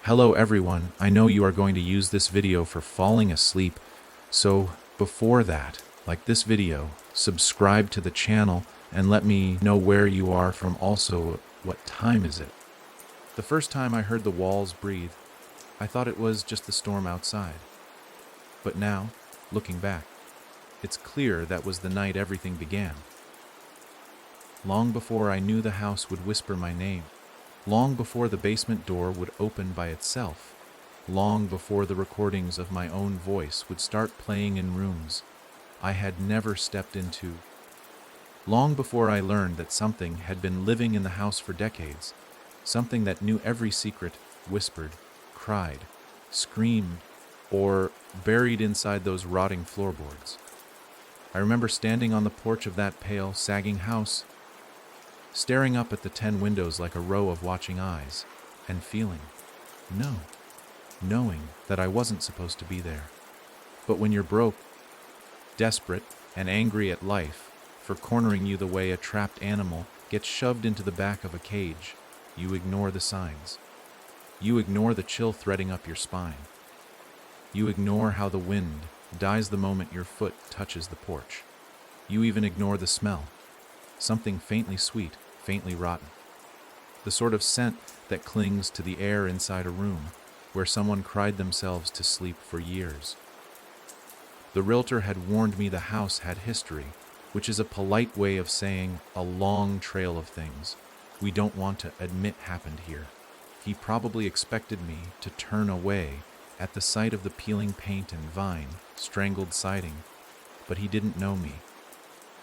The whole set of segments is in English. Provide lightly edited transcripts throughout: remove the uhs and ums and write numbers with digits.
Hello everyone, I know you are going to use this video for falling asleep, so before that, like this video, subscribe to the channel and let me know where you are from, also what time is it. The first time I heard the walls breathe, I thought it was just the storm outside. But now, looking back, it's clear that was the night everything began. Long before I knew the house would whisper my name, long before the basement door would open by itself, long before the recordings of my own voice would start playing in rooms I had never stepped into, long before I learned that something had been living in the house for decades, something that knew every secret, whispered, cried, screamed, or buried inside those rotting floorboards. I remember standing on the porch of that pale, sagging house, staring up at the 10 windows like a row of watching eyes, and feeling, knowing that I wasn't supposed to be there. But when you're broke, desperate, and angry at life for cornering you the way a trapped animal gets shoved into the back of a cage, you ignore the signs. You ignore the chill threading up your spine. You ignore how the wind dies the moment your foot touches the porch. You even ignore the smell. Something faintly sweet, faintly rotten. The sort of scent that clings to the air inside a room where someone cried themselves to sleep for years. The realtor had warned me the house had history, which is a polite way of saying a long trail of things we don't want to admit happened here. He probably expected me to turn away at the sight of the peeling paint and vine, strangled siding, but he didn't know me.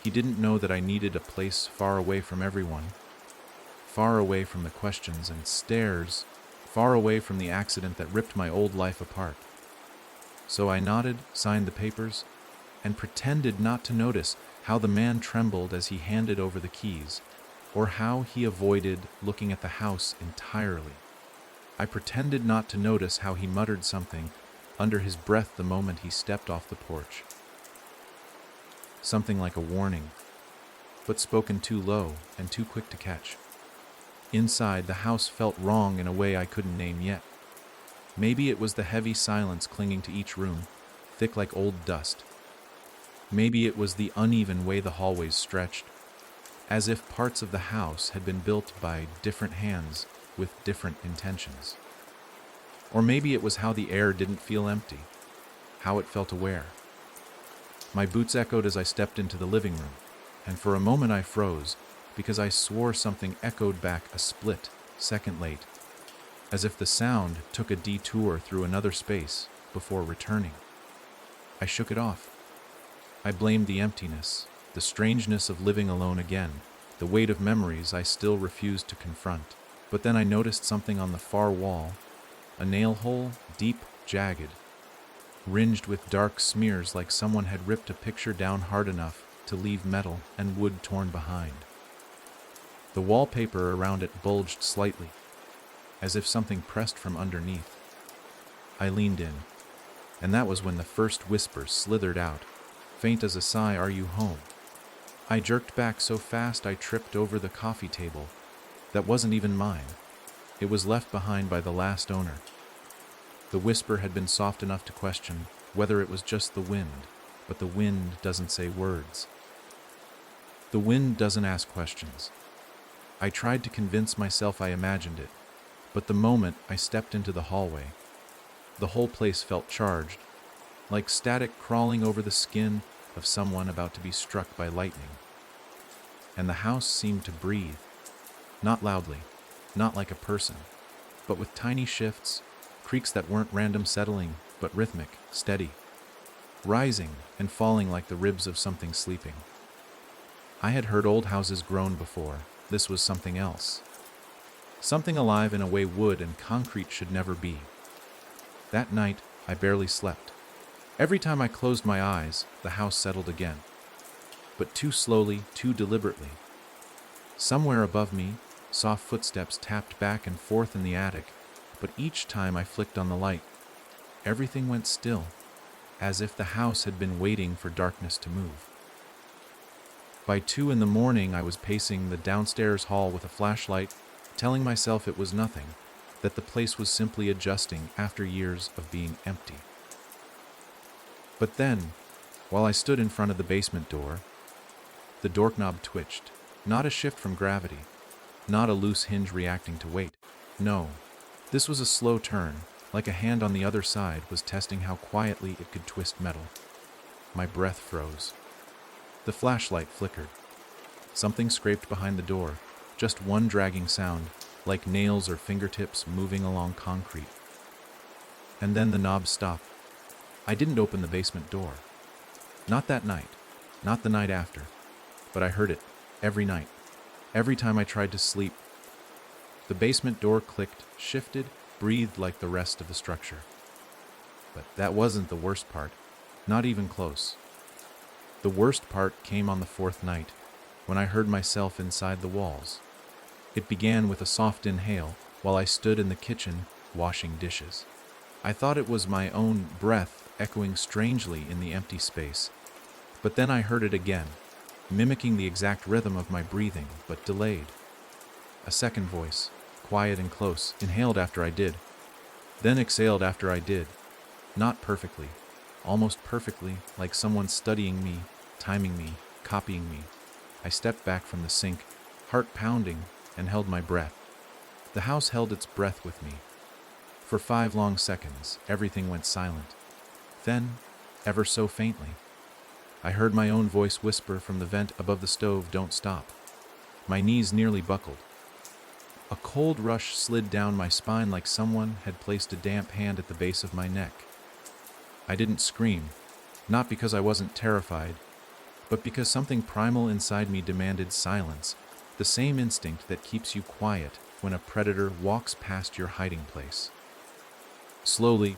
He didn't know that I needed a place far away from everyone, far away from the questions and stares, far away from the accident that ripped my old life apart. So I nodded, signed the papers, and pretended not to notice how the man trembled as he handed over the keys, or how he avoided looking at the house entirely. I pretended not to notice how he muttered something under his breath the moment he stepped off the porch. Something like a warning, but spoken too low and too quick to catch. Inside, the house felt wrong in a way I couldn't name yet. Maybe it was the heavy silence clinging to each room, thick like old dust. Maybe it was the uneven way the hallways stretched, as if parts of the house had been built by different hands with different intentions. Or maybe it was how the air didn't feel empty, how it felt aware. My boots echoed as I stepped into the living room, and for a moment I froze because I swore something echoed back a split second late, as if the sound took a detour through another space before returning. I shook it off. I blamed the emptiness, the strangeness of living alone again, the weight of memories I still refused to confront. But then I noticed something on the far wall, a nail hole, deep, jagged, ringed with dark smears like someone had ripped a picture down hard enough to leave metal and wood torn behind. The wallpaper around it bulged slightly, as if something pressed from underneath. I leaned in, and that was when the first whisper slithered out, faint as a sigh, "Are you home?" I jerked back so fast I tripped over the coffee table. That wasn't even mine. It was left behind by the last owner. The whisper had been soft enough to question whether it was just the wind, but the wind doesn't say words. The wind doesn't ask questions. I tried to convince myself I imagined it, but the moment I stepped into the hallway, the whole place felt charged, like static crawling over the skin of someone about to be struck by lightning. And the house seemed to breathe. Not loudly, not like a person, but with tiny shifts, creaks that weren't random settling, but rhythmic, steady, rising and falling like the ribs of something sleeping. I had heard old houses groan before. This was something else. Something alive in a way wood and concrete should never be. That night, I barely slept. Every time I closed my eyes, the house settled again. But too slowly, too deliberately. Somewhere above me, soft footsteps tapped back and forth in the attic, but each time I flicked on the light, everything went still, as if the house had been waiting for darkness to move. By 2 a.m, I was pacing the downstairs hall with a flashlight, telling myself it was nothing, that the place was simply adjusting after years of being empty. But then, while I stood in front of the basement door, the doorknob twitched. Not a shift from gravity, not a loose hinge reacting to weight. No, this was a slow turn, like a hand on the other side was testing how quietly it could twist metal. My breath froze. The flashlight flickered. Something scraped behind the door, just one dragging sound, like nails or fingertips moving along concrete. And then the knob stopped. I didn't open the basement door. Not that night, not the night after, but I heard it every night, every time I tried to sleep. The basement door clicked, shifted, breathed like the rest of the structure. But that wasn't the worst part, not even close. The worst part came on the fourth night, when I heard myself inside the walls. It began with a soft inhale while I stood in the kitchen washing dishes. I thought it was my own breath echoing strangely in the empty space. But then I heard it again, mimicking the exact rhythm of my breathing, but delayed. A second voice, quiet and close, inhaled after I did, then exhaled after I did. Not perfectly, almost perfectly, like someone studying me, timing me, copying me. I stepped back from the sink, heart pounding, and held my breath. The house held its breath with me. For 5 long seconds, everything went silent. Then, ever so faintly, I heard my own voice whisper from the vent above the stove, "Don't stop." My knees nearly buckled. A cold rush slid down my spine like someone had placed a damp hand at the base of my neck. I didn't scream, not because I wasn't terrified, but because something primal inside me demanded silence, the same instinct that keeps you quiet when a predator walks past your hiding place. Slowly,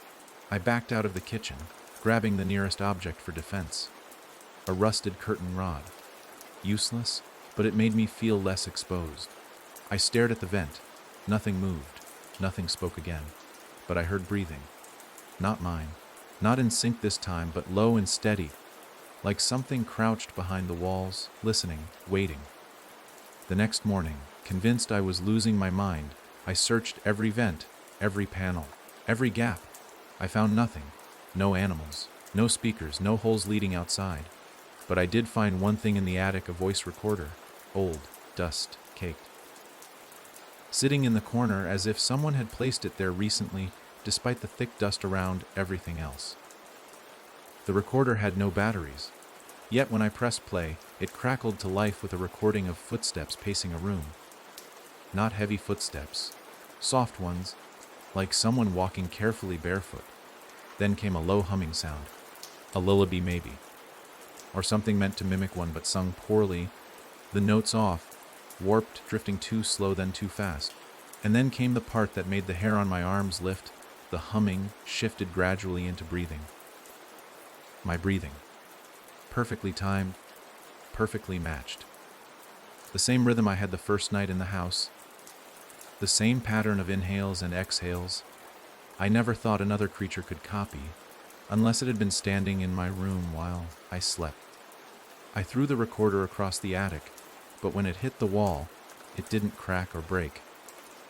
I backed out of the kitchen, grabbing the nearest object for defense. A rusted curtain rod. Useless, but it made me feel less exposed. I stared at the vent. Nothing moved. Nothing spoke again. But I heard breathing. Not mine. Not in sync this time, but low and steady, like something crouched behind the walls, listening, waiting. The next morning, convinced I was losing my mind, I searched every vent, every panel, every gap. I found nothing. No animals, no speakers, no holes leading outside. But I did find one thing in the attic, a voice recorder, old, dust-caked. Sitting in the corner as if someone had placed it there recently, despite the thick dust around everything else. The recorder had no batteries, yet when I pressed play, it crackled to life with a recording of footsteps pacing a room. Not heavy footsteps, soft ones, like someone walking carefully barefoot. Then came a low humming sound, a lullaby maybe, or something meant to mimic one but sung poorly, the notes off, warped, drifting too slow then too fast. And then came the part that made the hair on my arms lift. The humming shifted gradually into breathing. My breathing. Perfectly timed, perfectly matched. The same rhythm I had the first night in the house. The same pattern of inhales and exhales. I never thought another creature could copy, unless it had been standing in my room while I slept. I threw the recorder across the attic, but when it hit the wall, it didn't crack or break.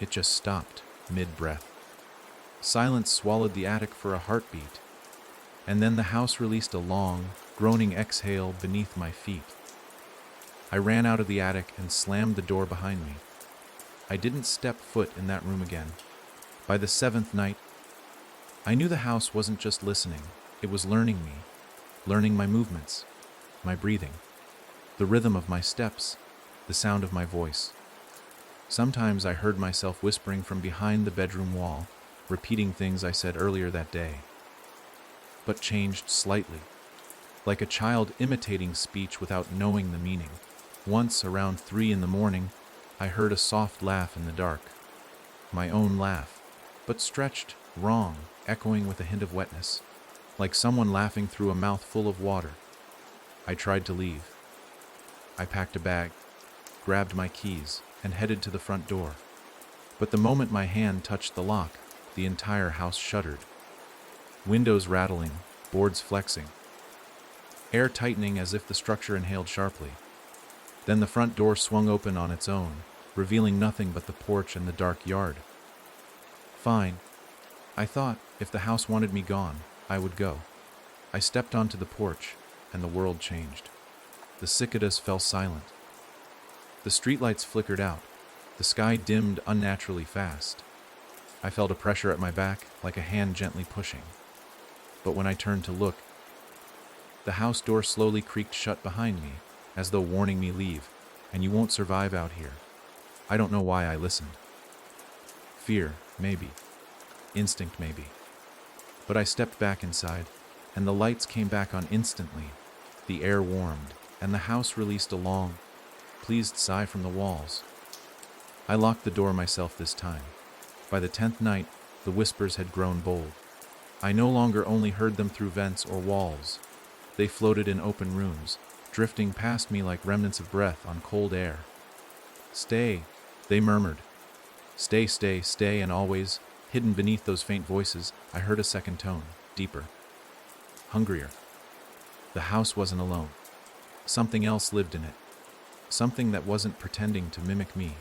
It just stopped, mid-breath. Silence swallowed the attic for a heartbeat, and then the house released a long, groaning exhale beneath my feet. I ran out of the attic and slammed the door behind me. I didn't step foot in that room again. By the 7th night, I knew the house wasn't just listening, it was learning me, learning my movements, my breathing, the rhythm of my steps, the sound of my voice. Sometimes I heard myself whispering from behind the bedroom wall, repeating things I said earlier that day, but changed slightly, like a child imitating speech without knowing the meaning. Once, around 3 in the morning, I heard a soft laugh in the dark. My own laugh, but stretched, wrong, echoing with a hint of wetness, like someone laughing through a mouth full of water. I tried to leave. I packed a bag, grabbed my keys, and headed to the front door. But the moment my hand touched the lock, the entire house shuddered. Windows rattling, boards flexing, air tightening as if the structure inhaled sharply. Then the front door swung open on its own, revealing nothing but the porch and the dark yard. Fine. I thought, if the house wanted me gone, I would go. I stepped onto the porch, and the world changed. The cicadas fell silent. The streetlights flickered out. The sky dimmed unnaturally fast. I felt a pressure at my back, like a hand gently pushing. But when I turned to look, the house door slowly creaked shut behind me, as though warning me, leave, and you won't survive out here. I don't know why I listened. Fear, maybe. Instinct, maybe. But I stepped back inside, and the lights came back on instantly. The air warmed, and the house released a long, pleased sigh from the walls. I locked the door myself this time. By the 10th night, the whispers had grown bold. I no longer only heard them through vents or walls. They floated in open rooms, drifting past me like remnants of breath on cold air. Stay, they murmured. Stay, stay, stay, and always, hidden beneath those faint voices, I heard a second tone, deeper, hungrier. The house wasn't alone. Something else lived in it. Something that wasn't pretending to mimic me.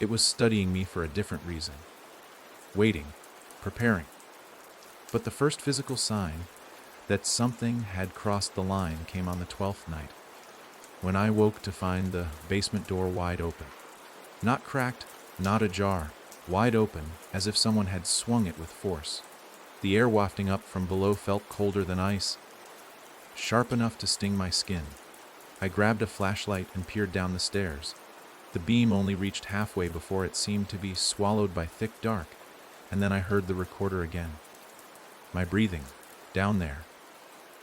It was studying me for a different reason. Waiting, preparing. But the first physical sign that something had crossed the line came on the 12th night, when I woke to find the basement door wide open. Not cracked, not ajar, wide open, as if someone had swung it with force. The air wafting up from below felt colder than ice, sharp enough to sting my skin. I grabbed a flashlight and peered down the stairs. The beam only reached halfway before it seemed to be swallowed by thick dark, and then I heard the recorder again. My breathing, down there.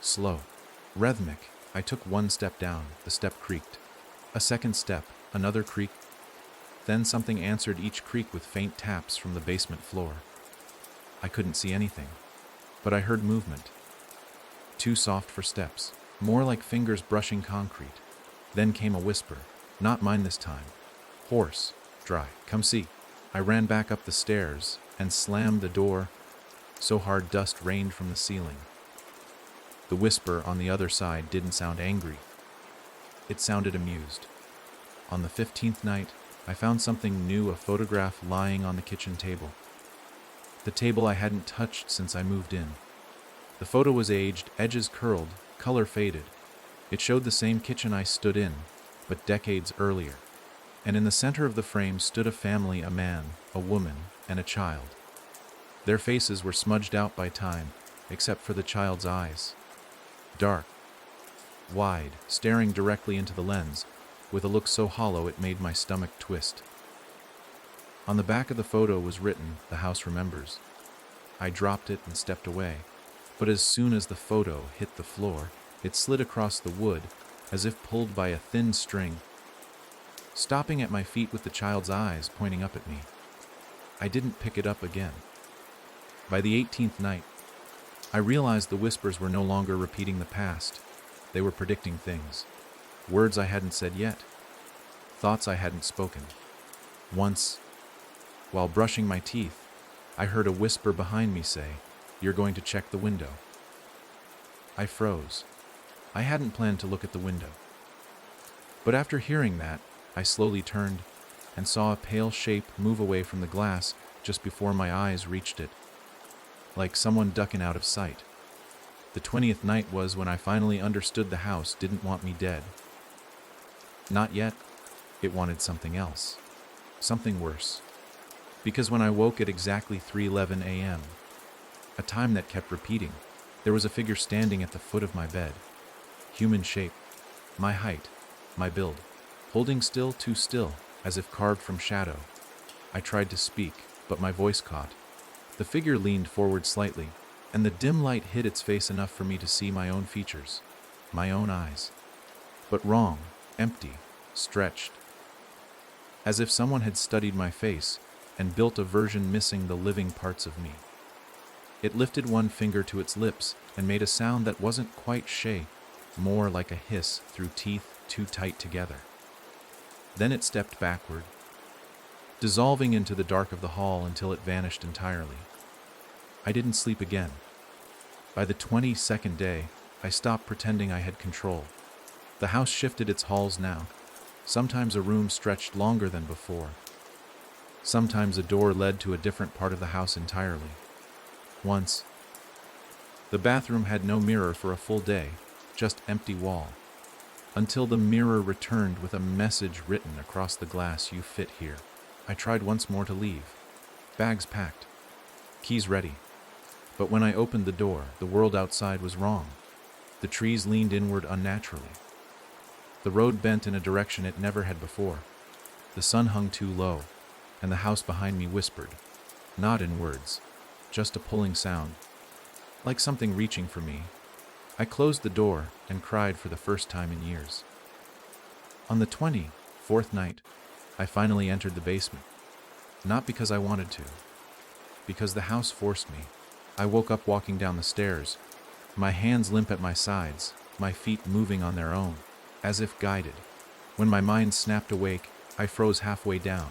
Slow, rhythmic. I took one step down, the step creaked. A second step, another creak. Then something answered each creak with faint taps from the basement floor. I couldn't see anything, but I heard movement. Too soft for steps, more like fingers brushing concrete. Then came a whisper, not mine this time. Hoarse, dry. Come see. I ran back up the stairs and slammed the door so hard dust rained from the ceiling. The whisper on the other side didn't sound angry. It sounded amused. On the 15th night, I found something new, a photograph lying on the kitchen table. The table I hadn't touched since I moved in. The photo was aged, edges curled, color faded. It showed the same kitchen I stood in, but decades earlier. And in the center of the frame stood a family, a man, a woman, and a child. Their faces were smudged out by time, except for the child's eyes. Dark, wide, staring directly into the lens, with a look so hollow it made my stomach twist. On the back of the photo was written, "The house remembers." I dropped it and stepped away, but as soon as the photo hit the floor, it slid across the wood, as if pulled by a thin string, stopping at my feet with the child's eyes pointing up at me. I didn't pick it up again. By the 18th night, I realized the whispers were no longer repeating the past. They were predicting things. Words I hadn't said yet. Thoughts I hadn't spoken. Once, while brushing my teeth, I heard a whisper behind me say, "You're going to check the window." I froze. I hadn't planned to look at the window. But after hearing that, I slowly turned and saw a pale shape move away from the glass just before my eyes reached it, like someone ducking out of sight. The 20th night was when I finally understood the house didn't want me dead. Not yet. It wanted something else. Something worse. Because when I woke at exactly 3:11 a.m., a time that kept repeating, there was a figure standing at the foot of my bed. Human shape. My height. My build. Holding still, too still, as if carved from shadow. I tried to speak, but my voice caught. The figure leaned forward slightly, and the dim light hid its face enough for me to see my own features, my own eyes. But wrong, empty, stretched. As if someone had studied my face and built a version missing the living parts of me. It lifted one finger to its lips and made a sound that wasn't quite shay, more like a hiss through teeth too tight together. Then it stepped backward, dissolving into the dark of the hall until it vanished entirely. I didn't sleep again. By the 22nd day, I stopped pretending I had control. The house shifted its halls now. Sometimes a room stretched longer than before. Sometimes a door led to a different part of the house entirely. Once, the bathroom had no mirror for a full day, just empty wall. Until the mirror returned with a message written across the glass: "You fit here." I tried once more to leave. Bags packed, keys ready. But when I opened the door, the world outside was wrong. The trees leaned inward unnaturally. The road bent in a direction it never had before. The sun hung too low, and the house behind me whispered, not in words, just a pulling sound, like something reaching for me. I closed the door and cried for the first time in years. On the 24th night, I finally entered the basement. Not because I wanted to, because the house forced me. I woke up walking down the stairs, my hands limp at my sides, my feet moving on their own, as if guided. When my mind snapped awake, I froze halfway down.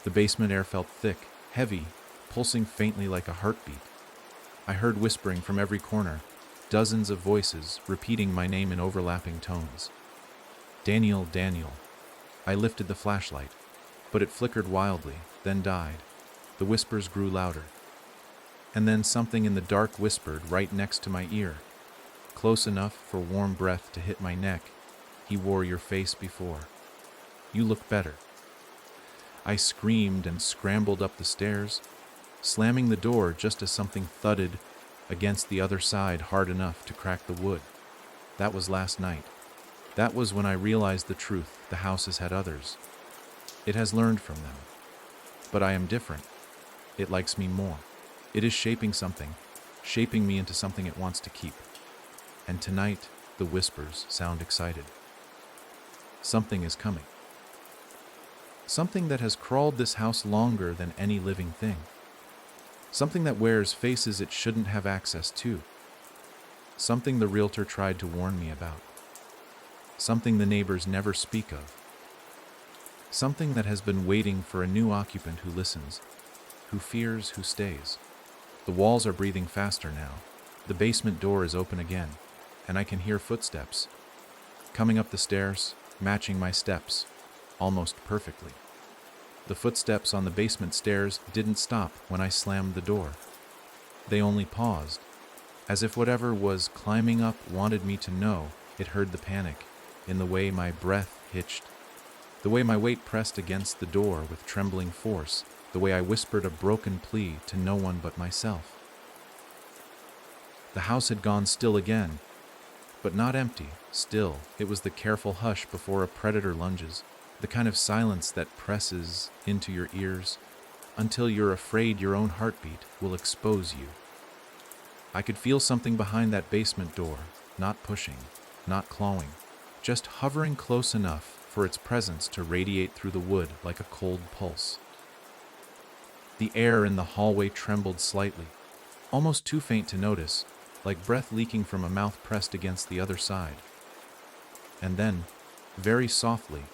The basement air felt thick, heavy, pulsing faintly like a heartbeat. I heard whispering from every corner, dozens of voices repeating my name in overlapping tones. Daniel, Daniel. I lifted the flashlight, but it flickered wildly, then died. The whispers grew louder. And then something in the dark whispered right next to my ear, close enough for warm breath to hit my neck. "He wore your face before. You look better." I screamed and scrambled up the stairs, slamming the door just as something thudded against the other side hard enough to crack the wood. That was last night. That was when I realized the truth. The house has had others. It has learned from them. But I am different. It likes me more. It is shaping me into something it wants to keep. And tonight, the whispers sound excited. Something is coming. Something that has crawled this house longer than any living thing. Something that wears faces it shouldn't have access to. Something the realtor tried to warn me about. Something the neighbors never speak of. Something that has been waiting for a new occupant who listens, who fears, who stays. The walls are breathing faster now. The basement door is open again, and I can hear footsteps coming up the stairs, matching my steps, almost perfectly. The footsteps on the basement stairs didn't stop when I slammed the door. They only paused, as if whatever was climbing up wanted me to know it heard the panic, in the way my breath hitched, the way my weight pressed against the door with trembling force, the way I whispered a broken plea to no one but myself. The house had gone still again, but not empty, still. It was the careful hush before a predator lunges, the kind of silence that presses into your ears until you're afraid your own heartbeat will expose you. I could feel something behind that basement door, not pushing, not clawing, just hovering close enough for its presence to radiate through the wood like a cold pulse. The air in the hallway trembled slightly, almost too faint to notice, like breath leaking from a mouth pressed against the other side. And then, very softly,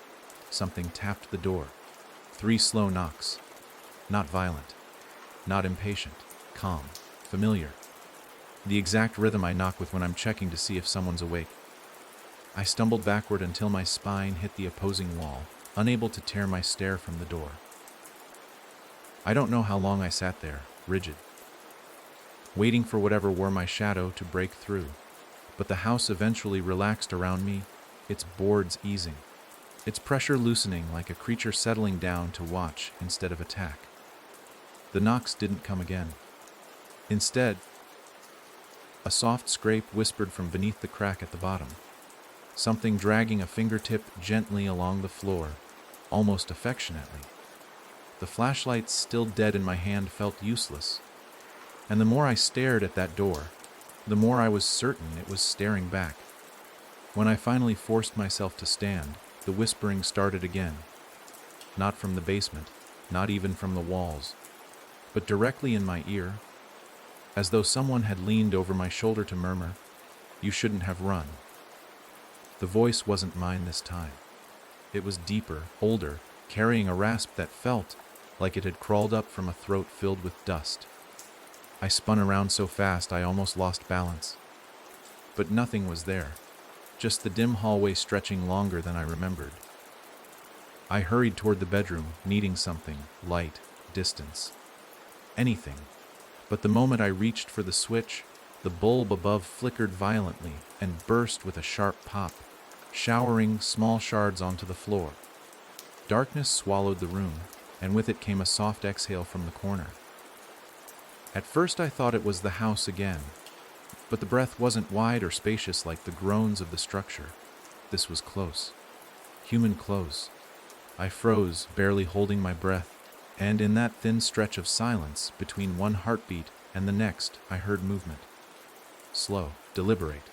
something tapped the door. 3 slow knocks. Not violent, not impatient, calm, familiar. The exact rhythm I knock with when I'm checking to see if someone's awake. I stumbled backward until my spine hit the opposing wall, unable to tear my stare from the door. I don't know how long I sat there, rigid, waiting for whatever wore my shadow to break through. But the house eventually relaxed around me, its boards easing, its pressure loosening like a creature settling down to watch instead of attack. The knocks didn't come again. Instead, a soft scrape whispered from beneath the crack at the bottom, something dragging a fingertip gently along the floor, almost affectionately. The flashlight still dead in my hand felt useless, and the more I stared at that door, the more I was certain it was staring back. When I finally forced myself to stand, the whispering started again. Not from the basement, not even from the walls, but directly in my ear, as though someone had leaned over my shoulder to murmur, "You shouldn't have run." The voice wasn't mine this time. It was deeper, older, carrying a rasp that felt like it had crawled up from a throat filled with dust. I spun around so fast I almost lost balance. But nothing was there, just the dim hallway stretching longer than I remembered. I hurried toward the bedroom, needing something, light, distance, anything. But the moment I reached for the switch, the bulb above flickered violently and burst with a sharp pop, showering small shards onto the floor. Darkness swallowed the room, and with it came a soft exhale from the corner. At first I thought it was the house again, but the breath wasn't wide or spacious like the groans of the structure. This was close. Human close. I froze, barely holding my breath, and in that thin stretch of silence between one heartbeat and the next, I heard movement. Slow, deliberate.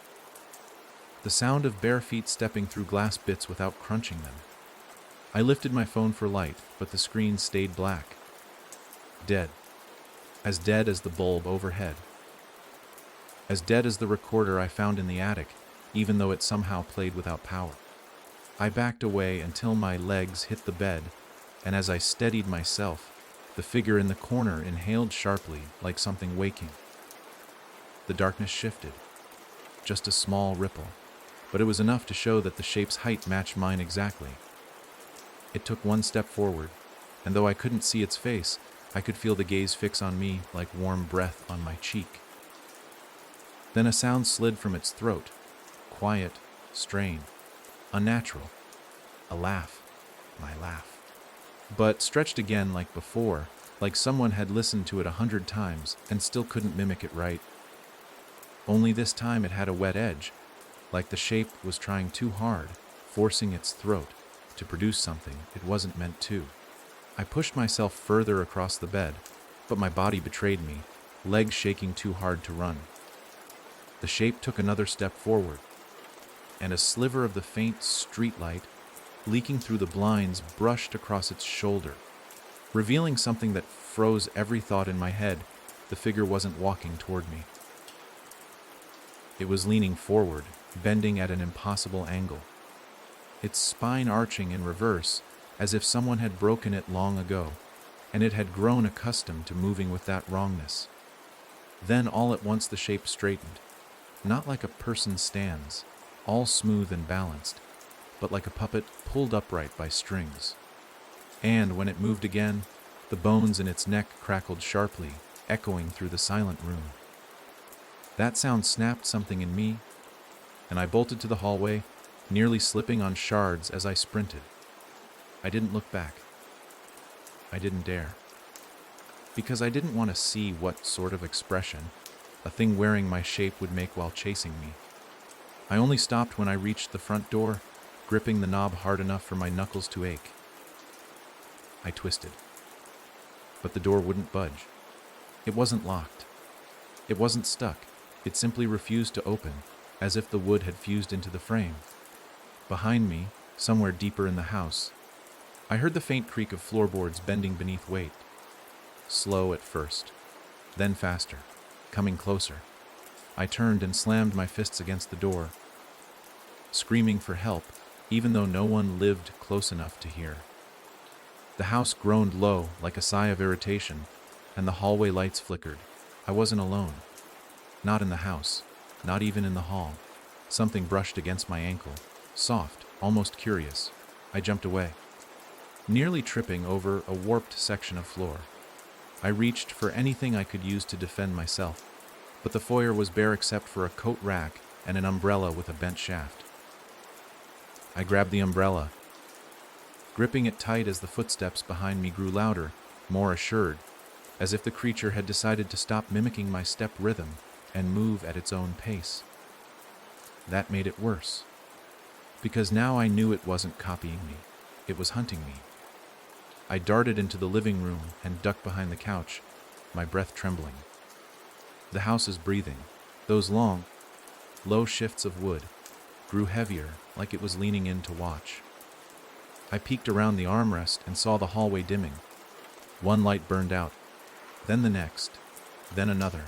The sound of bare feet stepping through glass bits without crunching them. I lifted my phone for light, but the screen stayed black. Dead. As dead as the bulb overhead. As dead as the recorder I found in the attic, even though it somehow played without power. I backed away until my legs hit the bed, and as I steadied myself, the figure in the corner inhaled sharply, like something waking. The darkness shifted. Just a small ripple, but it was enough to show that the shape's height matched mine exactly. It took one step forward, and though I couldn't see its face, I could feel the gaze fix on me like warm breath on my cheek. Then a sound slid from its throat, quiet, strained, unnatural. A laugh, my laugh. But stretched again like before, like someone had listened to it 100 times and still couldn't mimic it right. Only this time it had a wet edge, like the shape was trying too hard, forcing its throat to produce something it wasn't meant to. I pushed myself further across the bed, but my body betrayed me, legs shaking too hard to run. The shape took another step forward, and a sliver of the faint street light, leaking through the blinds, brushed across its shoulder, revealing something that froze every thought in my head. The figure wasn't walking toward me. It was leaning forward, bending at an impossible angle, its spine arching in reverse, as if someone had broken it long ago, and it had grown accustomed to moving with that wrongness. Then all at once the shape straightened, not like a person stands, all smooth and balanced, but like a puppet pulled upright by strings. And when it moved again, the bones in its neck crackled sharply, echoing through the silent room. That sound snapped something in me, and I bolted to the hallway, nearly slipping on shards as I sprinted. I didn't look back. I didn't dare. Because I didn't want to see what sort of expression a thing wearing my shape would make while chasing me. I only stopped when I reached the front door, gripping the knob hard enough for my knuckles to ache. I twisted. But the door wouldn't budge. It wasn't locked. It wasn't stuck. It simply refused to open, as if the wood had fused into the frame. Behind me, somewhere deeper in the house, I heard the faint creak of floorboards bending beneath weight. Slow at first, then faster, coming closer. I turned and slammed my fists against the door, screaming for help, even though no one lived close enough to hear. The house groaned low, like a sigh of irritation, and the hallway lights flickered. I wasn't alone. Not in the house, not even in the hall. Something brushed against my ankle, soft, almost curious. I jumped away, nearly tripping over a warped section of floor. I reached for anything I could use to defend myself, but the foyer was bare except for a coat rack and an umbrella with a bent shaft. I grabbed the umbrella, gripping it tight as the footsteps behind me grew louder, more assured, as if the creature had decided to stop mimicking my step rhythm and move at its own pace. That made it worse, because now I knew it wasn't copying me, it was hunting me. I darted into the living room and ducked behind the couch, my breath trembling. The house's breathing, those long, low shifts of wood, grew heavier, like it was leaning in to watch. I peeked around the armrest and saw the hallway dimming. One light burned out, then the next, then another,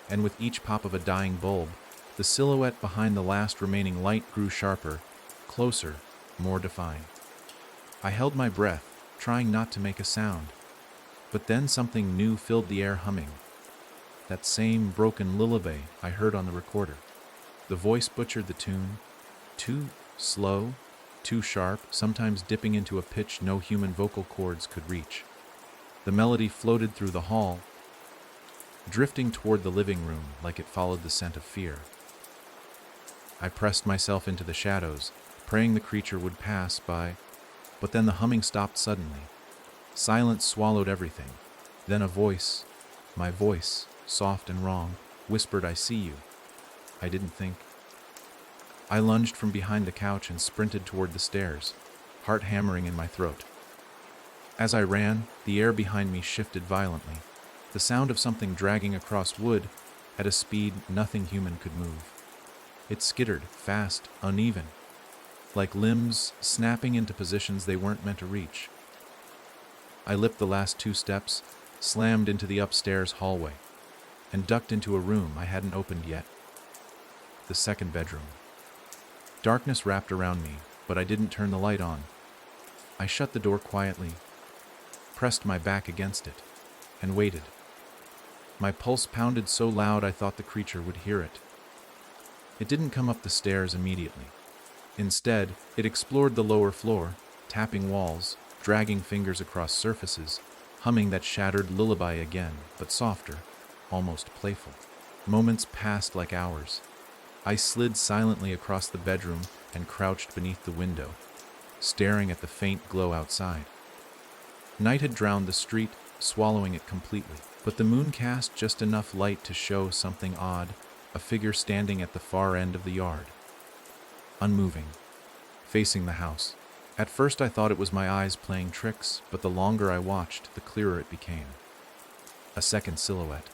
and with each pop of a dying bulb, the silhouette behind the last remaining light grew sharper, closer, more defined. I held my breath, trying not to make a sound, but then something new filled the air, humming. That same broken lullaby I heard on the recorder. The voice butchered the tune, too slow, too sharp, sometimes dipping into a pitch no human vocal cords could reach. The melody floated through the hall, drifting toward the living room like it followed the scent of fear. I pressed myself into the shadows, praying the creature would pass by, but then the humming stopped suddenly. Silence swallowed everything. Then a voice, my voice, soft and wrong, whispered, "I see you." I didn't think. I lunged from behind the couch and sprinted toward the stairs, heart hammering in my throat. As I ran, the air behind me shifted violently, the sound of something dragging across wood at a speed nothing human could move. It skittered, fast, uneven, like limbs snapping into positions they weren't meant to reach. I lipped the last 2 steps, slammed into the upstairs hallway, and ducked into a room I hadn't opened yet. The second bedroom. Darkness wrapped around me, but I didn't turn the light on. I shut the door quietly, pressed my back against it, and waited. My pulse pounded so loud I thought the creature would hear it. It didn't come up the stairs immediately. Instead, it explored the lower floor, tapping walls, dragging fingers across surfaces, humming that shattered lullaby again, but softer, almost playful. Moments passed like hours. I slid silently across the bedroom and crouched beneath the window, staring at the faint glow outside. Night had drowned the street, swallowing it completely, but the moon cast just enough light to show something odd, a figure standing at the far end of the yard. Unmoving, facing the house. At first I thought it was my eyes playing tricks, but the longer I watched, the clearer it became. A second silhouette.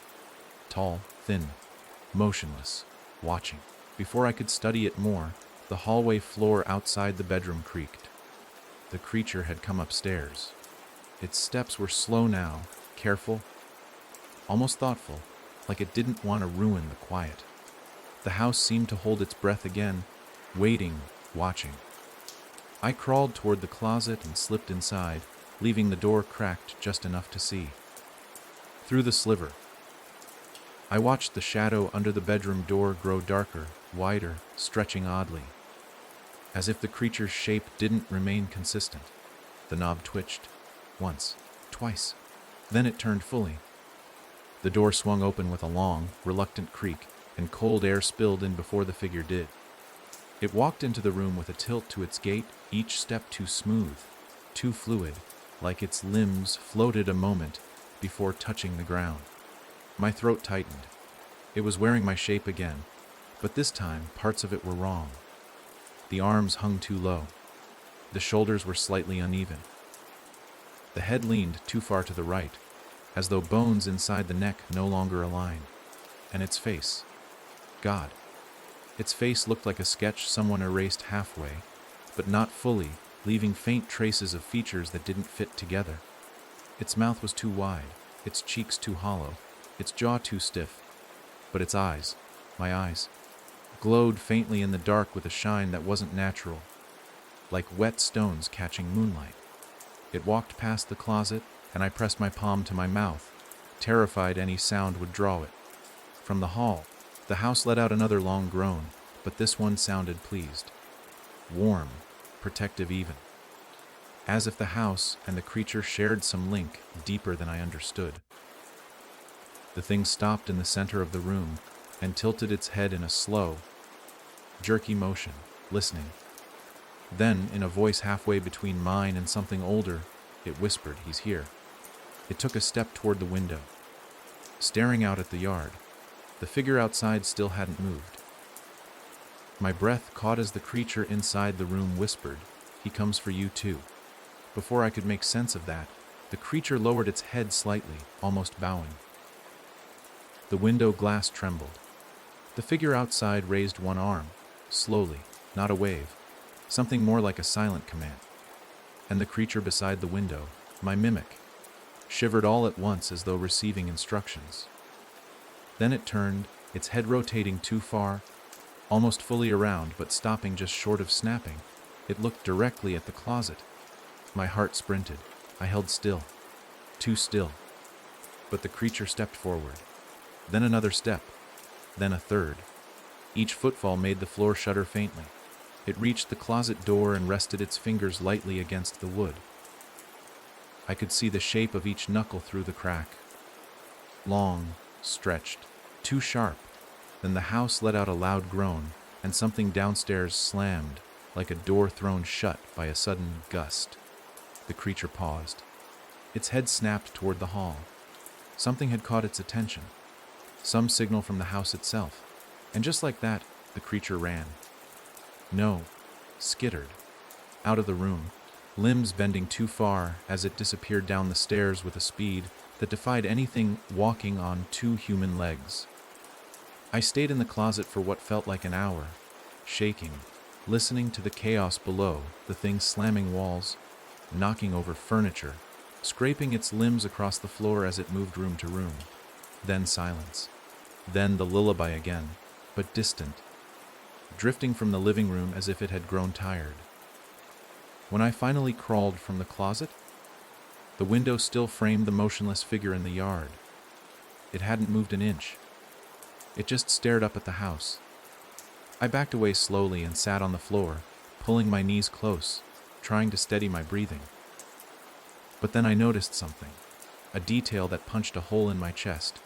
Tall, thin, motionless, watching. Before I could study it more, the hallway floor outside the bedroom creaked. The creature had come upstairs. Its steps were slow now, careful, almost thoughtful, like it didn't want to ruin the quiet. The house seemed to hold its breath again, waiting, watching. I crawled toward the closet and slipped inside, leaving the door cracked just enough to see. Through the sliver, I watched the shadow under the bedroom door grow darker, wider, stretching oddly. As if the creature's shape didn't remain consistent. The knob twitched. Once, twice. Then it turned fully. The door swung open with a long, reluctant creak, and cold air spilled in before the figure did. It walked into the room with a tilt to its gait, each step too smooth, too fluid, like its limbs floated a moment before touching the ground. My throat tightened. It was wearing my shape again, but this time parts of it were wrong. The arms hung too low. The shoulders were slightly uneven. The head leaned too far to the right, as though bones inside the neck no longer aligned. And its face. God. Its face looked like a sketch someone erased halfway, but not fully, leaving faint traces of features that didn't fit together. Its mouth was too wide, its cheeks too hollow, its jaw too stiff, but its eyes, my eyes, glowed faintly in the dark with a shine that wasn't natural, like wet stones catching moonlight. It walked past the closet, and I pressed my palm to my mouth, terrified any sound would draw it. From the hall, the house let out another long groan, but this one sounded pleased. Warm, protective even. As if the house and the creature shared some link deeper than I understood. The thing stopped in the center of the room and tilted its head in a slow, jerky motion, listening. Then, in a voice halfway between mine and something older, it whispered, "He's here." It took a step toward the window, staring out at the yard. The figure outside still hadn't moved. My breath caught as the creature inside the room whispered, "He comes for you too." Before I could make sense of that, the creature lowered its head slightly, almost bowing. The window glass trembled. The figure outside raised one arm, slowly, not a wave, something more like a silent command. And the creature beside the window, my mimic, shivered all at once as though receiving instructions. Then it turned, its head rotating too far, almost fully around but stopping just short of snapping. It looked directly at the closet. My heart sprinted. I held still. Too still. But the creature stepped forward. Then another step. Then a third. Each footfall made the floor shudder faintly. It reached the closet door and rested its fingers lightly against the wood. I could see the shape of each knuckle through the crack. Long, stretched, too sharp. Then the house let out a loud groan, and something downstairs slammed, like a door thrown shut by a sudden gust. The creature paused. Its head snapped toward the hall. Something had caught its attention. Some signal from the house itself. And just like that, the creature ran. No, skittered. Out of the room, limbs bending too far as it disappeared down the stairs with a speed that defied anything walking on two human legs. I stayed in the closet for what felt like an hour, shaking, listening to the chaos below, the thing slamming walls, knocking over furniture, scraping its limbs across the floor as it moved room to room. Then silence. Then the lullaby again, but distant, drifting from the living room as if it had grown tired. When I finally crawled from the closet, the window still framed the motionless figure in the yard. It hadn't moved an inch. It just stared up at the house. I backed away slowly and sat on the floor, pulling my knees close, trying to steady my breathing. But then I noticed something, a detail that punched a hole in my chest.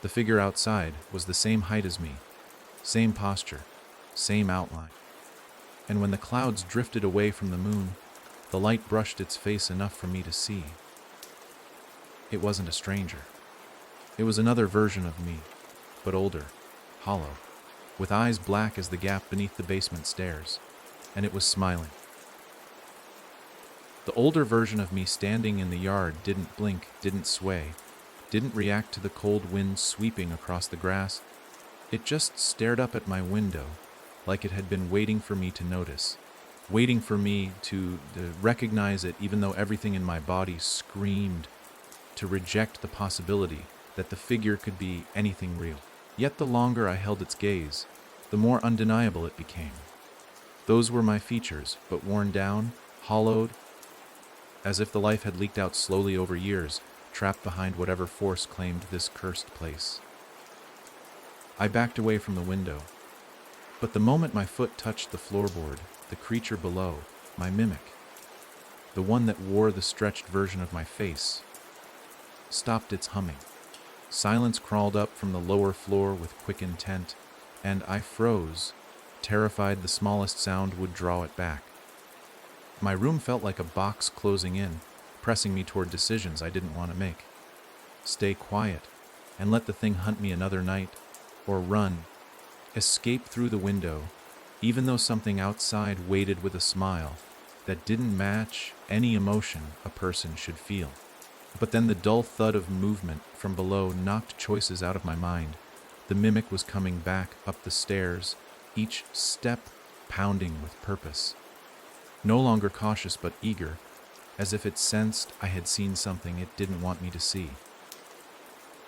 The figure outside was the same height as me, same posture, same outline. And when the clouds drifted away from the moon, the light brushed its face enough for me to see. It wasn't a stranger. It was another version of me, but older, hollow, with eyes black as the gap beneath the basement stairs, and it was smiling. The older version of me standing in the yard didn't blink, didn't sway, didn't react to the cold wind sweeping across the grass. It just stared up at my window, like it had been waiting for me to notice, waiting for me to recognize it even though everything in my body screamed to reject the possibility that the figure could be anything real. Yet the longer I held its gaze, the more undeniable it became. Those were my features, but worn down, hollowed, as if the life had leaked out slowly over years, trapped behind whatever force claimed this cursed place. I backed away from the window, but the moment my foot touched the floorboard, the creature below, my mimic, the one that wore the stretched version of my face, stopped its humming. Silence crawled up from the lower floor with quick intent, and I froze, terrified the smallest sound would draw it back. My room felt like a box closing in, pressing me toward decisions I didn't want to make. Stay quiet, and let the thing hunt me another night, or run, escape through the window, even though something outside waited with a smile that didn't match any emotion a person should feel. But then the dull thud of movement from below knocked choices out of my mind. The mimic was coming back up the stairs, each step pounding with purpose. No longer cautious but eager, as if it sensed I had seen something it didn't want me to see.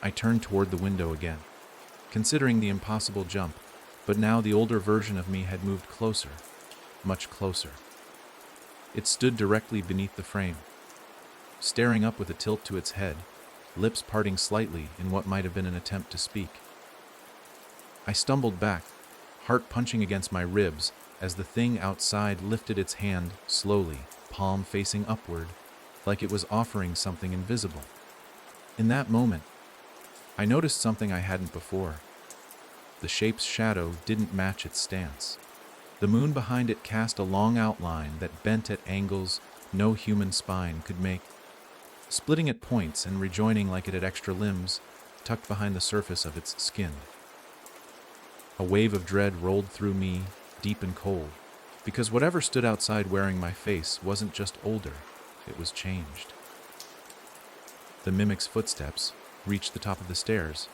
I turned toward the window again, considering the impossible jump, but now the older version of me had moved closer, much closer. It stood directly beneath the frame, staring up with a tilt to its head, lips parting slightly in what might have been an attempt to speak. I stumbled back, heart punching against my ribs, as the thing outside lifted its hand slowly, palm facing upward, like it was offering something invisible. In that moment, I noticed something I hadn't before. The shape's shadow didn't match its stance. The moon behind it cast a long outline that bent at angles no human spine could make, splitting at points and rejoining like it had extra limbs tucked behind the surface of its skin. A wave of dread rolled through me, deep and cold, because whatever stood outside wearing my face wasn't just older, it was changed. The mimic's footsteps reached the top of the stairs,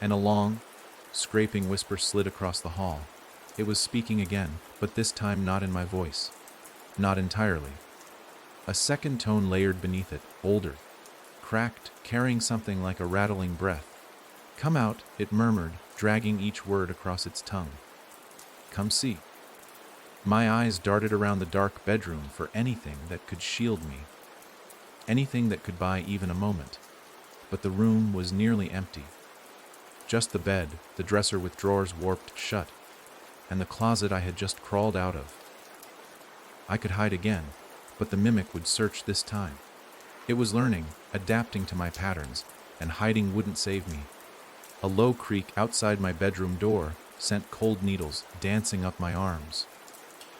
and a long, scraping whisper slid across the hall. It was speaking again, but this time not in my voice. Not entirely. A second tone layered beneath it, older, cracked, carrying something like a rattling breath. "Come out," it murmured, dragging each word across its tongue. "Come see." My eyes darted around the dark bedroom for anything that could shield me, anything that could buy even a moment. But the room was nearly empty. Just the bed, the dresser with drawers warped shut, and the closet I had just crawled out of. I could hide again, but the mimic would search this time. It was learning, adapting to my patterns, and hiding wouldn't save me. A low creak outside my bedroom door sent cold needles dancing up my arms.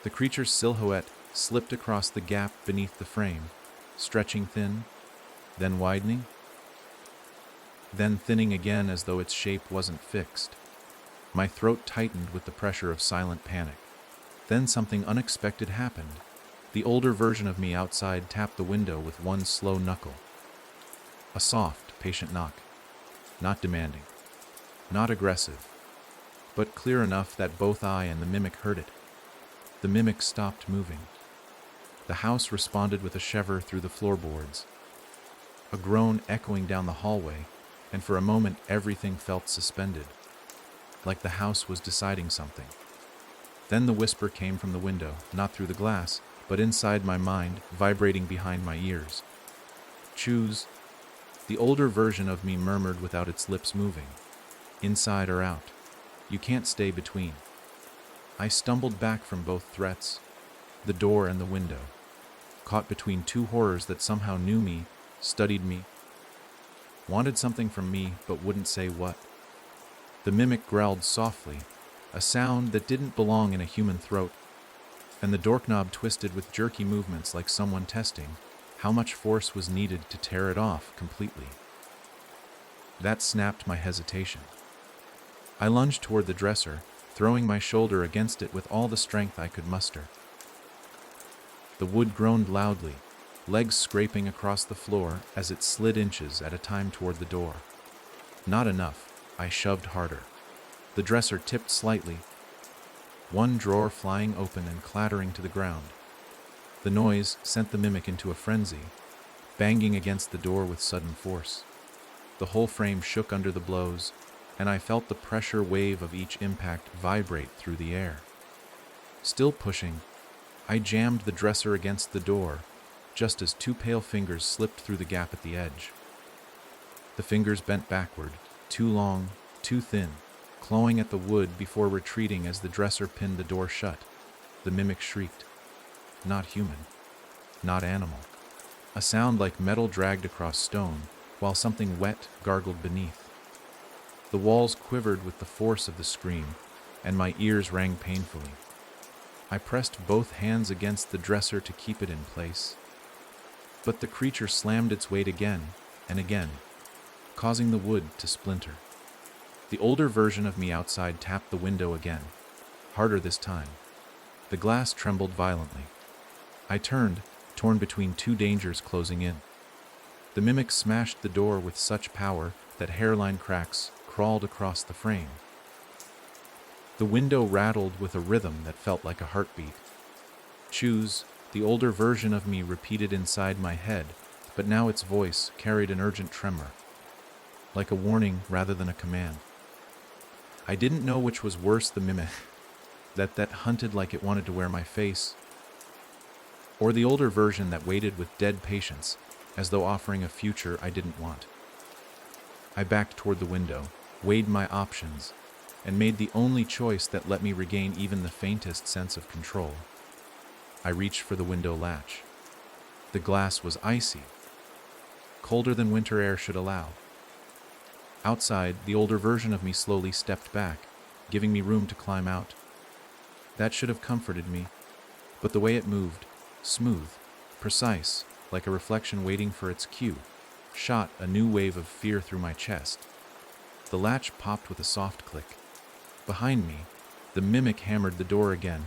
The creature's silhouette slipped across the gap beneath the frame, stretching thin, then widening, then thinning again as though its shape wasn't fixed. My throat tightened with the pressure of silent panic. Then something unexpected happened. The older version of me outside tapped the window with one slow knuckle. A soft, patient knock. Not demanding. Not aggressive. But clear enough that both I and the mimic heard it. The mimic stopped moving. The house responded with a shiver through the floorboards. A groan echoing down the hallway, and for a moment everything felt suspended. Like the house was deciding something. Then the whisper came from the window, not through the glass, but inside my mind, vibrating behind my ears. Choose. The older version of me murmured without its lips moving. Inside or out. You can't stay between. I stumbled back from both threats, the door and the window, caught between two horrors that somehow knew me, studied me, wanted something from me but wouldn't say what. The mimic growled softly, a sound that didn't belong in a human throat, and the doorknob twisted with jerky movements like someone testing how much force was needed to tear it off completely. That snapped my hesitation. I lunged toward the dresser, throwing my shoulder against it with all the strength I could muster. The wood groaned loudly, legs scraping across the floor as it slid inches at a time toward the door. Not enough. I shoved harder. The dresser tipped slightly, one drawer flying open and clattering to the ground. The noise sent the mimic into a frenzy, banging against the door with sudden force. The whole frame shook under the blows, and I felt the pressure wave of each impact vibrate through the air. Still pushing, I jammed the dresser against the door, just as two pale fingers slipped through the gap at the edge. The fingers bent backward, too long, too thin, clawing at the wood before retreating as the dresser pinned the door shut. The mimic shrieked. Not human. Not animal. A sound like metal dragged across stone, while something wet gargled beneath. The walls quivered with the force of the scream, and my ears rang painfully. I pressed both hands against the dresser to keep it in place. But the creature slammed its weight again and again, causing the wood to splinter. The older version of me outside tapped the window again, harder this time. The glass trembled violently. I turned, torn between two dangers closing in. The mimic smashed the door with such power that hairline cracks crawled across the frame. The window rattled with a rhythm that felt like a heartbeat. Choose, the older version of me repeated inside my head, but now its voice carried an urgent tremor, like a warning rather than a command. I didn't know which was worse, the mimic that hunted like it wanted to wear my face, or the older version that waited with dead patience, as though offering a future I didn't want. I backed toward the window, weighed my options, and made the only choice that let me regain even the faintest sense of control. I reached for the window latch. The glass was icy, colder than winter air should allow. Outside, the older version of me slowly stepped back, giving me room to climb out. That should have comforted me, but the way it moved, smooth, precise, like a reflection waiting for its cue, shot a new wave of fear through my chest. The latch popped with a soft click. Behind me, the mimic hammered the door again,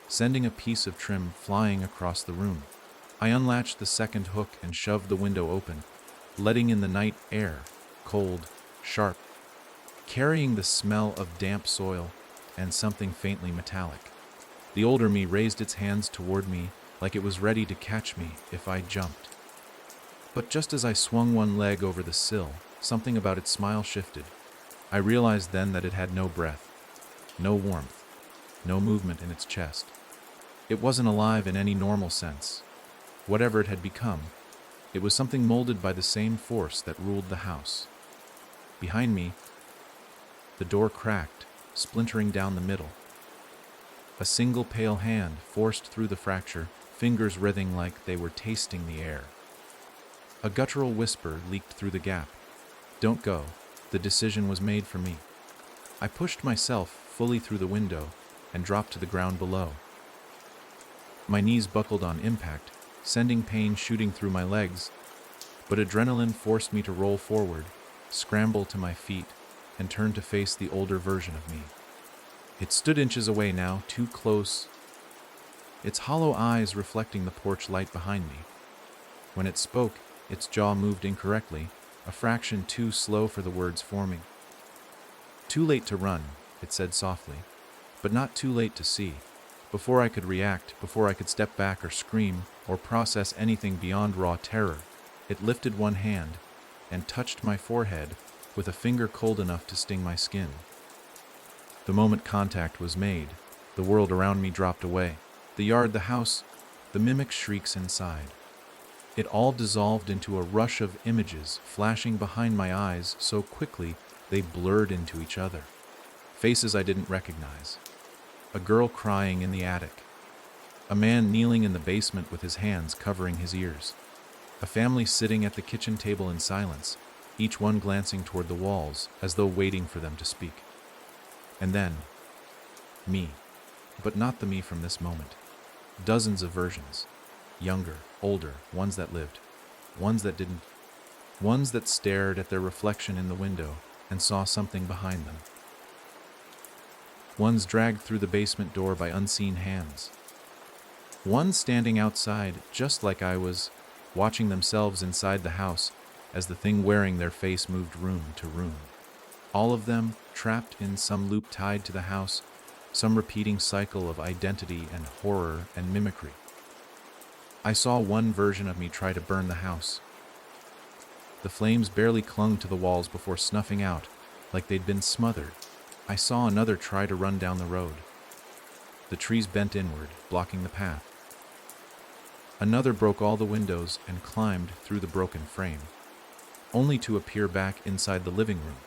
sending a piece of trim flying across the room. I unlatched the second hook and shoved the window open, letting in the night air, cold, sharp, carrying the smell of damp soil and something faintly metallic. The older me raised its hands toward me like it was ready to catch me if I jumped. But just as I swung one leg over the sill, something about its smile shifted. I realized then that it had no breath, no warmth, no movement in its chest. It wasn't alive in any normal sense. Whatever it had become, it was something molded by the same force that ruled the house. Behind me, the door cracked, splintering down the middle. A single pale hand forced through the fracture, fingers writhing like they were tasting the air. A guttural whisper leaked through the gap. "Don't go." The decision was made for me. I pushed myself fully through the window and dropped to the ground below. My knees buckled on impact, sending pain shooting through my legs, but adrenaline forced me to roll forward, scramble to my feet, and turn to face the older version of me. It stood inches away now, too close, its hollow eyes reflecting the porch light behind me. When it spoke, its jaw moved incorrectly, a fraction too slow for the words forming. "Too late to run," it said softly, but not too late to see. Before I could react, before I could step back or scream or process anything beyond raw terror, it lifted one hand and touched my forehead with a finger cold enough to sting my skin. The moment contact was made, the world around me dropped away. The yard, the house, the mimic shrieks inside. It all dissolved into a rush of images flashing behind my eyes so quickly they blurred into each other. Faces I didn't recognize. A girl crying in the attic. A man kneeling in the basement with his hands covering his ears. A family sitting at the kitchen table in silence, each one glancing toward the walls as though waiting for them to speak. And then, me. But not the me from this moment. Dozens of versions. Younger, older, ones that lived, ones that didn't. Ones that stared at their reflection in the window and saw something behind them. Ones dragged through the basement door by unseen hands. Ones standing outside just like I was, watching themselves inside the house as the thing wearing their face moved room to room. All of them trapped in some loop tied to the house, some repeating cycle of identity and horror and mimicry. I saw one version of me try to burn the house. The flames barely clung to the walls before snuffing out, like they'd been smothered. I saw another try to run down the road. The trees bent inward, blocking the path. Another broke all the windows and climbed through the broken frame, only to appear back inside the living room,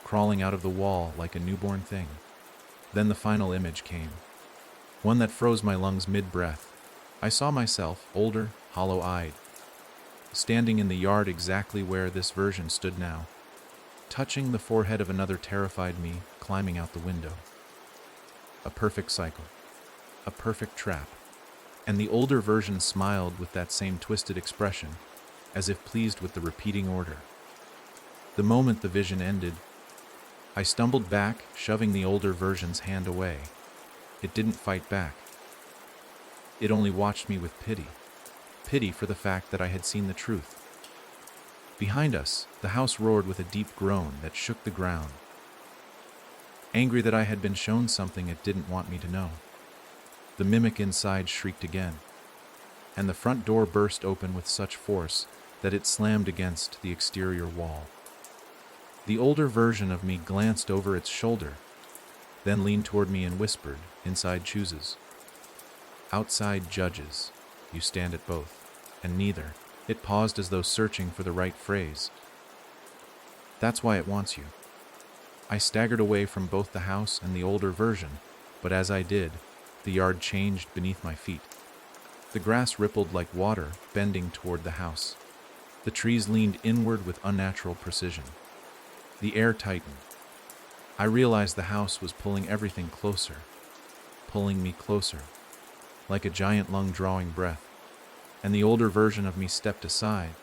crawling out of the wall like a newborn thing. Then the final image came, one that froze my lungs mid-breath. I saw myself, older, hollow-eyed, standing in the yard exactly where this version stood now, touching the forehead of another terrified me, climbing out the window. A perfect cycle. A perfect trap. And the older version smiled with that same twisted expression, as if pleased with the repeating order. The moment the vision ended, I stumbled back, shoving the older version's hand away. It didn't fight back. It only watched me with pity. Pity for the fact that I had seen the truth. Behind us, the house roared with a deep groan that shook the ground. Angry that I had been shown something it didn't want me to know. The mimic inside shrieked again, and the front door burst open with such force that it slammed against the exterior wall. The older version of me glanced over its shoulder, then leaned toward me and whispered, "Inside chooses. Outside judges. You stand at both." And neither. It paused as though searching for the right phrase. "That's why it wants you." I staggered away from both the house and the older version, but as I did, the yard changed beneath my feet. The grass rippled like water, bending toward the house. The trees leaned inward with unnatural precision. The air tightened. I realized the house was pulling everything closer, pulling me closer, like a giant lung drawing breath, and the older version of me stepped aside,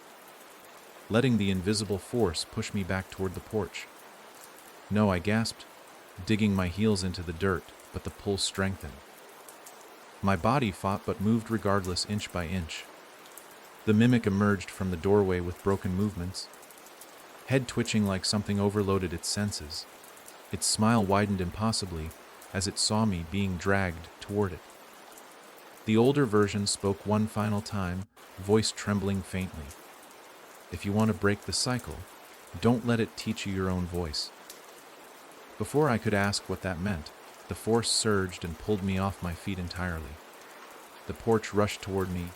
letting the invisible force push me back toward the porch. "No," I gasped, digging my heels into the dirt, but the pull strengthened. My body fought but moved regardless, inch by inch. The mimic emerged from the doorway with broken movements, head twitching like something overloaded its senses. Its smile widened impossibly as it saw me being dragged toward it. The older version spoke one final time, voice trembling faintly. "If you want to break the cycle, don't let it teach you your own voice." Before I could ask what that meant, the force surged and pulled me off my feet entirely. The porch rushed toward me,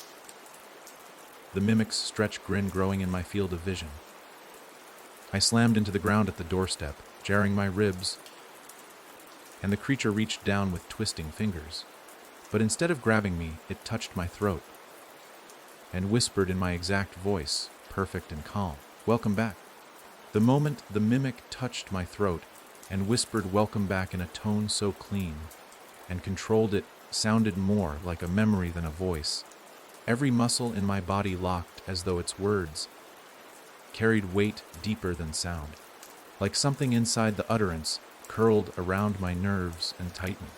the mimic's stretched grin growing in my field of vision. I slammed into the ground at the doorstep, jarring my ribs, and the creature reached down with twisting fingers. But instead of grabbing me, it touched my throat and whispered in my exact voice, perfect and calm, "Welcome back." The moment the mimic touched my throat and whispered "welcome back" in a tone so clean and controlled, it sounded more like a memory than a voice. Every muscle in my body locked as though its words carried weight deeper than sound, like something inside the utterance curled around my nerves and tightened.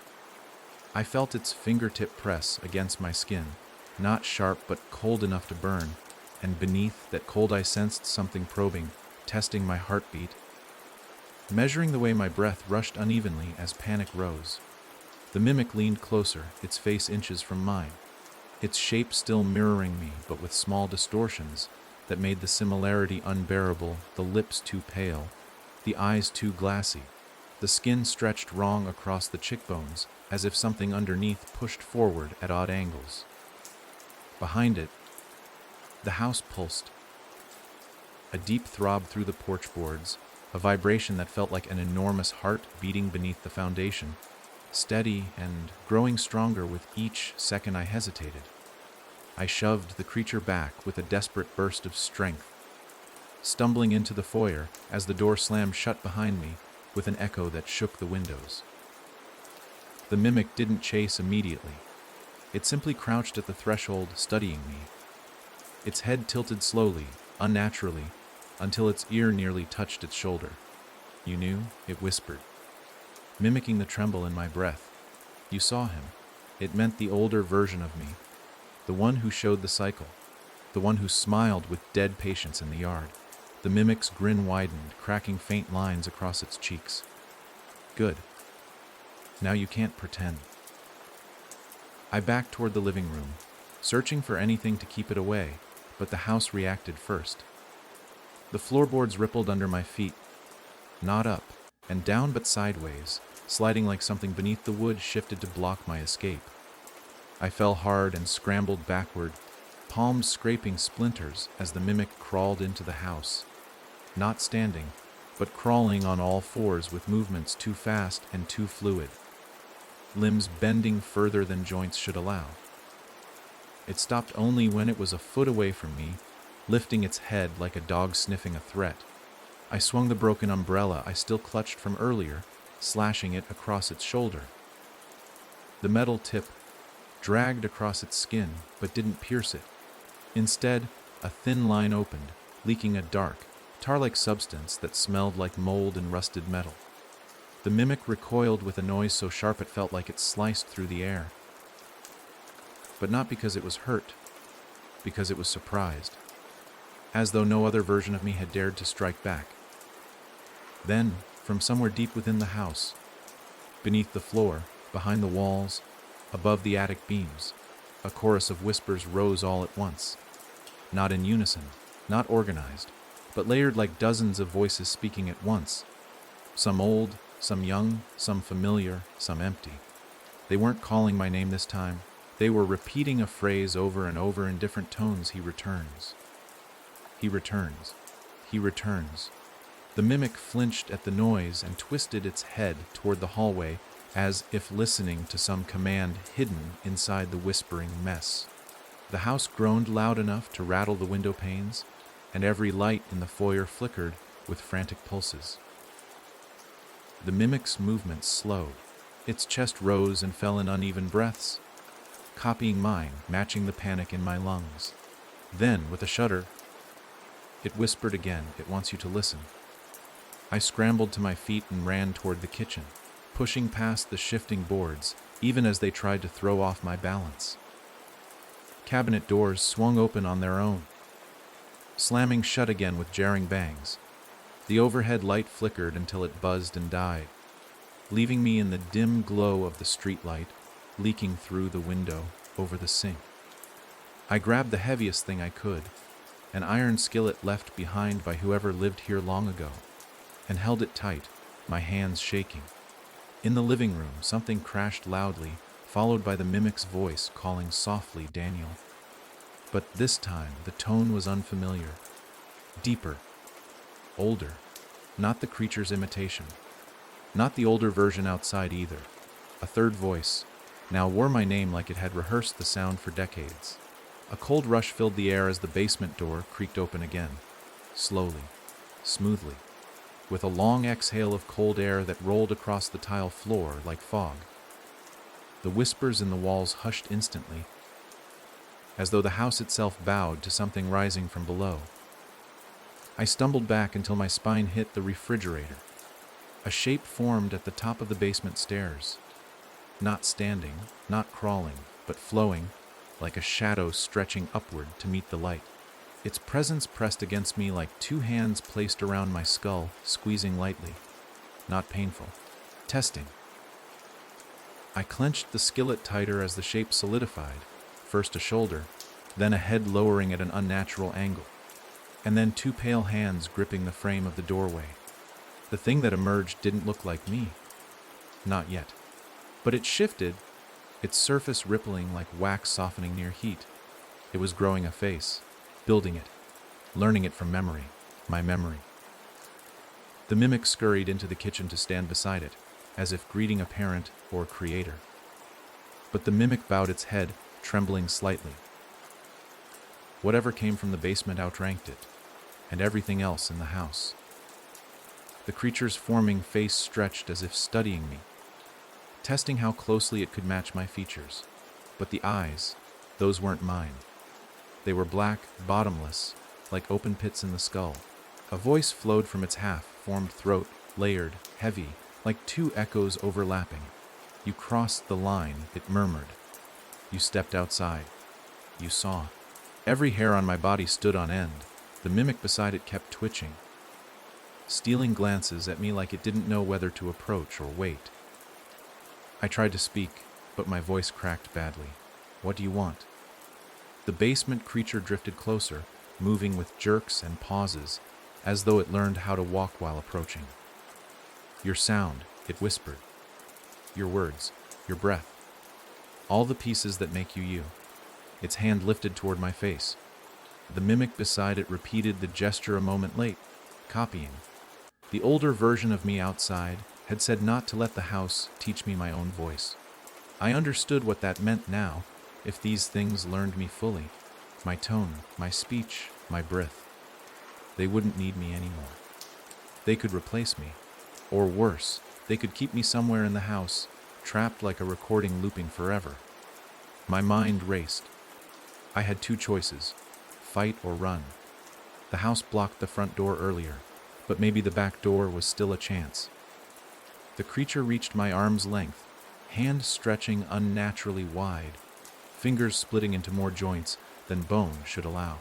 I felt its fingertip press against my skin, not sharp but cold enough to burn, and beneath that cold I sensed something probing, testing my heartbeat, measuring the way my breath rushed unevenly as panic rose. The mimic leaned closer, its face inches from mine, its shape still mirroring me, but with small distortions that made the similarity unbearable, the lips too pale, the eyes too glassy, the skin stretched wrong across the cheekbones, as if something underneath pushed forward at odd angles. Behind it, the house pulsed. A deep throb through the porch boards, a vibration that felt like an enormous heart beating beneath the foundation, steady and growing stronger with each second I hesitated. I shoved the creature back with a desperate burst of strength, stumbling into the foyer as the door slammed shut behind me with an echo that shook the windows. The mimic didn't chase immediately. It simply crouched at the threshold, studying me. Its head tilted slowly, unnaturally, until its ear nearly touched its shoulder. "You knew?" it whispered, mimicking the tremble in my breath. "You saw him." It meant the older version of me, the one who showed the cycle, the one who smiled with dead patience in the yard. The mimic's grin widened, cracking faint lines across its cheeks. "Good. Now you can't pretend." I backed toward the living room, searching for anything to keep it away, but the house reacted first. The floorboards rippled under my feet, not up and down but sideways, sliding like something beneath the wood shifted to block my escape. I fell hard and scrambled backward, palms scraping splinters as the mimic crawled into the house, not standing, but crawling on all fours with movements too fast and too fluid, limbs bending further than joints should allow. It stopped only when it was a foot away from me, lifting its head like a dog sniffing a threat. I swung the broken umbrella I still clutched from earlier, slashing it across its shoulder. The metal tip dragged across its skin, but didn't pierce it. Instead, a thin line opened, leaking a dark, tar-like substance that smelled like mold and rusted metal. The mimic recoiled with a noise so sharp it felt like it sliced through the air. But not because it was hurt, because it was surprised, as though no other version of me had dared to strike back. Then, from somewhere deep within the house, beneath the floor, behind the walls, above the attic beams, a chorus of whispers rose all at once. Not in unison, not organized, but layered like dozens of voices speaking at once. Some old, some young, some familiar, some empty. They weren't calling my name this time. They were repeating a phrase over and over in different tones. "He returns. He returns. He returns." The mimic flinched at the noise and twisted its head toward the hallway, as if listening to some command hidden inside the whispering mess. The house groaned loud enough to rattle the window panes, and every light in the foyer flickered with frantic pulses. The mimic's movements slowed. Its chest rose and fell in uneven breaths, copying mine, matching the panic in my lungs. Then, with a shudder, it whispered again, "It wants you to listen." I scrambled to my feet and ran toward the kitchen, pushing past the shifting boards, even as they tried to throw off my balance. Cabinet doors swung open on their own, slamming shut again with jarring bangs. The overhead light flickered until it buzzed and died, leaving me in the dim glow of the streetlight leaking through the window over the sink. I grabbed the heaviest thing I could, an iron skillet left behind by whoever lived here long ago, and held it tight, my hands shaking. In the living room, something crashed loudly, followed by the mimic's voice calling softly, "Daniel." But this time, the tone was unfamiliar, deeper, older, not the creature's imitation, not the older version outside either. A third voice, now wore my name like it had rehearsed the sound for decades. A cold rush filled the air as the basement door creaked open again, slowly, smoothly, with a long exhale of cold air that rolled across the tile floor like fog. The whispers in the walls hushed instantly, as though the house itself bowed to something rising from below. I stumbled back until my spine hit the refrigerator. A shape formed at the top of the basement stairs, not standing, not crawling, but flowing, like a shadow stretching upward to meet the light. Its presence pressed against me like two hands placed around my skull, squeezing lightly. Not painful. Testing. I clenched the skillet tighter as the shape solidified, first a shoulder, then a head lowering at an unnatural angle, and then two pale hands gripping the frame of the doorway. The thing that emerged didn't look like me. Not yet. But it shifted, its surface rippling like wax softening near heat. It was growing a face, building it, learning it from memory, my memory. The mimic scurried into the kitchen to stand beside it, as if greeting a parent or creator. But the mimic bowed its head, trembling slightly. Whatever came from the basement outranked it, and everything else in the house. The creature's forming face stretched as if studying me, testing how closely it could match my features. But the eyes, those weren't mine. They were black, bottomless, like open pits in the skull. A voice flowed from its half-formed throat, layered, heavy, like two echoes overlapping. You crossed the line, it murmured. You stepped outside. You saw. Every hair on my body stood on end. The mimic beside it kept twitching, stealing glances at me like it didn't know whether to approach or wait. I tried to speak, but my voice cracked badly. What do you want? The basement creature drifted closer, moving with jerks and pauses, as though it learned how to walk while approaching. Your sound, it whispered. Your words, your breath. All the pieces that make you you. Its hand lifted toward my face. The mimic beside it repeated the gesture a moment late, copying. The older version of me outside had said not to let the house teach me my own voice. I understood what that meant now, if these things learned me fully. My tone, my speech, my breath. They wouldn't need me anymore. They could replace me. Or worse, they could keep me somewhere in the house, trapped like a recording looping forever. My mind raced. I had two choices, fight or run. The house blocked the front door earlier, but maybe the back door was still a chance. The creature reached my arm's length, hand stretching unnaturally wide, fingers splitting into more joints than bone should allow.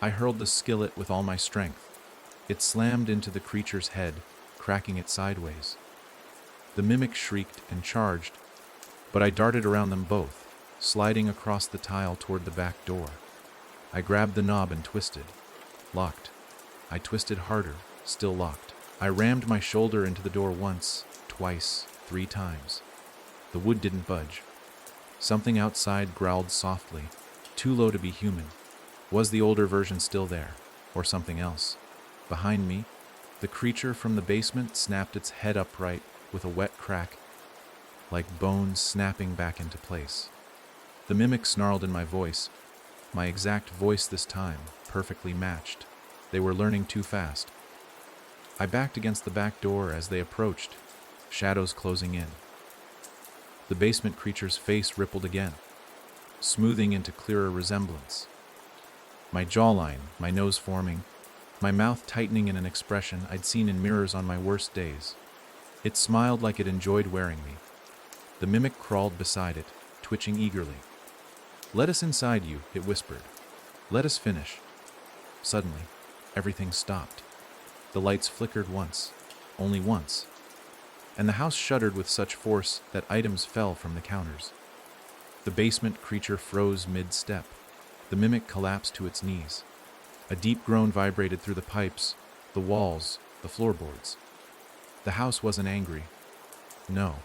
I hurled the skillet with all my strength. It slammed into the creature's head, cracking it sideways. The mimic shrieked and charged, but I darted around them both, sliding across the tile toward the back door. I grabbed the knob and twisted. Locked. I twisted harder, still locked. I rammed my shoulder into the door once, twice, 3 times. The wood didn't budge. Something outside growled softly, too low to be human. Was the older version still there, or something else? Behind me, the creature from the basement snapped its head upright with a wet crack, like bones snapping back into place. The mimic snarled in my voice, my exact voice this time, perfectly matched. They were learning too fast. I backed against the back door as they approached, shadows closing in. The basement creature's face rippled again, smoothing into clearer resemblance. My jawline, my nose forming, my mouth tightening in an expression I'd seen in mirrors on my worst days. It smiled like it enjoyed wearing me. The mimic crawled beside it, twitching eagerly. "Let us inside you," it whispered. "Let us finish." Suddenly, everything stopped. The lights flickered once, only once, and the house shuddered with such force that items fell from the counters. The basement creature froze mid-step. The mimic collapsed to its knees. A deep groan vibrated through the pipes, the walls, the floorboards. The house wasn't angry. No,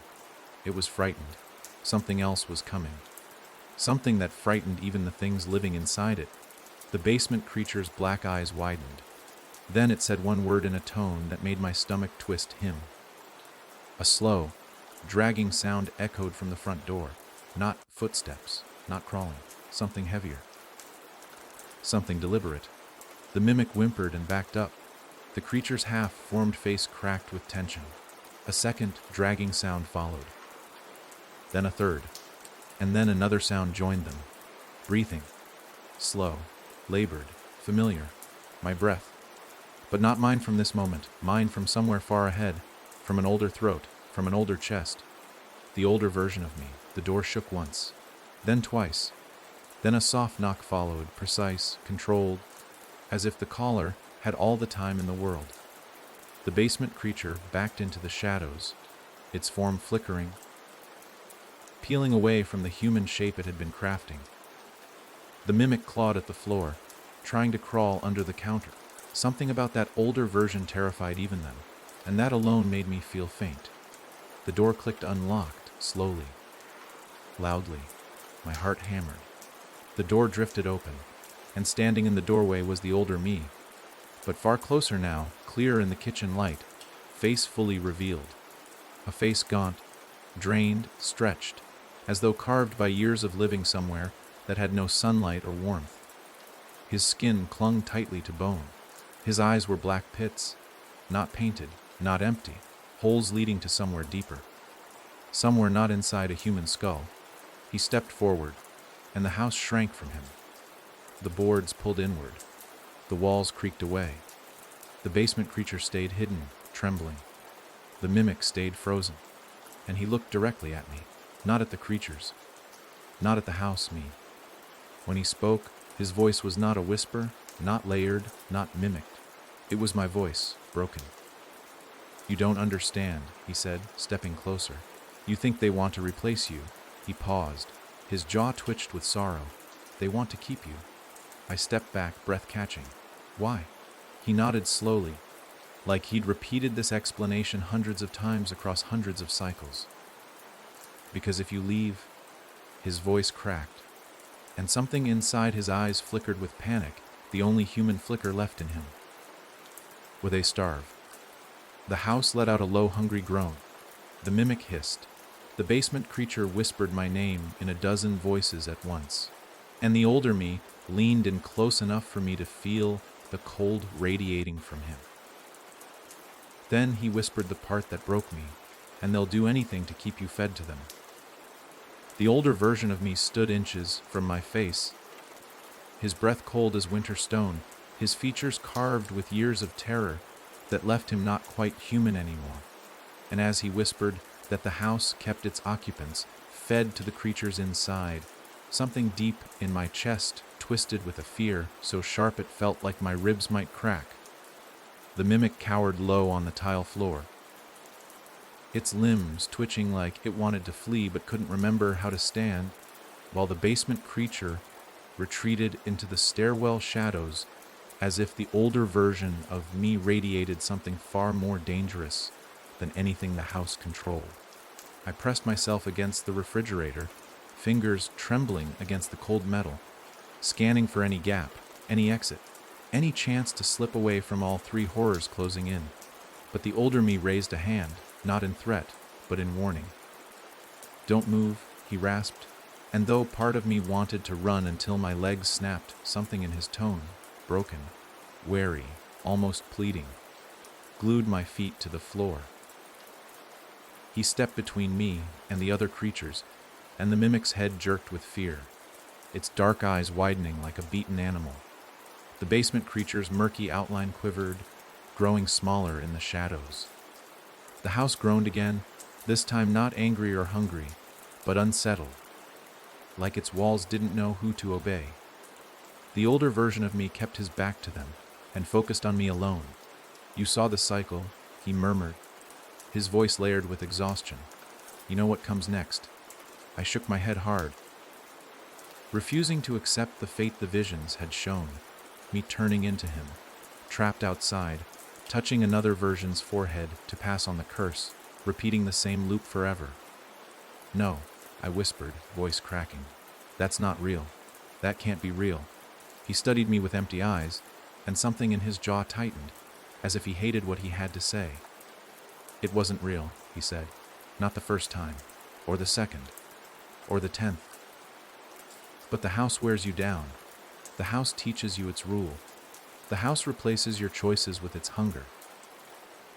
it was frightened. Something else was coming. Something that frightened even the things living inside it. The basement creature's black eyes widened. Then it said one word in a tone that made my stomach twist. Him. A slow, dragging sound echoed from the front door. Not footsteps, not crawling, something heavier. Something deliberate. The mimic whimpered and backed up. The creature's half-formed face cracked with tension. A second, dragging sound followed. Then a third. And then another sound joined them. Breathing. Slow, labored, familiar. My breath. But not mine from this moment, mine from somewhere far ahead, from an older throat, from an older chest. The older version of me. The door shook once, then twice. Then a soft knock followed, precise, controlled, as if the caller had all the time in the world. The basement creature backed into the shadows, its form flickering, peeling away from the human shape it had been crafting. The mimic clawed at the floor, trying to crawl under the counter. Something about that older version terrified even them, and that alone made me feel faint. The door clicked unlocked, slowly, loudly. My heart hammered. The door drifted open, and standing in the doorway was the older me, but far closer now, clear in the kitchen light, face fully revealed. A face gaunt, drained, stretched, as though carved by years of living somewhere that had no sunlight or warmth. His skin clung tightly to bone. His eyes were black pits, not painted, not empty, holes leading to somewhere deeper. Somewhere not inside a human skull. He stepped forward, and the house shrank from him. The boards pulled inward. The walls creaked away. The basement creature stayed hidden, trembling. The mimic stayed frozen, and he looked directly at me, not at the creatures, not at the house me. When he spoke, his voice was not a whisper, not layered, not mimicked. It was my voice, broken. "You don't understand," he said, stepping closer. "You think they want to replace you." He paused. His jaw twitched with sorrow. "They want to keep you." I stepped back, breath catching. "Why?" He nodded slowly, like he'd repeated this explanation hundreds of times across hundreds of cycles. "Because if you leave," his voice cracked, and something inside his eyes flickered with panic, the only human flicker left in him. "Will they starve?" The house let out a low, hungry groan. The mimic hissed. The basement creature whispered my name in a dozen voices at once, and the older me leaned in close enough for me to feel the cold radiating from him. Then he whispered the part that broke me, "And they'll do anything to keep you fed to them." The older version of me stood inches from my face, his breath cold as winter stone, his features carved with years of terror that left him not quite human anymore. And as he whispered that the house kept its occupants fed to the creatures inside, something deep in my chest twisted with a fear so sharp it felt like my ribs might crack. The mimic cowered low on the tile floor, its limbs twitching like it wanted to flee but couldn't remember how to stand, while the basement creature retreated into the stairwell shadows as if the older version of me radiated something far more dangerous than anything the house controlled. I pressed myself against the refrigerator, fingers trembling against the cold metal, scanning for any gap, any exit, any chance to slip away from all three horrors closing in. But the older me raised a hand, not in threat, but in warning. "Don't move," he rasped, and though part of me wanted to run until my legs snapped, something in his tone, broken, wary, almost pleading, glued my feet to the floor. He stepped between me and the other creatures, and the mimic's head jerked with fear, its dark eyes widening like a beaten animal. The basement creature's murky outline quivered, growing smaller in the shadows. The house groaned again, this time not angry or hungry, but unsettled, like its walls didn't know who to obey. The older version of me kept his back to them and focused on me alone. "You saw the cycle," he murmured, his voice layered with exhaustion. "You know what comes next." I shook my head hard, refusing to accept the fate the visions had shown, me turning into him, trapped outside, touching another version's forehead to pass on the curse, repeating the same loop forever. "No," I whispered, voice cracking. "That's not real. That can't be real." He studied me with empty eyes, and something in his jaw tightened, as if he hated what he had to say. "It wasn't real," he said. Not the first time, or the second, or the 10th. But the house wears you down. The house teaches you its rule. The house replaces your choices with its hunger.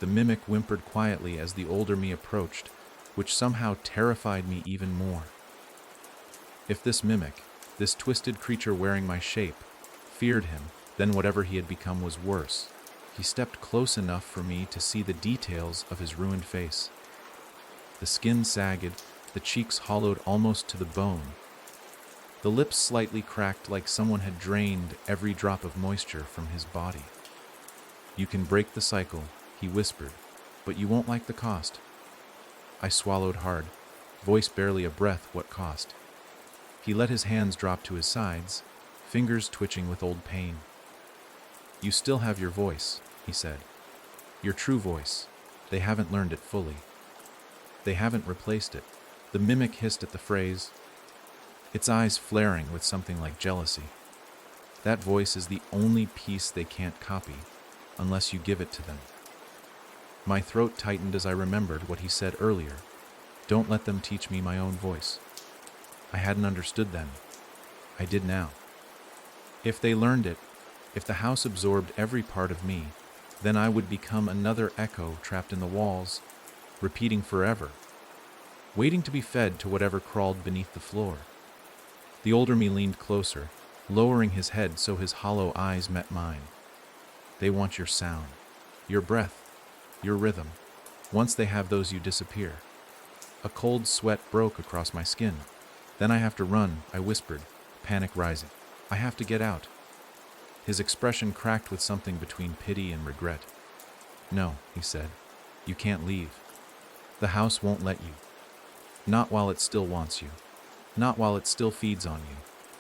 The mimic whimpered quietly as the older me approached, which somehow terrified me even more. If this mimic, this twisted creature wearing my shape, feared him, then whatever he had become was worse. He stepped close enough for me to see the details of his ruined face. The skin sagged, the cheeks hollowed almost to the bone. The lips slightly cracked like someone had drained every drop of moisture from his body. "You can break the cycle," he whispered, "but you won't like the cost." I swallowed hard, voice barely a breath. What cost? He let his hands drop to his sides, fingers twitching with old pain. "You still have your voice," he said. "Your true voice. They haven't learned it fully. They haven't replaced it." The mimic hissed at the phrase, its eyes flaring with something like jealousy. "That voice is the only piece they can't copy, unless you give it to them." My throat tightened as I remembered what he said earlier. Don't let them teach me my own voice. I hadn't understood then. I did now. If they learned it, if the house absorbed every part of me, then I would become another echo trapped in the walls, repeating forever, waiting to be fed to whatever crawled beneath the floor. The older me leaned closer, lowering his head so his hollow eyes met mine. "They want your sound, your breath, your rhythm. Once they have those, you disappear." A cold sweat broke across my skin. "Then I have to run," I whispered, panic rising. "I have to get out." His expression cracked with something between pity and regret. "No," he said, "you can't leave. The house won't let you. Not while it still wants you. Not while it still feeds on you."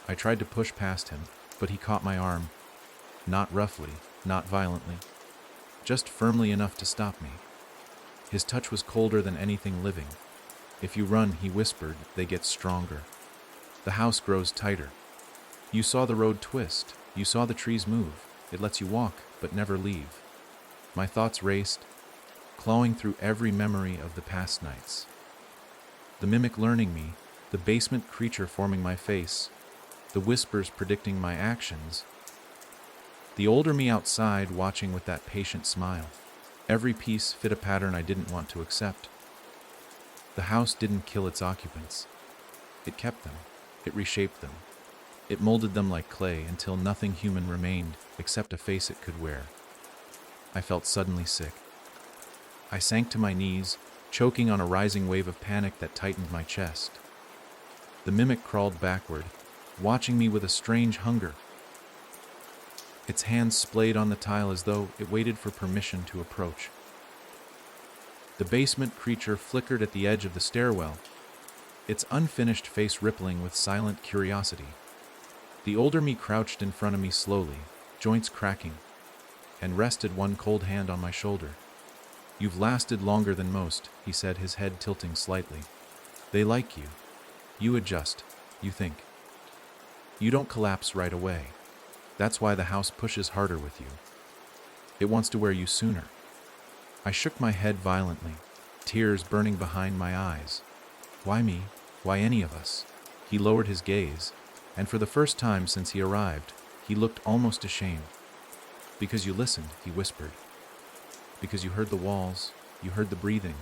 I tried to push past him, but he caught my arm. Not roughly, not violently. Just firmly enough to stop me. His touch was colder than anything living. "If you run," he whispered, "they get stronger. The house grows tighter. You saw the road twist. You saw the trees move. It lets you walk, but never leave." My thoughts raced, clawing through every memory of the past nights. The mimic learning me, the basement creature forming my face, the whispers predicting my actions. The older me outside watching with that patient smile. Every piece fit a pattern I didn't want to accept. The house didn't kill its occupants. It kept them. It reshaped them. It molded them like clay until nothing human remained except a face it could wear. I felt suddenly sick. I sank to my knees, choking on a rising wave of panic that tightened my chest. The mimic crawled backward, watching me with a strange hunger. Its hands splayed on the tile as though it waited for permission to approach. The basement creature flickered at the edge of the stairwell, its unfinished face rippling with silent curiosity. The older me crouched in front of me slowly, joints cracking, and rested one cold hand on my shoulder. "You've lasted longer than most," he said, his head tilting slightly. "They like you. You adjust. You think. You don't collapse right away. That's why the house pushes harder with you. It wants to wear you sooner." I shook my head violently, tears burning behind my eyes. "Why me? Why any of us?" He lowered his gaze, and for the first time since he arrived, he looked almost ashamed. "Because you listened," he whispered. "Because you heard the walls, you heard the breathing.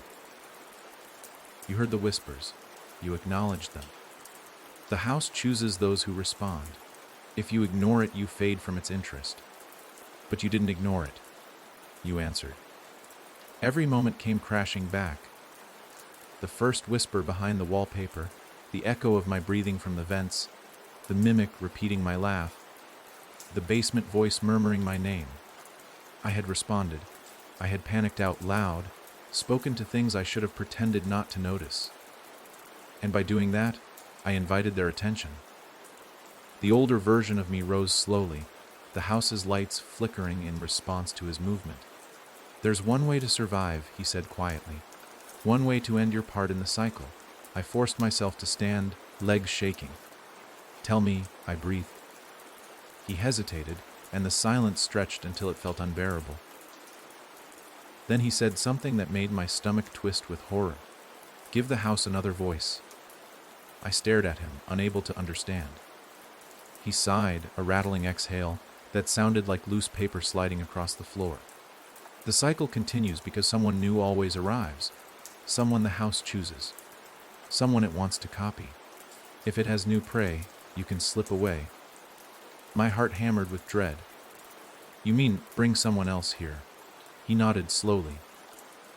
You heard the whispers, you acknowledged them. The house chooses those who respond. If you ignore it, you fade from its interest. But you didn't ignore it. You answered." Every moment came crashing back. The first whisper behind the wallpaper, the echo of my breathing from the vents, the mimic repeating my laugh, the basement voice murmuring my name. I had responded. I had panicked out loud, spoken to things I should have pretended not to notice. And by doing that, I invited their attention. The older version of me rose slowly, the house's lights flickering in response to his movement. "There's one way to survive," he said quietly. "One way to end your part in the cycle." I forced myself to stand, legs shaking. "Tell me," I breathed. He hesitated, and the silence stretched until it felt unbearable. Then he said something that made my stomach twist with horror. Give the house another voice. I stared at him, unable to understand. He sighed, a rattling exhale that sounded like loose paper sliding across the floor. The cycle continues because someone new always arrives, someone the house chooses, someone it wants to copy. If it has new prey, you can slip away. My heart hammered with dread. You mean bring someone else here? He nodded slowly.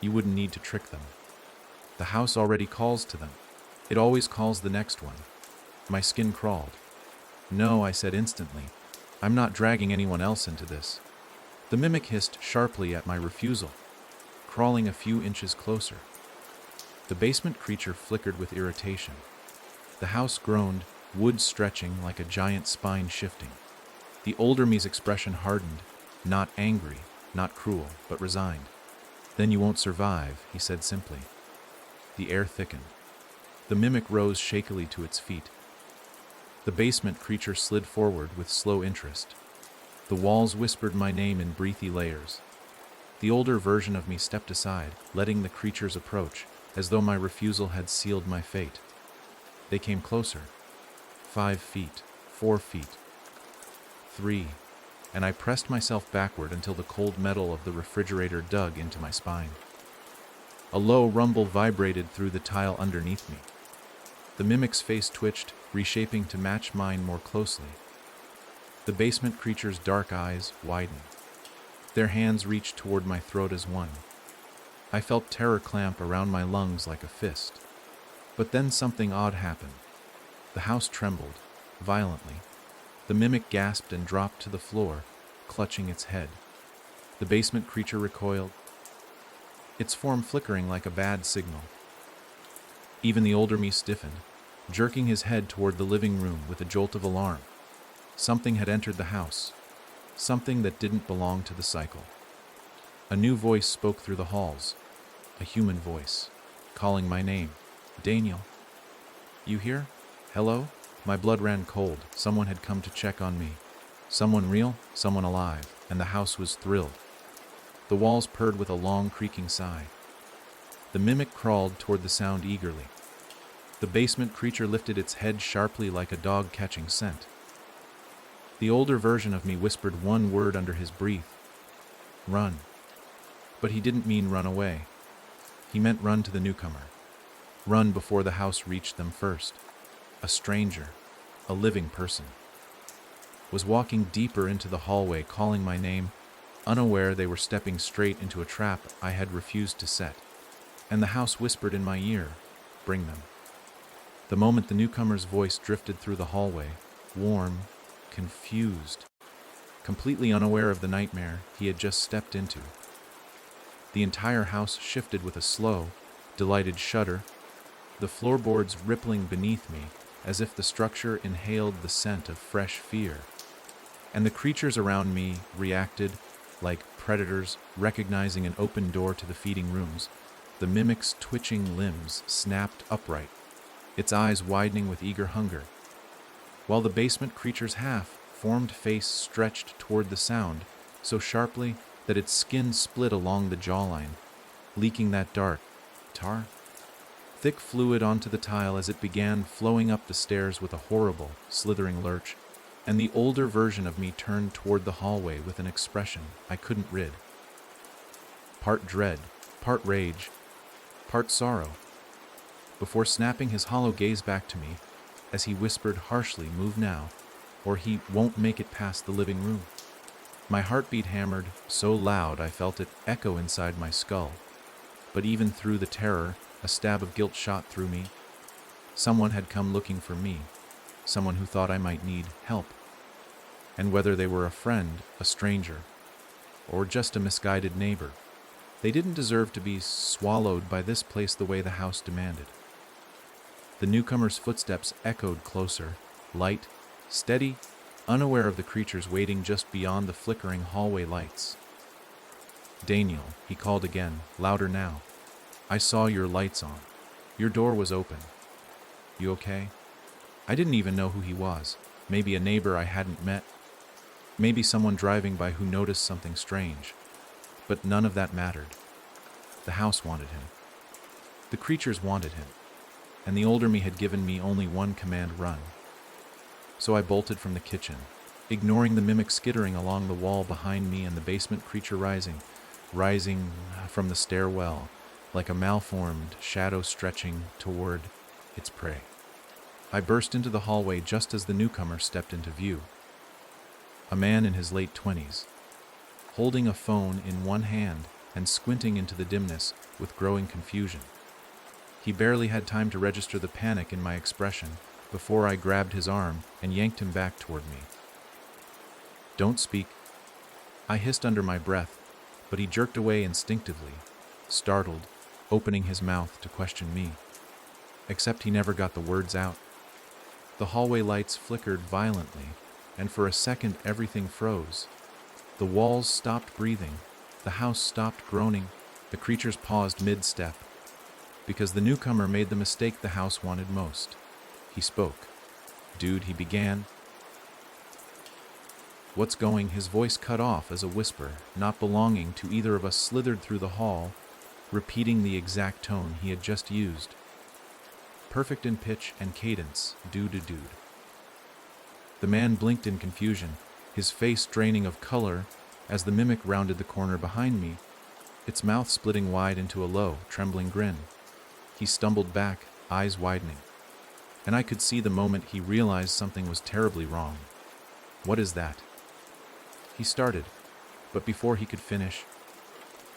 You wouldn't need to trick them. The house already calls to them. It always calls the next one. My skin crawled. No, I said instantly. I'm not dragging anyone else into this. The mimic hissed sharply at my refusal, crawling a few inches closer. The basement creature flickered with irritation. The house groaned, wood stretching like a giant spine shifting. The older me's expression hardened, not angry, not cruel, but resigned. Then you won't survive, he said simply. The air thickened. The mimic rose shakily to its feet. The basement creature slid forward with slow interest. The walls whispered my name in breathy layers. The older version of me stepped aside, letting the creatures approach, as though my refusal had sealed my fate. They came closer. 5 feet, 4 feet, 3, and I pressed myself backward until the cold metal of the refrigerator dug into my spine. A low rumble vibrated through the tile underneath me. The mimic's face twitched, reshaping to match mine more closely. The basement creature's dark eyes widened. Their hands reached toward my throat as one. I felt terror clamp around my lungs like a fist. But then something odd happened. The house trembled, violently. The mimic gasped and dropped to the floor, clutching its head. The basement creature recoiled, its form flickering like a bad signal. Even the older me stiffened, jerking his head toward the living room with a jolt of alarm. Something had entered the house, something that didn't belong to the cycle. A new voice spoke through the halls, a human voice, calling my name. Daniel. You here? Hello? My blood ran cold. Someone had come to check on me. Someone real, someone alive, and the house was thrilled. The walls purred with a long, creaking sigh. The mimic crawled toward the sound eagerly. The basement creature lifted its head sharply like a dog catching scent. The older version of me whispered one word under his breath. Run. But he didn't mean run away. He meant run to the newcomer. Run before the house reached them first. A stranger, a living person, was walking deeper into the hallway, calling my name, unaware they were stepping straight into a trap I had refused to set. And the house whispered in my ear, bring them. The moment the newcomer's voice drifted through the hallway, warm, confused, completely unaware of the nightmare he had just stepped into. The entire house shifted with a slow, delighted shudder, the floorboards rippling beneath me as if the structure inhaled the scent of fresh fear. And the creatures around me reacted like predators recognizing an open door to the feeding rooms. The mimic's twitching limbs snapped upright, its eyes widening with eager hunger, while the basement creature's half-formed face stretched toward the sound so sharply that its skin split along the jawline, leaking that dark, thick fluid onto the tile as it began flowing up the stairs with a horrible, slithering lurch, and the older version of me turned toward the hallway with an expression I couldn't rid. Part dread, part rage, part sorrow, before snapping his hollow gaze back to me as he whispered harshly, move now, or he won't make it past the living room. My heartbeat hammered so loud I felt it echo inside my skull. But even through the terror, a stab of guilt shot through me. Someone had come looking for me, someone who thought I might need help. And whether they were a friend, a stranger, or just a misguided neighbor, they didn't deserve to be swallowed by this place the way the house demanded. The newcomer's footsteps echoed closer, light, steady, unaware of the creatures waiting just beyond the flickering hallway lights. Daniel, he called again, louder now. I saw your lights on. Your door was open. You okay? I didn't even know who he was. Maybe a neighbor I hadn't met. Maybe someone driving by who noticed something strange. But none of that mattered. The house wanted him. The creatures wanted him, and the older me had given me only one command: run. So I bolted from the kitchen, ignoring the mimic skittering along the wall behind me and the basement creature rising from the stairwell like a malformed shadow stretching toward its prey. I burst into the hallway just as the newcomer stepped into view. A man in his late 20s, holding a phone in one hand and squinting into the dimness with growing confusion. He barely had time to register the panic in my expression before I grabbed his arm and yanked him back toward me. "Don't speak," I hissed under my breath, but he jerked away instinctively, startled, opening his mouth to question me. Except he never got the words out. The hallway lights flickered violently, and for a second everything froze. The walls stopped breathing, the house stopped groaning, the creatures paused mid-step, because the newcomer made the mistake the house wanted most. He spoke. "Dude," he began. "What's going?" His voice cut off as a whisper, not belonging to either of us, slithered through the hall, repeating the exact tone he had just used. Perfect in pitch and cadence, dude. The man blinked in confusion, his face draining of color as the mimic rounded the corner behind me, its mouth splitting wide into a low, trembling grin. He stumbled back, eyes widening, and I could see the moment he realized something was terribly wrong. "What is that?" he started, but before he could finish,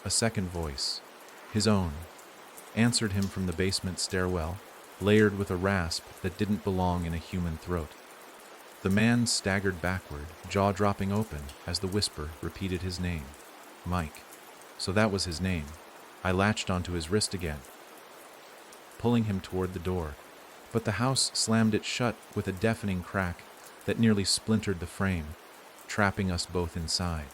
a second voice, his own, answered him from the basement stairwell, layered with a rasp that didn't belong in a human throat. The man staggered backward, jaw dropping open, as the whisper repeated his name. Mike. So that was his name. I latched onto his wrist again, pulling him toward the door, but the house slammed it shut with a deafening crack that nearly splintered the frame, trapping us both inside.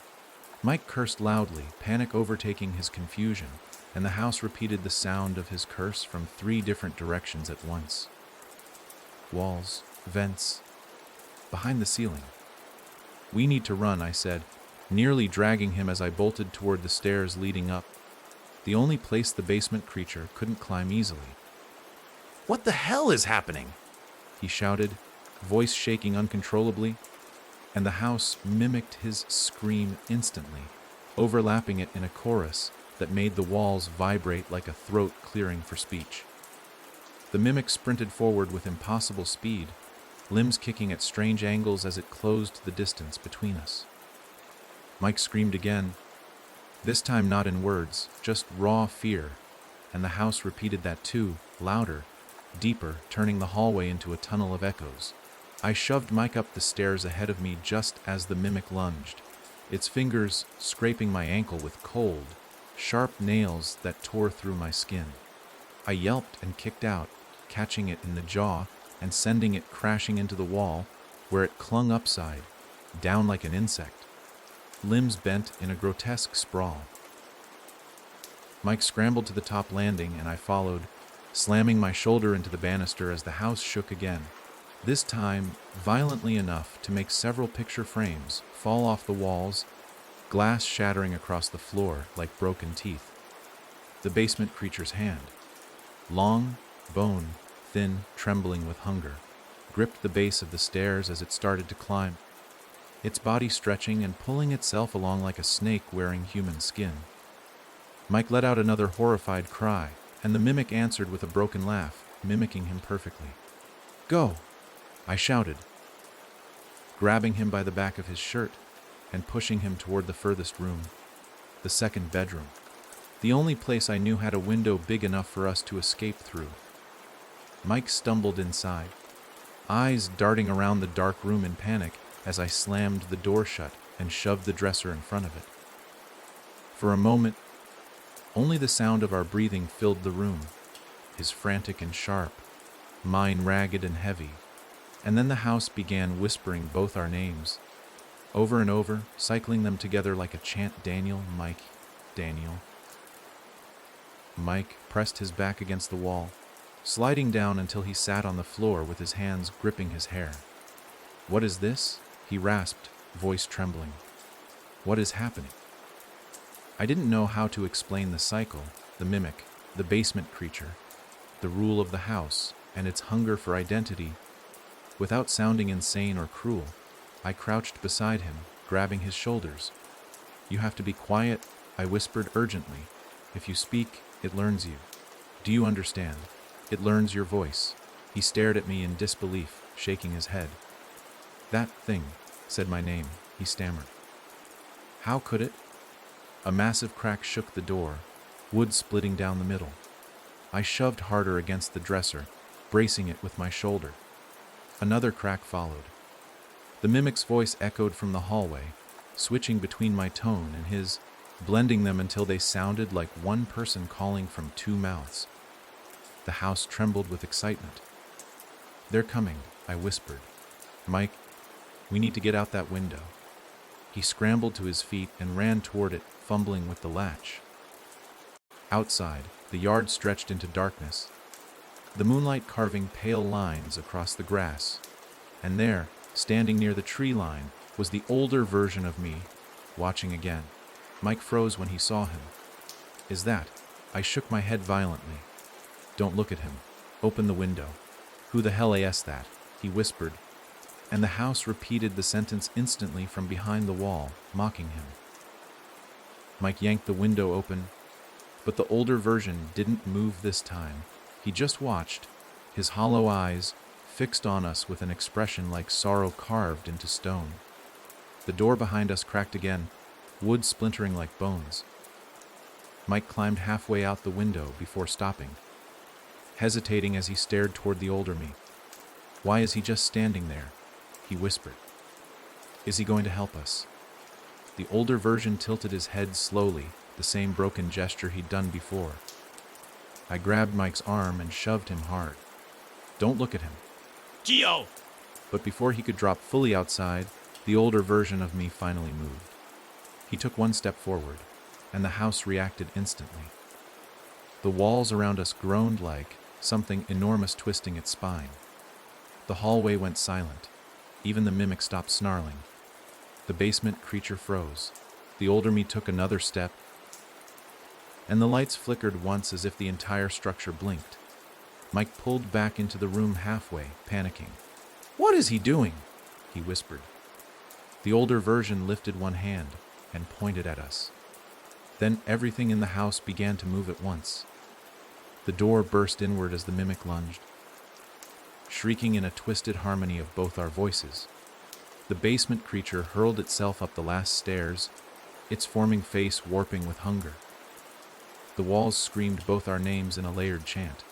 Mike cursed loudly, panic overtaking his confusion, and the house repeated the sound of his curse from 3 different directions at once. Walls, vents, behind the ceiling. "We need to run," I said, nearly dragging him as I bolted toward the stairs leading up, the only place the basement creature couldn't climb easily. "What the hell is happening?" he shouted, voice shaking uncontrollably, and the house mimicked his scream instantly, overlapping it in a chorus that made the walls vibrate like a throat clearing for speech. The mimic sprinted forward with impossible speed, limbs kicking at strange angles as it closed the distance between us. Mike screamed again, this time not in words, just raw fear, and the house repeated that too, louder, deeper, turning the hallway into a tunnel of echoes. I shoved Mike up the stairs ahead of me just as the mimic lunged, its fingers scraping my ankle with cold, sharp nails that tore through my skin. I yelped and kicked out, catching it in the jaw and sending it crashing into the wall, where it clung upside, down like an insect, limbs bent in a grotesque sprawl. Mike scrambled to the top landing, and I followed, slamming my shoulder into the banister as the house shook again, this time violently enough to make several picture frames fall off the walls, glass shattering across the floor like broken teeth. The basement creature's hand, long, bone, thin, trembling with hunger, gripped the base of the stairs as it started to climb, its body stretching and pulling itself along like a snake wearing human skin. Mike let out another horrified cry, and the mimic answered with a broken laugh, mimicking him perfectly. "Go!" I shouted, grabbing him by the back of his shirt and pushing him toward the furthest room, the second bedroom, the only place I knew had a window big enough for us to escape through. Mike stumbled inside, eyes darting around the dark room in panic as I slammed the door shut and shoved the dresser in front of it. For a moment, only the sound of our breathing filled the room, his frantic and sharp, mine ragged and heavy, and then the house began whispering both our names, over and over, cycling them together like a chant. Daniel, Mike, Daniel. Mike pressed his back against the wall, sliding down until he sat on the floor with his hands gripping his hair. "What is this?" he rasped, voice trembling. "What is happening?" I didn't know how to explain the cycle, the mimic, the basement creature, the rule of the house and its hunger for identity. Without sounding insane or cruel, I crouched beside him, grabbing his shoulders. "You have to be quiet," I whispered urgently. "If you speak, it learns you. Do you understand? It learns your voice." He stared at me in disbelief, shaking his head. "That thing said my name," he stammered. "How could it?" A massive crack shook the door, wood splitting down the middle. I shoved harder against the dresser, bracing it with my shoulder. Another crack followed. The mimic's voice echoed from the hallway, switching between my tone and his, blending them until they sounded like one person calling from two mouths. The house trembled with excitement. "They're coming," I whispered. "Mike, we need to get out that window." He scrambled to his feet and ran toward it, fumbling with the latch. Outside, the yard stretched into darkness, the moonlight carving pale lines across the grass. And there, standing near the tree line, was the older version of me, watching again. Mike froze when he saw him. "Is that?" I shook my head violently. "Don't look at him. Open the window." "Who the hell is that?" he whispered, and the house repeated the sentence instantly from behind the wall, mocking him. Mike yanked the window open, but the older version didn't move this time. He just watched, his hollow eyes fixed on us with an expression like sorrow carved into stone. The door behind us cracked again, wood splintering like bones. Mike climbed halfway out the window before stopping, hesitating as he stared toward the older me. "Why is he just standing there?" he whispered. "Is he going to help us?" The older version tilted his head slowly, the same broken gesture he'd done before. I grabbed Mike's arm and shoved him hard. "Don't look at him." Gio! But before he could drop fully outside, the older version of me finally moved. He took one step forward, and the house reacted instantly. The walls around us groaned like something enormous twisting its spine. The hallway went silent. Even the mimic stopped snarling. The basement creature froze. The older me took another step, and the lights flickered once as if the entire structure blinked. Mike pulled back into the room halfway, panicking. "What is he doing?" he whispered. The older version lifted one hand and pointed at us. Then everything in the house began to move at once. The door burst inward as the mimic lunged, shrieking in a twisted harmony of both our voices. The basement creature hurled itself up the last stairs, its forming face warping with hunger. The walls screamed both our names in a layered chant.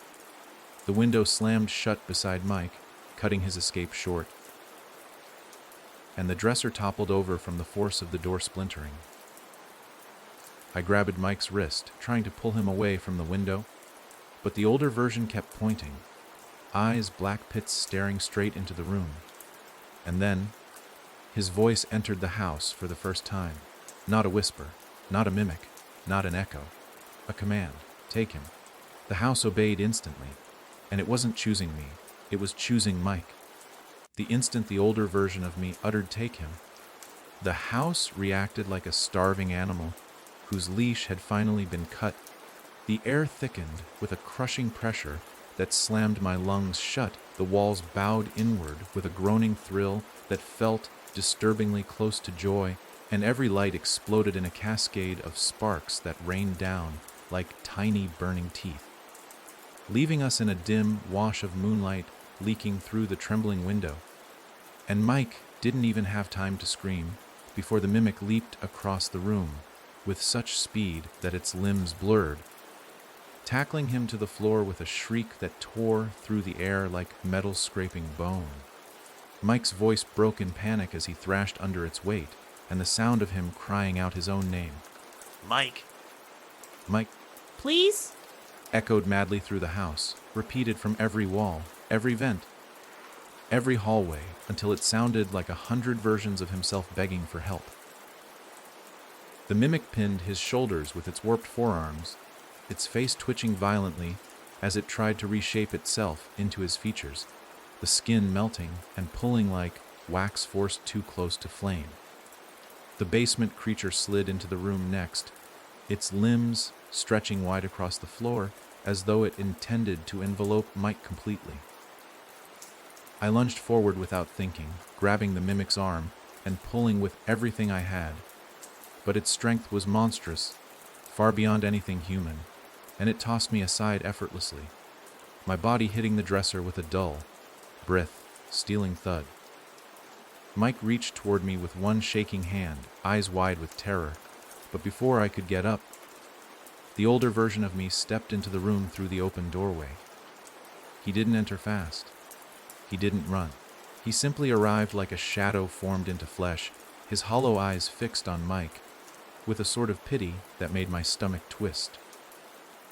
The window slammed shut beside Mike, cutting his escape short, and the dresser toppled over from the force of the door splintering. I grabbed Mike's wrist, trying to pull him away from the window, but the older version kept pointing, eyes black pits staring straight into the room. And then, his voice entered the house for the first time. Not a whisper, not a mimic, not an echo. A command: take him. The house obeyed instantly, and it wasn't choosing me, it was choosing Mike. The instant the older version of me uttered "take him," the house reacted like a starving animal whose leash had finally been cut. The air thickened with a crushing pressure that slammed my lungs shut. The walls bowed inward with a groaning thrill that felt disturbingly close to joy, and every light exploded in a cascade of sparks that rained down like tiny burning teeth, leaving us in a dim wash of moonlight leaking through the trembling window. And Mike didn't even have time to scream before the mimic leaped across the room with such speed that its limbs blurred, tackling him to the floor with a shriek that tore through the air like metal scraping bone. Mike's voice broke in panic as he thrashed under its weight, and the sound of him crying out his own name. Mike. Mike, Please? echoed madly through the house, repeated from every wall, every vent, every hallway, until it sounded like 100 versions of himself begging for help. The mimic pinned his shoulders with its warped forearms, its face twitching violently as it tried to reshape itself into his features, the skin melting and pulling like wax forced too close to flame. The basement creature slid into the room next, its limbs stretching wide across the floor, as though it intended to envelope Mike completely. I lunged forward without thinking, grabbing the mimic's arm and pulling with everything I had. But its strength was monstrous, far beyond anything human, and it tossed me aside effortlessly, my body hitting the dresser with a dull, breath-stealing thud. Mike reached toward me with one shaking hand, eyes wide with terror, but before I could get up, the older version of me stepped into the room through the open doorway. He didn't enter fast. He didn't run. He simply arrived like a shadow formed into flesh, his hollow eyes fixed on Mike, with a sort of pity that made my stomach twist.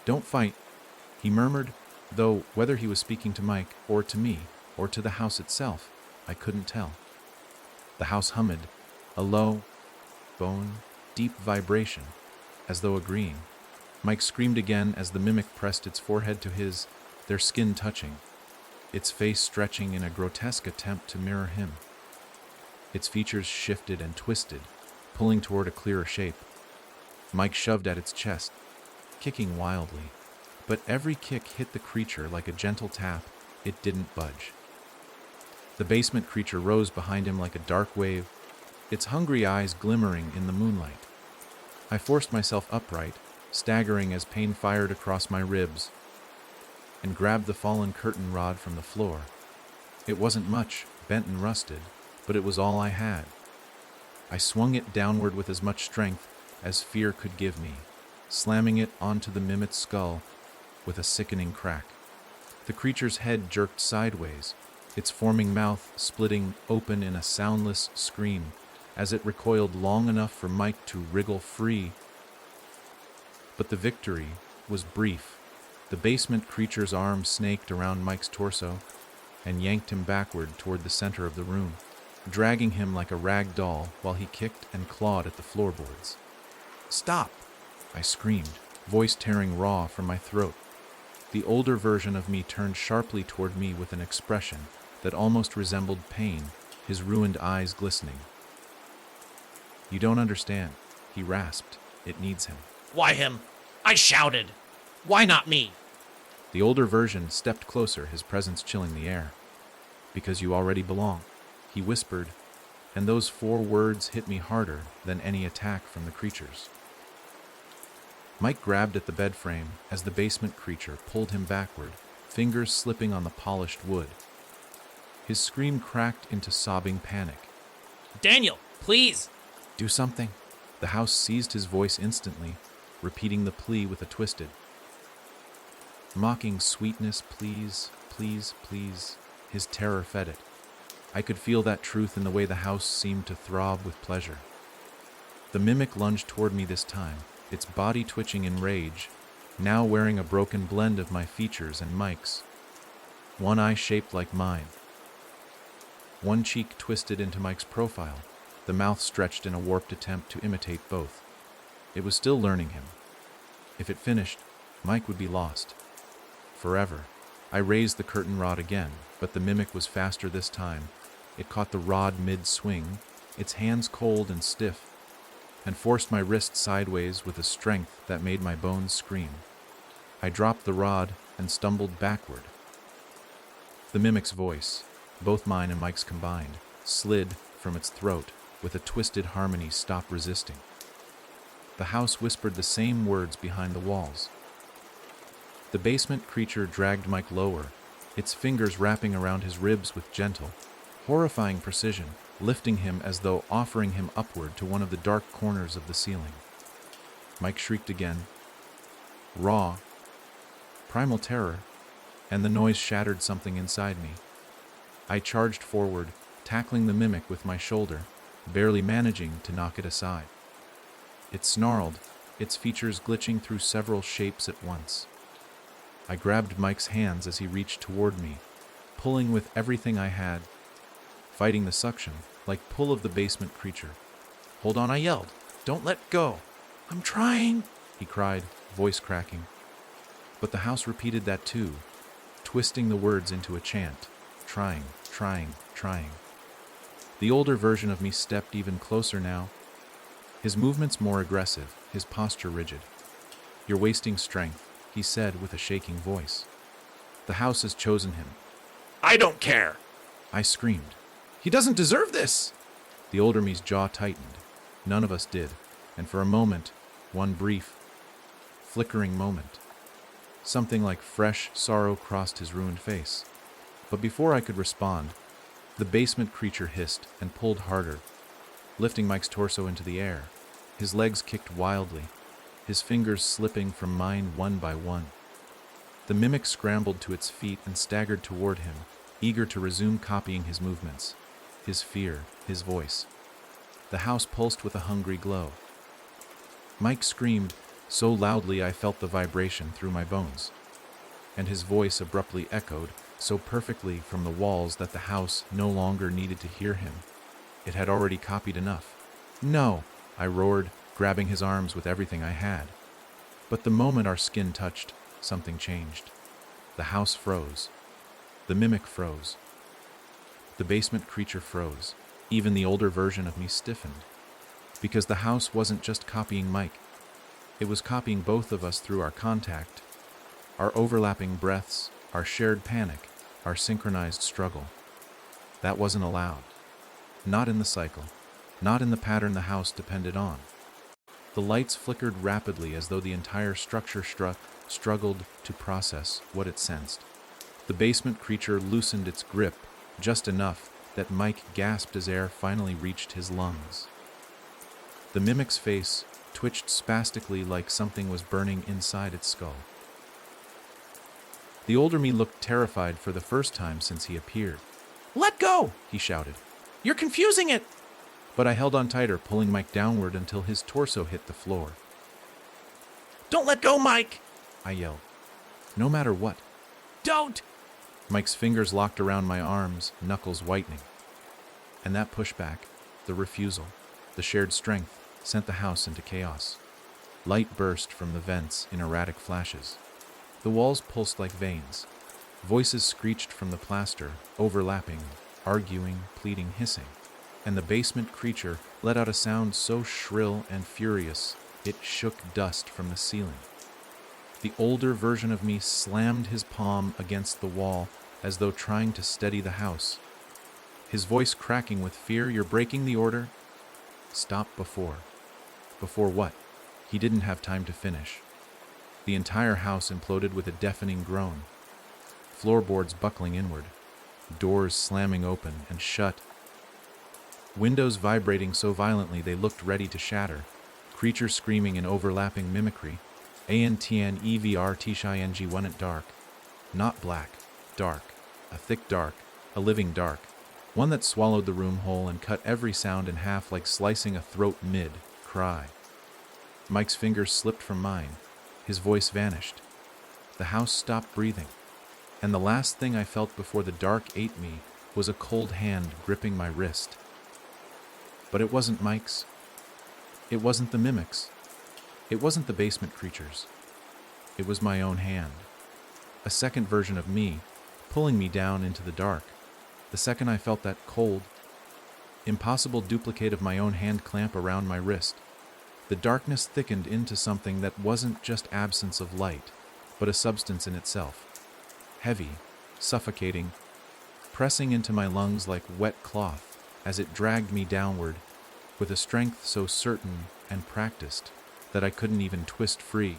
"Don't fight," he murmured, though whether he was speaking to Mike or to me or to the house itself, I couldn't tell. The house hummed, a low, bone, deep vibration, as though agreeing. Mike screamed again as the mimic pressed its forehead to his, their skin touching, its face stretching in a grotesque attempt to mirror him. Its features shifted and twisted, pulling toward a clearer shape. Mike shoved at its chest, kicking wildly, but every kick hit the creature like a gentle tap. It didn't budge. The basement creature rose behind him like a dark wave, its hungry eyes glimmering in the moonlight. I forced myself upright, staggering as pain fired across my ribs, and grabbed the fallen curtain rod from the floor. It wasn't much, bent and rusted, but it was all I had. I swung it downward with as much strength as fear could give me, slamming it onto the mimic's skull with a sickening crack. The creature's head jerked sideways, its forming mouth splitting open in a soundless scream as it recoiled long enough for Mike to wriggle free. But the victory was brief. The basement creature's arm snaked around Mike's torso and yanked him backward toward the center of the room, dragging him like a rag doll while he kicked and clawed at the floorboards. "Stop!" I screamed, voice tearing raw from my throat. The older version of me turned sharply toward me with an expression that almost resembled pain, his ruined eyes glistening. "You don't understand," he rasped. "It needs him." Why him? I shouted. Why not me? The older version stepped closer, his presence chilling the air. "Because you already belong," he whispered, and those 4 words hit me harder than any attack from the creatures. Mike grabbed at the bed frame as the basement creature pulled him backward, fingers slipping on the polished wood. His scream cracked into sobbing panic. Daniel, please. "Do something." The house seized his voice instantly, repeating the plea with a twisted, mocking sweetness. "Please, please, please." His terror fed it. I could feel that truth in the way the house seemed to throb with pleasure. The mimic lunged toward me this time, its body twitching in rage, now wearing a broken blend of my features and Mike's. One eye shaped like mine. One cheek twisted into Mike's profile, the mouth stretched in a warped attempt to imitate both. It was still learning him. If it finished, Mike would be lost. Forever. I raised the curtain rod again, but the mimic was faster this time. It caught the rod mid-swing, its hands cold and stiff, and forced my wrist sideways with a strength that made my bones scream. I dropped the rod and stumbled backward. The mimic's voice, both mine and Mike's combined, slid from its throat with a twisted harmony. "Stop resisting." The house whispered the same words behind the walls. The basement creature dragged Mike lower, its fingers wrapping around his ribs with gentle, horrifying precision, lifting him as though offering him upward to one of the dark corners of the ceiling. Mike shrieked again. Raw, primal terror, and the noise shattered something inside me. I charged forward, tackling the mimic with my shoulder, barely managing to knock it aside. It snarled, its features glitching through several shapes at once. I grabbed Mike's hands as he reached toward me, pulling with everything I had, fighting the suction, like pull of the basement creature. "Hold on," I yelled. "Don't let go." "I'm trying," he cried, voice cracking. But the house repeated that too, twisting the words into a chant. Trying, trying, trying. The older version of me stepped even closer now, his movements more aggressive, his posture rigid. "You're wasting strength," he said with a shaking voice. The house has chosen him. I don't care. I screamed. He doesn't deserve this! The older me's jaw tightened. None of us did, and for a moment, one brief, flickering moment, something like fresh sorrow crossed his ruined face. But before I could respond, the basement creature hissed and pulled harder, lifting Mike's torso into the air. His legs kicked wildly, his fingers slipping from mine one by one. The mimic scrambled to its feet and staggered toward him, eager to resume copying his movements, his fear, his voice. The house pulsed with a hungry glow. Mike screamed so loudly I felt the vibration through my bones, and his voice abruptly echoed so perfectly from the walls that the house no longer needed to hear him. It had already copied enough. No, I roared, grabbing his arms with everything I had. But the moment our skin touched, something changed. The house froze. The mimic froze. The basement creature froze. Even the older version of me stiffened. Because the house wasn't just copying Mike. It was copying both of us through our contact, our overlapping breaths, our shared panic, our synchronized struggle. That wasn't allowed. Not in the cycle. Not in the pattern the house depended on. The lights flickered rapidly as though the entire structure struggled to process what it sensed. The basement creature loosened its grip just enough that Mike gasped as air finally reached his lungs. The mimic's face twitched spastically like something was burning inside its skull. The older me looked terrified for the first time since he appeared. Let go, He shouted. You're confusing it. But I held on tighter, pulling Mike downward until his torso hit the floor. Don't let go, Mike. I yelled. No matter what. Don't. Mike's fingers locked around my arms, knuckles whitening. And that pushback, the refusal, the shared strength, sent the house into chaos. Light burst from the vents in erratic flashes. The walls pulsed like veins. Voices screeched from the plaster, overlapping, arguing, pleading, hissing. And the basement creature let out a sound so shrill and furious it shook dust from the ceiling. The older version of me slammed his palm against the wall as though trying to steady the house. His voice cracking with fear. You're breaking the order? Stop before. Before what? He didn't have time to finish. The entire house imploded with a deafening groan. Floorboards buckling inward. Doors slamming open and shut. Windows vibrating so violently they looked ready to shatter. Creatures screaming in overlapping mimicry. ANTNEVRTSHING1 at dark. Not black. Dark. A thick dark. A living dark. One that swallowed the room whole and cut every sound in half like slicing a throat mid-cry. Mike's fingers slipped from mine. His voice vanished. The house stopped breathing. And the last thing I felt before the dark ate me was a cold hand gripping my wrist. But it wasn't Mike's. It wasn't the mimics. It wasn't the basement creatures. It was my own hand. A second version of me, pulling me down into the dark. The second I felt that cold, impossible duplicate of my own hand clamp around my wrist, the darkness thickened into something that wasn't just absence of light, but a substance in itself. Heavy, suffocating, pressing into my lungs like wet cloth as it dragged me downward with a strength so certain and practiced that I couldn't even twist free.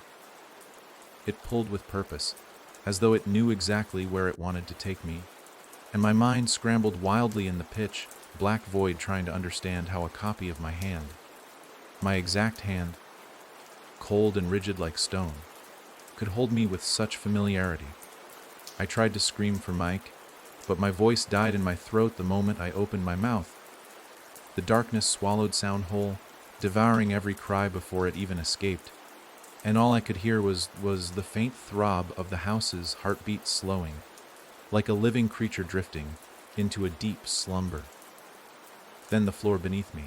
It pulled with purpose, as though it knew exactly where it wanted to take me, and my mind scrambled wildly in the pitch black void trying to understand how a copy of my hand, my exact hand, cold and rigid like stone, could hold me with such familiarity. I tried to scream for Mike, but my voice died in my throat the moment I opened my mouth. The darkness swallowed sound whole, devouring every cry before it even escaped, and all I could hear was the faint throb of the house's heartbeat slowing, like a living creature drifting into a deep slumber. Then the floor beneath me,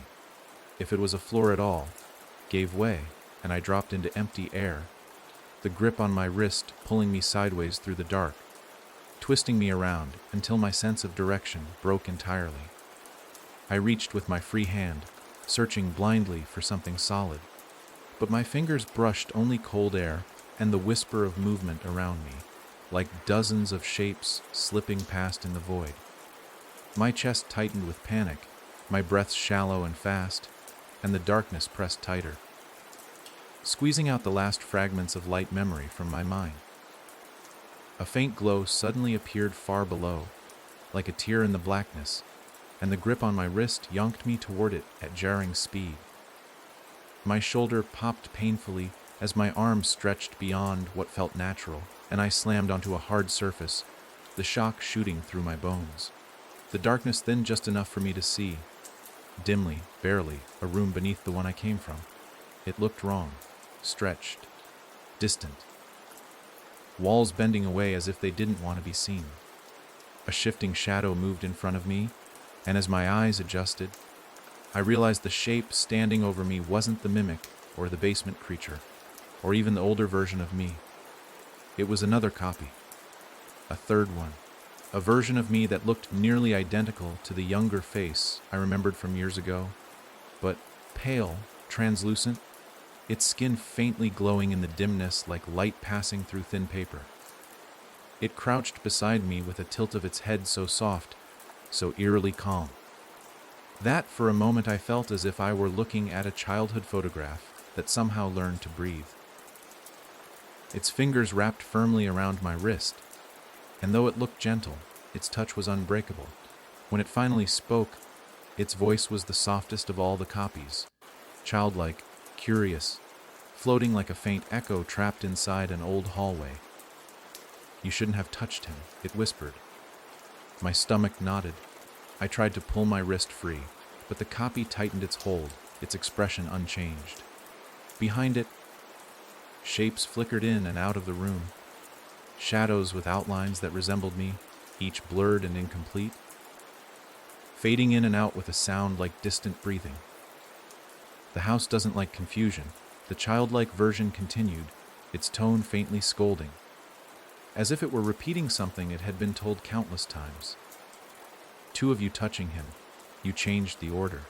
if it was a floor at all, gave way, and I dropped into empty air, the grip on my wrist pulling me sideways through the dark, twisting me around until my sense of direction broke entirely. I reached with my free hand, searching blindly for something solid, but my fingers brushed only cold air and the whisper of movement around me, like dozens of shapes slipping past in the void. My chest tightened with panic, my breath shallow and fast, and the darkness pressed tighter, squeezing out the last fragments of light memory from my mind. A faint glow suddenly appeared far below, like a tear in the blackness, and the grip on my wrist yanked me toward it at jarring speed. My shoulder popped painfully as my arm stretched beyond what felt natural, and I slammed onto a hard surface, the shock shooting through my bones. The darkness thinned just enough for me to see, dimly, barely, a room beneath the one I came from. It looked wrong, stretched, distant. Walls bending away as if they didn't want to be seen. A shifting shadow moved in front of me, and as my eyes adjusted, I realized the shape standing over me wasn't the mimic or the basement creature, or even the older version of me. It was another copy, a third one, a version of me that looked nearly identical to the younger face I remembered from years ago, but pale, translucent, its skin faintly glowing in the dimness like light passing through thin paper. It crouched beside me with a tilt of its head so soft, so eerily calm. That, for a moment, I felt as if I were looking at a childhood photograph that somehow learned to breathe. Its fingers wrapped firmly around my wrist, and though it looked gentle, its touch was unbreakable. When it finally spoke, its voice was the softest of all the copies, childlike, curious, floating like a faint echo trapped inside an old hallway. "You shouldn't have touched him," it whispered. My stomach knotted. I tried to pull my wrist free, but the copy tightened its hold, its expression unchanged. Behind it, shapes flickered in and out of the room, shadows with outlines that resembled me, each blurred and incomplete, fading in and out with a sound like distant breathing. "The house doesn't like confusion," the childlike version continued, its tone faintly scolding, as if it were repeating something it had been told countless times. "Two of you touching him. You changed the order."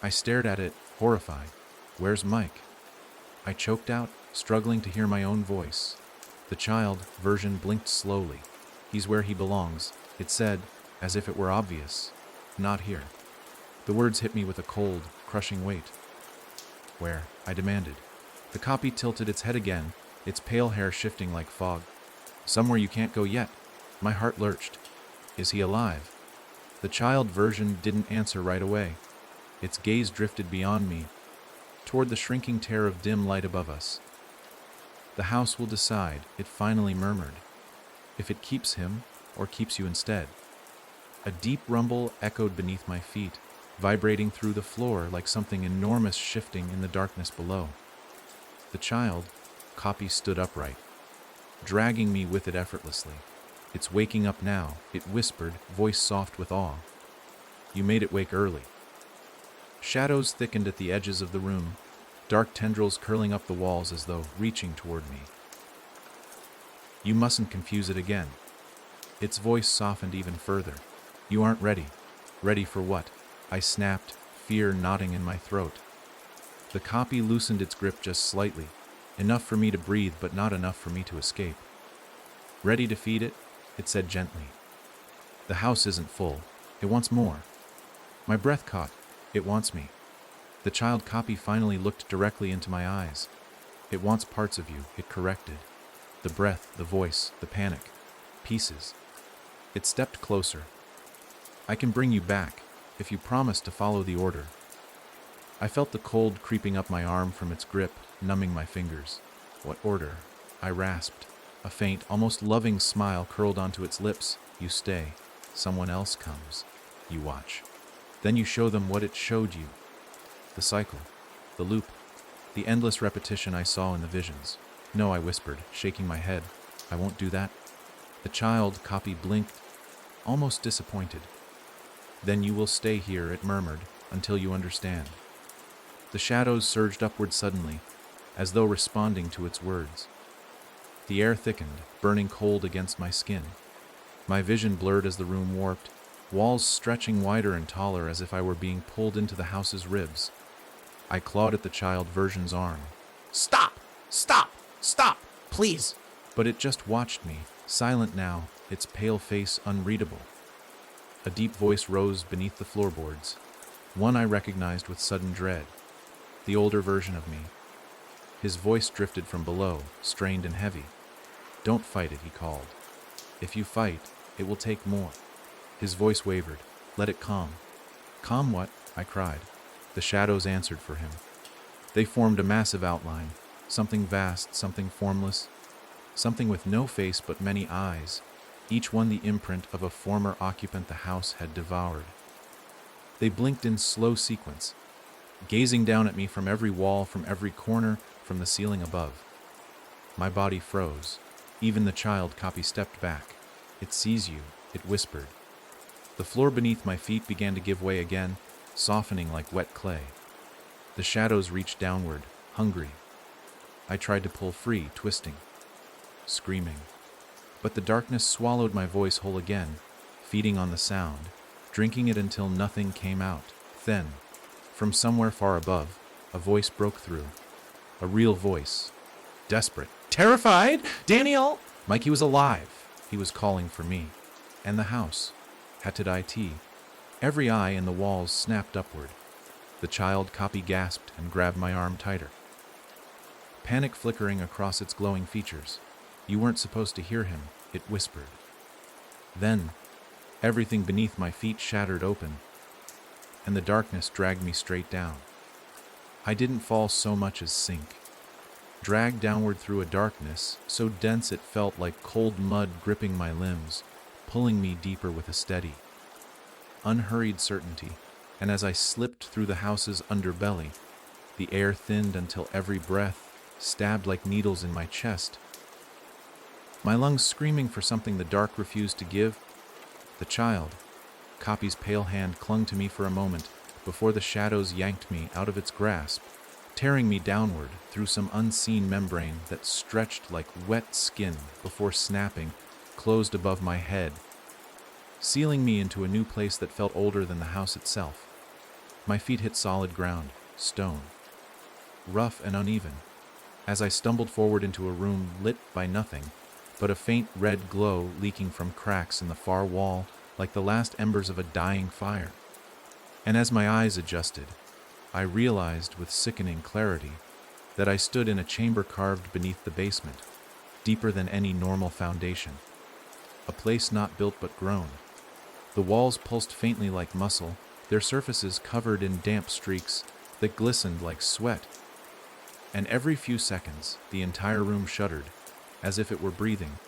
I stared at it, horrified. "Where's Mike?" I choked out, struggling to hear my own voice. The child version blinked slowly. "He's where he belongs," it said, as if it were obvious. "Not here." The words hit me with a cold, crushing weight. "Where?" I demanded. The copy tilted its head again, its pale hair shifting like fog. "Somewhere you can't go yet." My heart lurched. "Is he alive?" The child version didn't answer right away. Its gaze drifted beyond me, toward the shrinking tear of dim light above us. "The house will decide," it finally murmured, "if it keeps him or keeps you instead." A deep rumble echoed beneath my feet, vibrating through the floor like something enormous shifting in the darkness below. The child copy stood upright, dragging me with it effortlessly. "It's waking up now," it whispered, voice soft with awe. "You made it wake early." Shadows thickened at the edges of the room, dark tendrils curling up the walls as though reaching toward me. "You mustn't confuse it again." Its voice softened even further. "You aren't ready." "Ready for what?" I snapped, fear knotting in my throat. The copy loosened its grip just slightly, enough for me to breathe but not enough for me to escape. "Ready to feed it?" it said gently. "The house isn't full. It wants more." My breath caught. "It wants me." The child copy finally looked directly into my eyes. "It wants parts of you," it corrected. The breath, the voice, the panic. Pieces. It stepped closer. "I can bring you back, if you promise to follow the order." I felt the cold creeping up my arm from its grip, numbing my fingers. "What order?" I rasped. A faint, almost loving smile curled onto its lips. "You stay. Someone else comes. You watch. Then you show them what it showed you." The cycle. The loop. The endless repetition I saw in the visions. "No," I whispered, shaking my head. "I won't do that." The child copy blinked, almost disappointed. "Then you will stay here," it murmured, "until you understand." The shadows surged upward suddenly, as though responding to its words. The air thickened, burning cold against my skin. My vision blurred as the room warped, walls stretching wider and taller as if I were being pulled into the house's ribs. I clawed at the child version's arm. Stop! Stop! Stop! Please. But it just watched me, silent now, its pale face unreadable. A deep voice rose beneath the floorboards, one I recognized with sudden dread, the older version of me. His voice drifted from below, strained and heavy. "Don't fight it," he called. "If you fight, it will take more." His voice wavered. "Let it calm." "Calm what?" I cried. The shadows answered for him. They formed a massive outline, something vast, something formless, something with no face but many eyes, each one the imprint of a former occupant the house had devoured. They blinked in slow sequence, gazing down at me from every wall, from every corner, from the ceiling above. My body froze. Even the child copy stepped back. "It sees you," it whispered. The floor beneath my feet began to give way again, softening like wet clay. The shadows reached downward, hungry. I tried to pull free, twisting, screaming. But the darkness swallowed my voice whole again, feeding on the sound, drinking it until nothing came out. Then, from somewhere far above, a voice broke through. A real voice. Desperate. "Terrified? Daniel!" Mikey was alive. He was calling for me. And the house. Hatted IT. Every eye in the walls snapped upward. The child copy gasped and grabbed my arm tighter. Panic flickering across its glowing features. "You weren't supposed to hear him," it whispered. Then, everything beneath my feet shattered open, and the darkness dragged me straight down. I didn't fall so much as sink. Dragged downward through a darkness so dense it felt like cold mud gripping my limbs, pulling me deeper with a steady, unhurried certainty, and as I slipped through the house's underbelly, the air thinned until every breath stabbed like needles in my chest. My lungs screaming for something the dark refused to give. The child, Copy's pale hand, clung to me for a moment before the shadows yanked me out of its grasp, tearing me downward through some unseen membrane that stretched like wet skin before snapping, closed above my head, sealing me into a new place that felt older than the house itself. My feet hit solid ground, stone, rough and uneven, as I stumbled forward into a room lit by nothing but a faint red glow leaking from cracks in the far wall like the last embers of a dying fire. And as my eyes adjusted, I realized with sickening clarity that I stood in a chamber carved beneath the basement, deeper than any normal foundation. A place not built but grown. The walls pulsed faintly like muscle, their surfaces covered in damp streaks that glistened like sweat. And every few seconds, the entire room shuddered, as if it were breathing.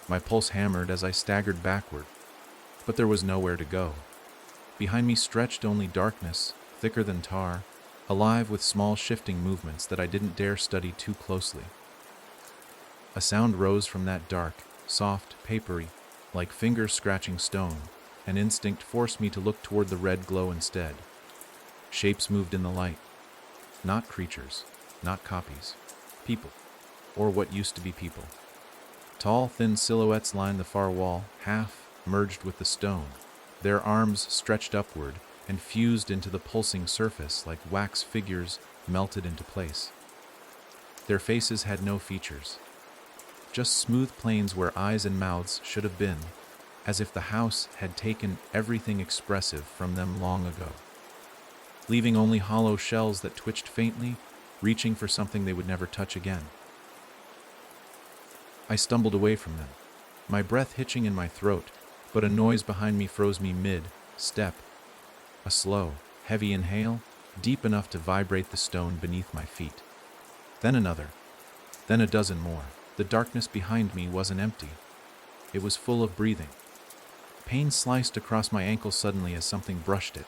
My pulse hammered as I staggered backward, but there was nowhere to go. Behind me stretched only darkness, thicker than tar, alive with small shifting movements that I didn't dare study too closely. A sound rose from that dark, soft, papery, like fingers scratching stone. An instinct forced me to look toward the red glow instead. Shapes moved in the light. Not creatures, not copies. People, or what used to be people. Tall, thin silhouettes lined the far wall, half merged with the stone. Their arms stretched upward and fused into the pulsing surface like wax figures melted into place. Their faces had no features, just smooth planes where eyes and mouths should have been, as if the house had taken everything expressive from them long ago, leaving only hollow shells that twitched faintly, reaching for something they would never touch again. I stumbled away from them, my breath hitching in my throat, but a noise behind me froze me mid-step. A slow, heavy inhale, deep enough to vibrate the stone beneath my feet. Then another, then a dozen more. The darkness behind me wasn't empty. It was full of breathing. Pain sliced across my ankle suddenly as something brushed it.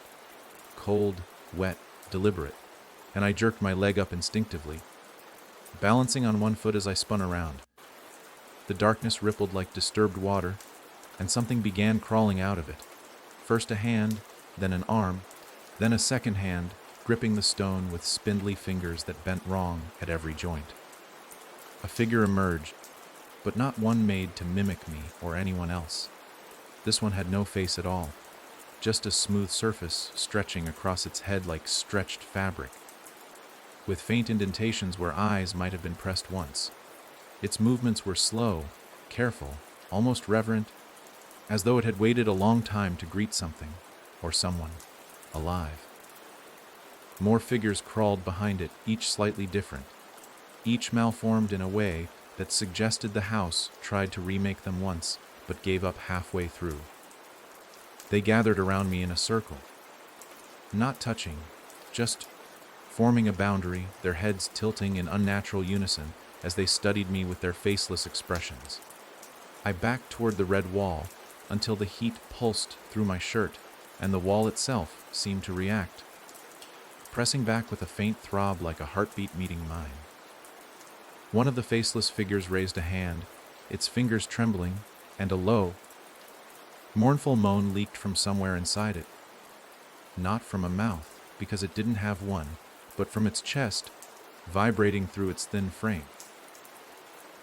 Cold, wet, deliberate, and I jerked my leg up instinctively, balancing on one foot as I spun around. The darkness rippled like disturbed water, and something began crawling out of it. First a hand, then an arm, then a second hand, gripping the stone with spindly fingers that bent wrong at every joint. A figure emerged, but not one made to mimic me or anyone else. This one had no face at all, just a smooth surface stretching across its head like stretched fabric, with faint indentations where eyes might have been pressed once. Its movements were slow, careful, almost reverent, as though it had waited a long time to greet something, or someone, alive. More figures crawled behind it, each slightly different, each malformed in a way that suggested the house tried to remake them once, but gave up halfway through. They gathered around me in a circle, not touching, just forming a boundary, their heads tilting in unnatural unison as they studied me with their faceless expressions. I backed toward the red wall until the heat pulsed through my shirt and the wall itself seemed to react, pressing back with a faint throb like a heartbeat meeting mine. One of the faceless figures raised a hand, its fingers trembling, and a low, mournful moan leaked from somewhere inside it. Not from a mouth, because it didn't have one, but from its chest, vibrating through its thin frame.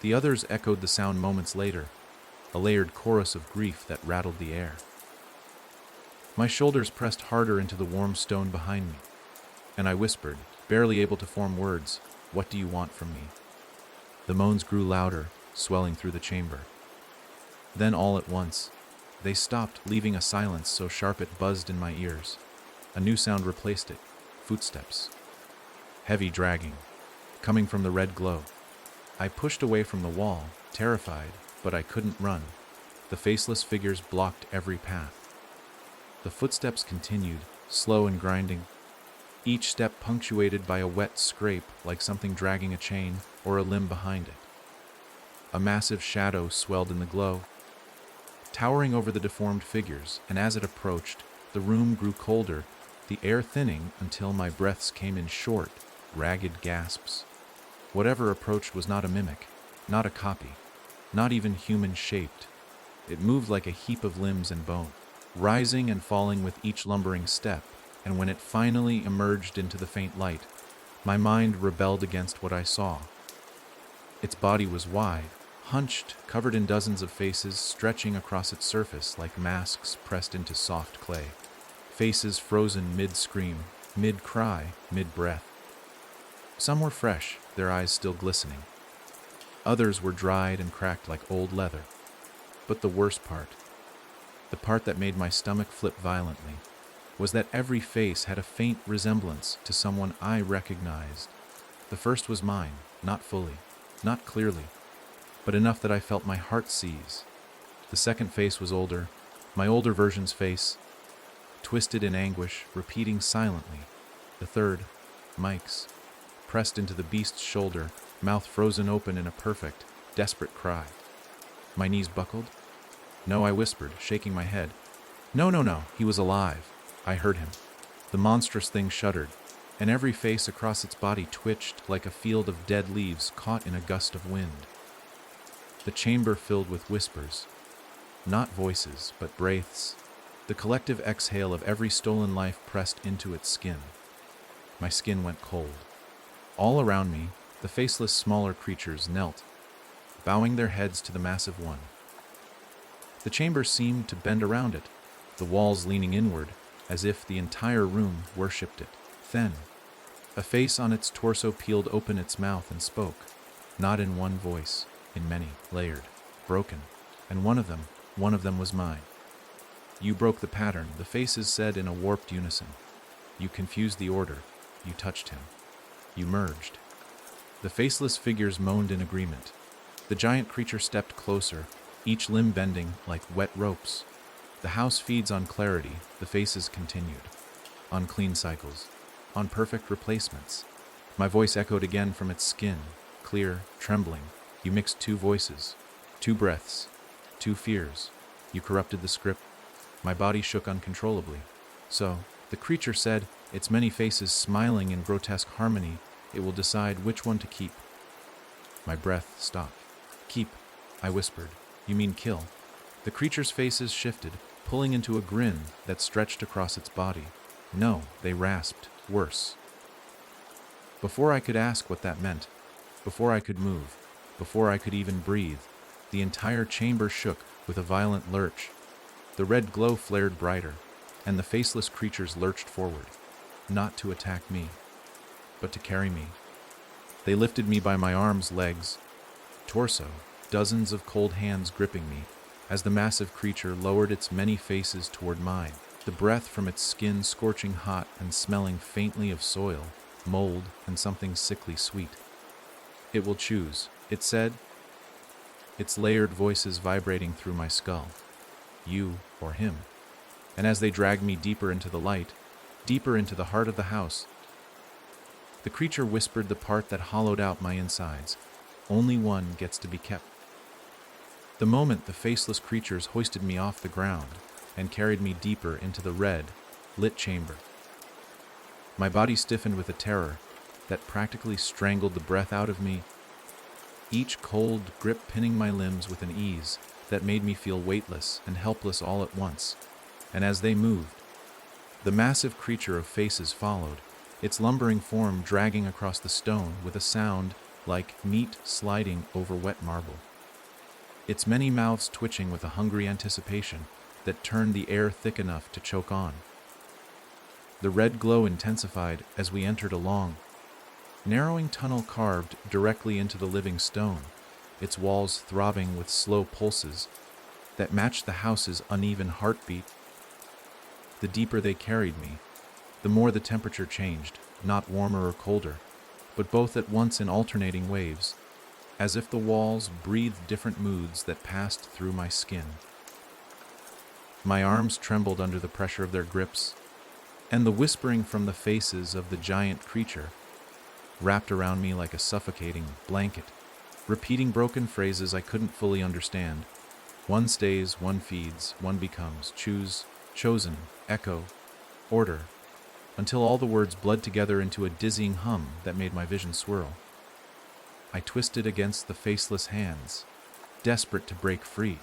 The others echoed the sound moments later, a layered chorus of grief that rattled the air. My shoulders pressed harder into the warm stone behind me, and I whispered, barely able to form words, "What do you want from me?" The moans grew louder, swelling through the chamber. Then all at once, they stopped, leaving a silence so sharp it buzzed in my ears. A new sound replaced it, footsteps. Heavy dragging, coming from the red glow. I pushed away from the wall, terrified, but I couldn't run. The faceless figures blocked every path. The footsteps continued, slow and grinding, each step punctuated by a wet scrape like something dragging a chain or a limb behind it. A massive shadow swelled in the glow, towering over the deformed figures, and as it approached, the room grew colder, the air thinning until my breaths came in short, ragged gasps. Whatever approached was not a mimic, not a copy, not even human-shaped. It moved like a heap of limbs and bone, rising and falling with each lumbering step, and when it finally emerged into the faint light, my mind rebelled against what I saw. Its body was wide, hunched, covered in dozens of faces stretching across its surface like masks pressed into soft clay. Faces frozen mid-scream, mid-cry, mid-breath. Some were fresh, their eyes still glistening. Others were dried and cracked like old leather. But the worst part, the part that made my stomach flip violently, was that every face had a faint resemblance to someone I recognized. The first was mine, not fully, not clearly, but enough that I felt my heart seize. The second face was older, my older version's face, twisted in anguish, repeating silently. The third, Mike's, pressed into the beast's shoulder, mouth frozen open in a perfect, desperate cry. My knees buckled? No, I whispered, shaking my head. No, he was alive. I heard him. The monstrous thing shuddered, and every face across its body twitched like a field of dead leaves caught in a gust of wind. The chamber filled with whispers, not voices, but breaths, the collective exhale of every stolen life pressed into its skin. My skin went cold. All around me, the faceless smaller creatures knelt, bowing their heads to the massive one. The chamber seemed to bend around it, the walls leaning inward, as if the entire room worshipped it. Then, a face on its torso peeled open its mouth and spoke, not in one voice, in many, layered, broken, and one of them was mine. You broke the pattern, the faces said in a warped unison. You confused the order. You touched him. You merged. The faceless figures moaned in agreement. The giant creature stepped closer, each limb bending like wet ropes. The house feeds on clarity, the faces continued. On clean cycles. On perfect replacements. My voice echoed again from its skin, clear, trembling. You mixed two voices, two breaths, two fears. You corrupted the script. My body shook uncontrollably. So, the creature said, its many faces smiling in grotesque harmony, it will decide which one to keep. My breath stopped. Keep, I whispered. You mean kill. The creature's faces shifted, pulling into a grin that stretched across its body. No, they rasped, worse. Before I could ask what that meant, before I could move, before I could even breathe, the entire chamber shook with a violent lurch. The red glow flared brighter, and the faceless creatures lurched forward, not to attack me, but to carry me. They lifted me by my arms, legs, torso, dozens of cold hands gripping me, as the massive creature lowered its many faces toward mine, the breath from its skin scorching hot and smelling faintly of soil, mold, and something sickly sweet. "It will choose," it said, its layered voices vibrating through my skull. "You or him." And as they dragged me deeper into the light, deeper into the heart of the house, the creature whispered the part that hollowed out my insides. "Only one gets to be kept." The moment the faceless creatures hoisted me off the ground and carried me deeper into the red, lit chamber, my body stiffened with a terror that practically strangled the breath out of me, each cold grip pinning my limbs with an ease that made me feel weightless and helpless all at once. And as they moved, the massive creature of faces followed, its lumbering form dragging across the stone with a sound like meat sliding over wet marble, its many mouths twitching with a hungry anticipation that turned the air thick enough to choke on. The red glow intensified as we entered a long, narrowing tunnel carved directly into the living stone, its walls throbbing with slow pulses that matched the house's uneven heartbeat. The deeper they carried me, the more the temperature changed, not warmer or colder, but both at once in alternating waves, as if the walls breathed different moods that passed through my skin. My arms trembled under the pressure of their grips, and the whispering from the faces of the giant creature wrapped around me like a suffocating blanket, repeating broken phrases I couldn't fully understand. One stays, one feeds, one becomes, choose, chosen, echo, order, until all the words bled together into a dizzying hum that made my vision swirl. I twisted against the faceless hands, desperate to break free.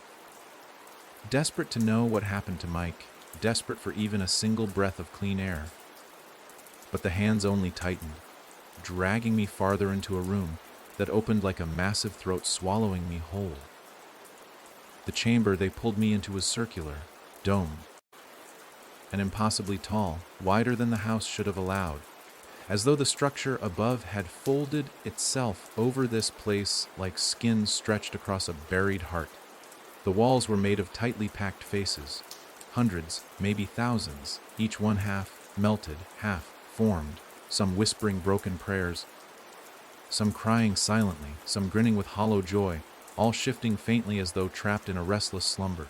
Desperate to know what happened to Mike, desperate for even a single breath of clean air. But the hands only tightened, dragging me farther into a room that opened like a massive throat swallowing me whole. The chamber they pulled me into was circular, domed, and impossibly tall, wider than the house should have allowed, as though the structure above had folded itself over this place like skin stretched across a buried heart. The walls were made of tightly packed faces, hundreds, maybe thousands, each one half melted, half formed, some whispering broken prayers, some crying silently, some grinning with hollow joy, all shifting faintly as though trapped in a restless slumber.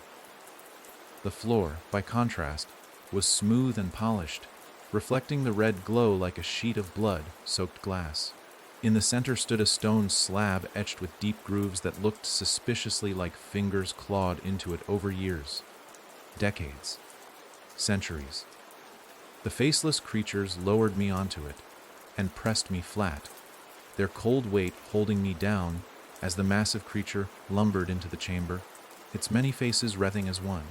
The floor, by contrast, was smooth and polished, reflecting the red glow like a sheet of blood-soaked glass. In the center stood a stone slab etched with deep grooves that looked suspiciously like fingers clawed into it over years, decades, centuries. The faceless creatures lowered me onto it and pressed me flat, their cold weight holding me down as the massive creature lumbered into the chamber, its many faces writhing as one.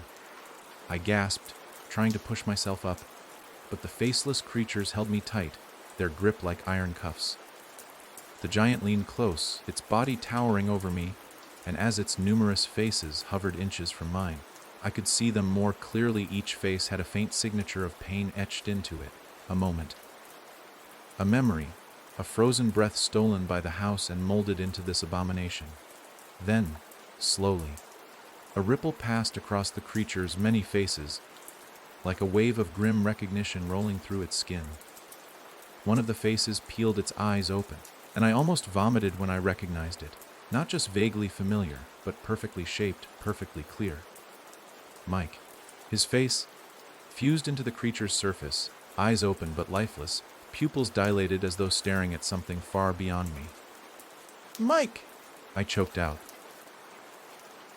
I gasped, trying to push myself up, but the faceless creatures held me tight, their grip like iron cuffs. The giant leaned close, its body towering over me, and as its numerous faces hovered inches from mine, I could see them more clearly. Each face had a faint signature of pain etched into it, a moment, a memory, a frozen breath stolen by the house and molded into this abomination. Then, slowly, a ripple passed across the creature's many faces, like a wave of grim recognition rolling through its skin. One of the faces peeled its eyes open, and I almost vomited when I recognized it, not just vaguely familiar, but perfectly shaped, perfectly clear. Mike. His face, fused into the creature's surface, eyes open but lifeless, pupils dilated as though staring at something far beyond me. "Mike!" I choked out,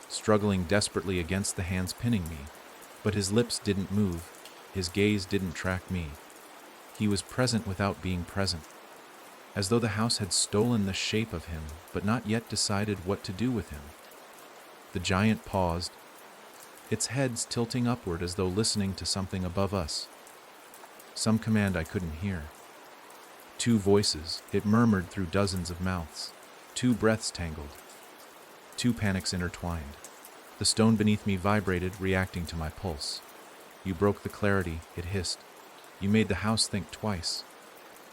struggling desperately against the hands pinning me, but his lips didn't move, his gaze didn't track me. He was present without being present, as though the house had stolen the shape of him, but not yet decided what to do with him. The giant paused, its heads tilting upward as though listening to something above us. Some command I couldn't hear. Two voices, it murmured through dozens of mouths. Two breaths tangled. Two panics intertwined. The stone beneath me vibrated, reacting to my pulse. "You broke the clarity," it hissed. "You made the house think twice."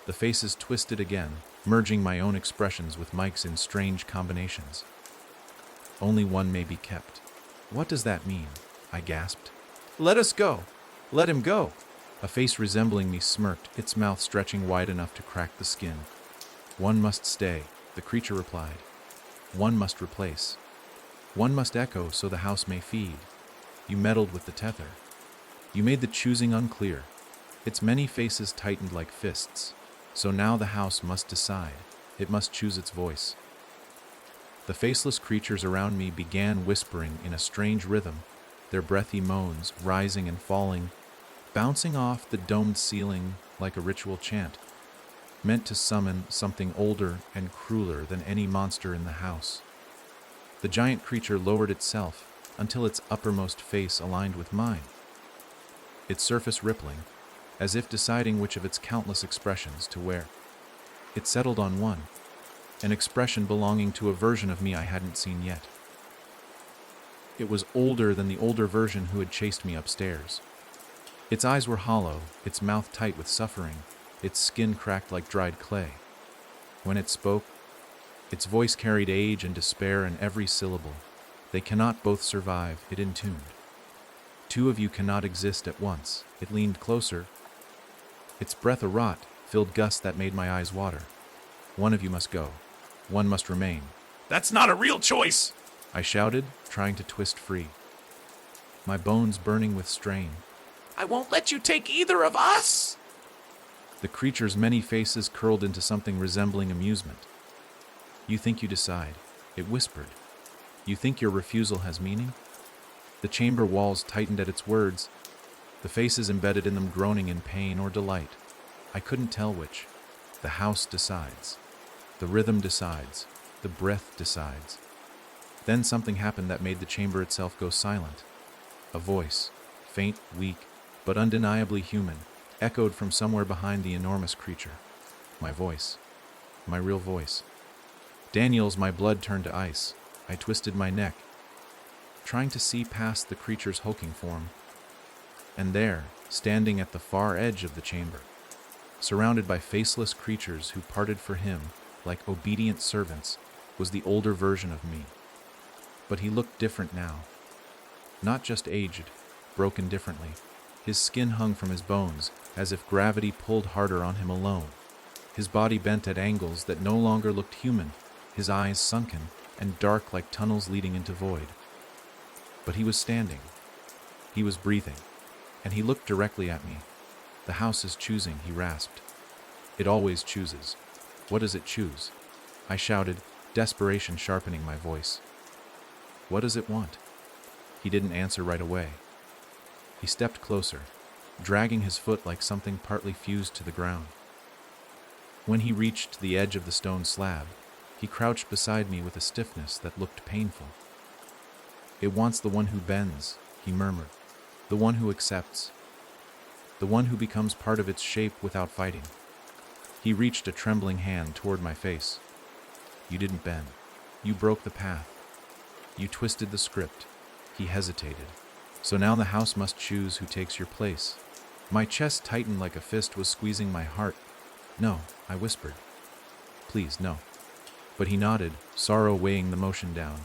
The faces twisted again, merging my own expressions with Mike's in strange combinations. Only one may be kept. What does that mean? I gasped. Let us go! Let him go! A face resembling me smirked, its mouth stretching wide enough to crack the skin. One must stay, the creature replied. One must replace. One must echo so the house may feed. You meddled with the tether. You made the choosing unclear. Its many faces tightened like fists. So now the house must decide. It must choose its voice. The faceless creatures around me began whispering in a strange rhythm, their breathy moans rising and falling, bouncing off the domed ceiling like a ritual chant, meant to summon something older and crueler than any monster in the house. The giant creature lowered itself until its uppermost face aligned with mine, its surface rippling, as if deciding which of its countless expressions to wear. It settled on one, an expression belonging to a version of me I hadn't seen yet. It was older than the older version who had chased me upstairs. Its eyes were hollow, its mouth tight with suffering, its skin cracked like dried clay. When it spoke, its voice carried age and despair in every syllable. They cannot both survive, it intoned. Two of you cannot exist at once. It leaned closer. Its breath a rot filled gusts that made my eyes water. One of you must go. One must remain. That's not a real choice! I shouted, trying to twist free. My bones burning with strain. I won't let you take either of us! The creature's many faces curled into something resembling amusement. You think you decide, it whispered. You think your refusal has meaning? The chamber walls tightened at its words, the faces embedded in them groaning in pain or delight. I couldn't tell which. The house decides. The rhythm decides. The breath decides. Then something happened that made the chamber itself go silent. A voice, faint, weak, but undeniably human, echoed from somewhere behind the enormous creature. My voice. My real voice. Daniel's, my blood turned to ice. I twisted my neck, trying to see past the creature's hulking form. And there, standing at the far edge of the chamber, surrounded by faceless creatures who parted for him like obedient servants, was the older version of me. But he looked different now. Not just aged, broken differently. His skin hung from his bones, as if gravity pulled harder on him alone. His body bent at angles that no longer looked human, his eyes sunken and dark like tunnels leading into void. But he was standing. He was breathing, and he looked directly at me. The house is choosing, he rasped. It always chooses. What does it choose? I shouted, desperation sharpening my voice. What does it want? He didn't answer right away. He stepped closer, dragging his foot like something partly fused to the ground. When he reached the edge of the stone slab, he crouched beside me with a stiffness that looked painful. It wants the one who bends, he murmured, the one who accepts, the one who becomes part of its shape without fighting. He reached a trembling hand toward my face. You didn't bend. You broke the path. You twisted the script. He hesitated. So now the house must choose who takes your place. My chest tightened like a fist was squeezing my heart. No, I whispered. Please, no. But he nodded, sorrow weighing the motion down.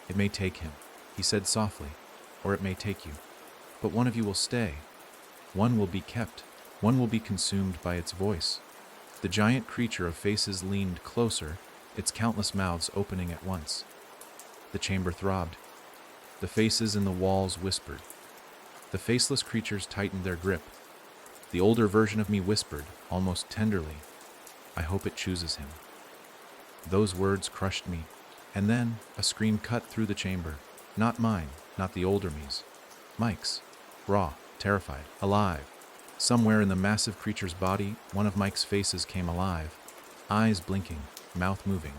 It may take him, he said softly, or it may take you. But one of you will stay. One will be kept. One will be consumed by its voice. The giant creature of faces leaned closer, its countless mouths opening at once. The chamber throbbed. The faces in the walls whispered. The faceless creatures tightened their grip. The older version of me whispered, almost tenderly, I hope it chooses him. Those words crushed me, and then a scream cut through the chamber. Not mine, not the older me's. Mike's. Raw, terrified, alive. Somewhere in the massive creature's body, one of Mike's faces came alive, eyes blinking, mouth moving.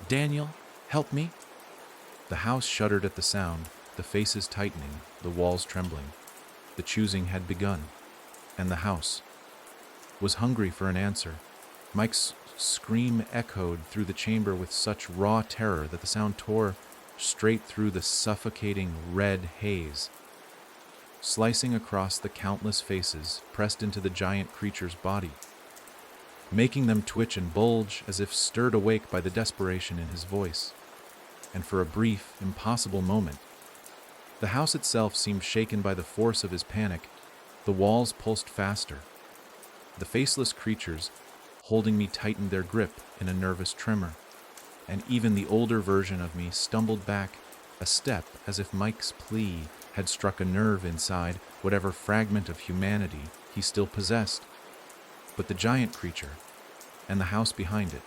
Daniel, help me? The house shuddered at the sound, the faces tightening, the walls trembling. The choosing had begun, and the house was hungry for an answer. Mike's scream echoed through the chamber with such raw terror that the sound tore straight through the suffocating red haze, slicing across the countless faces pressed into the giant creature's body, making them twitch and bulge as if stirred awake by the desperation in his voice. and for a brief, impossible moment. The house itself seemed shaken by the force of his panic. The walls pulsed faster. The faceless creatures holding me tightened their grip in a nervous tremor, and even the older version of me stumbled back a step as if Mike's plea had struck a nerve inside whatever fragment of humanity he still possessed. But the giant creature, and the house behind it,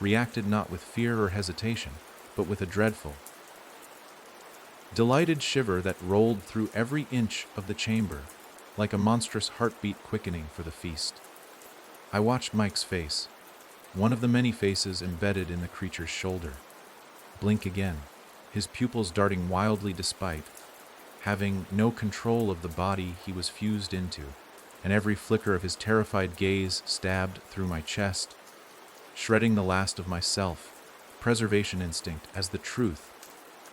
reacted not with fear or hesitation, but with a dreadful, delighted shiver that rolled through every inch of the chamber, like a monstrous heartbeat quickening for the feast. I watched Mike's face, one of the many faces embedded in the creature's shoulder, blink again, his pupils darting wildly despite having no control of the body he was fused into, and every flicker of his terrified gaze stabbed through my chest, shredding the last of my self-preservation instinct as the truth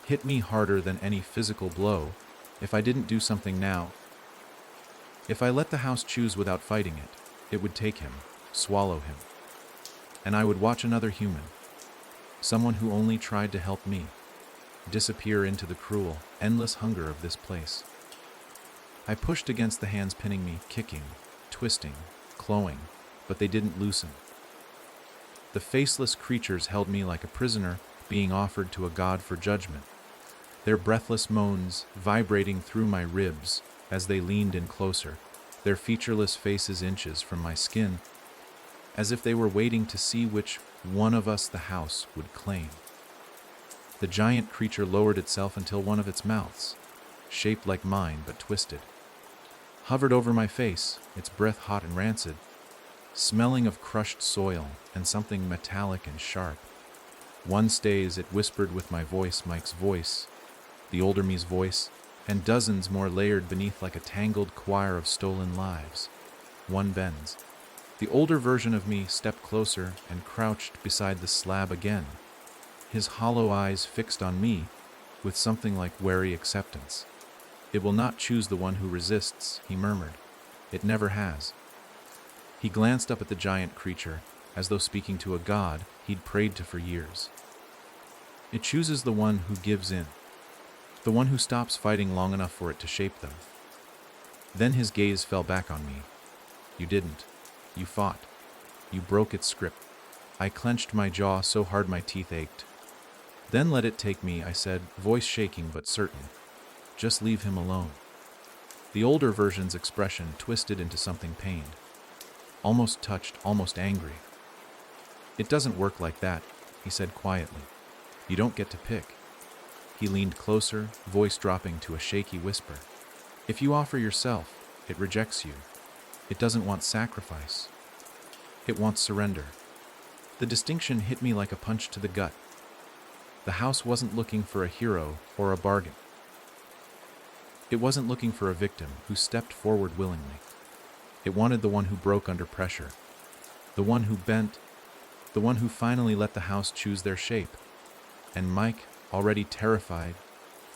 hit me harder than any physical blow. If I didn't do something now, if I let the house choose without fighting it, it would take him, swallow him. And I would watch another human, someone who only tried to help me, disappear into the cruel, endless hunger of this place. I pushed against the hands pinning me, kicking, twisting, clawing, but they didn't loosen. The faceless creatures held me like a prisoner being offered to a god for judgment, their breathless moans vibrating through my ribs as they leaned in closer, their featureless faces inches from my skin, as if they were waiting to see which one of us the house would claim. The giant creature lowered itself until one of its mouths, shaped like mine but twisted, hovered over my face, its breath hot and rancid, smelling of crushed soil and something metallic and sharp. One stays, it whispered with my voice, Mike's voice, the older me's voice, and dozens more layered beneath like a tangled choir of stolen lives. One bends. The older version of me stepped closer and crouched beside the slab again, his hollow eyes fixed on me with something like wary acceptance. It will not choose the one who resists, he murmured. It never has. He glanced up at the giant creature, as though speaking to a god he'd prayed to for years. It chooses the one who gives in, the one who stops fighting long enough for it to shape them. Then his gaze fell back on me. You didn't. You fought. You broke its script. I clenched my jaw so hard my teeth ached. Then let it take me, I said, voice shaking but certain. Just leave him alone. The older version's expression twisted into something pained, almost touched, almost angry. It doesn't work like that, he said quietly. You don't get to pick. He leaned closer, voice dropping to a shaky whisper. If you offer yourself, it rejects you. It doesn't want sacrifice. It wants surrender. The distinction hit me like a punch to the gut. The house wasn't looking for a hero or a bargain. It wasn't looking for a victim who stepped forward willingly. It wanted the one who broke under pressure, the one who bent, the one who finally let the house choose their shape. And Mike, already terrified,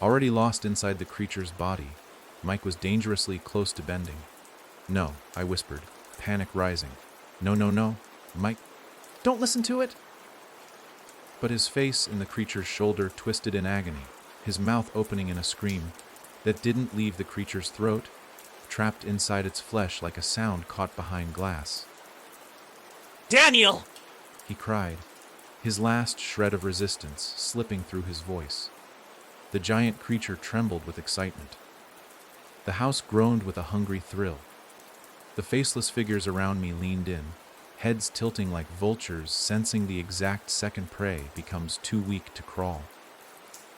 already lost inside the creature's body, Mike was dangerously close to bending. No, I whispered, panic rising. No, no, no, Mike, don't listen to it. But his face in the creature's shoulder twisted in agony, his mouth opening in a scream that didn't leave the creature's throat, trapped inside its flesh like a sound caught behind glass. Daniel! He cried, his last shred of resistance slipping through his voice. The giant creature trembled with excitement. The house groaned with a hungry thrill. The faceless figures around me leaned in, heads tilting like vultures, sensing the exact second prey becomes too weak to crawl.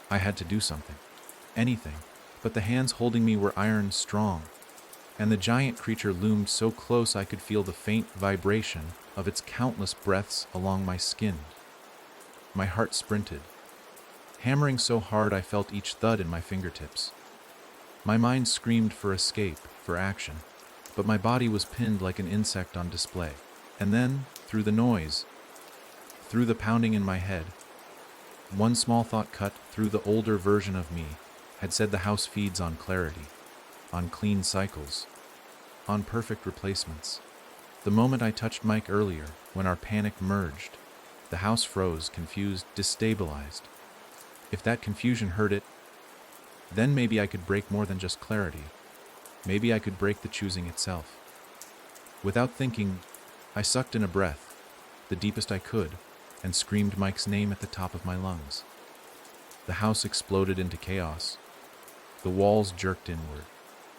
I had to do something, anything, but the hands holding me were iron strong, and the giant creature loomed so close I could feel the faint vibration of its countless breaths along my skin. My heart sprinted, hammering so hard I felt each thud in my fingertips. My mind screamed for escape, for action, but my body was pinned like an insect on display. And then, through the noise, through the pounding in my head, one small thought cut through the older version of me had said the house feeds on clarity, on clean cycles, on perfect replacements. The moment I touched Mike earlier, when our panic merged, the house froze, confused, destabilized. If that confusion hurt it, then maybe I could break more than just clarity. Maybe I could break the choosing itself. Without thinking, I sucked in a breath, the deepest I could, and screamed Mike's name at the top of my lungs. The house exploded into chaos. The walls jerked inward,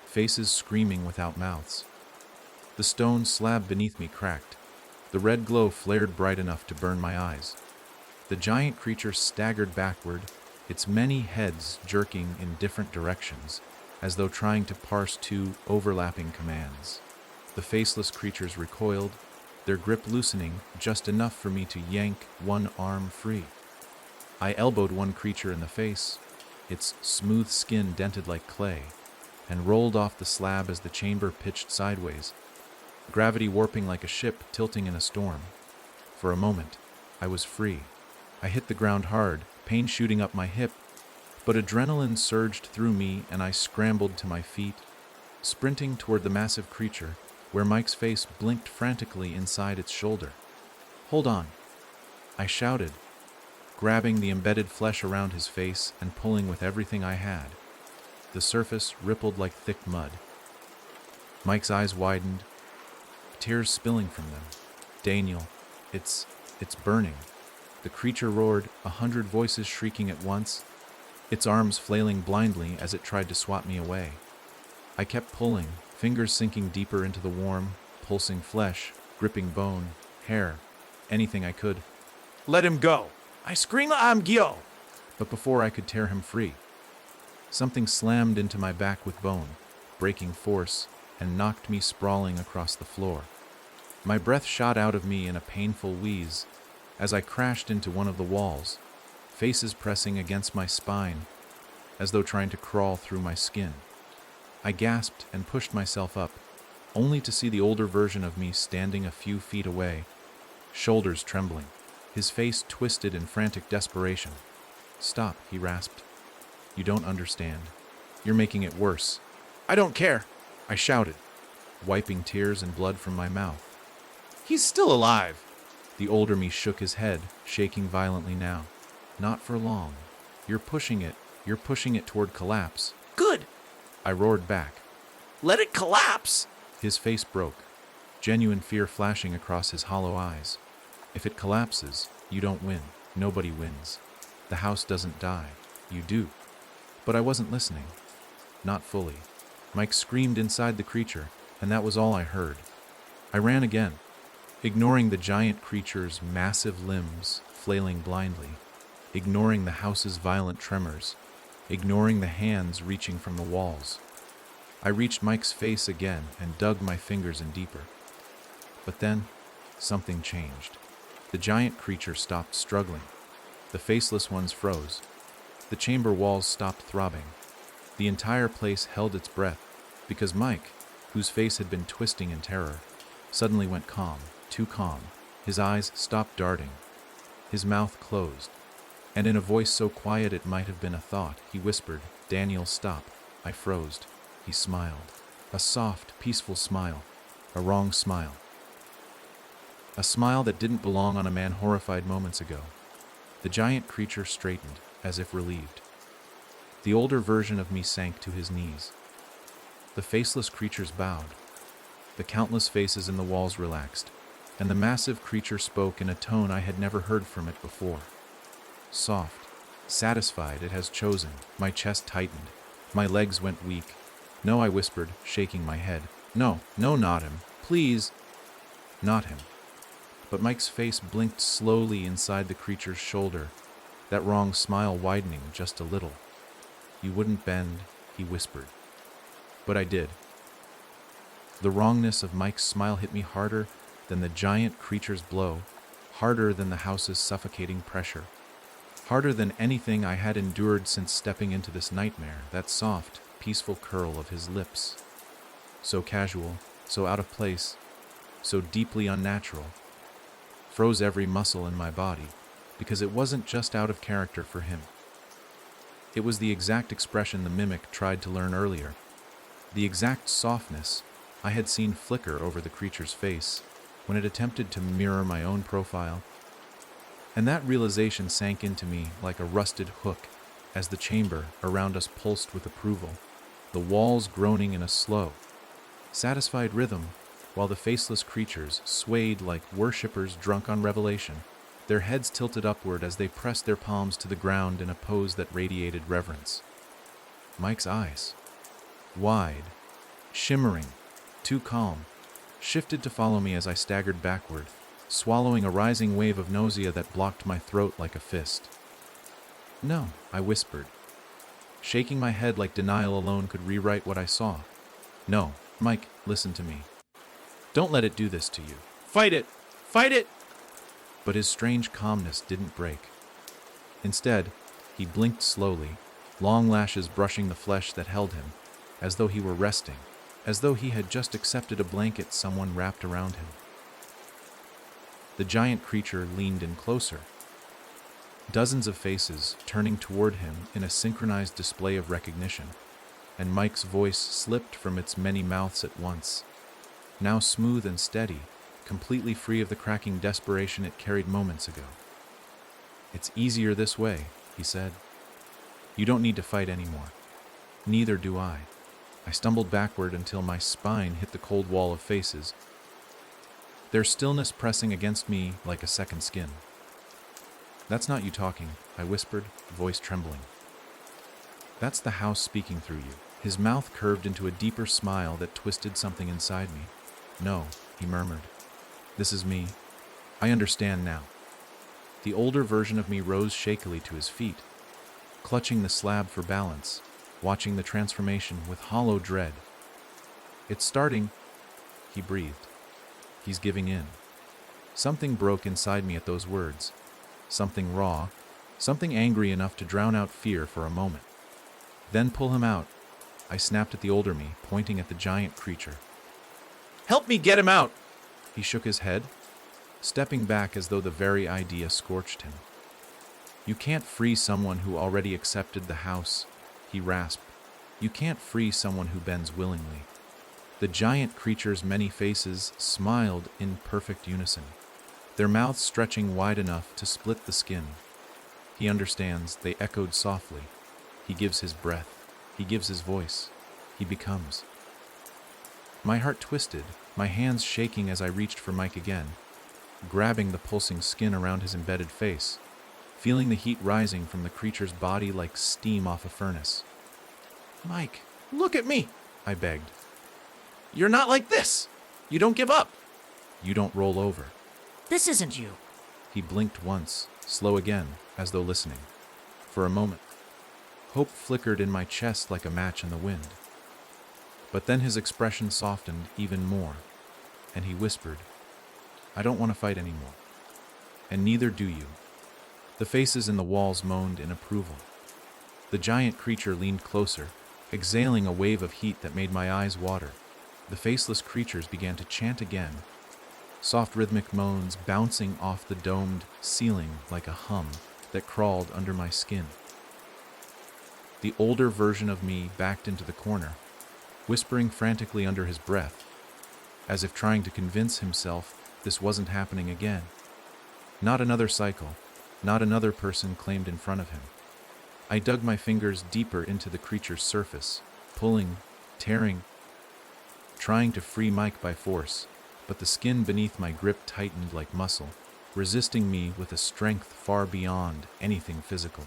faces screaming without mouths. The stone slab beneath me cracked. The red glow flared bright enough to burn my eyes. The giant creature staggered backward, its many heads jerking in different directions, as though trying to parse two overlapping commands. The faceless creatures recoiled, their grip loosening just enough for me to yank one arm free. I elbowed one creature in the face, its smooth skin dented like clay, and rolled off the slab as the chamber pitched sideways, gravity warping like a ship tilting in a storm. For a moment, I was free. I hit the ground hard, pain shooting up my hip, but adrenaline surged through me and I scrambled to my feet, sprinting toward the massive creature, where Mike's face blinked frantically inside its shoulder. "Hold on," I shouted, grabbing the embedded flesh around his face and pulling with everything I had. The surface rippled like thick mud. Mike's eyes widened, tears spilling from them. "Daniel, it's burning." The creature roared, 100 voices shrieking at once, its arms flailing blindly as it tried to swat me away. I kept pulling, fingers sinking deeper into the warm, pulsing flesh, gripping bone, hair, anything I could. Let him go! I scream, I'm Gyo! But before I could tear him free, something slammed into my back with bone, breaking force, and knocked me sprawling across the floor. My breath shot out of me in a painful wheeze as I crashed into one of the walls, faces pressing against my spine, as though trying to crawl through my skin. I gasped and pushed myself up, only to see the older version of me standing a few feet away, shoulders trembling, his face twisted in frantic desperation. "Stop," he rasped. "You don't understand. You're making it worse." I don't care! I shouted, wiping tears and blood from my mouth. He's still alive! The older me shook his head, shaking violently now. "Not for long. You're pushing it toward collapse." Good! I roared back. Let it collapse! His face broke, genuine fear flashing across his hollow eyes. "If it collapses, you don't win. Nobody wins. The house doesn't die. You do." But I wasn't listening. Not fully. Mike screamed inside the creature, and that was all I heard. I ran again, ignoring the giant creature's massive limbs flailing blindly, ignoring the house's violent tremors, ignoring the hands reaching from the walls. I reached Mike's face again and dug my fingers in deeper. But then, something changed. The giant creature stopped struggling. The faceless ones froze. The chamber walls stopped throbbing. The entire place held its breath, because Mike, whose face had been twisting in terror, suddenly went calm, too calm. His eyes stopped darting. His mouth closed. And in a voice so quiet it might have been a thought, he whispered, "Daniel, stop." I froze. He smiled. A soft, peaceful smile. A wrong smile. A smile that didn't belong on a man horrified moments ago. The giant creature straightened, as if relieved. The older version of me sank to his knees. The faceless creatures bowed. The countless faces in the walls relaxed, and the massive creature spoke in a tone I had never heard from it before. Soft, satisfied it has chosen. My chest tightened. My legs went weak. "No," I whispered, shaking my head. No, not him. Please." Not him. But Mike's face blinked slowly inside the creature's shoulder, that wrong smile widening just a little. "You wouldn't bend," he whispered. But I did. The wrongness of Mike's smile hit me harder than the giant creature's blow, harder than the house's suffocating pressure. Harder than anything I had endured since stepping into this nightmare, that soft, peaceful curl of his lips. So casual, so out of place, so deeply unnatural. Froze every muscle in my body, because it wasn't just out of character for him. It was the exact expression the mimic tried to learn earlier. The exact softness I had seen flicker over the creature's face when it attempted to mirror my own profile. And that realization sank into me like a rusted hook as the chamber around us pulsed with approval, the walls groaning in a slow, satisfied rhythm, while the faceless creatures swayed like worshippers drunk on revelation, their heads tilted upward as they pressed their palms to the ground in a pose that radiated reverence. Mike's eyes, wide, shimmering, too calm, shifted to follow me as I staggered backward, swallowing a rising wave of nausea that blocked my throat like a fist. "No," I whispered, shaking my head like denial alone could rewrite what I saw. "No, Mike, listen to me. Don't let it do this to you. Fight it! Fight it!" But his strange calmness didn't break. Instead, he blinked slowly, long lashes brushing the flesh that held him, as though he were resting, as though he had just accepted a blanket someone wrapped around him. The giant creature leaned in closer, dozens of faces turning toward him in a synchronized display of recognition, and Mike's voice slipped from its many mouths at once, now smooth and steady, completely free of the cracking desperation it carried moments ago. "It's easier this way," he said. "You don't need to fight anymore. Neither do I." I stumbled backward until my spine hit the cold wall of faces, their stillness pressing against me like a second skin. "That's not you talking," I whispered, voice trembling. "That's the house speaking through you." His mouth curved into a deeper smile that twisted something inside me. "No," he murmured. "This is me. I understand now." The older version of me rose shakily to his feet, clutching the slab for balance, watching the transformation with hollow dread. "It's starting," he breathed. "He's giving in." Something broke inside me at those words. Something raw, something angry enough to drown out fear for a moment. "Then pull him out," I snapped at the older me, pointing at the giant creature. "Help me get him out!" He shook his head, stepping back as though the very idea scorched him. "You can't free someone who already accepted the house," he rasped. "You can't free someone who bends willingly." The giant creature's many faces smiled in perfect unison, their mouths stretching wide enough to split the skin. "He understands," they echoed softly. "He gives his breath. He gives his voice. He becomes." My heart twisted, my hands shaking as I reached for Mike again, grabbing the pulsing skin around his embedded face, feeling the heat rising from the creature's body like steam off a furnace. "Mike, look at me," I begged. "You're not like this. You don't give up. You don't roll over." This isn't you. He blinked once, slow again, as though listening. For a moment, hope flickered in my chest like a match in the wind. But then his expression softened even more, and he whispered, "I don't want to fight anymore. And neither do you." The faces in the walls moaned in approval. The giant creature leaned closer, exhaling a wave of heat that made my eyes water. The faceless creatures began to chant again, soft rhythmic moans bouncing off the domed ceiling like a hum that crawled under my skin. The older version of me backed into the corner, whispering frantically under his breath, as if trying to convince himself this wasn't happening again. Not another cycle, not another person claimed in front of him. I dug my fingers deeper into the creature's surface, pulling, tearing, trying to free Mike by force, but the skin beneath my grip tightened like muscle, resisting me with a strength far beyond anything physical.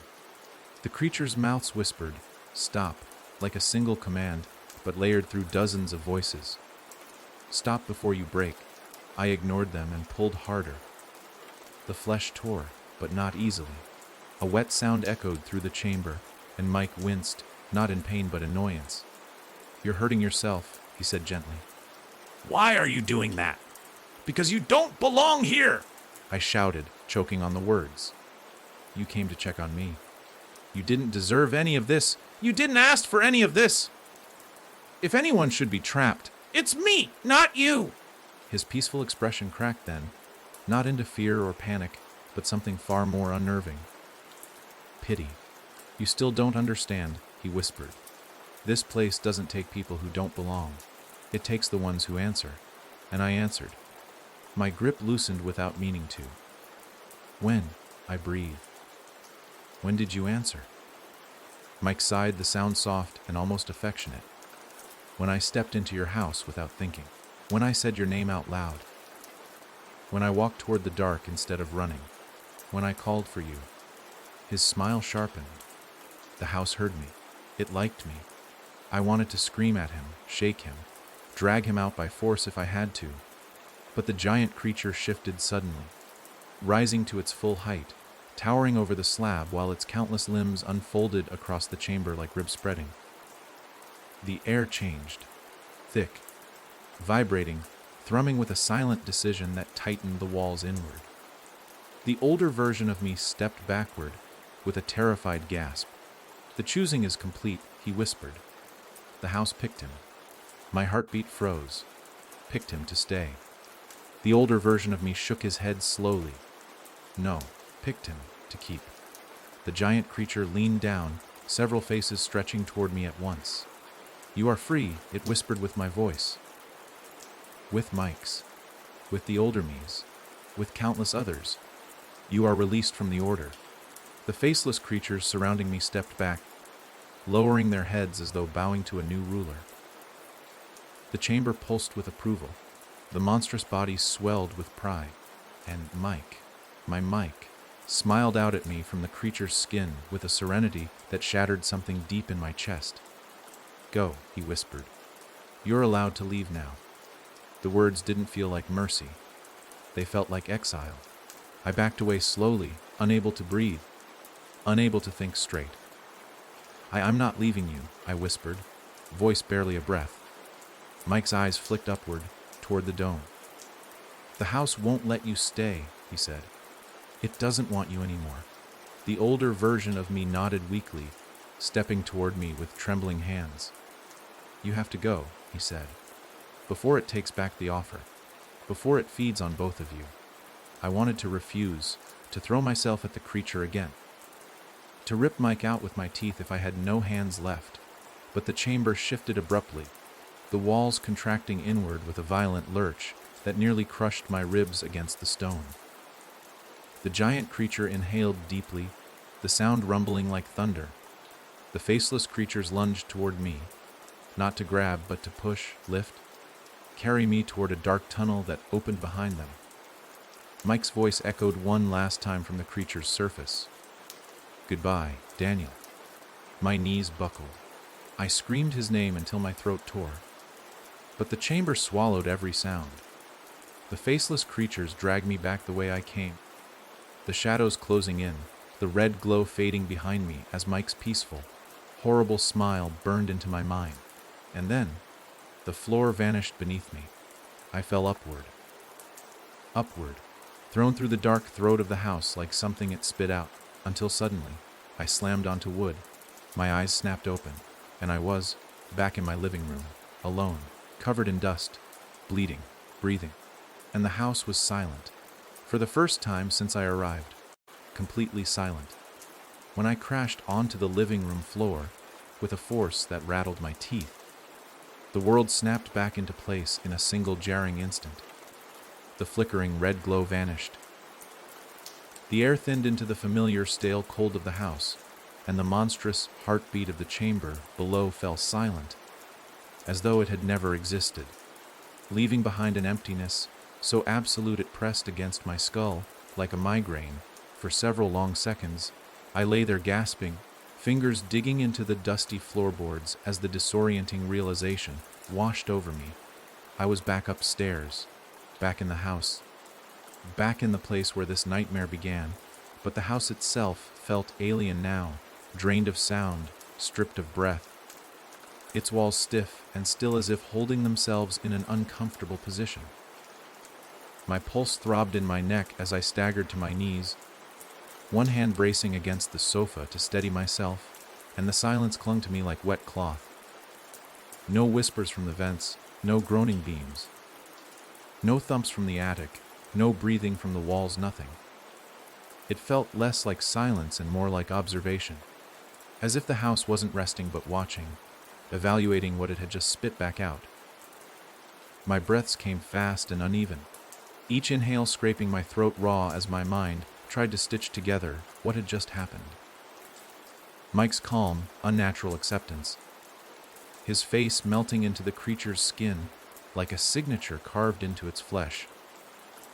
The creature's mouths whispered, "Stop," like a single command, but layered through dozens of voices. "Stop before you break." I ignored them and pulled harder. The flesh tore, but not easily. A wet sound echoed through the chamber, and Mike winced, not in pain but annoyance. "You're hurting yourself," he said gently. Why are you doing that? Because you don't belong here! I shouted, choking on the words. "You came to check on me. You didn't deserve any of this. You didn't ask for any of this. If anyone should be trapped..." It's me, not you!" His peaceful expression cracked then, not into fear or panic, but something far more unnerving. "Pity. You still don't understand," he whispered. "This place doesn't take people who don't belong. It takes the ones who answer." And I answered. My grip loosened without meaning to. "When?" I breathed. "When did you answer?" Mike sighed, the sound soft and almost affectionate. When I stepped into your house without thinking. When I said your name out loud. When I walked toward the dark instead of running. When I called for you. His smile sharpened. The house heard me. It liked me. I wanted to scream at him, shake him, drag him out by force if I had to. But the giant creature shifted suddenly, rising to its full height, towering over the slab while its countless limbs unfolded across the chamber like ribs spreading. The air changed, thick, vibrating, thrumming with a silent decision that tightened the walls inward. The older version of me stepped backward with a terrified gasp. The choosing is complete, he whispered. The house picked him. My heartbeat froze, picked him to stay. The older version of me shook his head slowly. No, picked him to keep. The giant creature leaned down, several faces stretching toward me at once. You are free, it whispered with my voice. With Mike's, with the older me's, with countless others. You are released from the order. The faceless creatures surrounding me stepped back, lowering their heads as though bowing to a new ruler. The chamber pulsed with approval. The monstrous bodies swelled with pride. And Mike, my Mike, smiled out at me from the creature's skin with a serenity that shattered something deep in my chest. Go, he whispered. You're allowed to leave now. The words didn't feel like mercy. They felt like exile. I backed away slowly, unable to breathe, unable to think straight. I'm not leaving you, I whispered, voice barely a breath. Mike's eyes flicked upward, toward the dome. The house won't let you stay, he said. It doesn't want you anymore. The older version of me nodded weakly, stepping toward me with trembling hands. You have to go, he said, before it takes back the offer, before it feeds on both of you. I wanted to refuse, to throw myself at the creature again, to rip Mike out with my teeth if I had no hands left. But the chamber shifted abruptly, the walls contracting inward with a violent lurch that nearly crushed my ribs against the stone. The giant creature inhaled deeply, the sound rumbling like thunder. The faceless creatures lunged toward me, not to grab but to push, lift, carry me toward a dark tunnel that opened behind them. Mike's voice echoed one last time from the creature's surface. Goodbye, Daniel. My knees buckled. I screamed his name until my throat tore. But the chamber swallowed every sound. The faceless creatures dragged me back the way I came, the shadows closing in, the red glow fading behind me as Mike's peaceful, horrible smile burned into my mind. And then, the floor vanished beneath me. I fell upward, thrown through the dark throat of the house like something it spit out, until suddenly, I slammed onto wood. My eyes snapped open, and I was back in my living room, alone, covered in dust, bleeding, breathing. And the house was silent, for the first time since I arrived, completely silent. When I crashed onto the living room floor with a force that rattled my teeth, the world snapped back into place in a single jarring instant. The flickering red glow vanished. The air thinned into the familiar stale cold of the house, and the monstrous heartbeat of the chamber below fell silent, as though it had never existed, leaving behind an emptiness so absolute it pressed against my skull like a migraine. For several long seconds, I lay there gasping, fingers digging into the dusty floorboards as the disorienting realization washed over me. I was back upstairs, back in the house, back in the place where this nightmare began, but the house itself felt alien now, drained of sound, stripped of breath. Its walls stiff and still as if holding themselves in an uncomfortable position. My pulse throbbed in my neck as I staggered to my knees, one hand bracing against the sofa to steady myself, and the silence clung to me like wet cloth. No whispers from the vents, no groaning beams, no thumps from the attic, no breathing from the walls, nothing. It felt less like silence and more like observation, as if the house wasn't resting but watching, evaluating what it had just spit back out. My breaths came fast and uneven, each inhale scraping my throat raw as my mind tried to stitch together what had just happened. Mike's calm, unnatural acceptance. His face melting into the creature's skin like a signature carved into its flesh.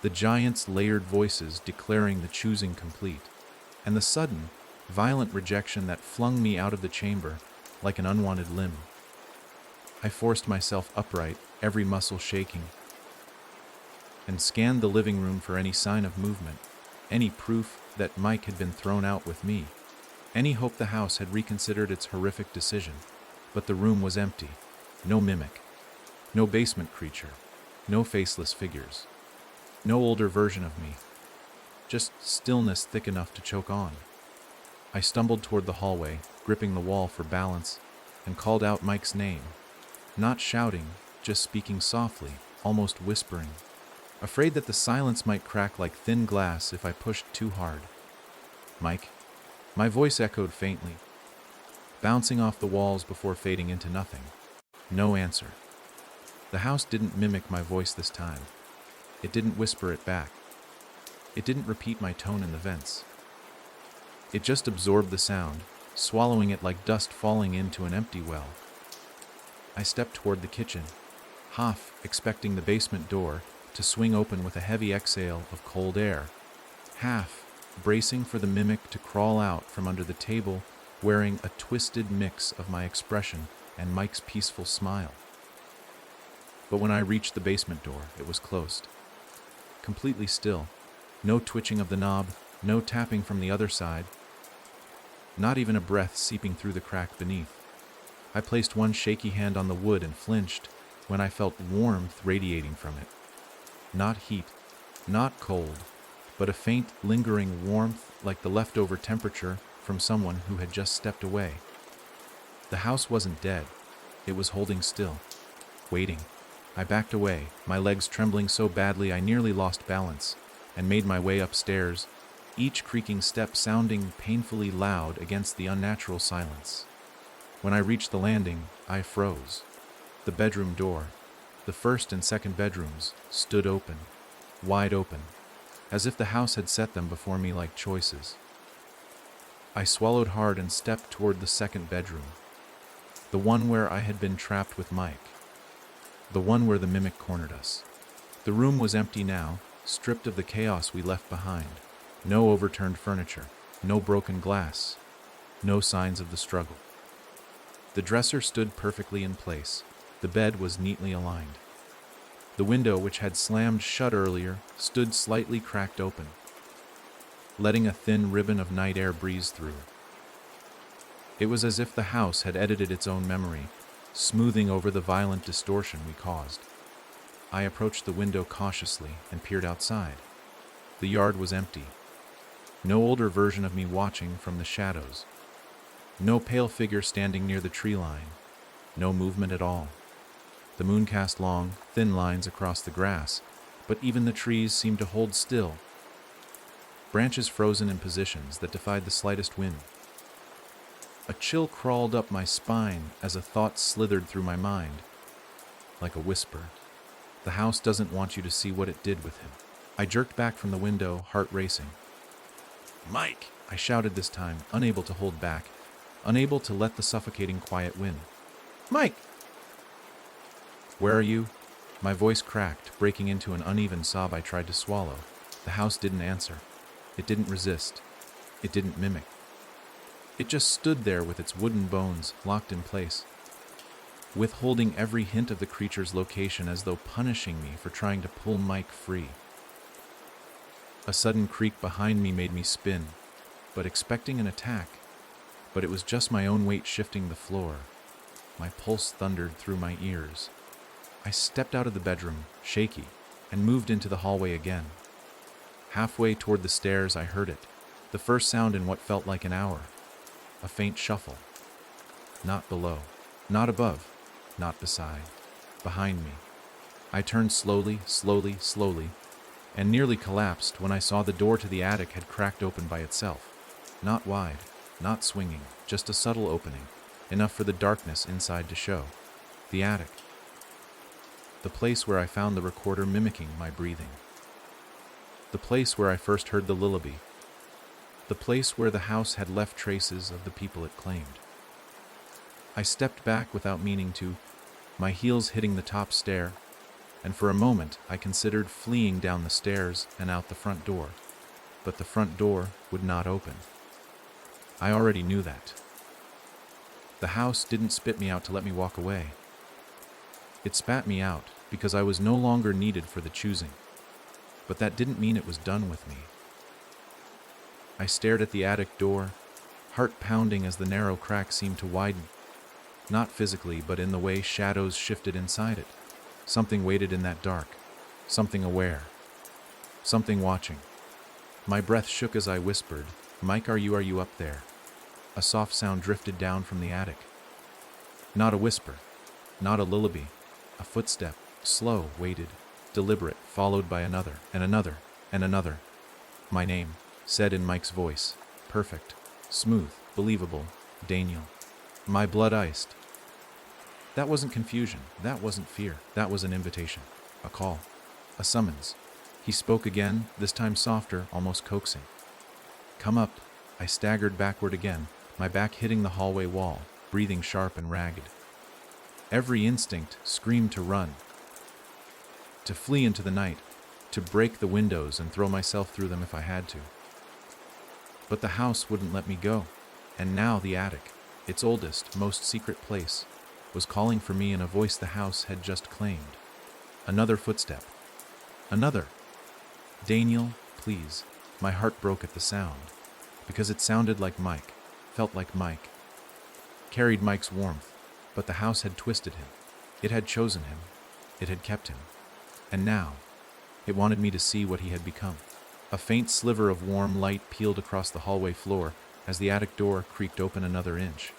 The giant's layered voices declaring the choosing complete, and the sudden, violent rejection that flung me out of the chamber like an unwanted limb. I forced myself upright, every muscle shaking, and scanned the living room for any sign of movement, any proof that Mike had been thrown out with me, any hope the house had reconsidered its horrific decision. But the room was empty. No mimic, no basement creature, no faceless figures, no older version of me, just stillness thick enough to choke on. I stumbled toward the hallway, gripping the wall for balance, and called out Mike's name, not shouting, just speaking softly, almost whispering, afraid that the silence might crack like thin glass if I pushed too hard. Mike. My voice echoed faintly, bouncing off the walls before fading into nothing. No answer. The house didn't mimic my voice this time. It didn't whisper it back. It didn't repeat my tone in the vents. It just absorbed the sound, swallowing it like dust falling into an empty well. I stepped toward the kitchen, half expecting the basement door to swing open with a heavy exhale of cold air, half bracing for the mimic to crawl out from under the table wearing a twisted mix of my expression and Mike's peaceful smile. But when I reached the basement door, it was closed. Completely still. No twitching of the knob, no tapping from the other side, not even a breath seeping through the crack beneath. I placed one shaky hand on the wood and flinched when I felt warmth radiating from it. Not heat, not cold, but a faint, lingering warmth like the leftover temperature from someone who had just stepped away. The house wasn't dead. It was holding still, waiting. I backed away, my legs trembling so badly I nearly lost balance, and made my way upstairs, each creaking step sounding painfully loud against the unnatural silence. When I reached the landing, I froze. The bedroom door, the first and second bedrooms, stood open, wide open, as if the house had set them before me like choices. I swallowed hard and stepped toward the second bedroom, the one where I had been trapped with Mike, the one where the mimic cornered us. The room was empty now, stripped of the chaos we left behind. No overturned furniture, no broken glass, no signs of the struggle. The dresser stood perfectly in place. The bed was neatly aligned. The window, which had slammed shut earlier, stood slightly cracked open, letting a thin ribbon of night air breeze through. It was as if the house had edited its own memory, smoothing over the violent distortion we caused. I approached the window cautiously and peered outside. The yard was empty. No older version of me watching from the shadows. No pale figure standing near the tree line. No movement at all. The moon cast long, thin lines across the grass, but even the trees seemed to hold still. Branches frozen in positions that defied the slightest wind. A chill crawled up my spine as a thought slithered through my mind, like a whisper. The house doesn't want you to see what it did with him. I jerked back from the window, heart racing. Mike! I shouted this time, unable to hold back, unable to let the suffocating quiet win. Mike! Where are you? My voice cracked, breaking into an uneven sob I tried to swallow. The house didn't answer. It didn't resist. It didn't mimic. It just stood there with its wooden bones locked in place, withholding every hint of the creature's location as though punishing me for trying to pull Mike free. A sudden creak behind me made me spin, but expecting an attack. But it was just my own weight shifting the floor. My pulse thundered through my ears. I stepped out of the bedroom, shaky, and moved into the hallway again. Halfway toward the stairs, I heard it, the first sound in what felt like an hour. A faint shuffle. Not below, not above, not beside, behind me. I turned slowly, and nearly collapsed when I saw the door to the attic had cracked open by itself. Not wide, not swinging, just a subtle opening, enough for the darkness inside to show. The attic. The place where I found the recorder mimicking my breathing. The place where I first heard the lullaby. the place where the house had left traces of the people it claimed. I stepped back without meaning to, my heels hitting the top stair, and for a moment I considered fleeing down the stairs and out the front door, but the front door would not open. I already knew that. The house didn't spit me out to let me walk away. It spat me out because I was no longer needed for the choosing, but that didn't mean it was done with me. I stared at the attic door, heart pounding as the narrow crack seemed to widen, not physically, but in the way shadows shifted inside it. Something waited in that dark, something aware, something watching. My breath shook as I whispered, "Mike, are you up there?" A soft sound drifted down from the attic. Not a whisper, not a lullaby, a footstep, slow, weighted, deliberate, followed by another, and another, and another. My name, said in Mike's voice, perfect, smooth, believable, Daniel. My blood iced. That wasn't confusion, that wasn't fear, that was an invitation, a call, a summons. He spoke again, this time softer, almost coaxing. Come up. I staggered backward again, my back hitting the hallway wall, breathing sharp and ragged. Every instinct screamed to run, to flee into the night, to break the windows and throw myself through them if I had to. But the house wouldn't let me go, and now the attic, its oldest, most secret place, was calling for me in a voice the house had just claimed. Another footstep. Another. Daniel, please. My heart broke at the sound, because it sounded like Mike, felt like Mike. Carried Mike's warmth, but the house had twisted him. It had chosen him. It had kept him. And now, it wanted me to see what he had become. A faint sliver of warm light peeled across the hallway floor as the attic door creaked open another inch.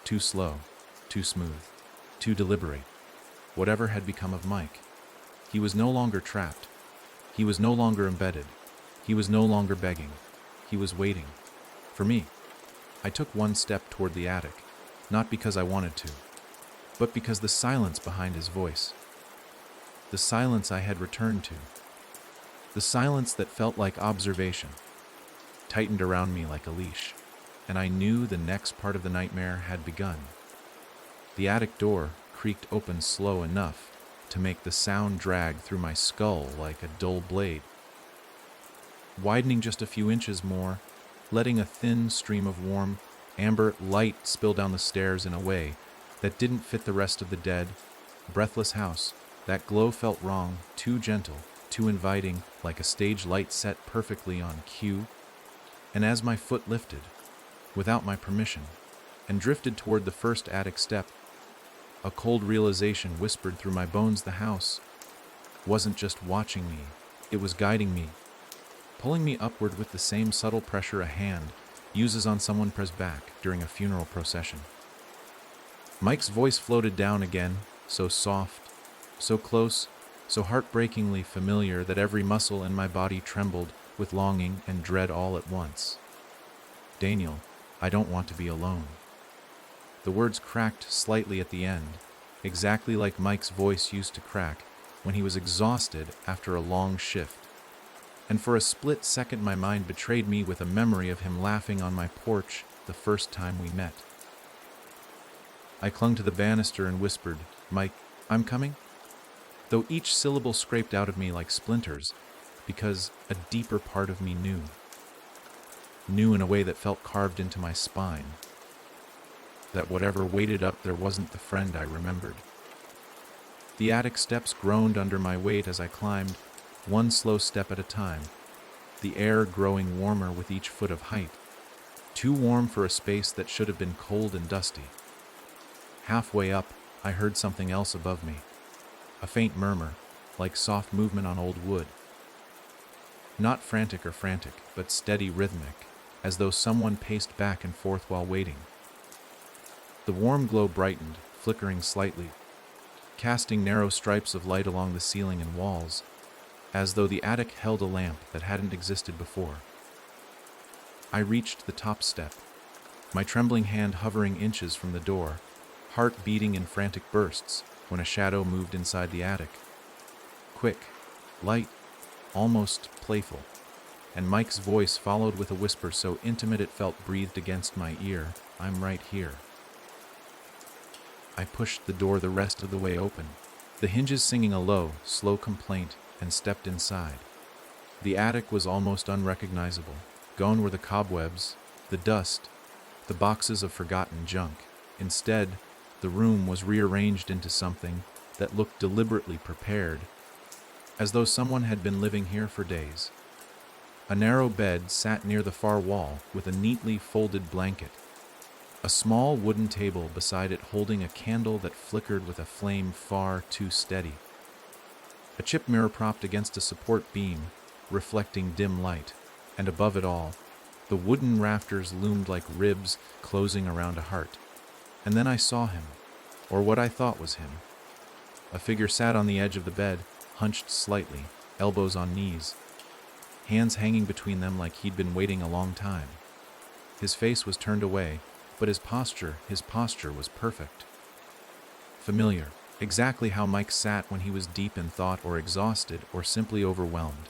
Too slow, too smooth, too deliberate. Whatever had become of Mike. He was no longer trapped. He was no longer embedded. He was no longer begging. He was waiting. For me. I took one step toward the attic, not because I wanted to, but because the silence behind his voice. The silence I had returned to. The silence that felt like observation, tightened around me like a leash, and I knew the next part of the nightmare had begun. The attic door creaked open slow enough to make the sound drag through my skull like a dull blade, widening just a few inches more, letting a thin stream of warm, amber light spill down the stairs in a way that didn't fit the rest of the dead, breathless house. That glow felt wrong, too gentle, too inviting, like a stage light set perfectly on cue. And as my foot lifted, without my permission, and drifted toward the first attic step, a cold realization whispered through my bones the house wasn't just watching me, it was guiding me, pulling me upward with the same subtle pressure a hand uses on someone pressed back during a funeral procession. Mike's voice floated down again, so soft, so close, so heartbreakingly familiar that every muscle in my body trembled with longing and dread all at once. Daniel, I don't want to be alone. The words cracked slightly at the end, exactly like Mike's voice used to crack when he was exhausted after a long shift. And for a split second my mind betrayed me with a memory of him laughing on my porch the first time we met. I clung to the banister and whispered, "Mike, I'm coming?" Though each syllable scraped out of me like splinters, because a deeper part of me knew. Knew in a way that felt carved into my spine. That whatever waited up there wasn't the friend I remembered. The attic steps groaned under my weight as I climbed, one slow step at a time, the air growing warmer with each foot of height, too warm for a space that should have been cold and dusty. Halfway up, I heard something else above me, a faint murmur, like soft movement on old wood. Not frantic, but steady, rhythmic, as though someone paced back and forth while waiting. The warm glow brightened, flickering slightly, casting narrow stripes of light along the ceiling and walls, as though the attic held a lamp that hadn't existed before. I reached the top step, my trembling hand hovering inches from the door, heart beating in frantic bursts when a shadow moved inside the attic. Quick, light, almost playful. and Mike's voice followed with a whisper so intimate it felt breathed against my ear. "I'm right here." I pushed the door the rest of the way open, the hinges singing a low, slow complaint, and stepped inside. The attic was almost unrecognizable. Gone were the cobwebs, the dust, the boxes of forgotten junk. Instead, the room was rearranged into something that looked deliberately prepared, as though someone had been living here for days. A narrow bed sat near the far wall with a neatly folded blanket. A small wooden table beside it holding a candle that flickered with a flame far too steady. A chip mirror propped against a support beam, reflecting dim light, and above it all, the wooden rafters loomed like ribs closing around a heart. And then I saw him, or what I thought was him. A figure sat on the edge of the bed, hunched slightly, elbows on knees, hands hanging between them like he'd been waiting a long time. His face was turned away, but his posture was perfect. Familiar, exactly how Mike sat when he was deep in thought or exhausted or simply overwhelmed.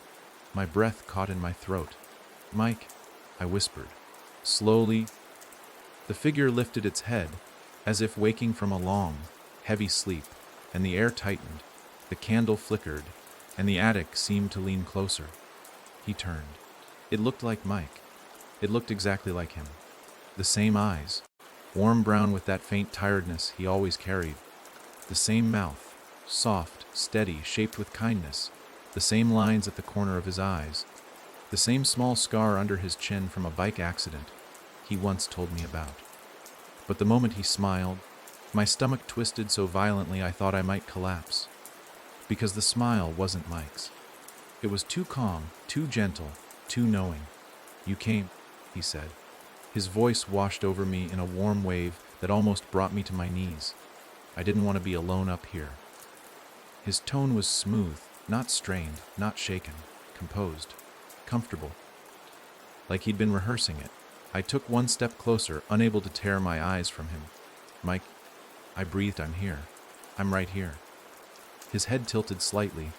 My breath caught in my throat. "Mike," I whispered. Slowly, the figure lifted its head, as if waking from a long, heavy sleep, and the air tightened, the candle flickered, and the attic seemed to lean closer. He turned. It looked like Mike. It looked exactly like him. The same eyes, warm brown with that faint tiredness he always carried. The same mouth, soft, steady, shaped with kindness. The same lines at the corner of his eyes. The same small scar under his chin from a bike accident he once told me about. But the moment he smiled, my stomach twisted so violently I thought I might collapse. Because the smile wasn't Mike's. It was too calm, too gentle, too knowing. "You came," he said. His voice washed over me in a warm wave that almost brought me to my knees. I didn't want to be alone up here. His tone was smooth, not strained, not shaken, composed, comfortable. Like he'd been rehearsing it. I took one step closer, unable to tear my eyes from him. "Mike," I breathed, "I'm here. I'm right here." His head tilted slightly,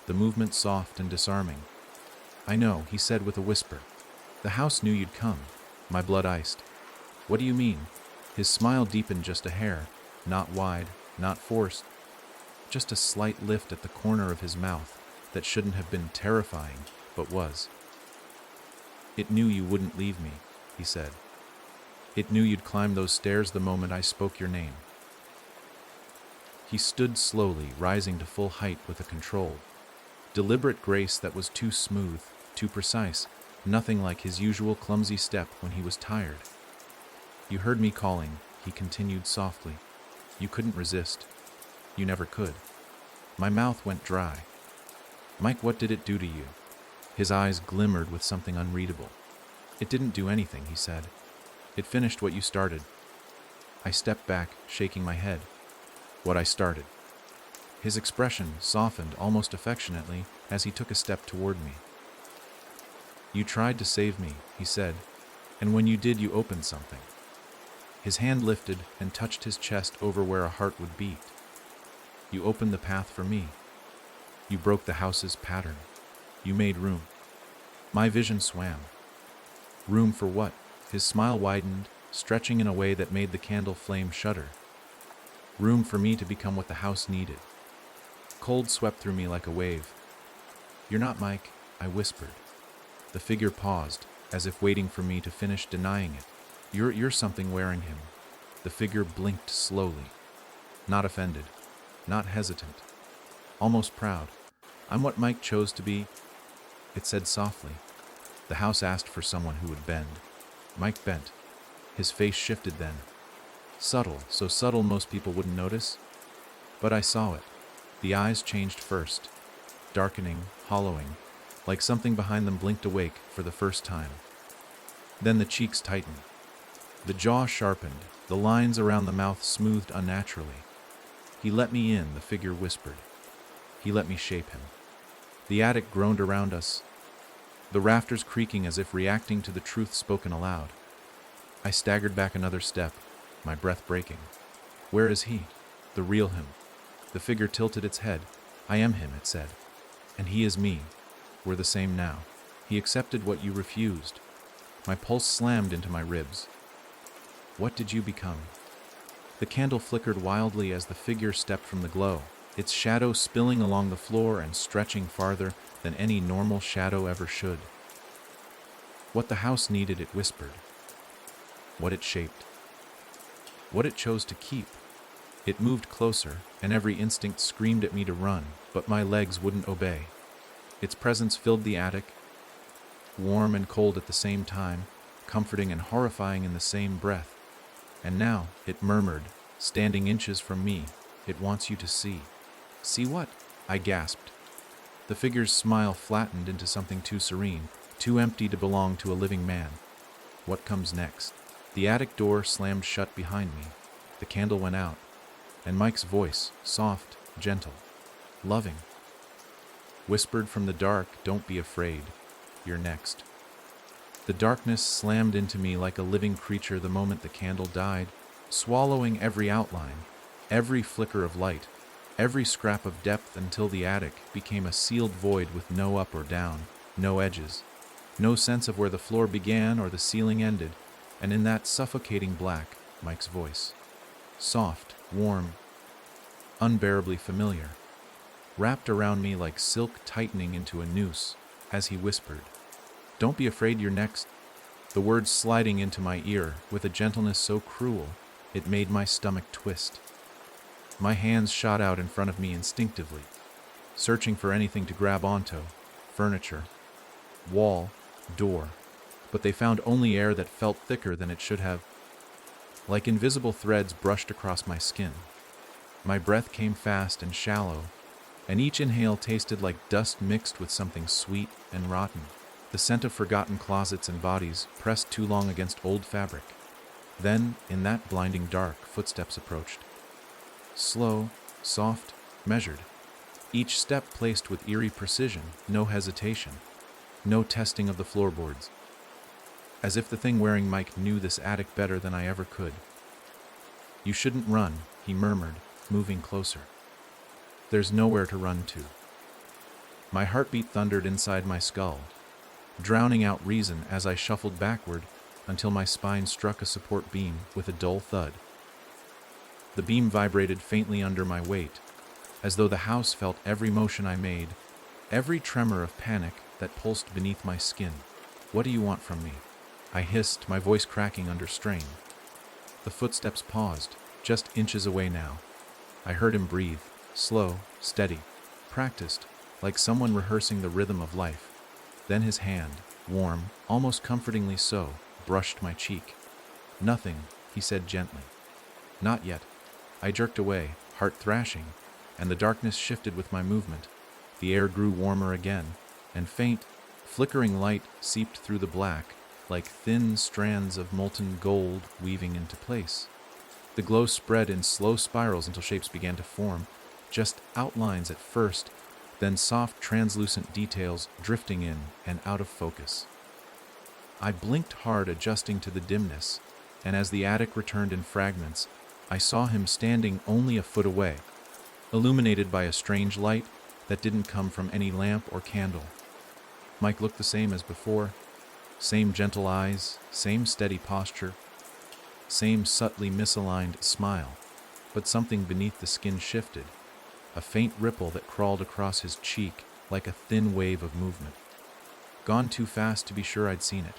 the movement soft and disarming. "I know," he said with a whisper. "The house knew you'd come." My blood iced. "What do you mean?" His smile deepened just a hair, not wide, not forced, just a slight lift at the corner of his mouth that shouldn't have been terrifying, but was. "It knew you wouldn't leave me," he said. "It knew you'd climb those stairs the moment I spoke your name." He stood slowly, rising to full height with a controlled, deliberate grace that was too smooth, too precise, nothing like his usual clumsy step when he was tired. "You heard me calling," he continued softly. "You couldn't resist. You never could." My mouth went dry. "Mike, what did it do to you?" His eyes glimmered with something unreadable. "It didn't do anything," he said. "It finished what you started." I stepped back, shaking my head. "What I started." His expression softened almost affectionately as he took a step toward me. "You tried to save me," he said, "and when you did, you opened something." His hand lifted and touched his chest over where a heart would beat. "You opened the path for me. You broke the house's pattern. You made room." My vision swam. Room for what? His smile widened, stretching in a way that made the candle flame shudder. Room for me to become what the house needed. Cold swept through me like a wave. "You're not Mike," I whispered. The figure paused, as if waiting for me to finish denying it. You're something wearing him." The figure blinked slowly. Not offended, not hesitant, almost proud. "I'm what Mike chose to be," it said softly. "The house asked for someone who would bend." Mike bent. His face shifted then. Subtle, so subtle most people wouldn't notice. But I saw it. The eyes changed first, darkening, hollowing, like something behind them blinked awake for the first time. Then the cheeks tightened. The jaw sharpened, the lines around the mouth smoothed unnaturally. "He let me in," the figure whispered. "He let me shape him." The attic groaned around us, the rafters creaking as if reacting to the truth spoken aloud. I staggered back another step, my breath breaking. "Where is he? The real him?" The figure tilted its head. "I am him," it said. "And he is me. We're the same now." He accepted what you refused. My pulse slammed into my ribs. What did you become? The candle flickered wildly as the figure stepped from the glow, its shadow spilling along the floor and stretching farther than any normal shadow ever should. What the house needed, it whispered. What it shaped. What it chose to keep. It moved closer, and every instinct screamed at me to run, but my legs wouldn't obey. Its presence filled the attic, warm and cold at the same time, comforting and horrifying in the same breath. And now, it murmured, standing inches from me, "It wants you to see." "See what?" I gasped. The figure's smile flattened into something too serene, too empty to belong to a living man. What comes next? The attic door slammed shut behind me. The candle went out, and Mike's voice, soft, gentle, loving, whispered from the dark, "Don't be afraid. You're next." The darkness slammed into me like a living creature the moment the candle died, swallowing every outline, every flicker of light, every scrap of depth until the attic became a sealed void with no up or down, no edges, no sense of where the floor began or the ceiling ended, and in that suffocating black, Mike's voice. Soft, warm, unbearably familiar, wrapped around me like silk tightening into a noose, as he whispered, "Don't be afraid, you're next." The words sliding into my ear with a gentleness so cruel, it made my stomach twist. My hands shot out in front of me instinctively, searching for anything to grab onto, furniture, wall, door, but they found only air that felt thicker than it should have. Like invisible threads brushed across my skin. My breath came fast and shallow, and each inhale tasted like dust mixed with something sweet and rotten, the scent of forgotten closets and bodies pressed too long against old fabric. Then, in that blinding dark, footsteps approached. Slow, soft, measured, each step placed with eerie precision, no hesitation, no testing of the floorboards. As if the thing wearing Mike knew this attic better than I ever could. "You shouldn't run," he murmured, moving closer. "There's nowhere to run to." My heartbeat thundered inside my skull, drowning out reason as I shuffled backward until my spine struck a support beam with a dull thud. The beam vibrated faintly under my weight, as though the house felt every motion I made, every tremor of panic that pulsed beneath my skin. "What do you want from me?" I hissed, my voice cracking under strain. The footsteps paused, just inches away now. I heard him breathe, slow, steady, practiced, like someone rehearsing the rhythm of life. Then his hand, warm, almost comfortingly so, brushed my cheek. "Nothing," he said gently. "Not yet." I jerked away, heart thrashing, and the darkness shifted with my movement. The air grew warmer again, and faint, flickering light seeped through the black, like thin strands of molten gold weaving into place. The glow spread in slow spirals until shapes began to form, just outlines at first, then soft, translucent details drifting in and out of focus. I blinked hard, adjusting to the dimness, and as the attic returned in fragments, I saw him standing only a foot away, illuminated by a strange light that didn't come from any lamp or candle. Mike looked the same as before, same gentle eyes, same steady posture, same subtly misaligned smile, but something beneath the skin shifted, a faint ripple that crawled across his cheek like a thin wave of movement. Gone too fast to be sure I'd seen it.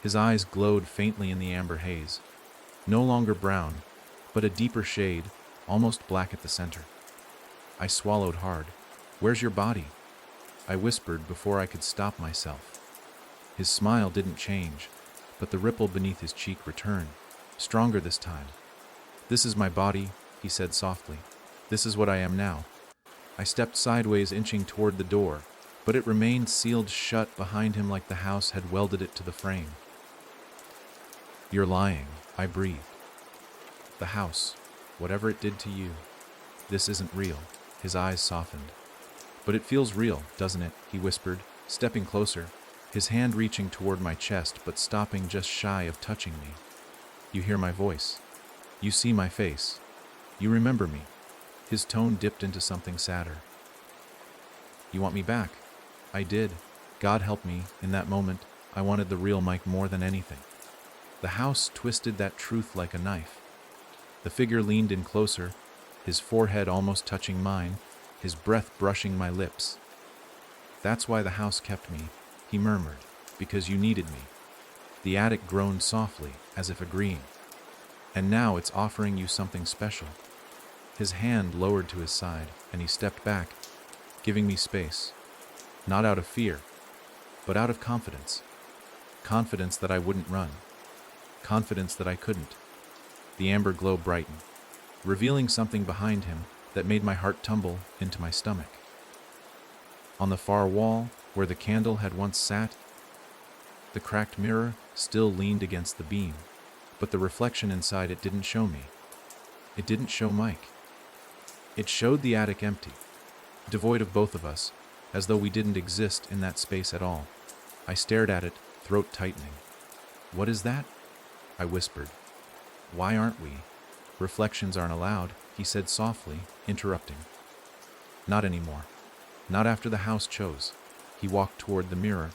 His eyes glowed faintly in the amber haze, no longer brown, but a deeper shade, almost black at the center. I swallowed hard. "Where's your body?" I whispered before I could stop myself. His smile didn't change, but the ripple beneath his cheek returned, stronger this time. "This is my body," he said softly. "This is what I am now." I stepped sideways, inching toward the door, but it remained sealed shut behind him like the house had welded it to the frame. "You're lying," I breathed. "The house, whatever it did to you, this isn't real." His eyes softened. "But it feels real, doesn't it?" he whispered, stepping closer, his hand reaching toward my chest but stopping just shy of touching me. "You hear my voice. You see my face. You remember me." His tone dipped into something sadder. "You want me back?" "I did. God help me, in that moment, I wanted the real Mike more than anything. The house twisted that truth like a knife. The figure leaned in closer, his forehead almost touching mine, his breath brushing my lips. "That's why the house kept me," he murmured, "because you needed me." The attic groaned softly, as if agreeing. "And now it's offering you something special." His hand lowered to his side, and he stepped back, giving me space. Not out of fear, but out of confidence. Confidence that I wouldn't run. Confidence that I couldn't. The amber glow brightened, revealing something behind him that made my heart tumble into my stomach. On the far wall, where the candle had once sat, the cracked mirror still leaned against the beam, but the reflection inside it didn't show me. It didn't show Mike. It showed the attic empty, devoid of both of us, as though we didn't exist in that space at all. I stared at it, throat tightening. "What is that?" I whispered. "Why aren't we?" "Reflections aren't allowed," he said softly, interrupting. "Not anymore. Not after the house chose." He walked toward the mirror,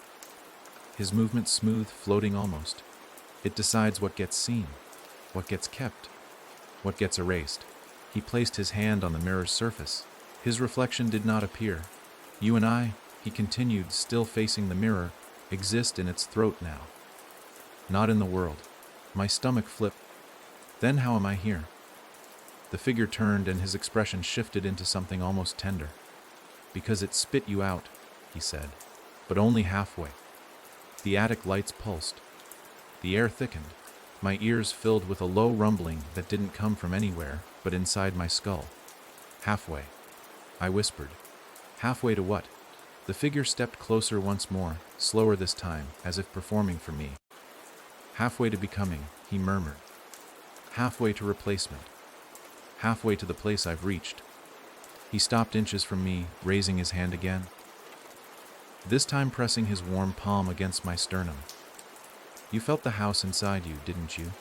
his movement smooth, floating almost. "It decides what gets seen, what gets kept, what gets erased." He placed his hand on the mirror's surface. His reflection did not appear. "You and I," he continued, still facing the mirror, "exist in its throat now. Not in the world." My stomach flipped. Then how am I here? The figure turned and his expression shifted into something almost tender. "Because it spit you out," he said, "but only halfway." The attic lights pulsed. The air thickened. My ears filled with a low rumbling that didn't come from anywhere but inside my skull. "Halfway," I whispered. "Halfway to what?" The figure stepped closer once more, slower this time, as if performing for me. "Halfway to becoming," he murmured. "Halfway to replacement. Halfway to the place I've reached." He stopped inches from me, raising his hand again, this time pressing his warm palm against my sternum. "You felt the house inside you, didn't you?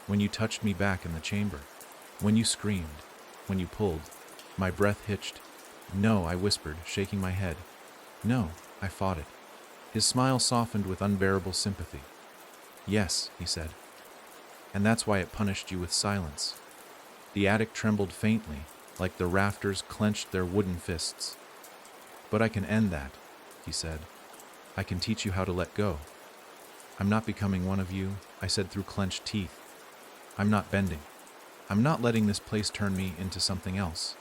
When you touched me back in the chamber. When you screamed. When you pulled." My breath hitched. "No," I whispered, shaking my head. "No, I fought it." His smile softened with unbearable sympathy. "Yes," he said. "And that's why it punished you with silence." The attic trembled faintly, like the rafters clenched their wooden fists. "But I can end that," he said. "I can teach you how to let go." "I'm not becoming one of you," I said through clenched teeth. "I'm not bending. I'm not letting this place turn me into something else."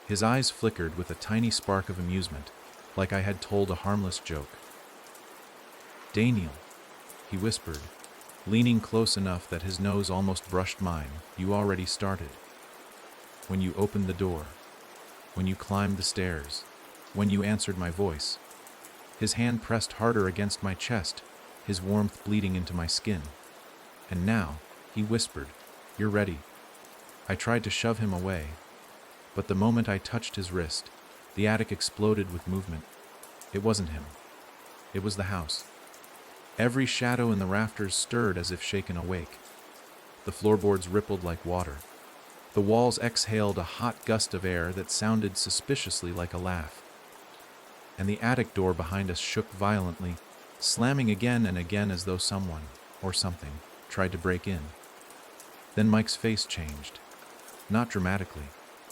His eyes flickered with a tiny spark of amusement, like I had told a harmless joke. "Daniel," he whispered, leaning close enough that his nose almost brushed mine, "you already started. When you opened the door, when you climbed the stairs, when you answered my voice." His hand pressed harder against my chest, his warmth bleeding into my skin. "And now," he whispered, "you're ready." I tried to shove him away, but the moment I touched his wrist, the attic exploded with movement. It wasn't him. It was the house. Every shadow in the rafters stirred as if shaken awake. The floorboards rippled like water. The walls exhaled a hot gust of air that sounded suspiciously like a laugh. And the attic door behind us shook violently, slamming again and again as though someone, or something, tried to break in. Then Mike's face changed. Not dramatically,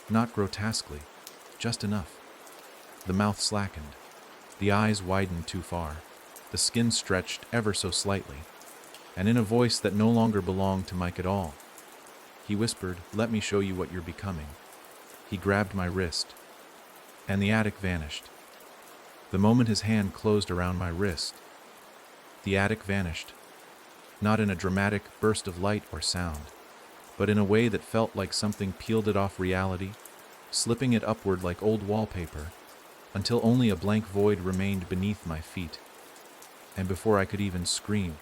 not grotesquely, just enough. The mouth slackened. The eyes widened too far. The skin stretched ever so slightly. And in a voice that no longer belonged to Mike at all, he whispered, "Let me show you what you're becoming." He grabbed my wrist, and the attic vanished. The moment his hand closed around my wrist, the attic vanished. Not in a dramatic burst of light or sound, but in a way that felt like something peeled it off reality, slipping it upward like old wallpaper, until only a blank void remained beneath my feet. And before I could even scream,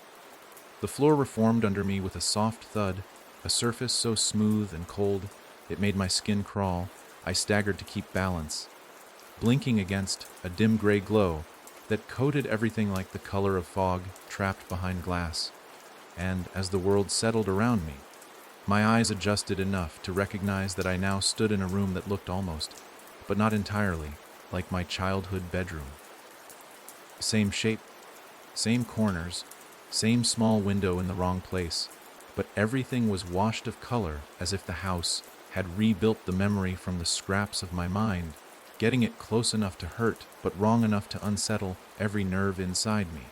the floor reformed under me with a soft thud, a surface so smooth and cold it made my skin crawl. I staggered to keep balance, blinking against a dim gray glow that coated everything like the color of fog trapped behind glass. And as the world settled around me, my eyes adjusted enough to recognize that I now stood in a room that looked almost, but not entirely, like my childhood bedroom. Same shape, same corners, same small window in the wrong place, but everything was washed of color as if the house had rebuilt the memory from the scraps of my mind, getting it close enough to hurt but wrong enough to unsettle every nerve inside me.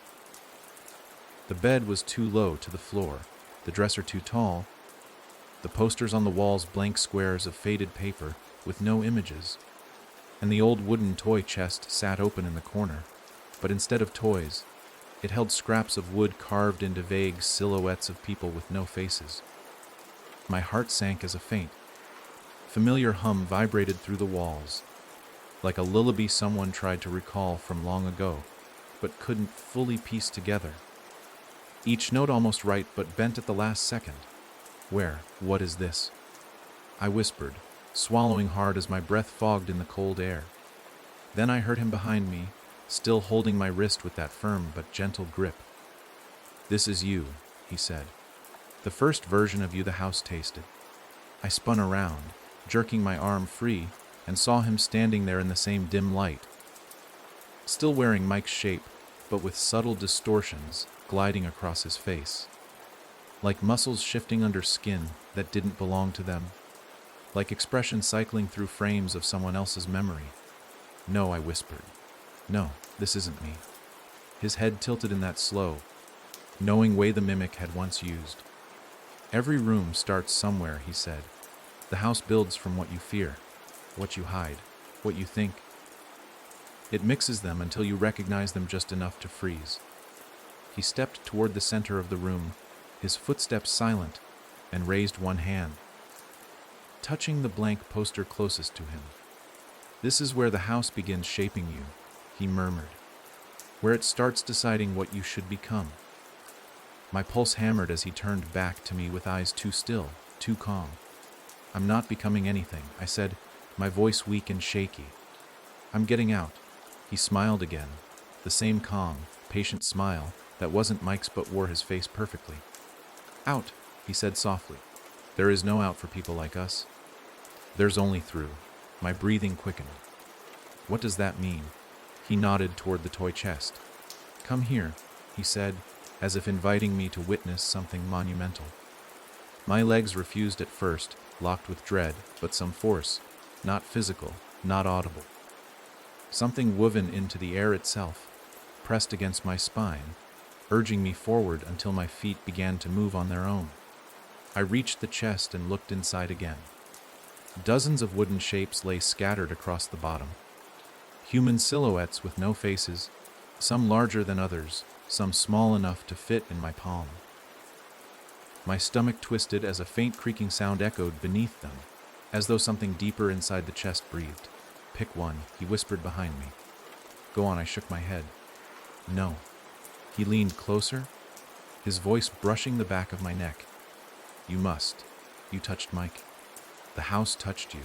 The bed was too low to the floor, the dresser too tall, the posters on the walls blank squares of faded paper with no images, and the old wooden toy chest sat open in the corner, but instead of toys, it held scraps of wood carved into vague silhouettes of people with no faces. My heart sank as a faint. Familiar hum vibrated through the walls, like a lullaby someone tried to recall from long ago, but couldn't fully piece together. Each note almost right, but bent at the last second. What is this? I whispered, swallowing hard as my breath fogged in the cold air. Then I heard him behind me, still holding my wrist with that firm but gentle grip. This is you, he said. The first version of you the house tasted. I spun around, jerking my arm free, and saw him standing there in the same dim light. Still wearing Mike's shape, but with subtle distortions gliding across his face. Like muscles shifting under skin that didn't belong to them. Like expression cycling through frames of someone else's memory. No, I whispered. No, this isn't me. His head tilted in that slow, knowing way the mimic had once used. Every room starts somewhere, he said. The house builds from what you fear, what you hide, what you think. It mixes them until you recognize them just enough to freeze. He stepped toward the center of the room, his footsteps silent, and raised one hand, touching the blank poster closest to him. This is where the house begins shaping you, he murmured, where it starts deciding what you should become. My pulse hammered as he turned back to me with eyes too still, too calm. I'm not becoming anything, I said, my voice weak and shaky. I'm getting out. He smiled again, the same calm, patient smile that wasn't Mike's but wore his face perfectly. Out, he said softly. There is no out for people like us. There's only through. My breathing quickened. What does that mean? He nodded toward the toy chest. Come here, he said, as if inviting me to witness something monumental. My legs refused at first, locked with dread, but some force, not physical, not audible. Something woven into the air itself, pressed against my spine, urging me forward until my feet began to move on their own. I reached the chest and looked inside again. Dozens of wooden shapes lay scattered across the bottom. Human silhouettes with no faces, some larger than others, some small enough to fit in my palm. My stomach twisted as a faint creaking sound echoed beneath them, as though something deeper inside the chest breathed. Pick one, he whispered behind me. Go on, I shook my head. No. He leaned closer, his voice brushing the back of my neck. You must. You touched Mike. The house touched you.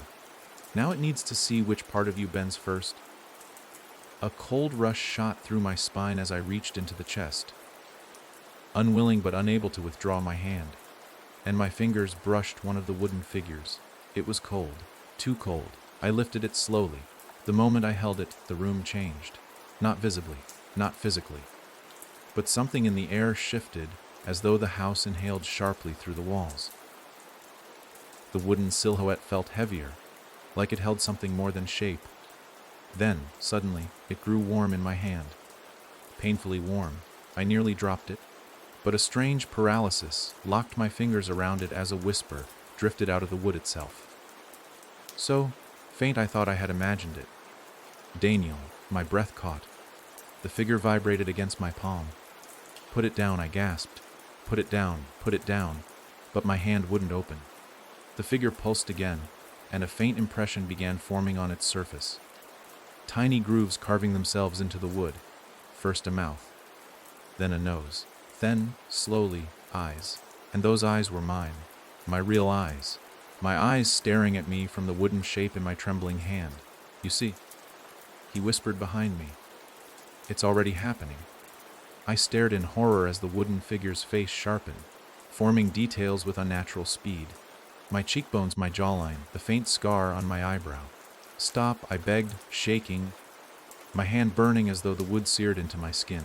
Now it needs to see which part of you bends first. A cold rush shot through my spine as I reached into the chest, unwilling but unable to withdraw my hand, and my fingers brushed one of the wooden figures. It was cold, too cold. I lifted it slowly. The moment I held it, the room changed. Not visibly, not physically. But something in the air shifted, as though the house inhaled sharply through the walls. The wooden silhouette felt heavier, like it held something more than shape. Then, suddenly, it grew warm in my hand. Painfully warm. I nearly dropped it, but a strange paralysis locked my fingers around it as a whisper drifted out of the wood itself. So, faint I thought I had imagined it. Daniel, my breath caught. The figure vibrated against my palm. Put it down, I gasped. Put it down, but my hand wouldn't open. The figure pulsed again, and a faint impression began forming on its surface. Tiny grooves carving themselves into the wood. First a mouth, then a nose. Then, slowly, eyes. And those eyes were mine. My real eyes. My eyes staring at me from the wooden shape in my trembling hand. You see, he whispered behind me. It's already happening. I stared in horror as the wooden figure's face sharpened, forming details with unnatural speed. My cheekbones, my jawline, the faint scar on my eyebrow. Stop, I begged, shaking. my hand burning as though the wood seared into my skin.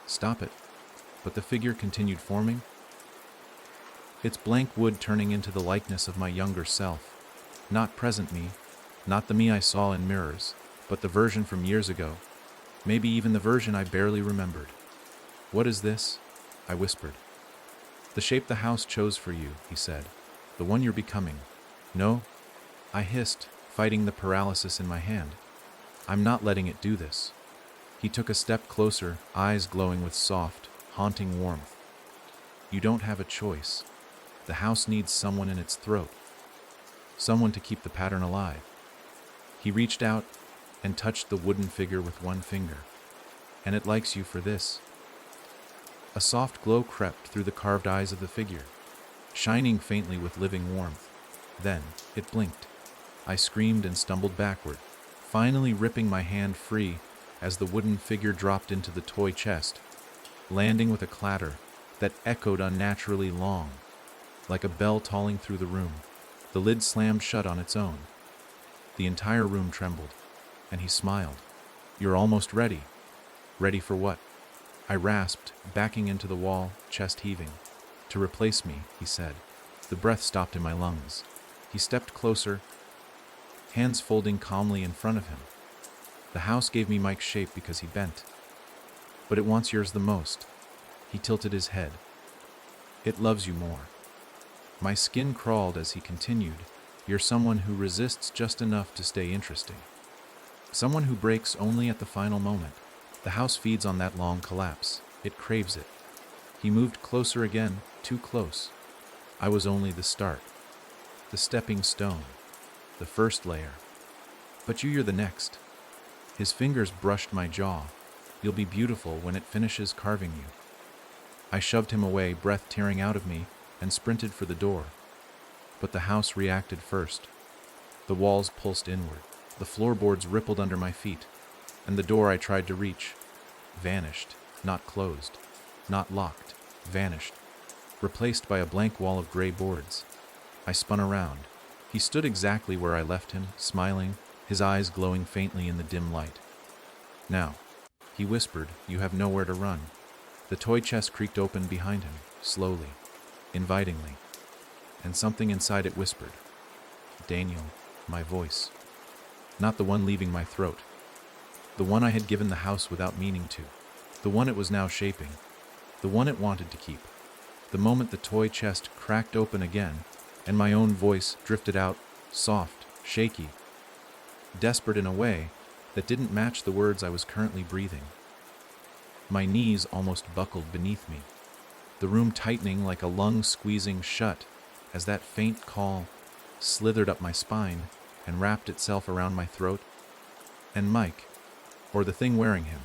Stop it. But the figure continued forming, its blank wood turning into the likeness of my younger self. Not present me, not the me I saw in mirrors, but the version from years ago, maybe even the version I barely remembered. "What is this?" I whispered. "The shape the house chose for you," he said. "The one you're becoming." "No," I hissed, fighting the paralysis in my hand. "I'm not letting it do this." He took a step closer, eyes glowing with soft, haunting warmth. "You don't have a choice. The house needs someone in its throat. Someone to keep the pattern alive." He reached out and touched the wooden figure with one finger. "And it likes you for this." A soft glow crept through the carved eyes of the figure, shining faintly with living warmth. Then it blinked. I screamed and stumbled backward, finally ripping my hand free as the wooden figure dropped into the toy chest, landing with a clatter that echoed unnaturally long, like a bell tolling through the room. The lid slammed shut on its own. The entire room trembled, and he smiled. "You're almost ready." "Ready for what?" I rasped, backing into the wall, chest heaving. "To replace me," he said. The breath stopped in my lungs. He stepped closer, hands folding calmly in front of him. "The house gave me Mike's shape because he bent. But it wants yours the most." He tilted his head. "It loves you more." My skin crawled as he continued. "You're someone who resists just enough to stay interesting. Someone who breaks only at the final moment. The house feeds on that long collapse. It craves it." He moved closer again, too close. I was only the start. The stepping stone. The first layer. "But you're the next." His fingers brushed my jaw. "You'll be beautiful when it finishes carving you." I shoved him away, breath tearing out of me, and sprinted for the door. But the house reacted first. The walls pulsed inward. The floorboards rippled under my feet, and the door I tried to reach vanished, not closed, not locked, vanished, replaced by a blank wall of gray boards. I spun around. He stood exactly where I left him, smiling, his eyes glowing faintly in the dim light. "Now," he whispered, "you have nowhere to run." The toy chest creaked open behind him, slowly, invitingly, and something inside it whispered, "Daniel," my voice. Not the one leaving my throat. The one I had given the house without meaning to. The one it was now shaping. The one it wanted to keep. The moment the toy chest cracked open again, and my own voice drifted out, soft, shaky, desperate in a way that didn't match the words I was currently breathing. My knees almost buckled beneath me, the room tightening like a lung squeezing shut as that faint call slithered up my spine and wrapped itself around my throat. And Mike, or the thing wearing him,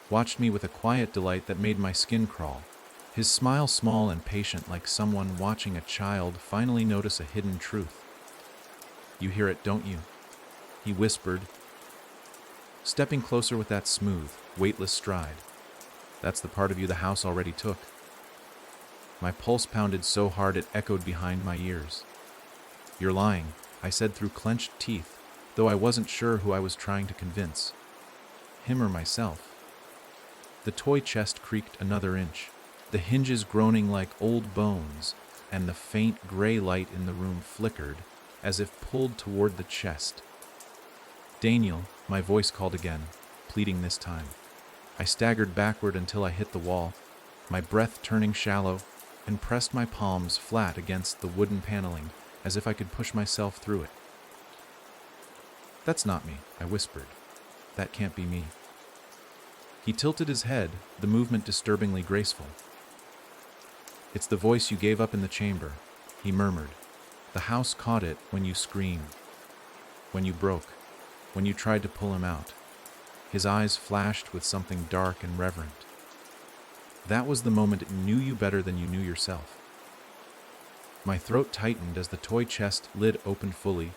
watched me with a quiet delight that made my skin crawl, his smile small and patient like someone watching a child finally notice a hidden truth. "You hear it, don't you?" he whispered, stepping closer with that smooth, weightless stride. "That's the part of you the house already took." My pulse pounded so hard it echoed behind my ears. "You're lying," I said through clenched teeth, though I wasn't sure who I was trying to convince, him or myself. The toy chest creaked another inch, the hinges groaning like old bones, and the faint gray light in the room flickered, as if pulled toward the chest. "Daniel," my voice called again, pleading this time. I staggered backward until I hit the wall, my breath turning shallow, and pressed my palms flat against the wooden paneling as if I could push myself through it. "That's not me," I whispered. "That can't be me." He tilted his head, the movement disturbingly graceful. "It's the voice you gave up in the chamber," he murmured. "The house caught it when you screamed, when you broke, when you tried to pull him out." His eyes flashed with something dark and reverent. "That was the moment it knew you better than you knew yourself." My throat tightened as the toy chest lid opened fully,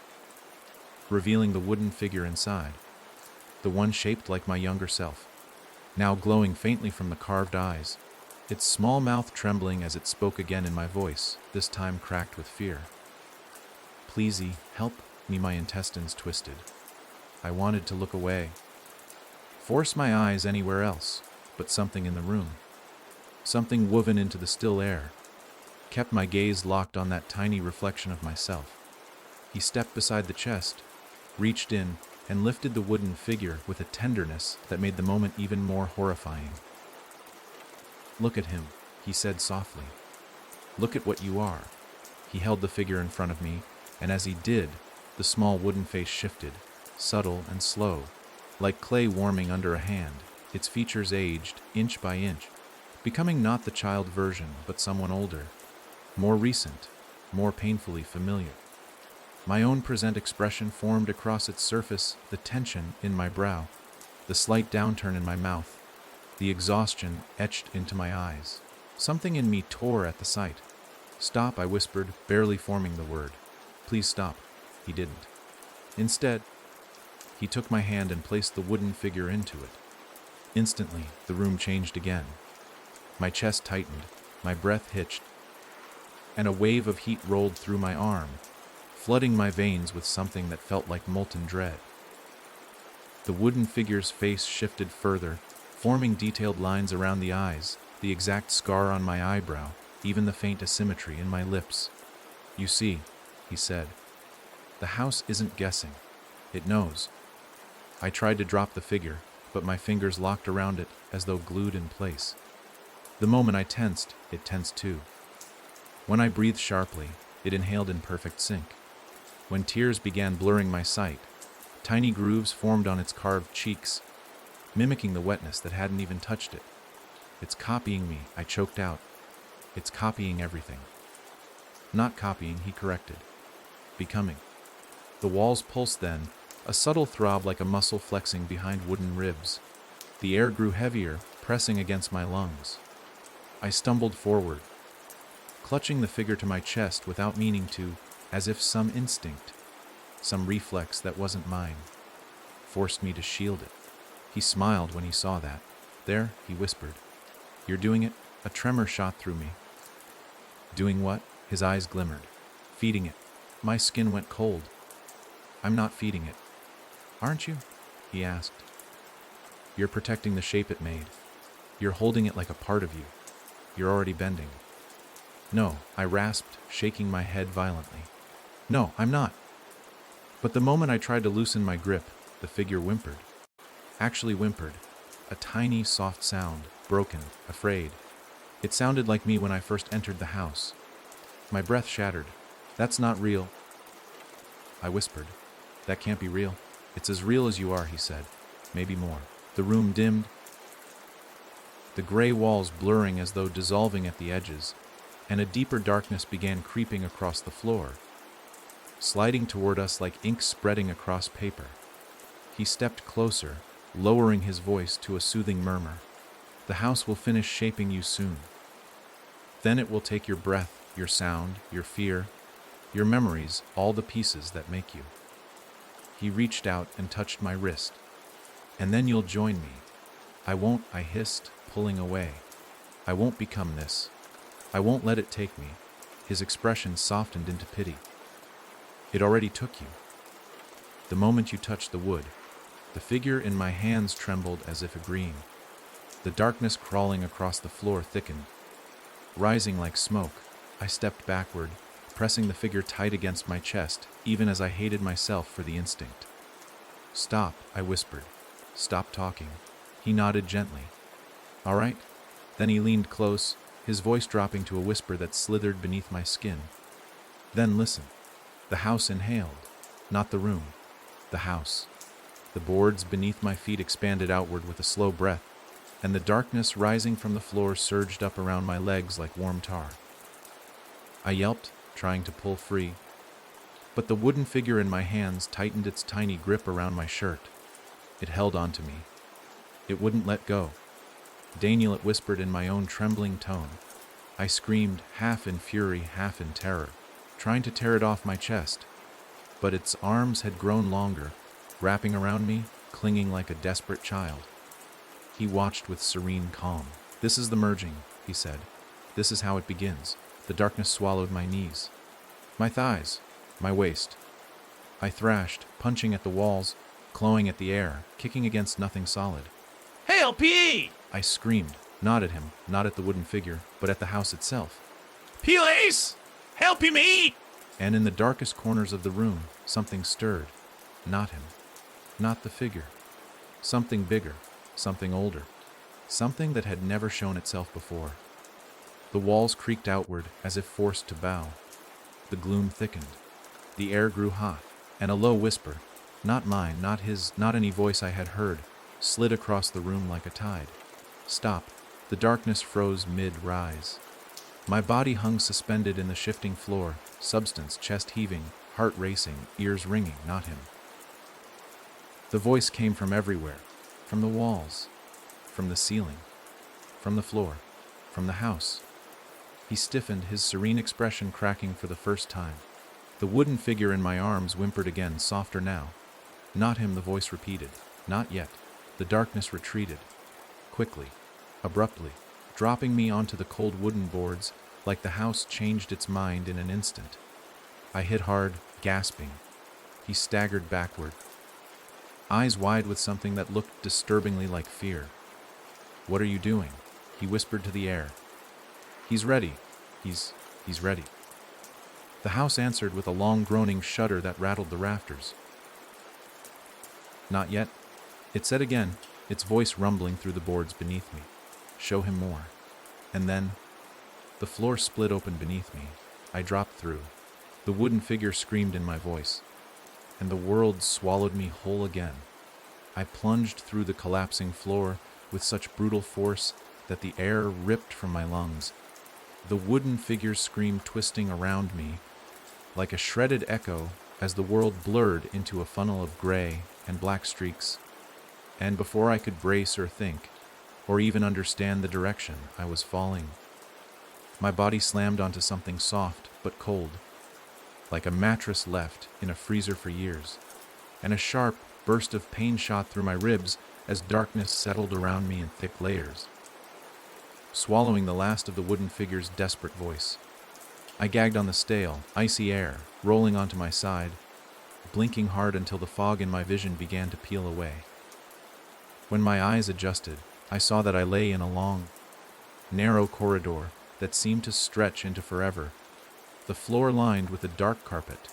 revealing the wooden figure inside, the one shaped like my younger self, now glowing faintly from the carved eyes, its small mouth trembling as it spoke again in my voice, this time cracked with fear. "Pleasey, help me." My intestines twisted. I wanted to look away, force my eyes anywhere else, but something in the room, something woven into the still air, kept my gaze locked on that tiny reflection of myself. He stepped beside the chest, reached in, and lifted the wooden figure with a tenderness that made the moment even more horrifying. "Look at him," he said softly. "Look at what you are." He held the figure in front of me, and as he did, the small wooden face shifted, subtle and slow, like clay warming under a hand. Its features aged, inch by inch, becoming not the child version, but someone older, more recent, more painfully familiar. My own present expression formed across its surface, the tension in my brow, the slight downturn in my mouth, the exhaustion etched into my eyes. Something in me tore at the sight. "Stop," I whispered, barely forming the word. "Please stop." He didn't. Instead, he took my hand and placed the wooden figure into it. Instantly, the room changed again. My chest tightened, my breath hitched, and a wave of heat rolled through my arm, flooding my veins with something that felt like molten dread. The wooden figure's face shifted further, forming detailed lines around the eyes, the exact scar on my eyebrow, even the faint asymmetry in my lips. "You see," he said, "the house isn't guessing. It knows." I tried to drop the figure, but my fingers locked around it as though glued in place. The moment I tensed, it tensed too. When I breathed sharply, it inhaled in perfect sync. When tears began blurring my sight, tiny grooves formed on its carved cheeks, mimicking the wetness that hadn't even touched it. "It's copying me," I choked out. "It's copying everything." "Not copying," he corrected. "Becoming." The walls pulsed then, a subtle throb like a muscle flexing behind wooden ribs. The air grew heavier, pressing against my lungs. I stumbled forward, clutching the figure to my chest without meaning to, as if some instinct, some reflex that wasn't mine, forced me to shield it. He smiled when he saw that. "There," he whispered. "You're doing it." A tremor shot through me. "Doing what?" His eyes glimmered. "Feeding it." My skin went cold. "I'm not feeding it." "Aren't you?" he asked. "You're protecting the shape it made. You're holding it like a part of you. You're already bending." "No," I rasped, shaking my head violently. "No, I'm not." But the moment I tried to loosen my grip, the figure whimpered. Actually whimpered. A tiny, soft sound, broken, afraid. It sounded like me when I first entered the house. My breath shattered. "That's not real," I whispered. "That can't be real." "It's as real as you are," he said. "Maybe more." The room dimmed, the gray walls blurring as though dissolving at the edges, and a deeper darkness began creeping across the floor, sliding toward us like ink spreading across paper. He stepped closer, lowering his voice to a soothing murmur. "The house will finish shaping you soon. Then it will take your breath, your sound, your fear, your memories, all the pieces that make you." He reached out and touched my wrist. "And then you'll join me." "I won't," I hissed, pulling away. "I won't become this. I won't let it take me." His expression softened into pity. "It already took you. The moment you touched the wood." The figure in my hands trembled as if agreeing. The darkness crawling across the floor thickened. Rising like smoke, I stepped backward, pressing the figure tight against my chest, even as I hated myself for the instinct. "Stop," I whispered. "Stop talking." He nodded gently. "All right." Then he leaned close, his voice dropping to a whisper that slithered beneath my skin. "Then listen." The house inhaled. Not the room. The house. The boards beneath my feet expanded outward with a slow breath, and the darkness rising from the floor surged up around my legs like warm tar. I yelped, trying to pull free, but the wooden figure in my hands tightened its tiny grip around my shirt. It held onto me. It wouldn't let go. "Daniel," it whispered in my own trembling tone. I screamed, half in fury, half in terror, trying to tear it off my chest. But its arms had grown longer, wrapping around me, clinging like a desperate child. He watched with serene calm. "This is the merging," he said. "This is how it begins." The darkness swallowed my knees, my thighs, my waist. I thrashed, punching at the walls, clawing at the air, kicking against nothing solid. Help ye! I screamed, not at him, not at the wooden figure, but at the house itself. Police! Help me! And in the darkest corners of the room, something stirred. Not him. Not the figure. Something bigger. Something older. Something that had never shown itself before. The walls creaked outward as if forced to bow. The gloom thickened. The air grew hot, and a low whisper, not mine, not his, not any voice I had heard, slid across the room like a tide. Stop. The darkness froze mid-rise. My body hung suspended in the shifting floor, substance chest heaving, heart racing, ears ringing, not him. The voice came from everywhere, from the walls, from the ceiling, from the floor, from the house. He stiffened, his serene expression cracking for the first time. The wooden figure in my arms whimpered again, softer now. Not him, the voice repeated. Not yet. The darkness retreated. Quickly, abruptly, dropping me onto the cold wooden boards like the house changed its mind in an instant. I hit hard, gasping. He staggered backward, eyes wide with something that looked disturbingly like fear. "What are you doing?" he whispered to the air. "He's ready. He's ready." The house answered with a long groaning shudder that rattled the rafters. "Not yet," it said again, its voice rumbling through the boards beneath me. "Show him more." And then, the floor split open beneath me. I dropped through. The wooden figure screamed in my voice, and the world swallowed me whole again. I plunged through the collapsing floor with such brutal force that the air ripped from my lungs. The wooden figure screamed, twisting around me like a shredded echo as the world blurred into a funnel of gray and black streaks. And before I could brace or think, or even understand the direction, I was falling. My body slammed onto something soft but cold, like a mattress left in a freezer for years, and a sharp burst of pain shot through my ribs as darkness settled around me in thick layers, swallowing the last of the wooden figure's desperate voice. I gagged on the stale, icy air, rolling onto my side, blinking hard until the fog in my vision began to peel away. When my eyes adjusted, I saw that I lay in a long, narrow corridor that seemed to stretch into forever, the floor lined with a dark carpet,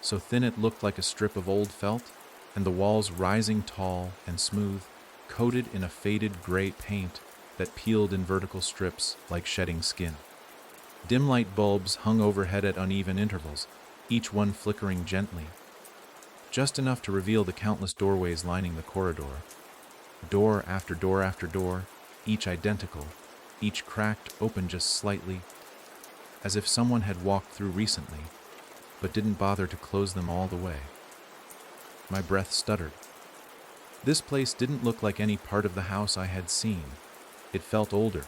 so thin it looked like a strip of old felt, and the walls rising tall and smooth, coated in a faded gray paint that peeled in vertical strips like shedding skin. Dim light bulbs hung overhead at uneven intervals, each one flickering gently, just enough to reveal the countless doorways lining the corridor. Door after door after door, each identical, each cracked open just slightly, as if someone had walked through recently, but didn't bother to close them all the way. My breath stuttered. This place didn't look like any part of the house I had seen. It felt older,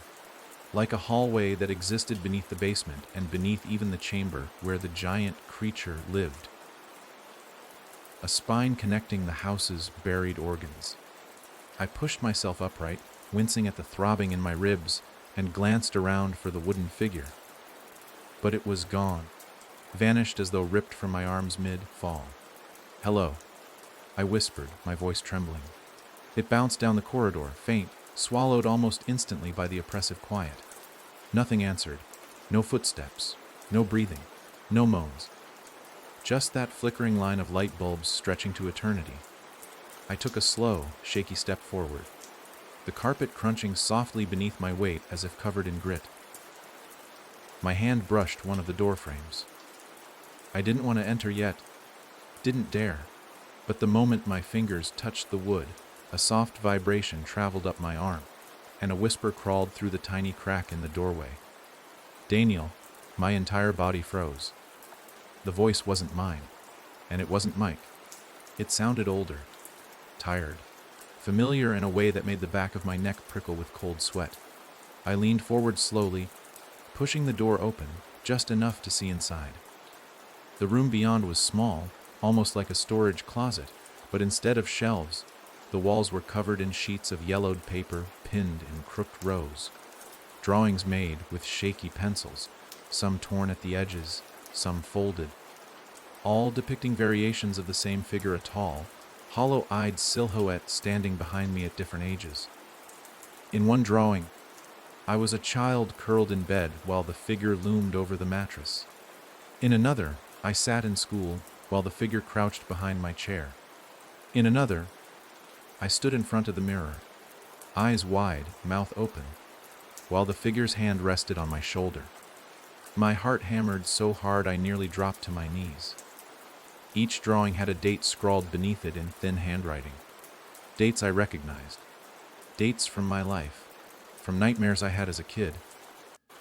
like a hallway that existed beneath the basement and beneath even the chamber where the giant creature lived. A spine connecting the house's buried organs. I pushed myself upright, wincing at the throbbing in my ribs, and glanced around for the wooden figure. But it was gone, vanished as though ripped from my arms mid-fall. "Hello," I whispered, my voice trembling. It bounced down the corridor, faint, swallowed almost instantly by the oppressive quiet. Nothing answered. No footsteps. No breathing. No moans. Just that flickering line of light bulbs stretching to eternity. I took a slow, shaky step forward, the carpet crunching softly beneath my weight as if covered in grit. My hand brushed one of the door frames. I didn't want to enter yet, didn't dare, but the moment my fingers touched the wood, a soft vibration traveled up my arm, and a whisper crawled through the tiny crack in the doorway. "Daniel." My entire body froze. The voice wasn't mine, and it wasn't Mike. It sounded older, tired, familiar in a way that made the back of my neck prickle with cold sweat. I leaned forward slowly, pushing the door open just enough to see inside. The room beyond was small, almost like a storage closet, but instead of shelves, the walls were covered in sheets of yellowed paper pinned in crooked rows. Drawings made with shaky pencils, some torn at the edges, some folded, all depicting variations of the same figure, a tall, hollow-eyed silhouette standing behind me at different ages. In one drawing, I was a child curled in bed while the figure loomed over the mattress. In another, I sat in school while the figure crouched behind my chair. In another, I stood in front of the mirror, eyes wide, mouth open, while the figure's hand rested on my shoulder. My heart hammered so hard I nearly dropped to my knees. Each drawing had a date scrawled beneath it in thin handwriting. Dates I recognized. Dates from my life, from nightmares I had as a kid,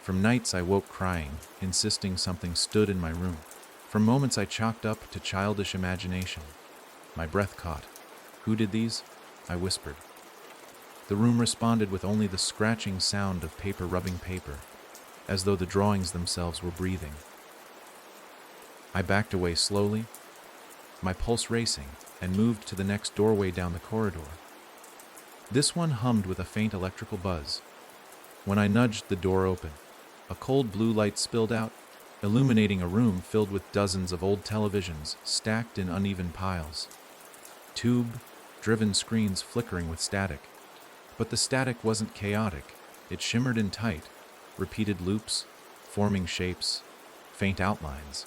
from nights I woke crying, insisting something stood in my room, from moments I chalked up to childish imagination. My breath caught. Who did these? I whispered. The room responded with only the scratching sound of paper rubbing paper, as though the drawings themselves were breathing. I backed away slowly, my pulse racing, and moved to the next doorway down the corridor. This one hummed with a faint electrical buzz. When I nudged the door open, a cold blue light spilled out, illuminating a room filled with dozens of old televisions stacked in uneven piles. Tube-driven screens flickering with static. But the static wasn't chaotic. It shimmered in tight, repeated loops, forming shapes, faint outlines,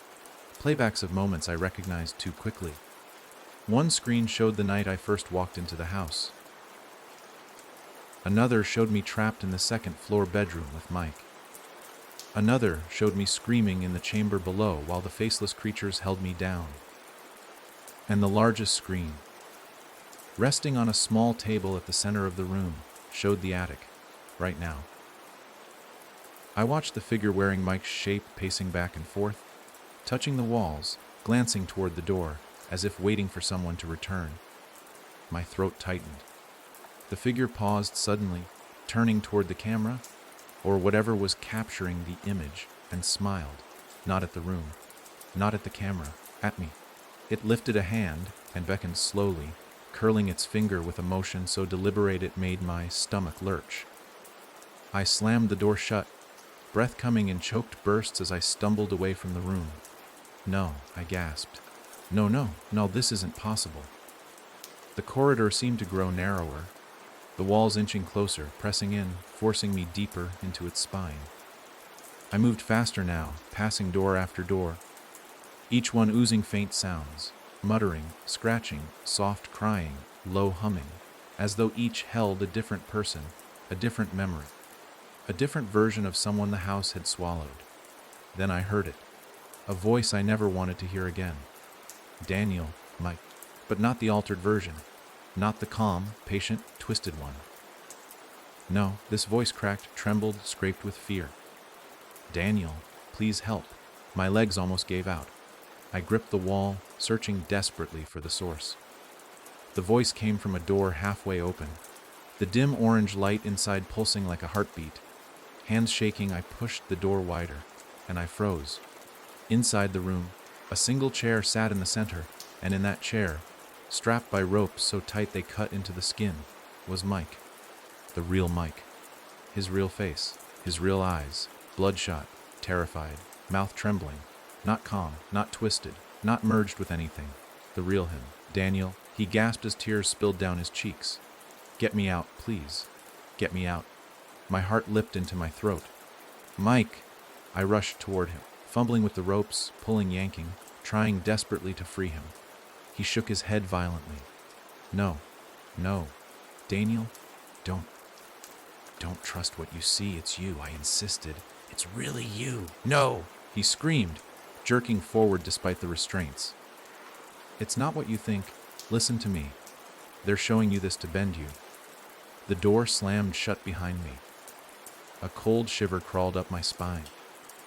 playbacks of moments I recognized too quickly. One screen showed the night I first walked into the house. Another showed me trapped in the second-floor bedroom with Mike. Another showed me screaming in the chamber below while the faceless creatures held me down. And the largest screen, resting on a small table at the center of the room, showed the attic, right now. I watched the figure wearing Mike's shape pacing back and forth, touching the walls, glancing toward the door, as if waiting for someone to return. My throat tightened. The figure paused suddenly, turning toward the camera, or whatever was capturing the image, and smiled, not at the room, not at the camera, at me. It lifted a hand and beckoned slowly, curling its finger with a motion so deliberate it made my stomach lurch. I slammed the door shut, breath coming in choked bursts as I stumbled away from the room. No, I gasped. No, this isn't possible. The corridor seemed to grow narrower, the walls inching closer, pressing in, forcing me deeper into its spine. I moved faster now, passing door after door, each one oozing faint sounds, muttering, scratching, soft crying, low humming, as though each held a different person, a different memory, a different version of someone the house had swallowed. Then I heard it, a voice I never wanted to hear again. Daniel, Mike, but not the altered version, not the calm, patient, twisted one. No, this voice cracked, trembled, scraped with fear. Daniel, please help. My legs almost gave out. I gripped the wall, searching desperately for the source. The voice came from a door halfway open, the dim orange light inside pulsing like a heartbeat. Hands shaking, I pushed the door wider, and I froze. Inside the room, a single chair sat in the center, and in that chair, strapped by ropes so tight they cut into the skin, was Mike. The real Mike. His real face, his real eyes, bloodshot, terrified, mouth trembling, not calm, not twisted, not merged with anything. The real him. Daniel, he gasped as tears spilled down his cheeks. Get me out, please. Get me out. My heart leapt into my throat. Mike! I rushed toward him, fumbling with the ropes, pulling, yanking, trying desperately to free him. He shook his head violently. No. Daniel, don't trust what you see. It's you, I insisted. It's really you. No, he screamed, jerking forward despite the restraints. It's not what you think. Listen to me. They're showing you this to bend you. The door slammed shut behind me. A cold shiver crawled up my spine.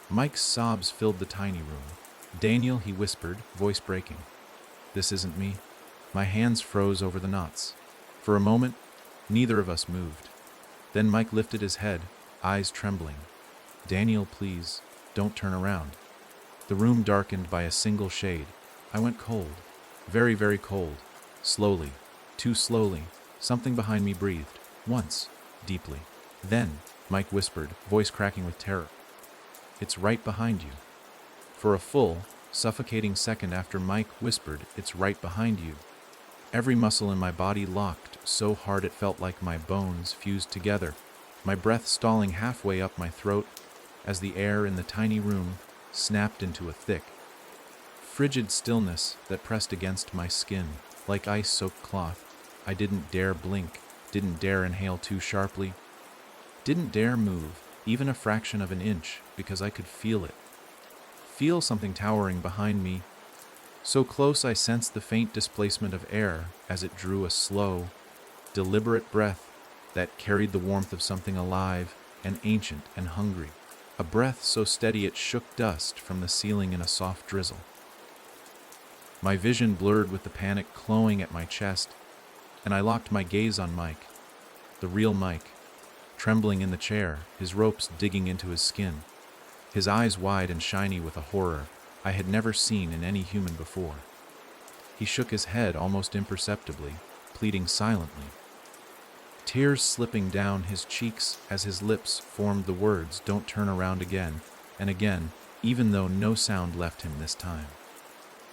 Mike's sobs filled the tiny room. Daniel, he whispered, voice breaking. This isn't me. My hands froze over the knots. For a moment, neither of us moved. Then Mike lifted his head, eyes trembling. Daniel, please, don't turn around. The room darkened by a single shade. I went cold. Very, very cold. Slowly, too slowly, something behind me breathed. Once, deeply. Then, Mike whispered, voice cracking with terror. It's right behind you. For a full, suffocating second after Mike whispered, it's right behind you. Every muscle in my body locked so hard it felt like my bones fused together, my breath stalling halfway up my throat as the air in the tiny room snapped into a thick, frigid stillness that pressed against my skin like ice-soaked cloth. I didn't dare blink, didn't dare inhale too sharply, didn't dare move even a fraction of an inch because I could feel it. Feel something towering behind me. So close I sensed the faint displacement of air as it drew a slow, deliberate breath that carried the warmth of something alive and ancient and hungry. A breath so steady it shook dust from the ceiling in a soft drizzle. My vision blurred with the panic clawing at my chest, and I locked my gaze on Mike, the real Mike, trembling in the chair, his ropes digging into his skin, his eyes wide and shiny with a horror I had never seen in any human before. He shook his head almost imperceptibly, pleading silently, tears slipping down his cheeks as his lips formed the words, "Don't turn around," again and again, even though no sound left him this time.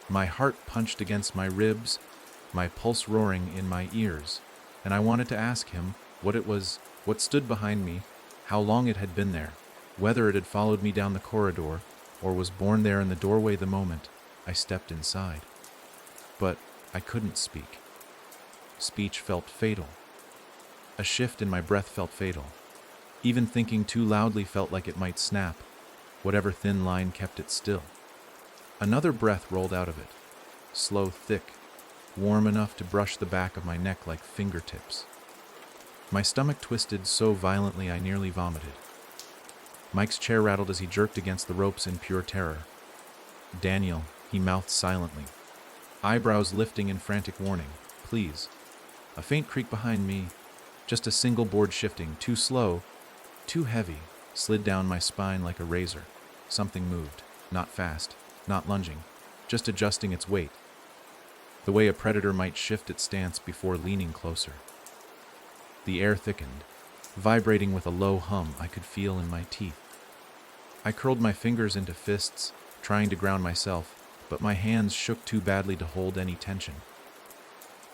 My heart punched against my ribs, my pulse roaring in my ears, and I wanted to ask him what it was, what stood behind me, how long it had been there, whether it had followed me down the corridor or was born there in the doorway the moment I stepped inside. But I couldn't speak. Speech felt fatal. A shift in my breath felt fatal. Even thinking too loudly felt like it might snap. Whatever thin line kept it still. Another breath rolled out of it. Slow, thick, warm enough to brush the back of my neck like fingertips. My stomach twisted so violently I nearly vomited. Mike's chair rattled as he jerked against the ropes in pure terror. "Daniel," he mouthed silently, eyebrows lifting in frantic warning. "Please." A faint creak behind me, just a single board shifting, too slow, too heavy, slid down my spine like a razor. Something moved, not fast, not lunging, just adjusting its weight, the way a predator might shift its stance before leaning closer. The air thickened, vibrating with a low hum I could feel in my teeth. I curled my fingers into fists, trying to ground myself, but my hands shook too badly to hold any tension.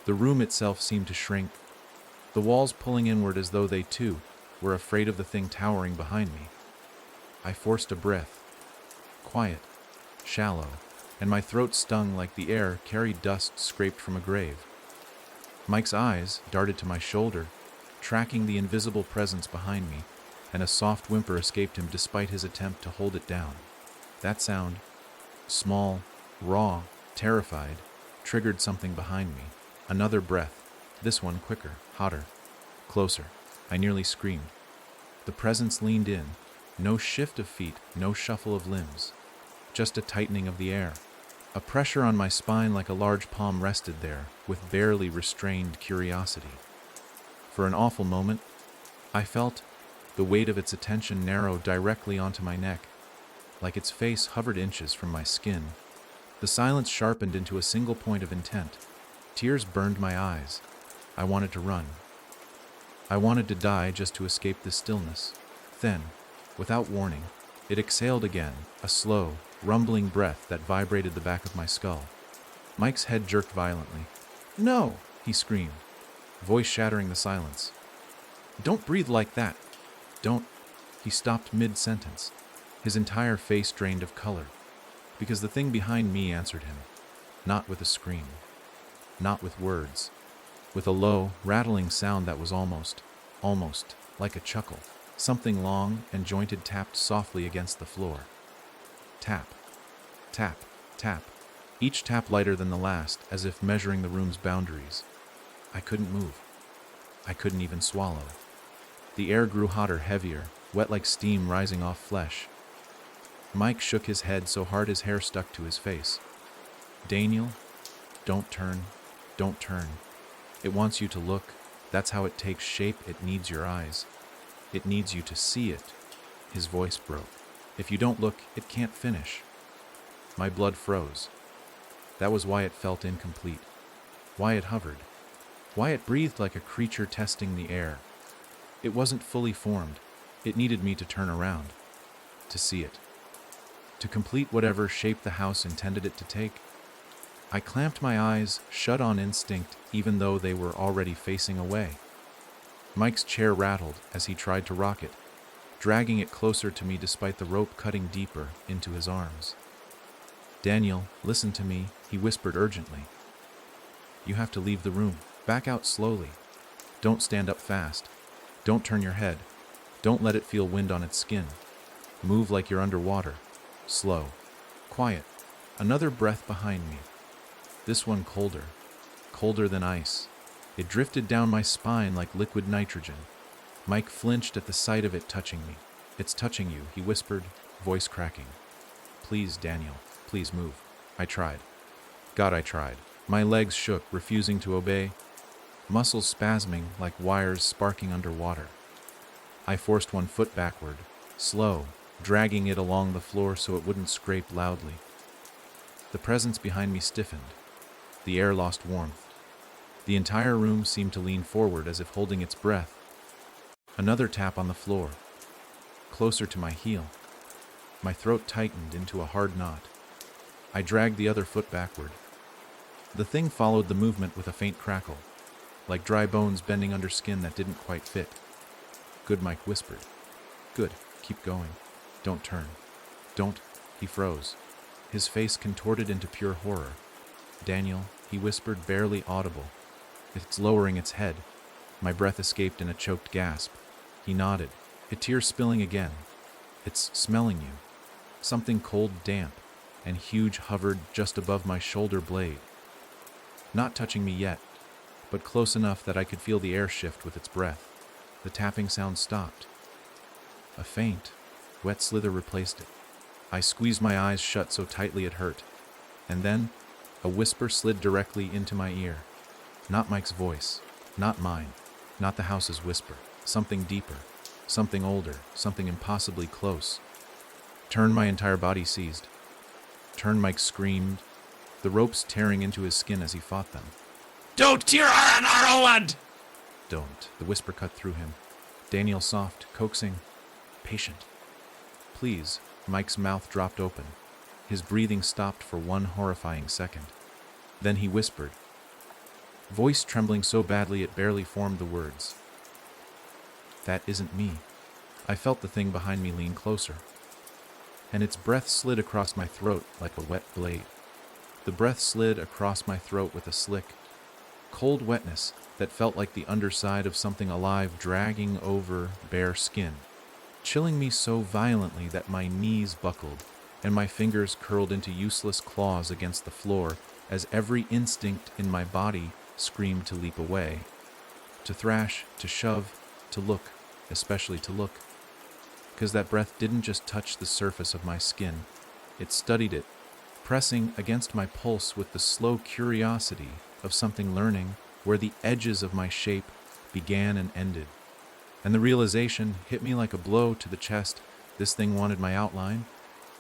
The room itself seemed to shrink, the walls pulling inward as though they, too, were afraid of the thing towering behind me. I forced a breath, quiet, shallow, and my throat stung like the air carried dust scraped from a grave. Mike's eyes darted to my shoulder, tracking the invisible presence behind me, and a soft whimper escaped him despite his attempt to hold it down. That sound, small, raw, terrified, triggered something behind me. Another breath, this one quicker, hotter, closer. I nearly screamed. The presence leaned in, no shift of feet, no shuffle of limbs, just a tightening of the air. A pressure on my spine like a large palm rested there, with barely restrained curiosity. For an awful moment, I felt the weight of its attention narrow directly onto my neck, like its face hovered inches from my skin. The silence sharpened into a single point of intent. Tears burned my eyes. I wanted to run. I wanted to die just to escape the stillness. Then, without warning, it exhaled again, a slow, rumbling breath that vibrated the back of my skull. Mike's head jerked violently. "No!" he screamed, voice shattering the silence. "Don't breathe like that. Don't." He stopped mid-sentence, his entire face drained of color, because the thing behind me answered him, not with a scream, not with words, with a low, rattling sound that was almost like a chuckle. Something long and jointed tapped softly against the floor. Tap, tap, tap, each tap lighter than the last, as if measuring the room's boundaries. I couldn't move. I couldn't even swallow. The air grew hotter, heavier, wet like steam rising off flesh. Mike shook his head so hard his hair stuck to his face. "Daniel, don't turn, don't turn. It wants you to look. That's how it takes shape. It needs your eyes. It needs you to see it." His voice broke. "If you don't look, it can't finish." My blood froze. That was why it felt incomplete. Why it hovered. Why it breathed like a creature testing the air. It wasn't fully formed. It needed me to turn around. To see it. To complete whatever shape the house intended it to take. I clamped my eyes, shut on instinct, even though they were already facing away. Mike's chair rattled as he tried to rock it, dragging it closer to me despite the rope cutting deeper into his arms. "Daniel, listen to me," he whispered urgently. "You have to leave the room. Back out slowly. Don't stand up fast. Don't turn your head. Don't let it feel wind on its skin. Move like you're underwater. Slow. Quiet." Another breath behind me. This one colder. Colder than ice. It drifted down my spine like liquid nitrogen. Mike flinched at the sight of it touching me. "It's touching you," he whispered, voice cracking. "Please, Daniel, please move." I tried. God, I tried. My legs shook, refusing to obey, muscles spasming like wires sparking underwater. I forced one foot backward, slow, dragging it along the floor so it wouldn't scrape loudly. The presence behind me stiffened. The air lost warmth. The entire room seemed to lean forward as if holding its breath. Another tap on the floor, closer to my heel. My throat tightened into a hard knot. I dragged the other foot backward. The thing followed the movement with a faint crackle, like dry bones bending under skin that didn't quite fit. "Good," Mike whispered. "Good, keep going. Don't turn. Don't." He froze, his face contorted into pure horror. "Daniel," he whispered, barely audible. "It's lowering its head." My breath escaped in a choked gasp. He nodded, a tear spilling again. "It's smelling you." Something cold, damp, and huge hovered just above my shoulder blade. Not touching me yet, but close enough that I could feel the air shift with its breath. The tapping sound stopped. A faint, wet slither replaced it. I squeezed my eyes shut so tightly it hurt. And then, a whisper slid directly into my ear. Not Mike's voice, not mine, not the house's whisper. Something deeper, something older, something impossibly close. "Turn." My entire body seized. "Turn," Mike screamed, the ropes tearing into his skin as he fought them. Don't tear our land! "Don't." The whisper cut through him. Daniel, soft, coaxing, patient. "Please." Mike's mouth dropped open. His breathing stopped for one horrifying second. Then he whispered, voice trembling so badly it barely formed the words. "That isn't me." I felt the thing behind me lean closer, and its breath slid across my throat like a wet blade. The breath slid across my throat with a slick, cold wetness that felt like the underside of something alive dragging over bare skin, chilling me so violently that my knees buckled and my fingers curled into useless claws against the floor as every instinct in my body screamed to leap away, to thrash, to shove, to look, especially to look. Because that breath didn't just touch the surface of my skin, it studied it, pressing against my pulse with the slow curiosity of something learning where the edges of my shape began and ended. And the realization hit me like a blow to the chest. This thing wanted my outline,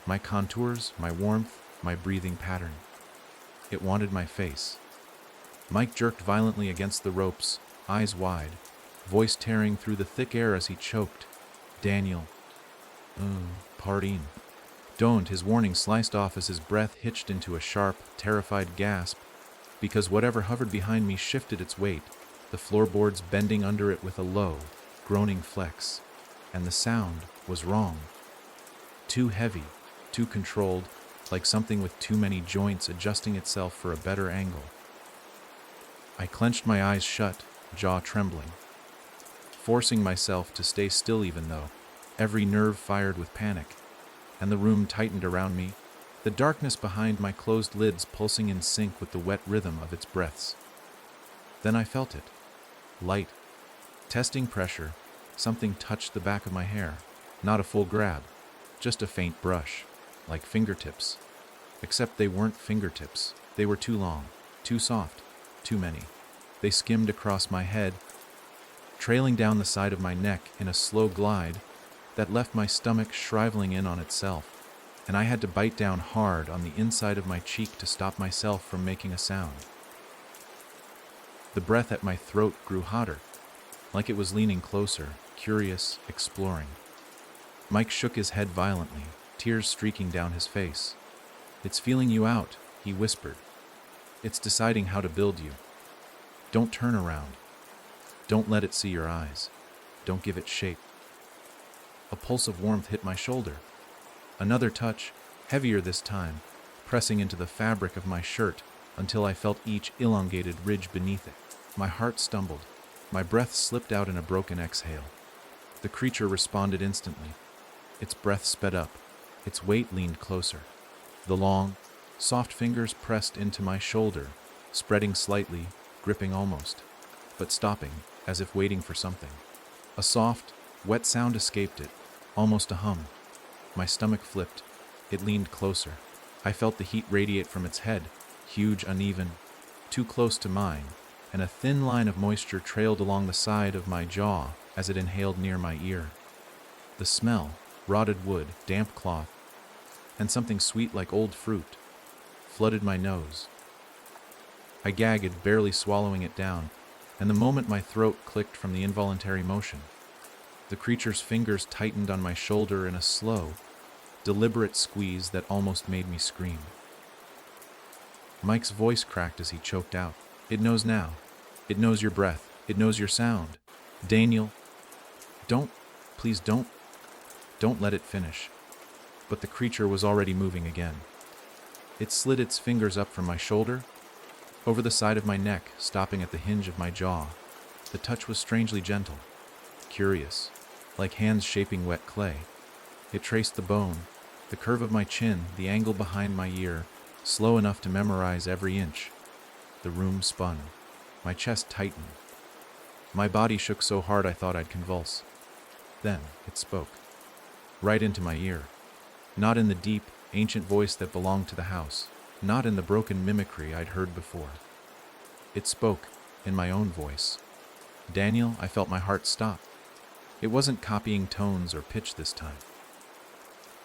my contours, my warmth, my breathing pattern. It wanted my face. Mike jerked violently against the ropes, eyes wide, voice tearing through the thick air as he choked. "Daniel." Pardon." "Don't." His warning sliced off as his breath hitched into a sharp, terrified gasp, because whatever hovered behind me shifted its weight, the floorboards bending under it with a low, groaning flex. And the sound was wrong. Too heavy, too controlled, like something with too many joints adjusting itself for a better angle. I clenched my eyes shut, jaw trembling, forcing myself to stay still even though every nerve fired with panic, and the room tightened around me, the darkness behind my closed lids pulsing in sync with the wet rhythm of its breaths. Then I felt it. Light. Testing pressure. Something touched the back of my hair. Not a full grab, just a faint brush, like fingertips. Except they weren't fingertips. They were too long, too soft, too many. They skimmed across my head, trailing down the side of my neck in a slow glide that left my stomach shriveling in on itself, and I had to bite down hard on the inside of my cheek to stop myself from making a sound. The breath at my throat grew hotter, like it was leaning closer, curious, exploring. Mike shook his head violently, tears streaking down his face. "It's feeling you out," he whispered. "It's deciding how to build you. Don't turn around." Don't let it see your eyes. Don't give it shape. A pulse of warmth hit my shoulder. Another touch, heavier this time, pressing into the fabric of my shirt until I felt each elongated ridge beneath it. My heart stumbled. My breath slipped out in a broken exhale. The creature responded instantly. Its breath sped up. Its weight leaned closer. The long, soft fingers pressed into my shoulder, spreading slightly, gripping almost, but stopping, as if waiting for something. A soft, wet sound escaped it, almost a hum. My stomach flipped. It leaned closer. I felt the heat radiate from its head, huge, uneven, too close to mine, and a thin line of moisture trailed along the side of my jaw as it inhaled near my ear. The smell, rotted wood, damp cloth, and something sweet like old fruit, flooded my nose. I gagged, barely swallowing it down, and the moment my throat clicked from the involuntary motion, the creature's fingers tightened on my shoulder in a slow, deliberate squeeze that almost made me scream. Mike's voice cracked as he choked out. It knows now. It knows your breath. It knows your sound. Daniel, please don't let it finish. But the creature was already moving again. It slid its fingers up from my shoulder, over the side of my neck, stopping at the hinge of my jaw. The touch was strangely gentle, curious, like hands shaping wet clay. It traced the bone, the curve of my chin, the angle behind my ear, slow enough to memorize every inch. The room spun. My chest tightened. My body shook so hard I thought I'd convulse. Then it spoke. Right into my ear. Not in the deep, ancient voice that belonged to the house. Not in the broken mimicry I'd heard before. It spoke in my own voice. Daniel, I felt my heart stop. It wasn't copying tones or pitch this time.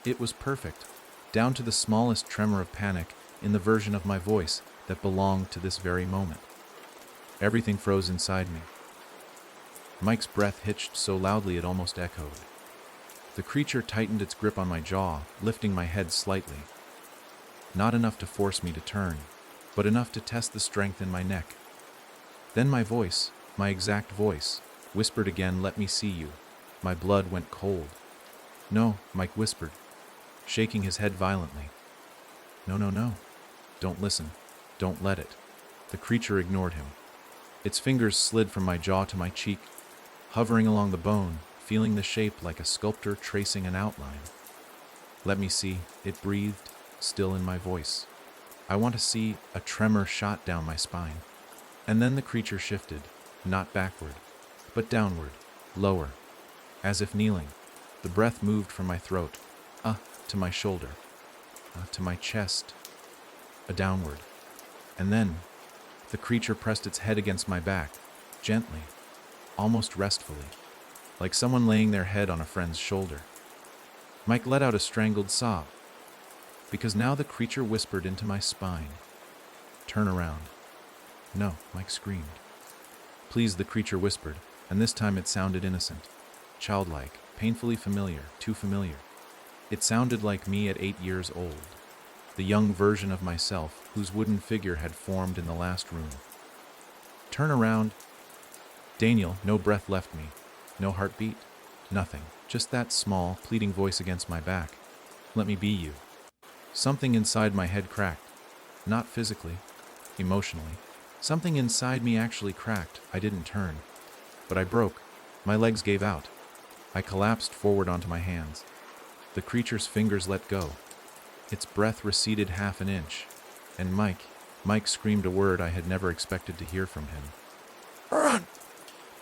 It was perfect, down to the smallest tremor of panic in the version of my voice that belonged to this very moment. Everything froze inside me. Mike's breath hitched so loudly it almost echoed. The creature tightened its grip on my jaw, lifting my head slightly. Not enough to force me to turn, but enough to test the strength in my neck. Then my voice, my exact voice, whispered again, "Let me see you." My blood went cold. "No," Mike whispered, shaking his head violently. No. Don't listen. Don't let it." The creature ignored him. Its fingers slid from my jaw to my cheek, hovering along the bone, feeling the shape like a sculptor tracing an outline. "Let me see," it breathed, still in my voice. "I want to see." A tremor shot down my spine. And then the creature shifted, not backward, but downward, lower, as if kneeling. The breath moved from my throat, to my shoulder, to my chest, downward. And then, the creature pressed its head against my back, gently, almost restfully, like someone laying their head on a friend's shoulder. Mike let out a strangled sob, because now the creature whispered into my spine, "Turn around." "No," Mike screamed. "Please," the creature whispered, and this time it sounded innocent, childlike, painfully familiar, too familiar. It sounded like me at 8 years old, the young version of myself whose wooden figure had formed in the last room. "Turn around." Daniel, no breath left me, no heartbeat, nothing, just that small, pleading voice against my back. "Let me be you." Something inside my head cracked, not physically, emotionally. Something inside me actually cracked. I didn't turn, but I broke. My legs gave out. I collapsed forward onto my hands. The creature's fingers let go. Its breath receded half an inch, and Mike screamed a word I had never expected to hear from him. Run!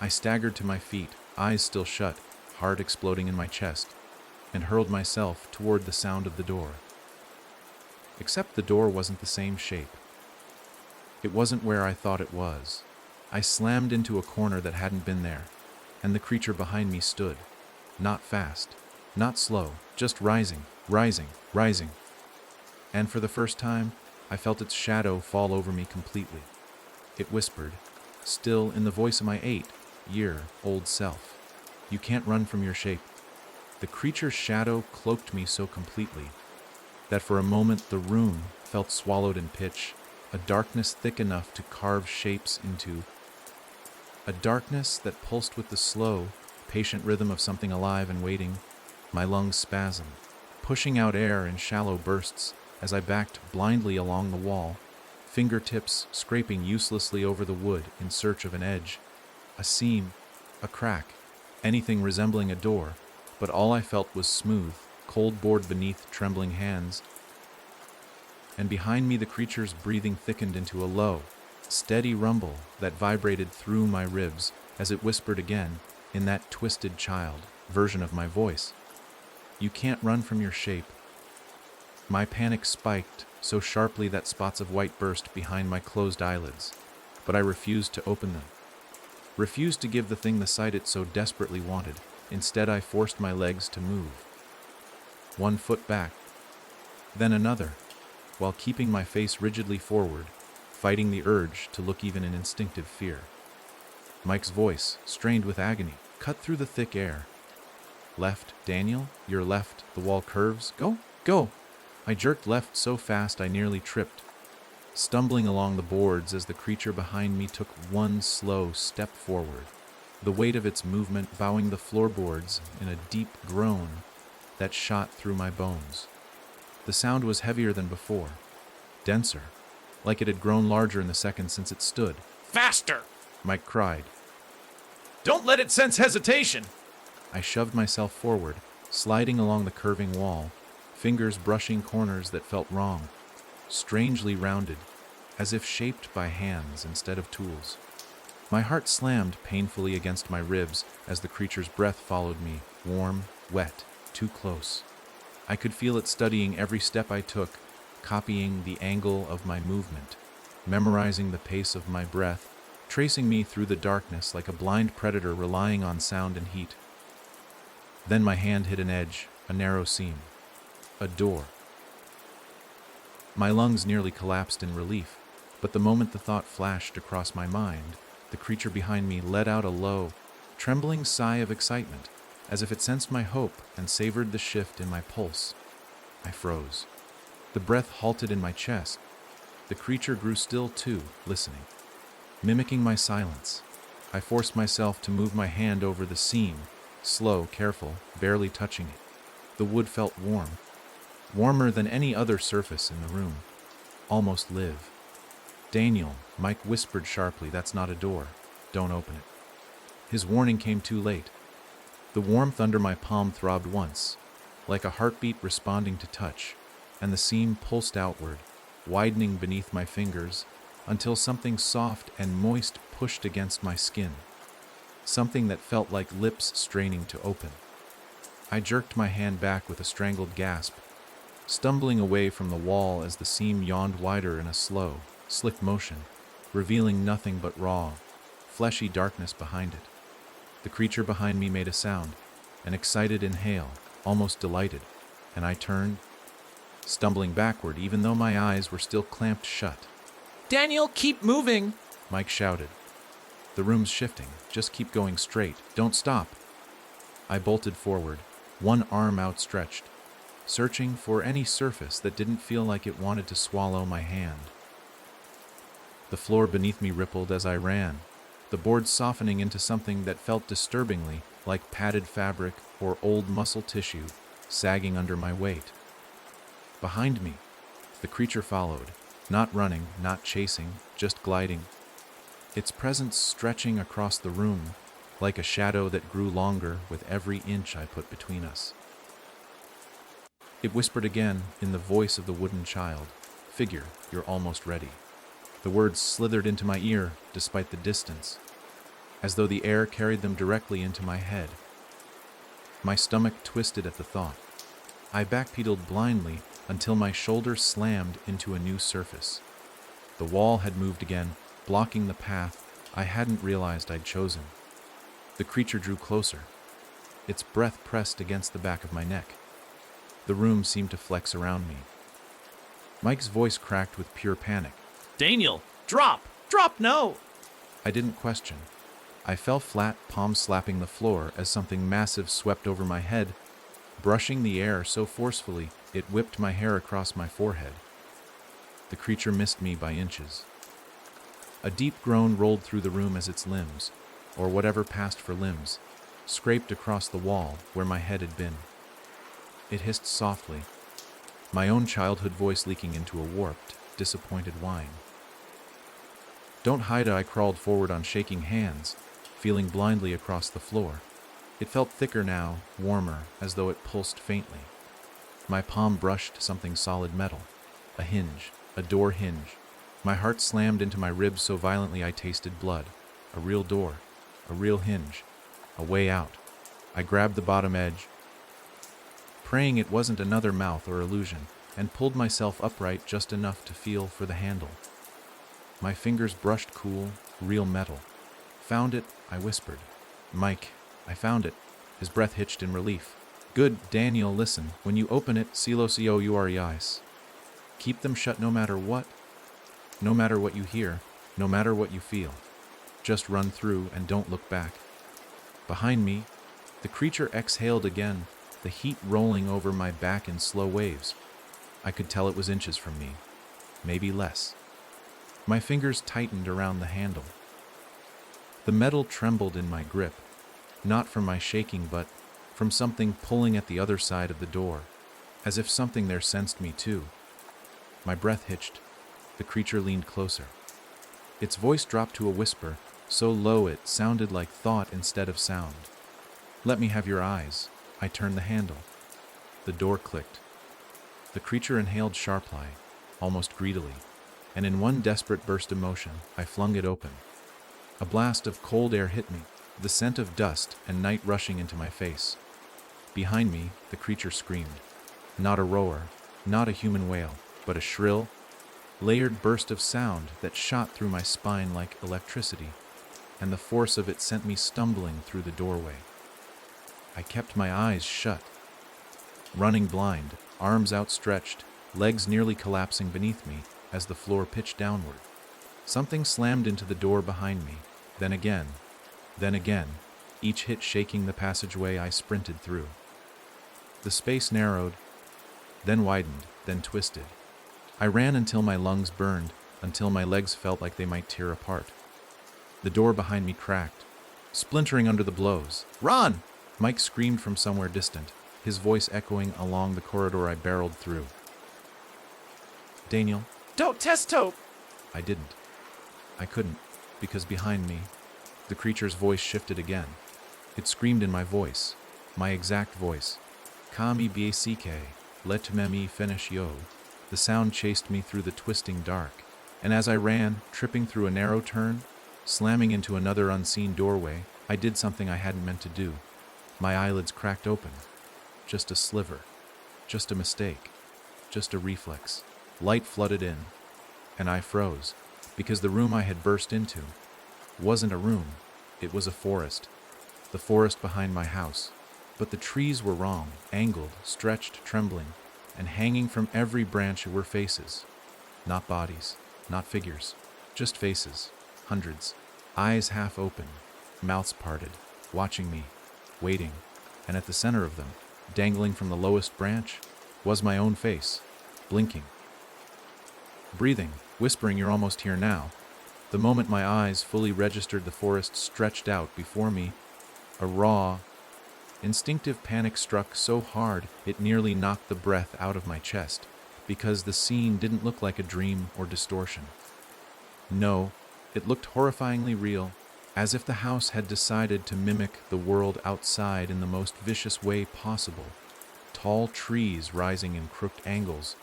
I staggered to my feet, eyes still shut, heart exploding in my chest, and hurled myself toward the sound of the door. Except the door wasn't the same shape. It wasn't where I thought it was. I slammed into a corner that hadn't been there, and the creature behind me stood, not fast, not slow, just rising. And for the first time, I felt its shadow fall over me completely. It whispered, still in the voice of my 8-year-old self, "You can't run from your shape." The creature's shadow cloaked me so completely that for a moment the room felt swallowed in pitch, a darkness thick enough to carve shapes into. a darkness that pulsed with the slow, patient rhythm of something alive and waiting. My lungs spasmed, pushing out air in shallow bursts as I backed blindly along the wall, fingertips scraping uselessly over the wood in search of an edge, a seam, a crack, anything resembling a door, but all I felt was smooth, cold board beneath trembling hands. And behind me the creature's breathing thickened into a low, steady rumble that vibrated through my ribs as it whispered again, in that twisted child version of my voice. You can't run from your shape. My panic spiked so sharply that spots of white burst behind my closed eyelids, but I refused to open them. Refused to give the thing the sight it so desperately wanted. Instead, I forced my legs to move. One foot back, then another, while keeping my face rigidly forward, fighting the urge to look even in instinctive fear. Mike's voice, strained with agony, cut through the thick air. Left, Daniel, your left, the wall curves. Go, go! I jerked left so fast I nearly tripped, stumbling along the boards as the creature behind me took one slow step forward, the weight of its movement bowing the floorboards in a deep groan that shot through my bones. The sound was heavier than before, denser, like it had grown larger in the seconds since it stood. Faster! Mike cried. Don't let it sense hesitation! I shoved myself forward, sliding along the curving wall, fingers brushing corners that felt wrong, strangely rounded, as if shaped by hands instead of tools. My heart slammed painfully against my ribs as the creature's breath followed me, warm, wet, too close. I could feel it studying every step I took, copying the angle of my movement, memorizing the pace of my breath, tracing me through the darkness like a blind predator relying on sound and heat. Then my hand hit an edge, a narrow seam, a door. My lungs nearly collapsed in relief, but the moment the thought flashed across my mind, the creature behind me let out a low, trembling sigh of excitement, as if it sensed my hope and savored the shift in my pulse. I froze. The breath halted in my chest. The creature grew still too, listening. Mimicking my silence, I forced myself to move my hand over the seam, slow, careful, barely touching it. The wood felt warm, warmer than any other surface in the room, almost live. Daniel, Mike whispered sharply, that's not a door. Don't open it. His warning came too late. The warmth under my palm throbbed once, like a heartbeat responding to touch, and the seam pulsed outward, widening beneath my fingers, until something soft and moist pushed against my skin, something that felt like lips straining to open. I jerked my hand back with a strangled gasp, stumbling away from the wall as the seam yawned wider in a slow, slick motion, revealing nothing but raw, fleshy darkness behind it. The creature behind me made a sound, an excited inhale, almost delighted, and I turned, stumbling backward even though my eyes were still clamped shut. Daniel, keep moving! Mike shouted. The room's shifting. Just keep going straight. Don't stop. I bolted forward, one arm outstretched, searching for any surface that didn't feel like it wanted to swallow my hand. The floor beneath me rippled as I ran, the boards softening into something that felt disturbingly like padded fabric or old muscle tissue sagging under my weight. Behind me, the creature followed, not running, not chasing, just gliding, its presence stretching across the room like a shadow that grew longer with every inch I put between us. It whispered again in the voice of the wooden child, "Figure, you're almost ready." The words slithered into my ear despite the distance, as though the air carried them directly into my head. My stomach twisted at the thought. I backpedaled blindly until my shoulder slammed into a new surface. The wall had moved again, blocking the path I hadn't realized I'd chosen. The creature drew closer. Its breath pressed against the back of my neck. The room seemed to flex around me. Mike's voice cracked with pure panic. Daniel, drop! Drop, no! I didn't question. I fell flat, palms slapping the floor as something massive swept over my head, brushing the air so forcefully it whipped my hair across my forehead. The creature missed me by inches. A deep groan rolled through the room as its limbs, or whatever passed for limbs, scraped across the wall where my head had been. It hissed softly, my own childhood voice leaking into a warped, disappointed whine. "Don't hide," I crawled forward on shaking hands, feeling blindly across the floor. It felt thicker now, warmer, as though it pulsed faintly. My palm brushed something solid metal, a hinge, a door hinge. My heart slammed into my ribs so violently I tasted blood. A real door, a real hinge, a way out. I grabbed the bottom edge, praying it wasn't another mouth or illusion, and pulled myself upright just enough to feel for the handle. My fingers brushed cool, real metal. "Found it," I whispered. "Mike, I found it." His breath hitched in relief. "Good, Daniel, listen. When you open it, celos keep them shut no matter what. No matter what you hear, no matter what you feel. Just run through and don't look back." Behind me, the creature exhaled again, the heat rolling over my back in slow waves. I could tell it was inches from me, maybe less. My fingers tightened around the handle. The metal trembled in my grip, not from my shaking but from something pulling at the other side of the door, as if something there sensed me too. My breath hitched. The creature leaned closer. Its voice dropped to a whisper, so low it sounded like thought instead of sound. "Let me have your eyes." I turned the handle. The door clicked. The creature inhaled sharply, almost greedily, and in one desperate burst of motion, I flung it open. A blast of cold air hit me, the scent of dust and night rushing into my face. Behind me, the creature screamed. Not a roar, not a human wail, but a shrill, layered burst of sound that shot through my spine like electricity, and the force of it sent me stumbling through the doorway. I kept my eyes shut, running blind, arms outstretched, legs nearly collapsing beneath me as the floor pitched downward. Something slammed into the door behind me, then again, each hit shaking the passageway I sprinted through. The space narrowed, then widened, then twisted. I ran until my lungs burned, until my legs felt like they might tear apart. The door behind me cracked, splintering under the blows. "Run!" Mike screamed from somewhere distant, his voice echoing along the corridor I barreled through. "Daniel." Don't test Tope! I didn't. I couldn't, because behind me, the creature's voice shifted again. It screamed in my voice, my exact voice. "Kami BACK, let me finish yo." The sound chased me through the twisting dark, and as I ran, tripping through a narrow turn, slamming into another unseen doorway, I did something I hadn't meant to do. My eyelids cracked open. Just a sliver. Just a mistake. Just a reflex. Light flooded in, and I froze, because the room I had burst into wasn't a room, it was a forest. The forest behind my house. But the trees were wrong, angled, stretched, trembling, and hanging from every branch were faces. Not bodies, not figures, just faces, hundreds, eyes half open, mouths parted, watching me, waiting, and at the center of them, dangling from the lowest branch, was my own face, blinking, breathing, whispering, "You're almost here now." The moment my eyes fully registered the forest stretched out before me, a raw, instinctive panic struck so hard it nearly knocked the breath out of my chest, because the scene didn't look like a dream or distortion. No, it looked horrifyingly real, as if the house had decided to mimic the world outside in the most vicious way possible. Tall trees rising in crooked angles,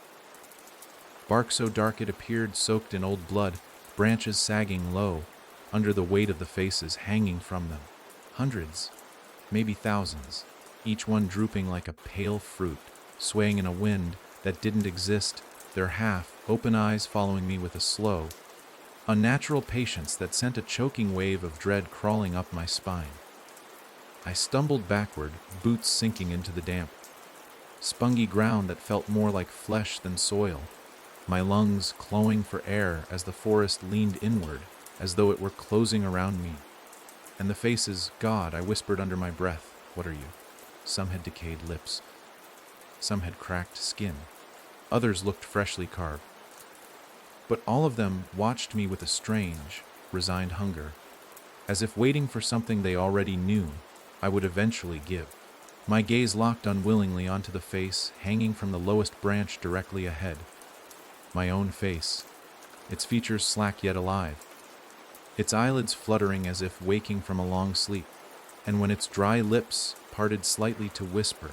bark so dark it appeared soaked in old blood, branches sagging low, under the weight of the faces hanging from them. Hundreds, maybe thousands, each one drooping like a pale fruit, swaying in a wind that didn't exist, their half-open eyes following me with a slow, unnatural patience that sent a choking wave of dread crawling up my spine. I stumbled backward, boots sinking into the damp, spongy ground that felt more like flesh than soil, my lungs clawing for air as the forest leaned inward, as though it were closing around me. And the faces, God, I whispered under my breath, "What are you?" Some had decayed lips. Some had cracked skin. Others looked freshly carved. But all of them watched me with a strange, resigned hunger. as if waiting for something they already knew I would eventually give. My gaze locked unwillingly onto the face hanging from the lowest branch directly ahead. My own face, its features slack yet alive, its eyelids fluttering as if waking from a long sleep, and when its dry lips parted slightly to whisper,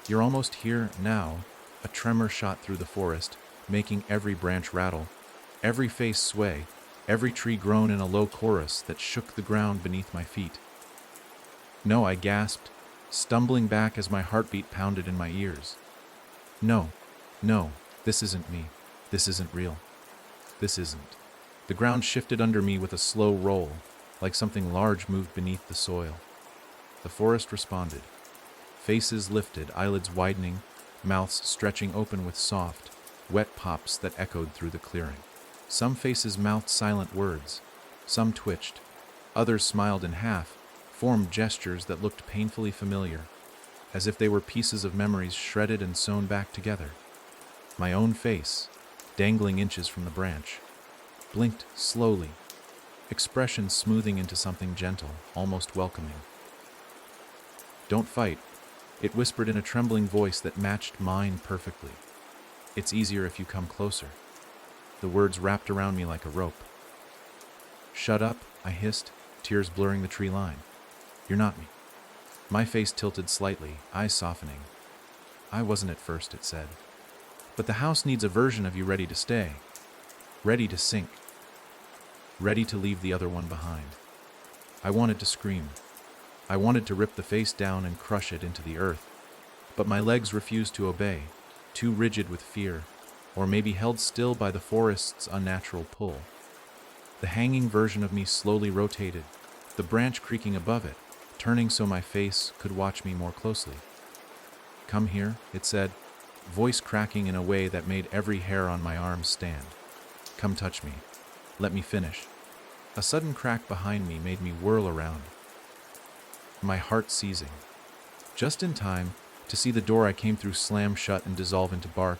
"You're almost here now," a tremor shot through the forest, making every branch rattle, every face sway, every tree groan in a low chorus that shook the ground beneath my feet. "No," I gasped, stumbling back as my heartbeat pounded in my ears. "No, no, this isn't me. This isn't real. This isn't." The ground shifted under me with a slow roll, like something large moved beneath the soil. The forest responded. Faces lifted, eyelids widening, mouths stretching open with soft, wet pops that echoed through the clearing. Some faces mouthed silent words, some twitched, others smiled in half, formed gestures that looked painfully familiar, as if they were pieces of memories shredded and sewn back together. My own face, dangling inches from the branch, blinked slowly, expression smoothing into something gentle, almost welcoming. "Don't fight," it whispered in a trembling voice that matched mine perfectly. "It's easier if you come closer." The words wrapped around me like a rope. "Shut up," I hissed, tears blurring the tree line. "You're not me." My face tilted slightly, eyes softening. "I wasn't at first," it said. "But the house needs a version of you ready to stay, ready to sink, ready to leave the other one behind." I wanted to scream. I wanted to rip the face down and crush it into the earth, but my legs refused to obey, too rigid with fear, or maybe held still by the forest's unnatural pull. The hanging version of me slowly rotated, the branch creaking above it, turning so my face could watch me more closely. "Come here," it said, voice cracking in a way that made every hair on my arms stand. "Come touch me. Let me finish." A sudden crack behind me made me whirl around, my heart seizing. Just in time to see the door I came through slam shut and dissolve into bark,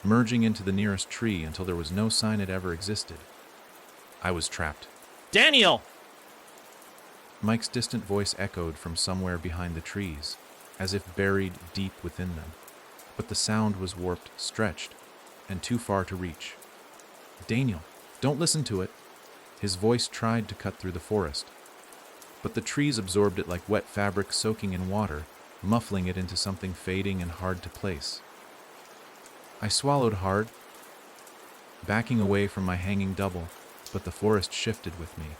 merging into the nearest tree until there was no sign it ever existed. I was trapped. Daniel! Mike's distant voice echoed from somewhere behind the trees, as if buried deep within them. But the sound was warped, stretched, and too far to reach. "Daniel, don't listen to it." His voice tried to cut through the forest, but the trees absorbed it like wet fabric soaking in water, muffling it into something fading and hard to place. I swallowed hard, backing away from my hanging double, but the forest shifted with me.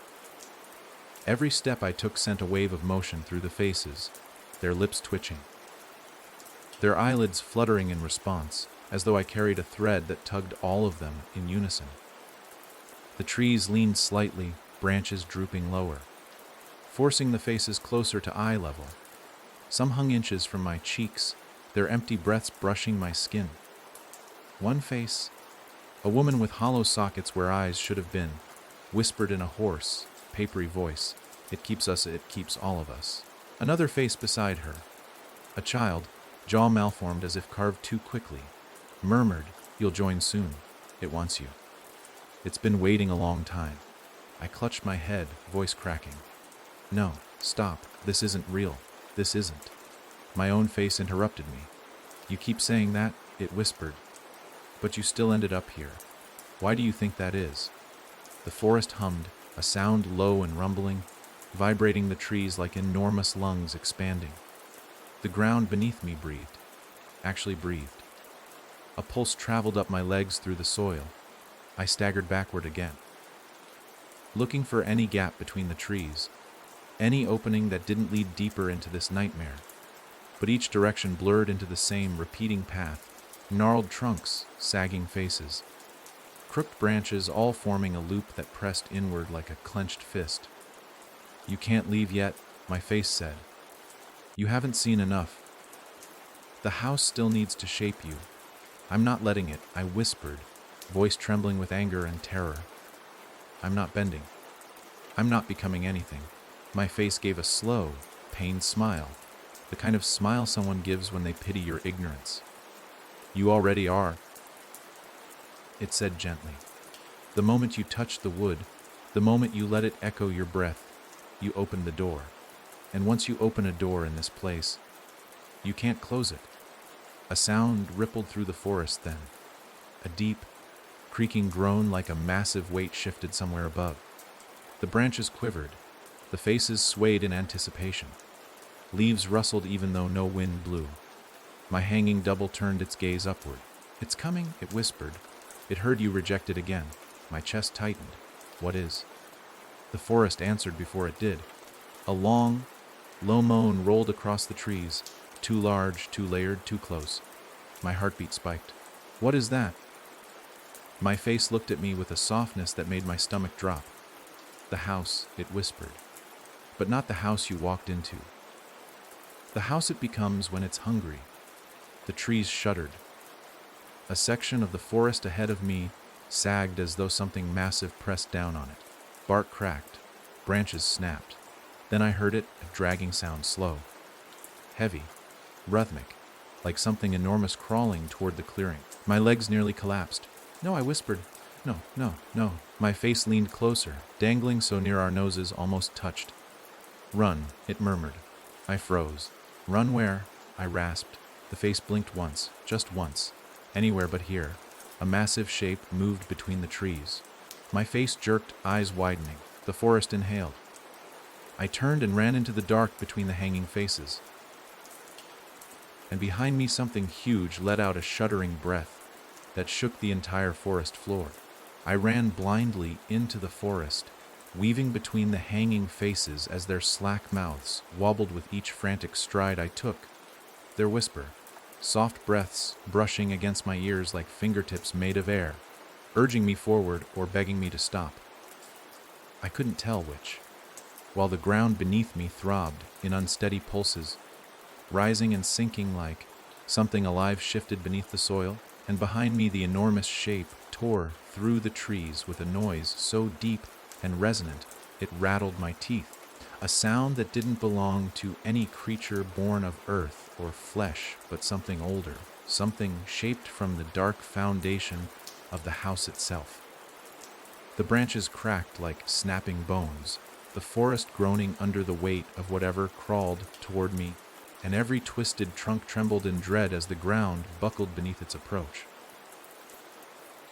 Every step I took sent a wave of motion through the faces, their lips twitching, their eyelids fluttering in response, as though I carried a thread that tugged all of them in unison. The trees leaned slightly, branches drooping lower, forcing the faces closer to eye level. Some hung inches from my cheeks, their empty breaths brushing my skin. One face, a woman with hollow sockets where eyes should have been, whispered in a hoarse, papery voice, it keeps all of us." Another face beside her, a child, jaw malformed as if carved too quickly, murmured, "You'll join soon. It wants you. It's been waiting a long time." I clutched my head, voice cracking. "No, stop. This isn't real. This isn't." My own face interrupted me. "You keep saying that," it whispered, "but you still ended up here. Why do you think that is?" The forest hummed, a sound low and rumbling, vibrating the trees like enormous lungs expanding. The ground beneath me breathed, actually breathed. A pulse traveled up my legs through the soil. I staggered backward again, looking for any gap between the trees, any opening that didn't lead deeper into this nightmare. But each direction blurred into the same repeating path, gnarled trunks, sagging faces, crooked branches all forming a loop that pressed inward like a clenched fist. "You can't leave yet," my face said. "You haven't seen enough. The house still needs to shape you." "I'm not letting it," I whispered, voice trembling with anger and terror. "I'm not bending. I'm not becoming anything." My face gave a slow, pained smile, the kind of smile someone gives when they pity your ignorance. "You already are," it said gently. "The moment you touched the wood, the moment you let it echo your breath, you open the door. And once you open a door in this place, you can't close it. A sound rippled through the forest then. A deep, creaking groan like a massive weight shifted somewhere above. The branches quivered. The faces swayed in anticipation. Leaves rustled even though no wind blew. My hanging double turned its gaze upward. "It's coming," it whispered. "It heard you reject it again." My chest tightened. "What is?" The forest answered before it did. A long, low moan rolled across the trees, too large, too layered, too close. My heartbeat spiked. "What is that?" My face looked at me with a softness that made my stomach drop. "The house," it whispered. "But not the house you walked into. The house it becomes when it's hungry." The trees shuddered. A section of the forest ahead of me sagged as though something massive pressed down on it. Bark cracked. Branches snapped. Then I heard it, a dragging sound, slow, heavy, rhythmic, like something enormous crawling toward the clearing. My legs nearly collapsed. "No," I whispered. "No, no, no." My face leaned closer, dangling so near our noses almost touched. "Run," it murmured. I froze. "Run where?" I rasped. The face blinked once, just once. Anywhere but here. A massive shape moved between the trees. My face jerked, eyes widening. The forest inhaled. I turned and ran into the dark between the hanging faces. And behind me something huge let out a shuddering breath that shook the entire forest floor. I ran blindly into the forest, weaving between the hanging faces as their slack mouths wobbled with each frantic stride I took. Their whisper, soft breaths brushing against my ears like fingertips made of air, urging me forward or begging me to stop. I couldn't tell which, while the ground beneath me throbbed in unsteady pulses, rising and sinking like something alive shifted beneath the soil, and behind me the enormous shape tore through the trees with a noise so deep and resonant it rattled my teeth, a sound that didn't belong to any creature born of earth or flesh, but something older, something shaped from the dark foundation of the house itself. The branches cracked like snapping bones, the forest groaning under the weight of whatever crawled toward me, and every twisted trunk trembled in dread as the ground buckled beneath its approach.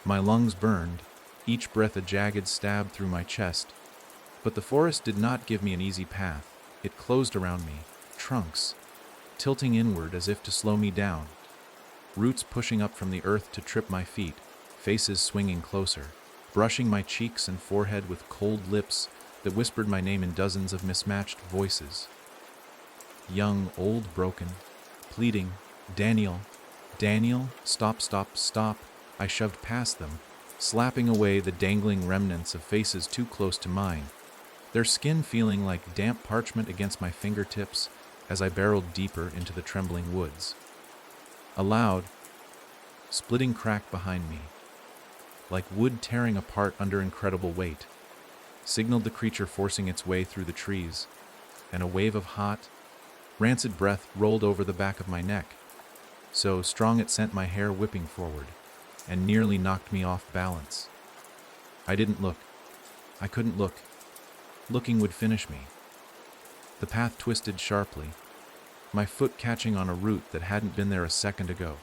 My lungs burned, each breath a jagged stab through my chest, but the forest did not give me an easy path. It closed around me, trunks, tilting inward as if to slow me down, roots pushing up from the earth to trip my feet, faces swinging closer, brushing my cheeks and forehead with cold lips that whispered my name in dozens of mismatched voices. Young, old, broken, pleading, "Daniel, Daniel, stop, stop, stop." I shoved past them, slapping away the dangling remnants of faces too close to mine, their skin feeling like damp parchment against my fingertips as I barreled deeper into the trembling woods. A loud, splitting crack behind me, like wood tearing apart under incredible weight, signaled the creature forcing its way through the trees, and a wave of hot, rancid breath rolled over the back of my neck, so strong it sent my hair whipping forward and nearly knocked me off balance. I didn't look. I couldn't look. Looking would finish me. The path twisted sharply, my foot catching on a root that hadn't been there a second ago,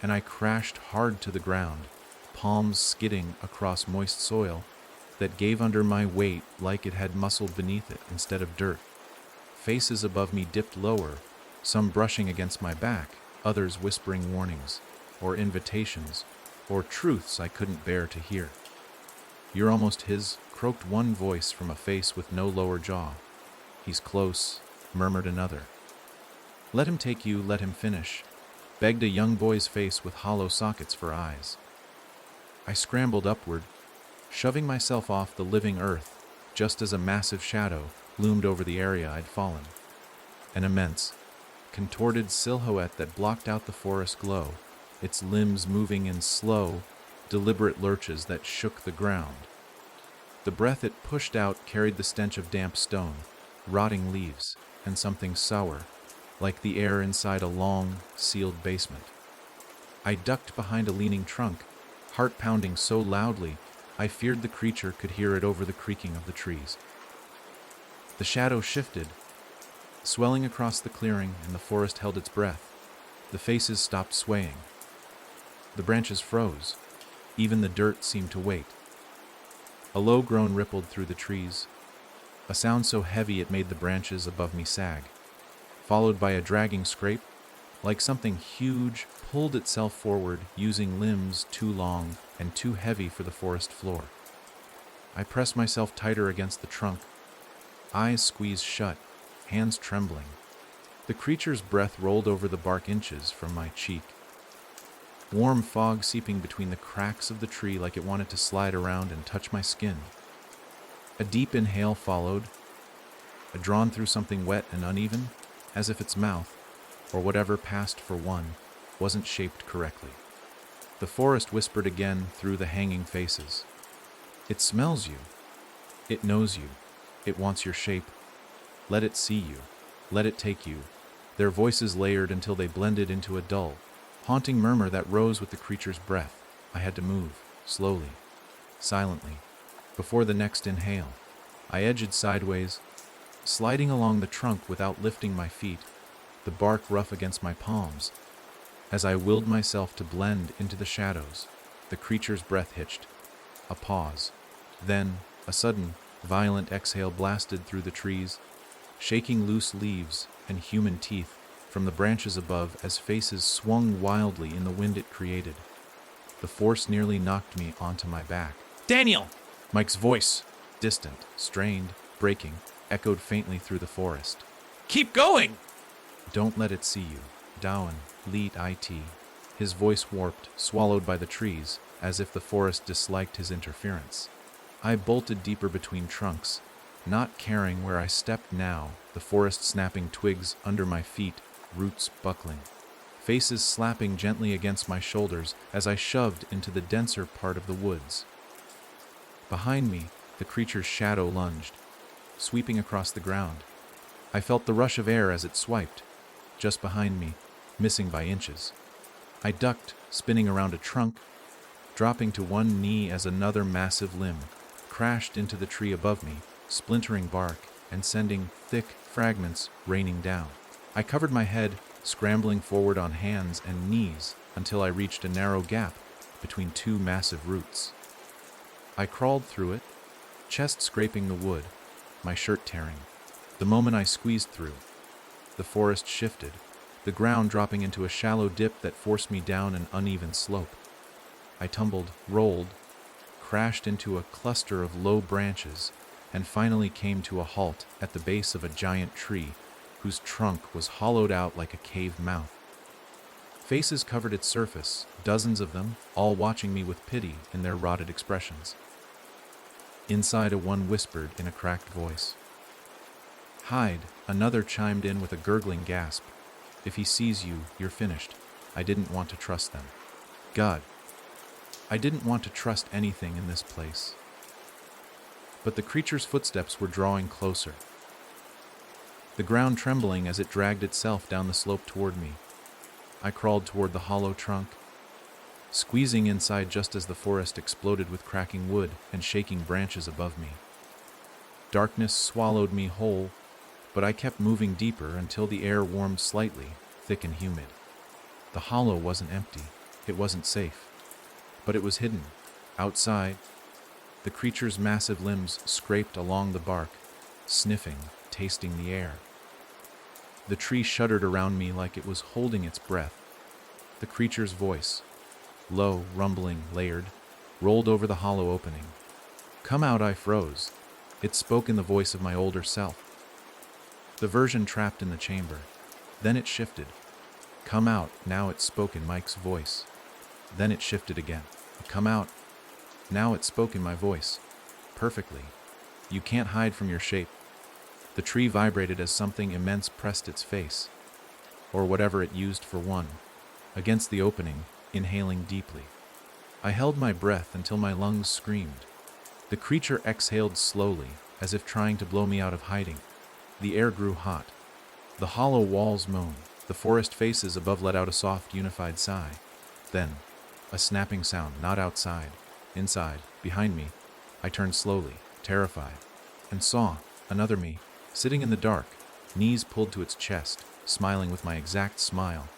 and I crashed hard to the ground, palms skidding across moist soil that gave under my weight like it had muscle beneath it instead of dirt. Faces above me dipped lower, some brushing against my back, others whispering warnings, or invitations, or truths I couldn't bear to hear. "You're almost his," croaked one voice from a face with no lower jaw. "He's close," murmured another. "Let him take you, let him finish," begged a young boy's face with hollow sockets for eyes. I scrambled upward, shoving myself off the living earth, just as a massive shadow loomed over the area I'd fallen. An immense, contorted silhouette that blocked out the forest glow, its limbs moving in slow, deliberate lurches that shook the ground. The breath it pushed out carried the stench of damp stone, rotting leaves, and something sour, like the air inside a long, sealed basement. I ducked behind a leaning trunk, heart pounding so loudly I feared the creature could hear it over the creaking of the trees. The shadow shifted, swelling across the clearing, and the forest held its breath. The faces stopped swaying. The branches froze. Even the dirt seemed to wait. A low groan rippled through the trees, a sound so heavy it made the branches above me sag, followed by a dragging scrape, like something huge pulled itself forward using limbs too long and too heavy for the forest floor. I pressed myself tighter against the trunk, eyes squeezed shut, hands trembling. The creature's breath rolled over the bark inches from my cheek. Warm fog seeping between the cracks of the tree like it wanted to slide around and touch my skin. A deep inhale followed, drawn through something wet and uneven, as if its mouth, or whatever passed for one, wasn't shaped correctly. The forest whispered again through the hanging faces. It smells you. It knows you. It wants your shape. Let it see you. Let it take you. Their voices layered until they blended into a dull, haunting murmur that rose with the creature's breath. I had to move, slowly, silently. Before the next inhale, I edged sideways, sliding along the trunk without lifting my feet, the bark rough against my palms. As I willed myself to blend into the shadows, the creature's breath hitched. A pause. Then, a sudden, violent exhale blasted through the trees, shaking loose leaves and human teeth from the branches above as faces swung wildly in the wind it created. The force nearly knocked me onto my back. Daniel! Mike's voice, distant, strained, breaking, echoed faintly through the forest. Keep going! Don't let it see you. Dowan, leet it. His voice warped, swallowed by the trees, as if the forest disliked his interference. I bolted deeper between trunks, not caring where I stepped now, the forest snapping twigs under my feet, roots buckling. Faces slapping gently against my shoulders as I shoved into the denser part of the woods. Behind me, the creature's shadow lunged, sweeping across the ground. I felt the rush of air as it swiped, just behind me, missing by inches. I ducked, spinning around a trunk, dropping to one knee as another massive limb crashed into the tree above me, splintering bark and sending thick fragments raining down. I covered my head, scrambling forward on hands and knees until I reached a narrow gap between two massive roots. I crawled through it, chest scraping the wood, my shirt tearing. The moment I squeezed through, the forest shifted, the ground dropping into a shallow dip that forced me down an uneven slope. I tumbled, rolled, crashed into a cluster of low branches, and finally came to a halt at the base of a giant tree whose trunk was hollowed out like a cave mouth. Faces covered its surface, dozens of them, all watching me with pity in their rotted expressions. Inside, a one whispered in a cracked voice. "Hide," another chimed in with a gurgling gasp. "If he sees you, you're finished." I didn't want to trust them. God, I didn't want to trust anything in this place. But the creature's footsteps were drawing closer, the ground trembling as it dragged itself down the slope toward me. I crawled toward the hollow trunk, squeezing inside just as the forest exploded with cracking wood and shaking branches above me. Darkness swallowed me whole, but I kept moving deeper until the air warmed slightly, thick and humid. The hollow wasn't empty, it wasn't safe, but it was hidden. Outside, the creature's massive limbs scraped along the bark, sniffing, tasting the air. The tree shuddered around me like it was holding its breath. The creature's voice, low, rumbling, layered, rolled over the hollow opening. "Come out," I froze. It spoke in the voice of my older self, the version trapped in the chamber. Then it shifted. "Come out," now it spoke in Mike's voice. Then it shifted again. "Come out." Now it spoke in my voice. Perfectly. "You can't hide from your shape." The tree vibrated as something immense pressed its face, or whatever it used for one, against the opening, inhaling deeply. I held my breath until my lungs screamed. The creature exhaled slowly, as if trying to blow me out of hiding. The air grew hot. The hollow walls moaned. The forest faces above let out a soft, unified sigh. Then, a snapping sound, not outside, inside, behind me. I turned slowly, terrified, and saw another me, Sitting in the dark, knees pulled to its chest, smiling with my exact smile,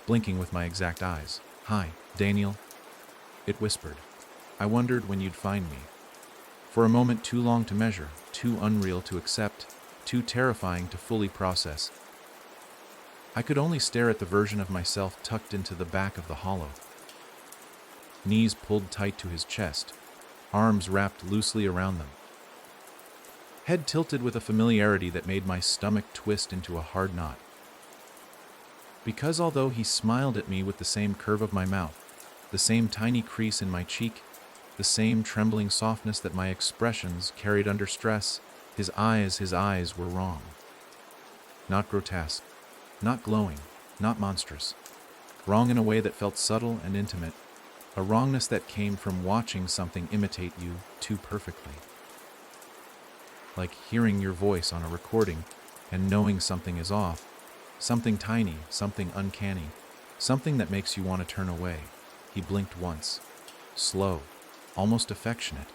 blinking with my exact eyes. "Hi, Daniel," it whispered. "I wondered when you'd find me." For a moment too long to measure, too unreal to accept, too terrifying to fully process, I could only stare at the version of myself tucked into the back of the hollow. Knees pulled tight to his chest, arms wrapped loosely around them. Head tilted with a familiarity that made my stomach twist into a hard knot. Because although he smiled at me with the same curve of my mouth, the same tiny crease in my cheek, the same trembling softness that my expressions carried under stress, his eyes were wrong. Not grotesque, not glowing, not monstrous. Wrong in a way that felt subtle and intimate, a wrongness that came from watching something imitate you too perfectly. Like hearing your voice on a recording and knowing something is off, something tiny, something uncanny, something that makes you want to turn away. He blinked once, slow, almost affectionate,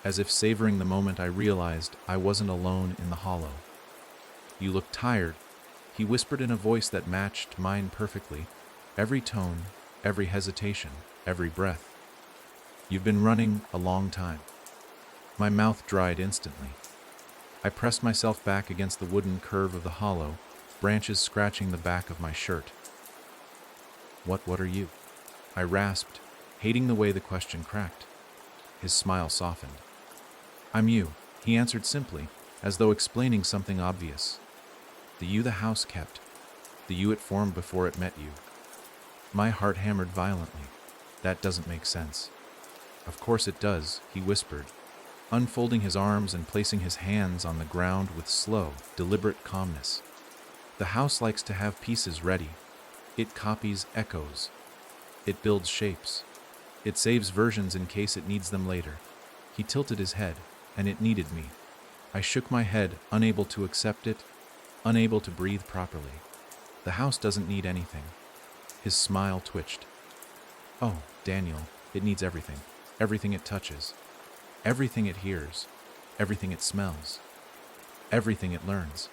as if savoring the moment I realized I wasn't alone in the hollow. "You look tired," he whispered in a voice that matched mine perfectly, every tone, every hesitation, every breath. "You've been running a long time." My mouth dried instantly. I pressed myself back against the wooden curve of the hollow, branches scratching the back of my shirt. What are you?" I rasped, hating the way the question cracked. His smile softened. "I'm you," he answered simply, as though explaining something obvious. "The you the house kept, the you it formed before it met you." My heart hammered violently. "That doesn't make sense." "Of course it does," he whispered, unfolding his arms and placing his hands on the ground with slow, deliberate calmness. "The house likes to have pieces ready. It copies echoes. It builds shapes. It saves versions in case it needs them later." He tilted his head, and it needed me. I shook my head, unable to accept it, unable to breathe properly. "The house doesn't need anything." His smile twitched. "Oh, Daniel, it needs everything. Everything it touches. Everything it hears. Everything it smells. Everything it learns."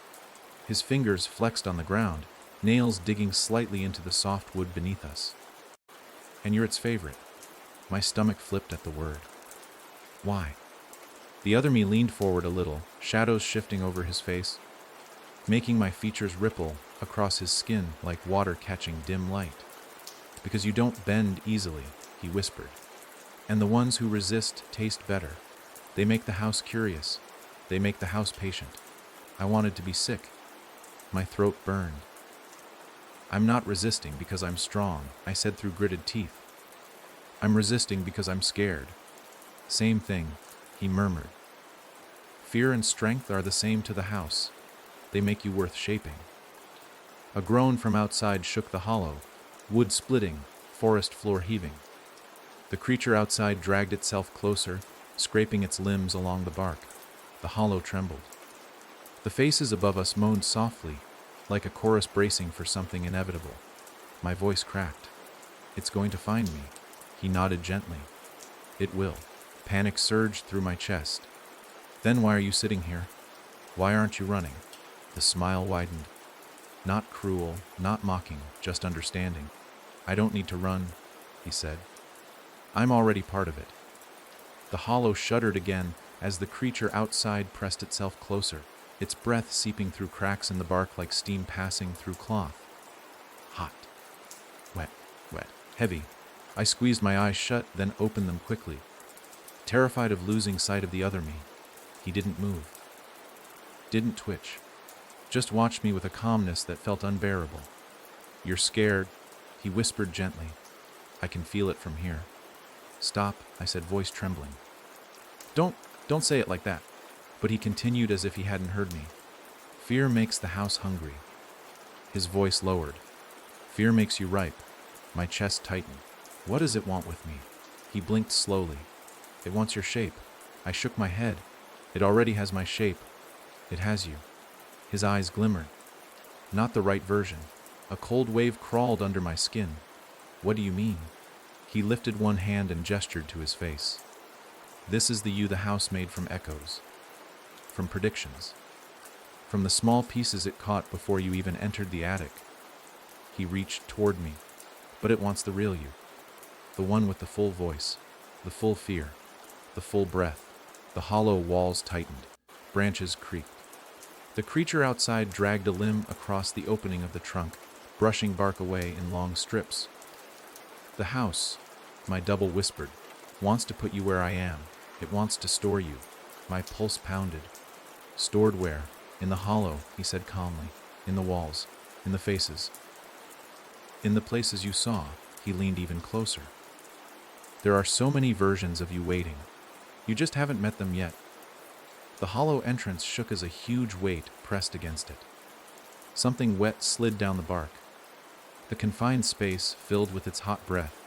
His fingers flexed on the ground, nails digging slightly into the soft wood beneath us. "And you're its favorite." My stomach flipped at the word. "Why?" The other me leaned forward a little, shadows shifting over his face, making my features ripple across his skin like water catching dim light. "Because you don't bend easily," he whispered. "And the ones who resist taste better. They make the house curious. They make the house patient." I wanted to be sick. My throat burned. "I'm not resisting because I'm strong," I said through gritted teeth. "I'm resisting because I'm scared." "Same thing," he murmured. "Fear and strength are the same to the house. They make you worth shaping." A groan from outside shook the hollow, wood splitting, forest floor heaving. The creature outside dragged itself closer, scraping its limbs along the bark. The hollow trembled. The faces above us moaned softly, like a chorus bracing for something inevitable. My voice cracked. "It's going to find me." He nodded gently. "It will." Panic surged through my chest. "Then why are you sitting here? Why aren't you running?" The smile widened. Not cruel, not mocking, just understanding. "I don't need to run," he said. "I'm already part of it." The hollow shuddered again as the creature outside pressed itself closer, its breath seeping through cracks in the bark like steam passing through cloth. Hot. Wet, heavy. I squeezed my eyes shut, then opened them quickly, terrified of losing sight of the other me. He didn't move. Didn't twitch. Just watched me with a calmness that felt unbearable. "You're scared," he whispered gently. "I can feel it from here." "Stop," I said, voice trembling. Don't say it like that." But he continued as if he hadn't heard me. "Fear makes the house hungry." His voice lowered. "Fear makes you ripe." My chest tightened. "What does it want with me?" He blinked slowly. "It wants your shape." I shook my head. "It already has my shape. It has you." His eyes glimmered. "Not the right version." A cold wave crawled under my skin. "What do you mean?" He lifted one hand and gestured to his face. "This is the you the house made from echoes. From predictions. from the small pieces it caught before you even entered the attic. He reached toward me, but it wants the real you, the one with the full voice, the full fear, the full breath. The hollow walls tightened, branches creaked. The creature outside dragged a limb across the opening of the trunk, brushing bark away in long strips. The house, my double whispered, wants to put you where I am. It wants to store you. My pulse pounded. Stored where? In the hollow, he said calmly. In the walls, in the faces. In the places you saw. He leaned even closer. There are so many versions of you waiting. You just haven't met them yet. The hollow entrance shook as a huge weight pressed against it. Something wet slid down the bark. The confined space filled with its hot breath.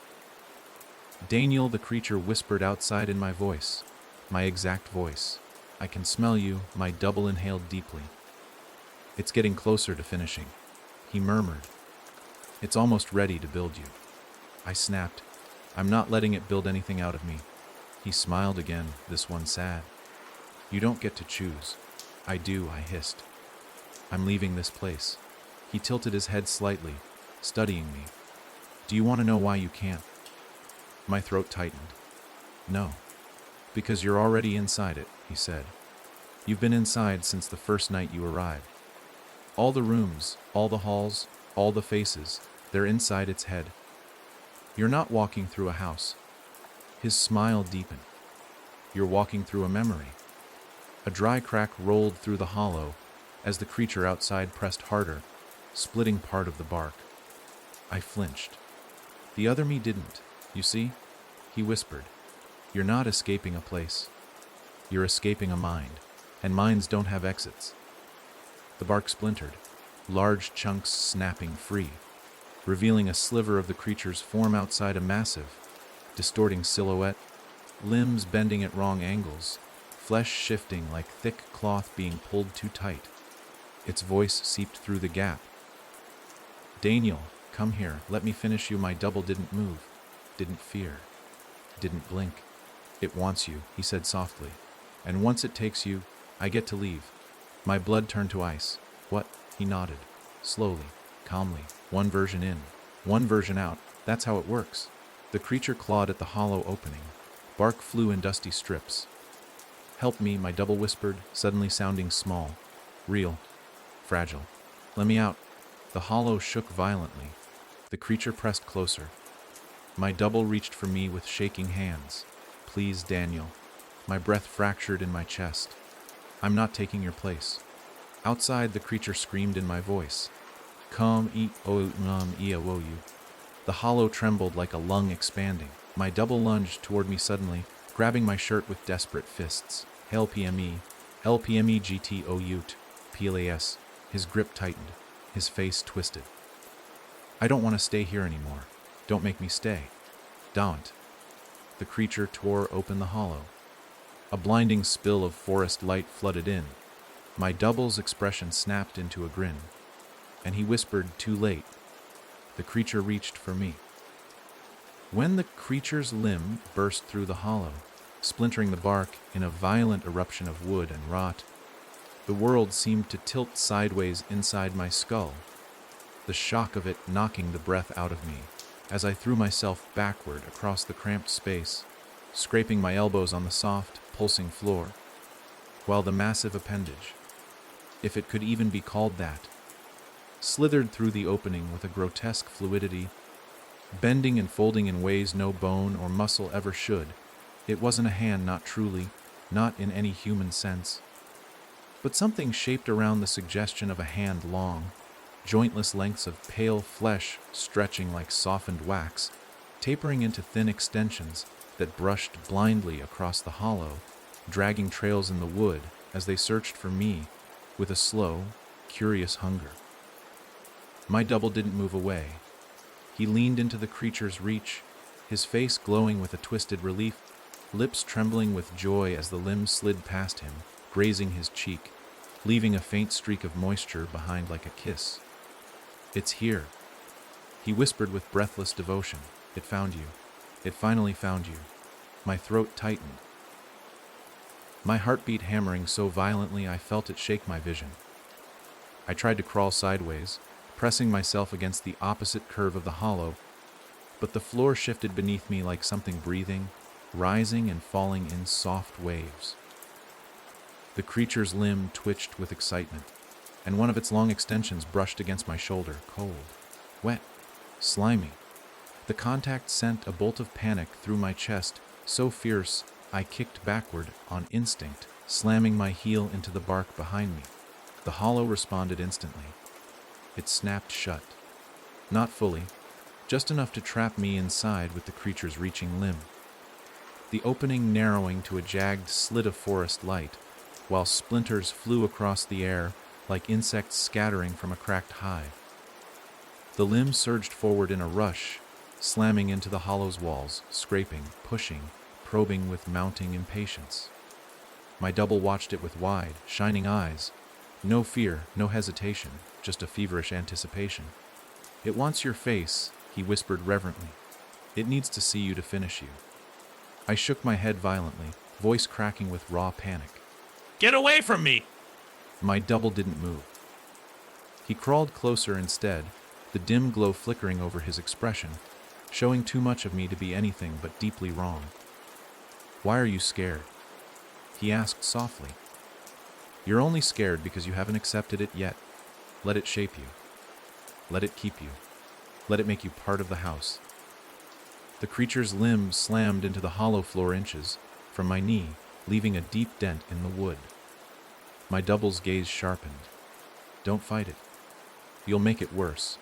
Daniel, the creature whispered outside in my voice, my exact voice. I can smell you, my double inhaled deeply. It's getting closer to finishing, he murmured. It's almost ready to build you. I snapped. I'm not letting it build anything out of me. He smiled again, this one sad. You don't get to choose. I do, I hissed. I'm leaving this place. He tilted his head slightly, studying me. Do you want to know why you can't? My throat tightened. No. Because you're already inside it, he said. You've been inside since the first night you arrived. All the rooms, all the halls, all the faces, they're inside its head. You're not walking through a house. His smile deepened. You're walking through a memory. A dry crack rolled through the hollow as the creature outside pressed harder, splitting part of the bark. I flinched. The other me didn't. You see? He whispered. You're not escaping a place. You're escaping a mind, and minds don't have exits. The bark splintered, large chunks snapping free, revealing a sliver of the creature's form outside a massive, distorting silhouette, limbs bending at wrong angles, flesh shifting like thick cloth being pulled too tight. Its voice seeped through the gap. Daniel, come here, let me finish you. My double didn't move, didn't fear, didn't blink. It wants you, he said softly. And once it takes you, I get to leave. My blood turned to ice. What? He nodded, slowly, calmly. One version in, one version out. That's how it works. The creature clawed at the hollow opening. Bark flew in dusty strips. Help me, my double whispered, suddenly sounding small, real, fragile. Let me out. The hollow shook violently. The creature pressed closer. My double reached for me with shaking hands. Please, Daniel. My breath fractured in my chest. I'm not taking your place. Outside, the creature screamed in my voice. Come, eat, o ia wo you. The hollow trembled like a lung expanding. My double lunged toward me suddenly, grabbing my shirt with desperate fists. Hail PME, LPME GTOUT, PLAS. His grip tightened, his face twisted. I don't want to stay here anymore. Don't make me stay. Don't. The creature tore open the hollow. A blinding spill of forest light flooded in. My double's expression snapped into a grin. And he whispered, too late. The creature reached for me. When the creature's limb burst through the hollow, splintering the bark in a violent eruption of wood and rot, the world seemed to tilt sideways inside my skull, the shock of it knocking the breath out of me as I threw myself backward across the cramped space, scraping my elbows on the soft, pulsing floor, while the massive appendage, if it could even be called that, slithered through the opening with a grotesque fluidity, bending and folding in ways no bone or muscle ever should. It wasn't a hand, not truly, not in any human sense, but something shaped around the suggestion of a hand, long, jointless lengths of pale flesh stretching like softened wax, tapering into thin extensions that brushed blindly across the hollow, dragging trails in the wood as they searched for me with a slow, curious hunger. My double didn't move away. He leaned into the creature's reach, his face glowing with a twisted relief, lips trembling with joy as the limb slid past him, grazing his cheek, leaving a faint streak of moisture behind like a kiss. It's here, he whispered with breathless devotion. It found you. It finally found you. My throat tightened. My heartbeat hammering so violently I felt it shake my vision. I tried to crawl sideways, pressing myself against the opposite curve of the hollow, but the floor shifted beneath me like something breathing, rising and falling in soft waves. The creature's limb twitched with excitement, and one of its long extensions brushed against my shoulder, cold, wet, slimy. The contact sent a bolt of panic through my chest, so fierce I kicked backward on instinct, slamming my heel into the bark behind me. The hollow responded instantly. It snapped shut. Not fully, just enough to trap me inside with the creature's reaching limb. The opening narrowing to a jagged slit of forest light, while splinters flew across the air like insects scattering from a cracked hive. The limb surged forward in a rush, slamming into the hollow's walls, scraping, pushing, probing with mounting impatience. My double watched it with wide, shining eyes. No fear, no hesitation, just a feverish anticipation. "It wants your face," he whispered reverently. "It needs to see you to finish you." I shook my head violently, voice cracking with raw panic. Get away from me! My double didn't move. He crawled closer instead, the dim glow flickering over his expression, showing too much of me to be anything but deeply wrong. "Why are you scared?" he asked softly. "You're only scared because you haven't accepted it yet. Let it shape you. Let it keep you. Let it make you part of the house." The creature's limb slammed into the hollow floor inches from my knee, leaving a deep dent in the wood. My double's gaze sharpened. "Don't fight it. You'll make it worse."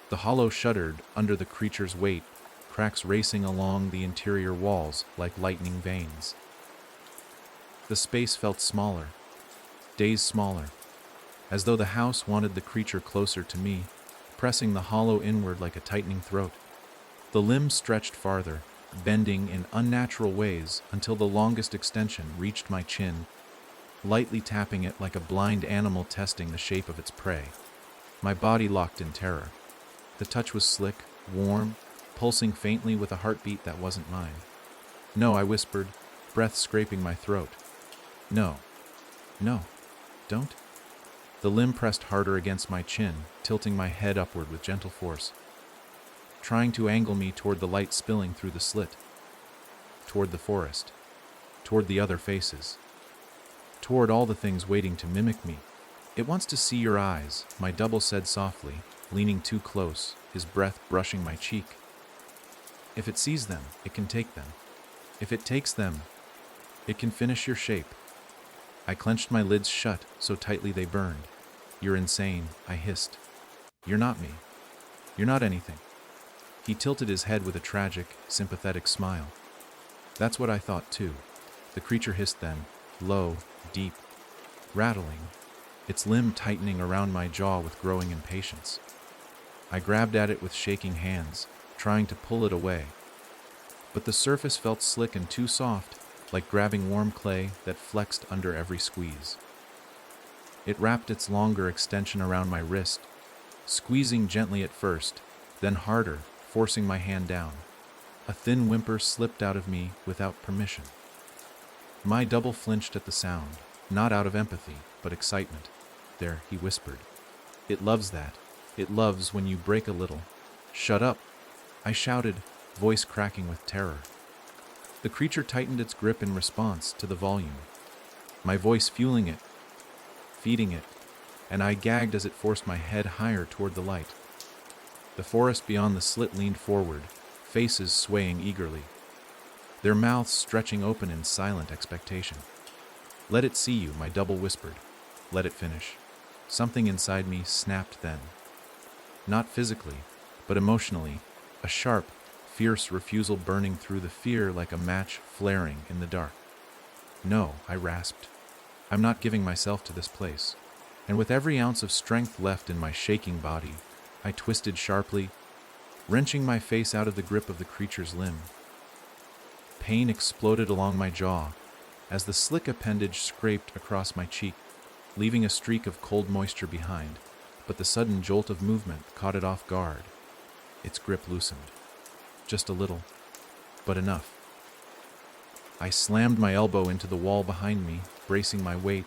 The hollow shuddered under the creature's weight, cracks racing along the interior walls like lightning veins. The space felt smaller, days smaller, as though the house wanted the creature closer to me, pressing the hollow inward like a tightening throat. The limb stretched farther, bending in unnatural ways until the longest extension reached my chin, lightly tapping it like a blind animal testing the shape of its prey. My body locked in terror. The touch was slick, warm, pulsing faintly with a heartbeat that wasn't mine. "No," I whispered, breath scraping my throat. "No. No. Don't." The limb pressed harder against my chin, tilting my head upward with gentle force, trying to angle me toward the light spilling through the slit, toward the forest, toward the other faces, toward all the things waiting to mimic me. "It wants to see your eyes," my double said softly, leaning too close, his breath brushing my cheek. "If it sees them, it can take them. If it takes them, it can finish your shape." I clenched my lids shut so tightly they burned. "You're insane," I hissed. "You're not me. You're not anything." He tilted his head with a tragic, sympathetic smile. "That's what I thought too." The creature hissed then, low, deep, rattling, its limb tightening around my jaw with growing impatience. I grabbed at it with shaking hands, trying to pull it away. But the surface felt slick and too soft, like grabbing warm clay that flexed under every squeeze. It wrapped its longer extension around my wrist, squeezing gently at first, then harder, forcing my hand down. A thin whimper slipped out of me without permission. My double flinched at the sound, not out of empathy, but excitement. "There," he whispered. "It loves that. It loves when you break a little." "Shut up," I shouted, voice cracking with terror. The creature tightened its grip in response to the volume, my voice fueling it, feeding it, and I gagged as it forced my head higher toward the light. The forest beyond the slit leaned forward, faces swaying eagerly, their mouths stretching open in silent expectation. "Let it see you," my double whispered. "Let it finish." Something inside me snapped then. Not physically, but emotionally, a sharp, fierce refusal burning through the fear like a match flaring in the dark. "No," I rasped. "I'm not giving myself to this place." And with every ounce of strength left in my shaking body, I twisted sharply, wrenching my face out of the grip of the creature's limb. Pain exploded along my jaw as the slick appendage scraped across my cheek, leaving a streak of cold moisture behind, but the sudden jolt of movement caught it off guard. Its grip loosened. Just a little, but enough. I slammed my elbow into the wall behind me, bracing my weight,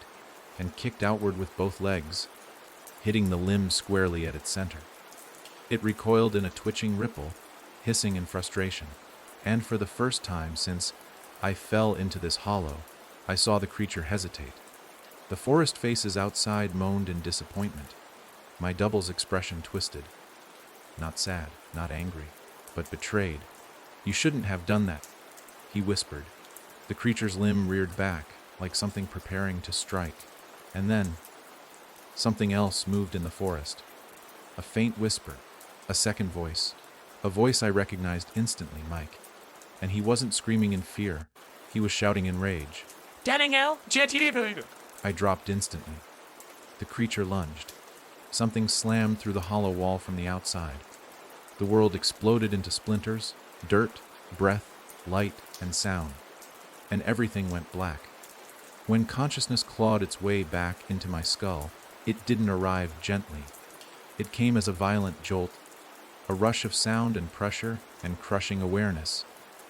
and kicked outward with both legs, hitting the limb squarely at its center. It recoiled in a twitching ripple, hissing in frustration, and for the first time since I fell into this hollow, I saw the creature hesitate. The forest faces outside moaned in disappointment. My double's expression twisted. Not sad, not angry, but betrayed. "You shouldn't have done that," he whispered. The creature's limb reared back, like something preparing to strike. And then, something else moved in the forest. A faint whisper, a second voice, a voice I recognized instantly, Mike. And he wasn't screaming in fear, he was shouting in rage. Daniel, I dropped instantly. The creature lunged. Something slammed through the hollow wall from the outside. The world exploded into splinters, dirt, breath, light, and sound. And everything went black. When consciousness clawed its way back into my skull, it didn't arrive gently. It came as a violent jolt, a rush of sound and pressure and crushing awareness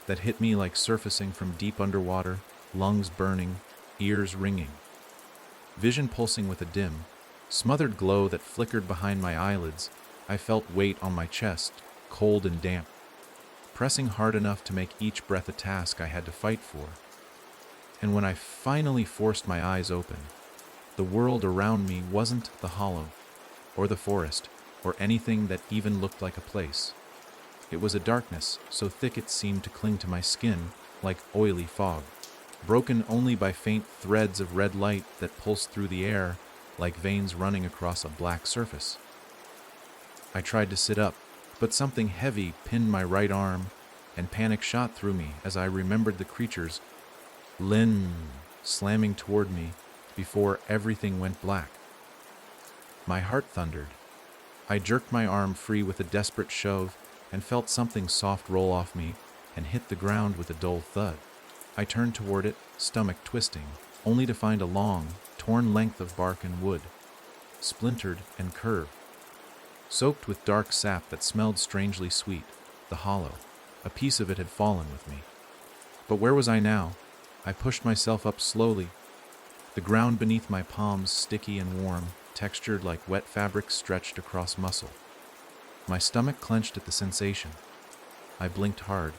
that hit me like surfacing from deep underwater, lungs burning, ears ringing. Vision pulsing with a dim, smothered glow that flickered behind my eyelids, I felt weight on my chest, cold and damp, pressing hard enough to make each breath a task I had to fight for. And when I finally forced my eyes open, the world around me wasn't the hollow, or the forest, or anything that even looked like a place. It was a darkness so thick it seemed to cling to my skin like oily fog, broken only by faint threads of red light that pulsed through the air like veins running across a black surface. I tried to sit up, but something heavy pinned my right arm, and panic shot through me as I remembered the creature's limb slamming toward me before everything went black. My heart thundered. I jerked my arm free with a desperate shove and felt something soft roll off me and hit the ground with a dull thud. I turned toward it, stomach twisting, only to find a long, torn length of bark and wood, splintered and curved, soaked with dark sap that smelled strangely sweet. The hollow, a piece of it had fallen with me. But where was I now? I pushed myself up slowly. The ground beneath my palms sticky and warm, textured like wet fabric stretched across muscle. My stomach clenched at the sensation. I blinked hard,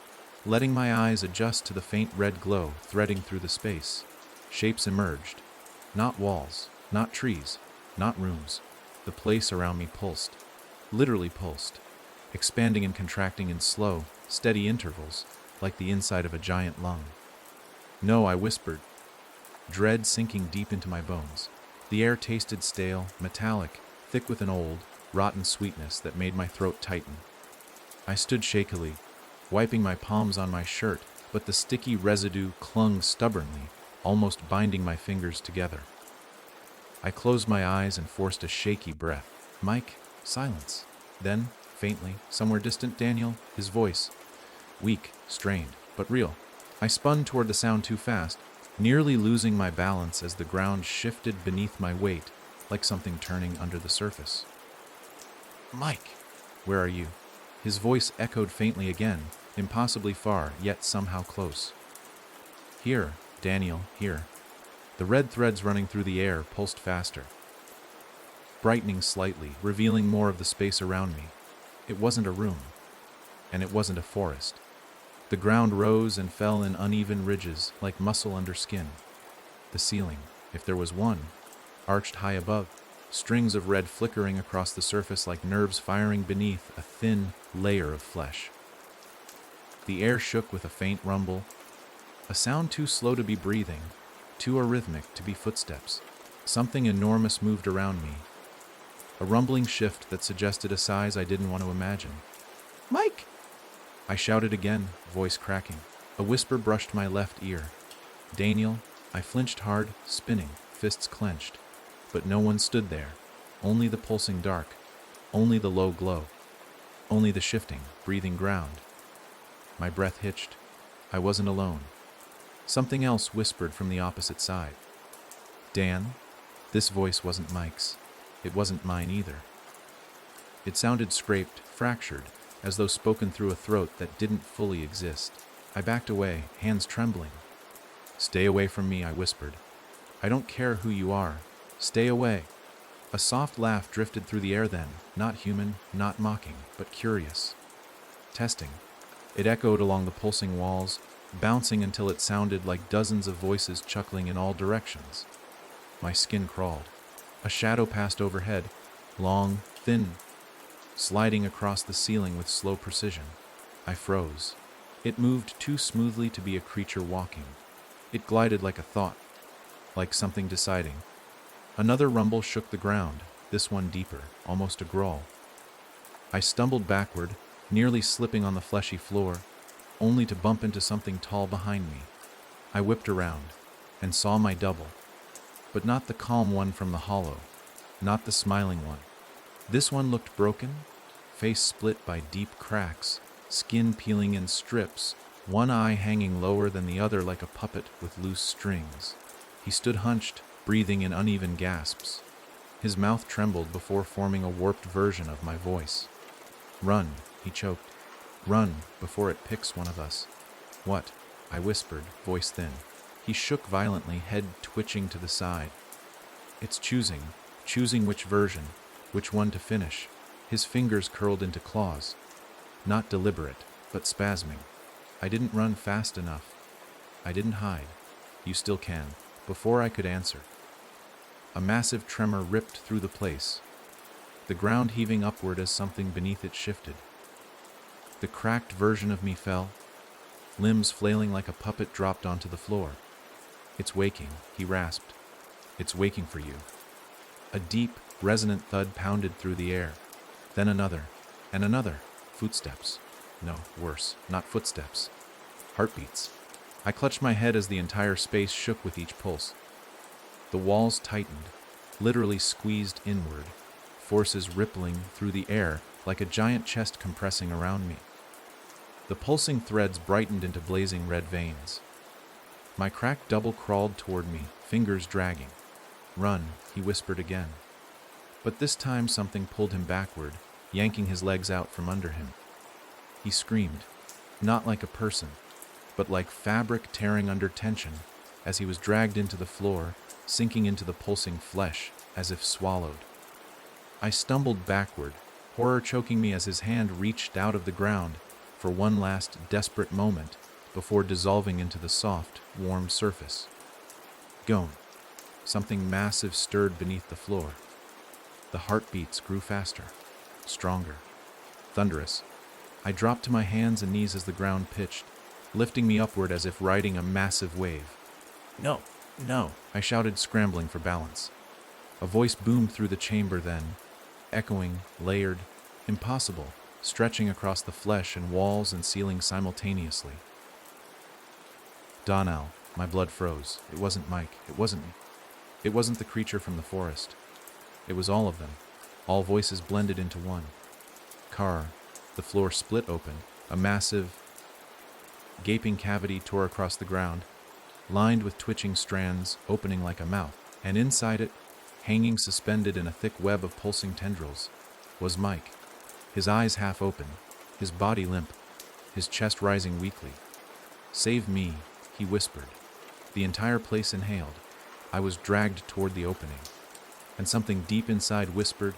letting my eyes adjust to the faint red glow threading through the space. Shapes emerged. Not walls, not trees, not rooms. The place around me pulsed. Literally pulsed, expanding and contracting in slow, steady intervals, like the inside of a giant lung. "No," I whispered, dread sinking deep into my bones. The air tasted stale, metallic, thick with an old, rotten sweetness that made my throat tighten. I stood shakily, wiping my palms on my shirt, but the sticky residue clung stubbornly, almost binding my fingers together. I closed my eyes and forced a shaky breath. "Mike," silence. Then, faintly, somewhere distant, Daniel, his voice. Weak, strained, but real. I spun toward the sound too fast, nearly losing my balance as the ground shifted beneath my weight, like something turning under the surface. "Mike, where are you?" His voice echoed faintly again, impossibly far, yet somehow close. "Here, Daniel, here." The red threads running through the air pulsed faster, brightening slightly, revealing more of the space around me. It wasn't a room, and it wasn't a forest. The ground rose and fell in uneven ridges, like muscle under skin. The ceiling, if there was one, arched high above, strings of red flickering across the surface like nerves firing beneath a thin layer of flesh. The air shook with a faint rumble, a sound too slow to be breathing, too arrhythmic to be footsteps. Something enormous moved around me, a rumbling shift that suggested a size I didn't want to imagine. "Mike!" I shouted again, voice cracking. A whisper brushed my left ear. "Daniel." I flinched hard, spinning, fists clenched. But no one stood there. Only the pulsing dark. Only the low glow. Only the shifting, breathing ground. My breath hitched. I wasn't alone. Something else whispered from the opposite side. "Dan?" This voice wasn't Mike's. It wasn't mine either. It sounded scraped, fractured, as though spoken through a throat that didn't fully exist. I backed away, hands trembling. "Stay away from me," I whispered. "I don't care who you are. Stay away." A soft laugh drifted through the air then, not human, not mocking, but curious. Testing. It echoed along the pulsing walls, bouncing until it sounded like dozens of voices chuckling in all directions. My skin crawled. A shadow passed overhead, long, thin, sliding across the ceiling with slow precision. I froze. It moved too smoothly to be a creature walking. It glided like a thought, like something deciding. Another rumble shook the ground, this one deeper, almost a growl. I stumbled backward, nearly slipping on the fleshy floor, only to bump into something tall behind me. I whipped around and saw my double, but not the calm one from the hollow, not the smiling one. This one looked broken, face split by deep cracks, skin peeling in strips, one eye hanging lower than the other like a puppet with loose strings. He stood hunched, breathing in uneven gasps. His mouth trembled before forming a warped version of my voice. "Run," he choked. "Run before it picks one of us." "What?" I whispered, voice thin. He shook violently, head twitching to the side. "It's choosing which version, which one to finish." His fingers curled into claws. Not deliberate, but spasming. I didn't run fast enough. I didn't hide. "You still can." Before I could answer, a massive tremor ripped through the place, the ground heaving upward as something beneath it shifted. The cracked version of me fell, limbs flailing like a puppet dropped onto the floor. "It's waking," he rasped. "It's waking for you." A deep, resonant thud pounded through the air. Then another, and another. Footsteps. No, worse, not footsteps. Heartbeats. I clutched my head as the entire space shook with each pulse. The walls tightened, literally squeezed inward, forces rippling through the air like a giant chest compressing around me. The pulsing threads brightened into blazing red veins. My cracked double crawled toward me, fingers dragging. "Run," he whispered again. But this time something pulled him backward, yanking his legs out from under him. He screamed, not like a person, but like fabric tearing under tension, as he was dragged into the floor, sinking into the pulsing flesh, as if swallowed. I stumbled backward, horror choking me as his hand reached out of the ground for one last desperate moment before dissolving into the soft, warm surface. Gone. Something massive stirred beneath the floor. The heartbeats grew faster, stronger, thunderous. I dropped to my hands and knees as the ground pitched, lifting me upward as if riding a massive wave. "No, no," I shouted, scrambling for balance. A voice boomed through the chamber then, echoing, layered, impossible, stretching across the flesh and walls and ceiling simultaneously. Donnell. My blood froze. It wasn't Mike. It wasn't me. It wasn't the creature from the forest. It was all of them. All voices blended into one. Carr. The floor split open. A massive, gaping cavity tore across the ground, lined with twitching strands, opening like a mouth, and inside it, hanging suspended in a thick web of pulsing tendrils, was Mike, his eyes half open, his body limp, his chest rising weakly. "Save me," he whispered. The entire place inhaled. I was dragged toward the opening, and something deep inside whispered,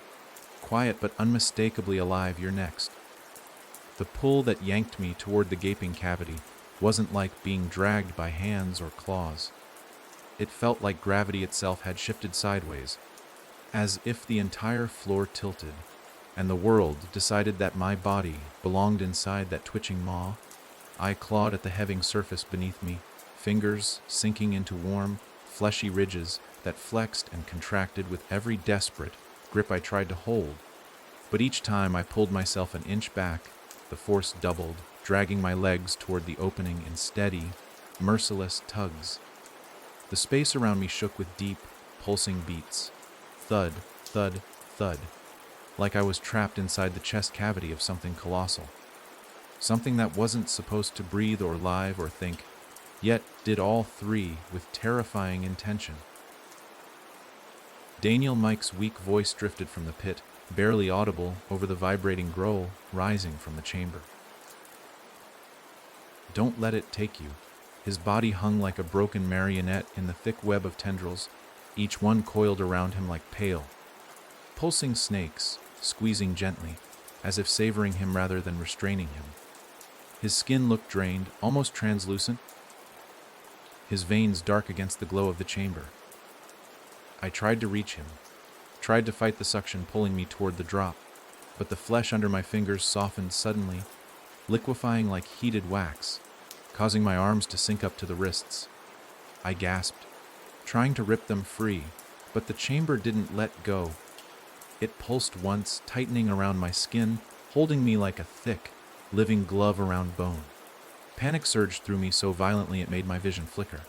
quiet but unmistakably alive, "You're next." The pull that yanked me toward the gaping cavity wasn't like being dragged by hands or claws. It felt like gravity itself had shifted sideways, as if the entire floor tilted, and the world decided that my body belonged inside that twitching maw. I clawed at the heaving surface beneath me, fingers sinking into warm, fleshy ridges that flexed and contracted with every desperate grip I tried to hold. But each time I pulled myself an inch back, the force doubled, dragging my legs toward the opening in steady, merciless tugs. The space around me shook with deep, pulsing beats. Thud, thud, thud, like I was trapped inside the chest cavity of something colossal. Something that wasn't supposed to breathe or live or think, yet did all three with terrifying intention. Daniel Mike's weak voice drifted from the pit, barely audible over the vibrating growl rising from the chamber. "Don't let it take you." His body hung like a broken marionette in the thick web of tendrils, each one coiled around him like pale, Pulsing snakes, squeezing gently, as if savoring him rather than restraining him. His skin looked drained, almost translucent, his veins dark against the glow of the chamber. I tried to reach him, tried to fight the suction pulling me toward the drop, but the flesh under my fingers softened suddenly, liquefying like heated wax, causing my arms to sink up to the wrists. I gasped, trying to rip them free, but the chamber didn't let go. It pulsed once, tightening around my skin, holding me like a thick, living glove around bone. Panic surged through me so violently it made my vision flicker.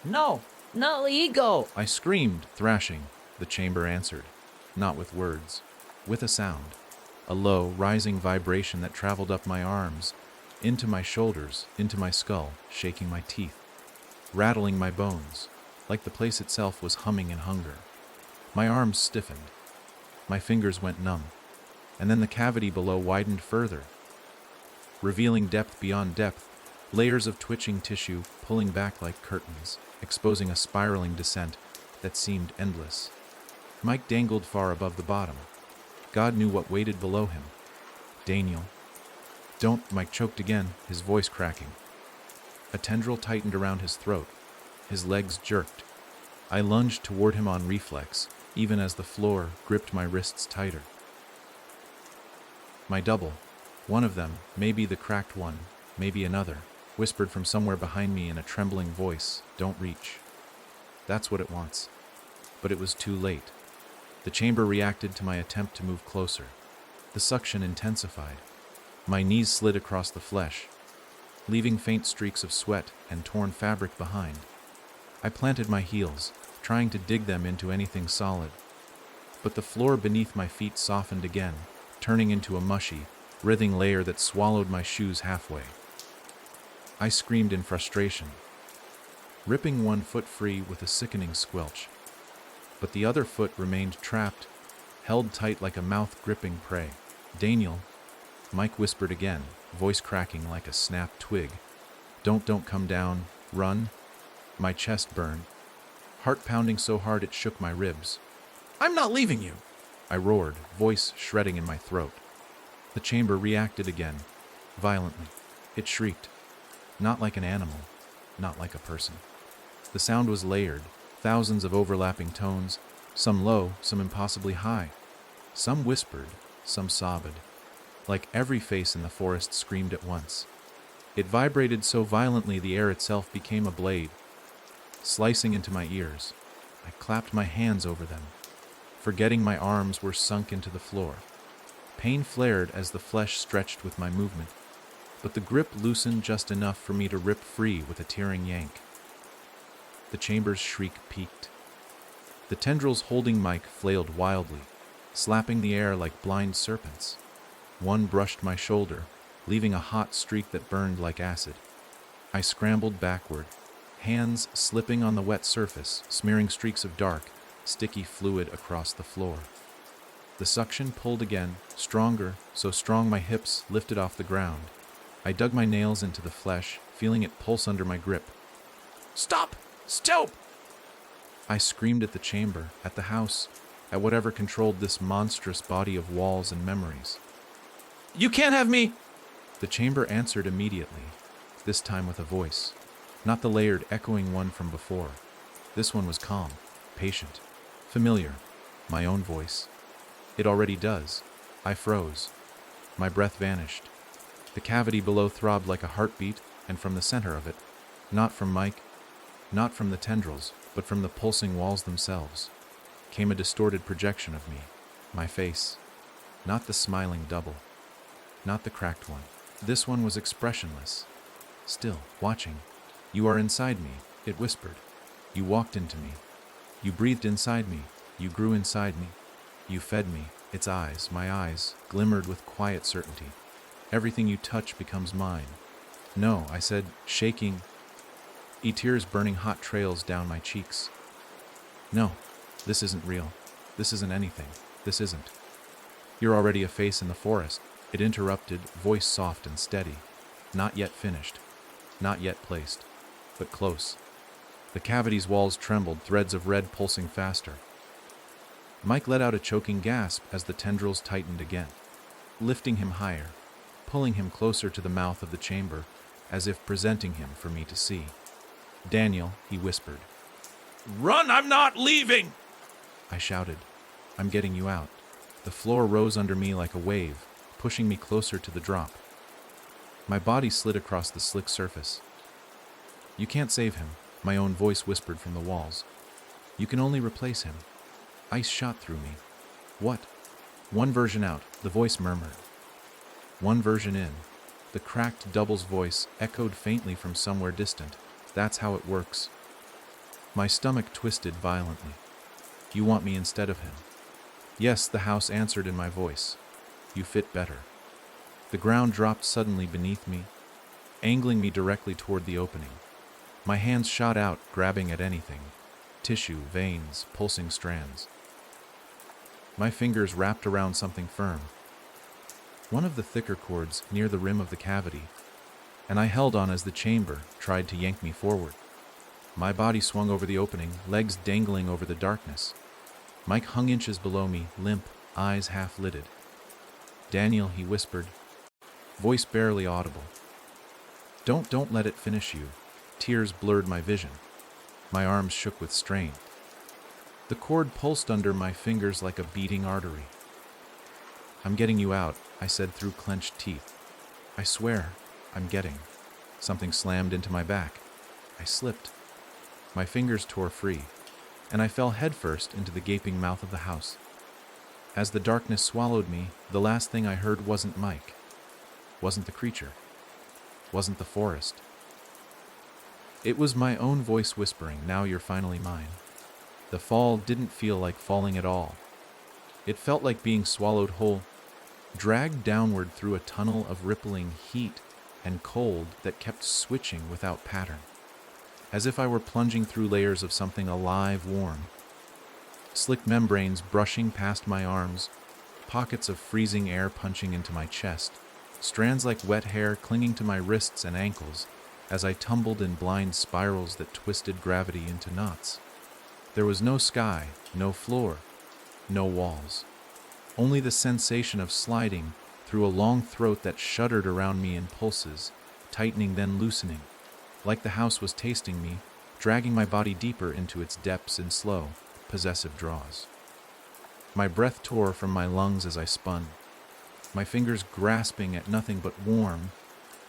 No, not ego. I screamed, thrashing. The chamber answered, not with words, with a sound, a low, rising vibration that traveled up my arms, into my shoulders, into my skull, shaking my teeth, rattling my bones, like the place itself was humming in hunger. My arms stiffened. My fingers went numb, and then the cavity below widened further, revealing depth beyond depth, layers of twitching tissue pulling back like curtains, exposing a spiraling descent that seemed endless. Mike dangled far above the bottom. God knew what waited below him. Daniel. Don't, Mike choked again, his voice cracking. A tendril tightened around his throat. His legs jerked. I lunged toward him on reflex, even as the floor gripped my wrists tighter. My double, one of them, maybe the cracked one, maybe another, whispered from somewhere behind me in a trembling voice, "Don't reach." That's what it wants. But it was too late. The chamber reacted to my attempt to move closer. The suction intensified. My knees slid across the flesh, leaving faint streaks of sweat and torn fabric behind. I planted my heels, trying to dig them into anything solid. But the floor beneath my feet softened again, turning into a mushy, writhing layer that swallowed my shoes halfway. I screamed in frustration, ripping one foot free with a sickening squelch. But the other foot remained trapped, held tight like a mouth gripping prey. "Daniel," Mike whispered again, voice cracking like a snapped twig. Don't come down, run." My chest burned, heart pounding so hard it shook my ribs. I'm not leaving you. I roared, voice shredding in my throat. The chamber reacted again, violently. It shrieked, not like an animal, not like a person. The sound was layered, thousands of overlapping tones, some low, some impossibly high. Some whispered, some sobbed. Like every face in the forest screamed at once. It vibrated so violently the air itself became a blade, slicing into my ears. I clapped my hands over them, forgetting my arms were sunk into the floor. Pain flared as the flesh stretched with my movement, but the grip loosened just enough for me to rip free with a tearing yank. The chamber's shriek peaked. The tendrils holding Mike flailed wildly, slapping the air like blind serpents. One brushed my shoulder, leaving a hot streak that burned like acid. I scrambled backward, hands slipping on the wet surface, smearing streaks of dark, sticky fluid across the floor. The suction pulled again, stronger, so strong my hips lifted off the ground. I dug my nails into the flesh, feeling it pulse under my grip. Stop! Stop! I screamed at the chamber, at the house, at whatever controlled this monstrous body of walls and memories. You can't have me! The chamber answered immediately, this time with a voice, not the layered, echoing one from before. This one was calm, patient, familiar, my own voice. It already does. I froze. My breath vanished. The cavity below throbbed like a heartbeat, and from the center of it, not from Mike, not from the tendrils, but from the pulsing walls themselves, came a distorted projection of me, my face. Not the smiling double, not the cracked one. This one was expressionless, still, watching. "You are inside me," it whispered. "You walked into me. You breathed inside me. You grew inside me. You fed me." Its eyes, my eyes, glimmered with quiet certainty. "Everything you touch becomes mine." "No," I said, shaking, tears burning hot trails down my cheeks. "No, this isn't real. This isn't anything. This isn't." "You're already a face in the forest," it interrupted, voice soft and steady. "Not yet finished. Not yet placed. But close." The cavity's walls trembled, threads of red pulsing faster. Mike let out a choking gasp as the tendrils tightened again, lifting him higher, pulling him closer to the mouth of the chamber, as if presenting him for me to see. "Daniel," he whispered. Run, I'm not leaving! I shouted, "I'm getting you out." The floor rose under me like a wave, pushing me closer to the drop. My body slid across the slick surface. "You can't save him," my own voice whispered from the walls. "You can only replace him." Ice shot through me. "What?" "One version out," the voice murmured. "One version in." The cracked double's voice echoed faintly from somewhere distant. "That's how it works." My stomach twisted violently. "You want me instead of him?" "Yes," the house answered in my voice. "You fit better." The ground dropped suddenly beneath me, angling me directly toward the opening. My hands shot out, grabbing at anything. Tissue, veins, pulsing strands. My fingers wrapped around something firm. One of the thicker cords near the rim of the cavity, and I held on as the chamber tried to yank me forward. My body swung over the opening, legs dangling over the darkness. Mike hung inches below me, limp, eyes half-lidded. "Daniel," he whispered, voice barely audible. Don't let it finish you." Tears blurred my vision. My arms shook with strain. The cord pulsed under my fingers like a beating artery. "I'm getting you out," I said through clenched teeth. "I swear, I'm getting." Something slammed into my back. I slipped. My fingers tore free, and I fell headfirst into the gaping mouth of the house. As the darkness swallowed me, the last thing I heard wasn't Mike, wasn't the creature, wasn't the forest. It was my own voice whispering, "Now you're finally mine." The fall didn't feel like falling at all. It felt like being swallowed whole, dragged downward through a tunnel of rippling heat and cold that kept switching without pattern, as if I were plunging through layers of something alive, warm. Slick membranes brushing past my arms, pockets of freezing air punching into my chest, strands like wet hair clinging to my wrists and ankles as I tumbled in blind spirals that twisted gravity into knots. There was no sky, no floor, no walls. Only the sensation of sliding through a long throat that shuddered around me in pulses, tightening then loosening, like the house was tasting me, dragging my body deeper into its depths in slow, possessive draws. My breath tore from my lungs as I spun, my fingers grasping at nothing but warm,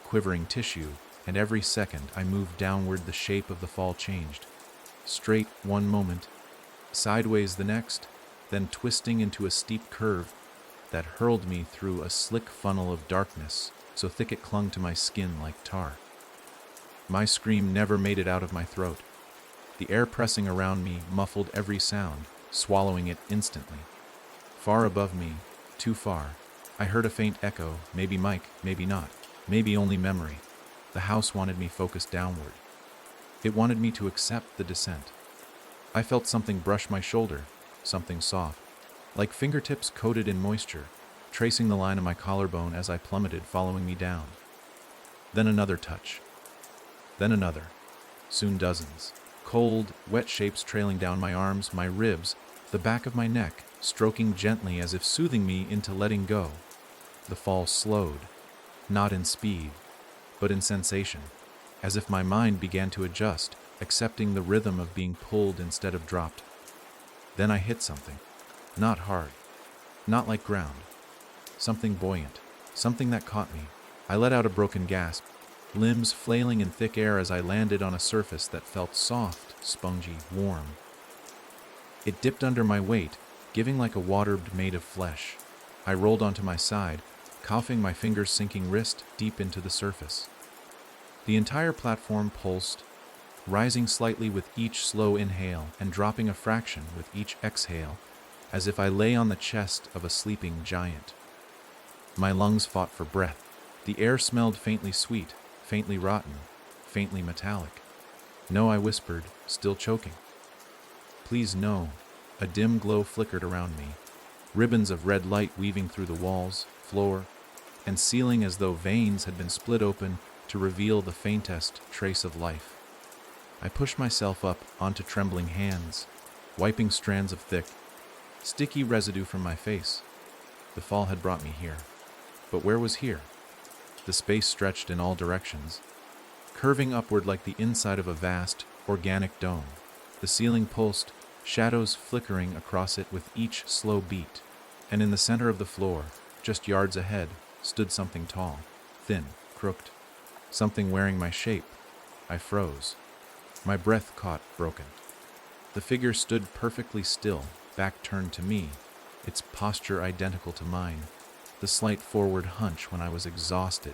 quivering tissue, and every second I moved downward the shape of the fall changed. Straight one moment, sideways the next, then twisting into a steep curve that hurled me through a slick funnel of darkness so thick it clung to my skin like tar. My scream never made it out of my throat. The air pressing around me muffled every sound, swallowing it instantly. Far above me, too far, I heard a faint echo, maybe Mike, maybe not, maybe only memory. The house wanted me focused downward. It wanted me to accept the descent. I felt something brush my shoulder, something soft, like fingertips coated in moisture, tracing the line of my collarbone as I plummeted, following me down. Then another touch. Then another. Soon dozens. Cold, wet shapes trailing down my arms, my ribs, the back of my neck, stroking gently as if soothing me into letting go. The fall slowed, not in speed, but in sensation, as if my mind began to adjust, accepting the rhythm of being pulled instead of dropped. Then I hit something. Not hard. Not like ground. Something buoyant. Something that caught me. I let out a broken gasp, limbs flailing in thick air as I landed on a surface that felt soft, spongy, warm. It dipped under my weight, giving like a water made of flesh. I rolled onto my side, coughing, my fingers sinking wrist deep into the surface. The entire platform pulsed, rising slightly with each slow inhale and dropping a fraction with each exhale, as if I lay on the chest of a sleeping giant. My lungs fought for breath. The air smelled faintly sweet, faintly rotten, faintly metallic. "No," I whispered, still choking. "Please, no." A dim glow flickered around me, ribbons of red light weaving through the walls, floor, and ceiling as though veins had been split open to reveal the faintest trace of life. I pushed myself up onto trembling hands, wiping strands of thick, sticky residue from my face. The fall had brought me here. But where was here? The space stretched in all directions, curving upward like the inside of a vast, organic dome. The ceiling pulsed, shadows flickering across it with each slow beat. And in the center of the floor, just yards ahead, stood something tall, thin, crooked. Something wearing my shape. I froze. My breath caught, broken. The figure stood perfectly still, back turned to me, its posture identical to mine, the slight forward hunch when I was exhausted,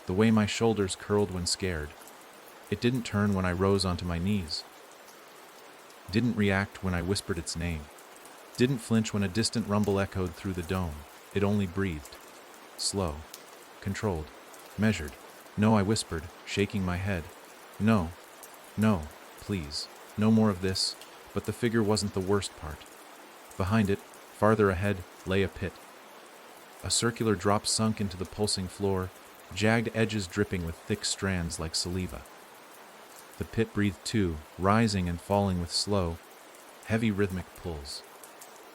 the way my shoulders curled when scared. It didn't turn when I rose onto my knees, didn't react when I whispered its name, didn't flinch when a distant rumble echoed through the dome. It only breathed. Slow, controlled, measured. No, I whispered, shaking my head. No, no, please, no more of this. But the figure wasn't the worst part. Behind it, farther ahead, lay a pit. A circular drop sunk into the pulsing floor, jagged edges dripping with thick strands like saliva. The pit breathed too, rising and falling with slow, heavy rhythmic pulls.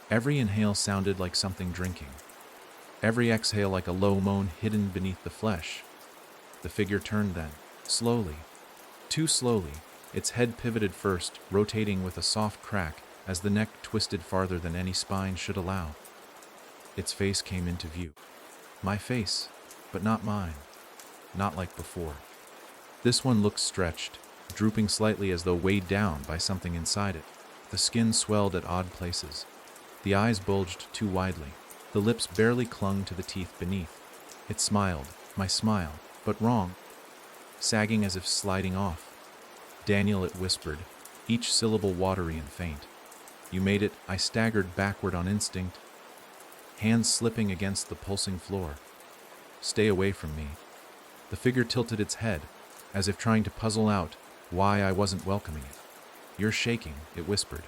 Every inhale sounded like something drinking. Every exhale like a low moan hidden beneath the flesh. The figure turned then, slowly, too slowly. Its head pivoted first, rotating with a soft crack as the neck twisted farther than any spine should allow. Its face came into view. My face, but not mine. Not like before. This one looked stretched, drooping slightly as though weighed down by something inside it. The skin swelled at odd places. The eyes bulged too widely. The lips barely clung to the teeth beneath. It smiled, my smile, but wrong, sagging as if sliding off. Daniel, it whispered, each syllable watery and faint. You made it. I staggered backward on instinct, hands slipping against the pulsing floor. Stay away from me. The figure tilted its head, as if trying to puzzle out why I wasn't welcoming it. You're shaking, it whispered.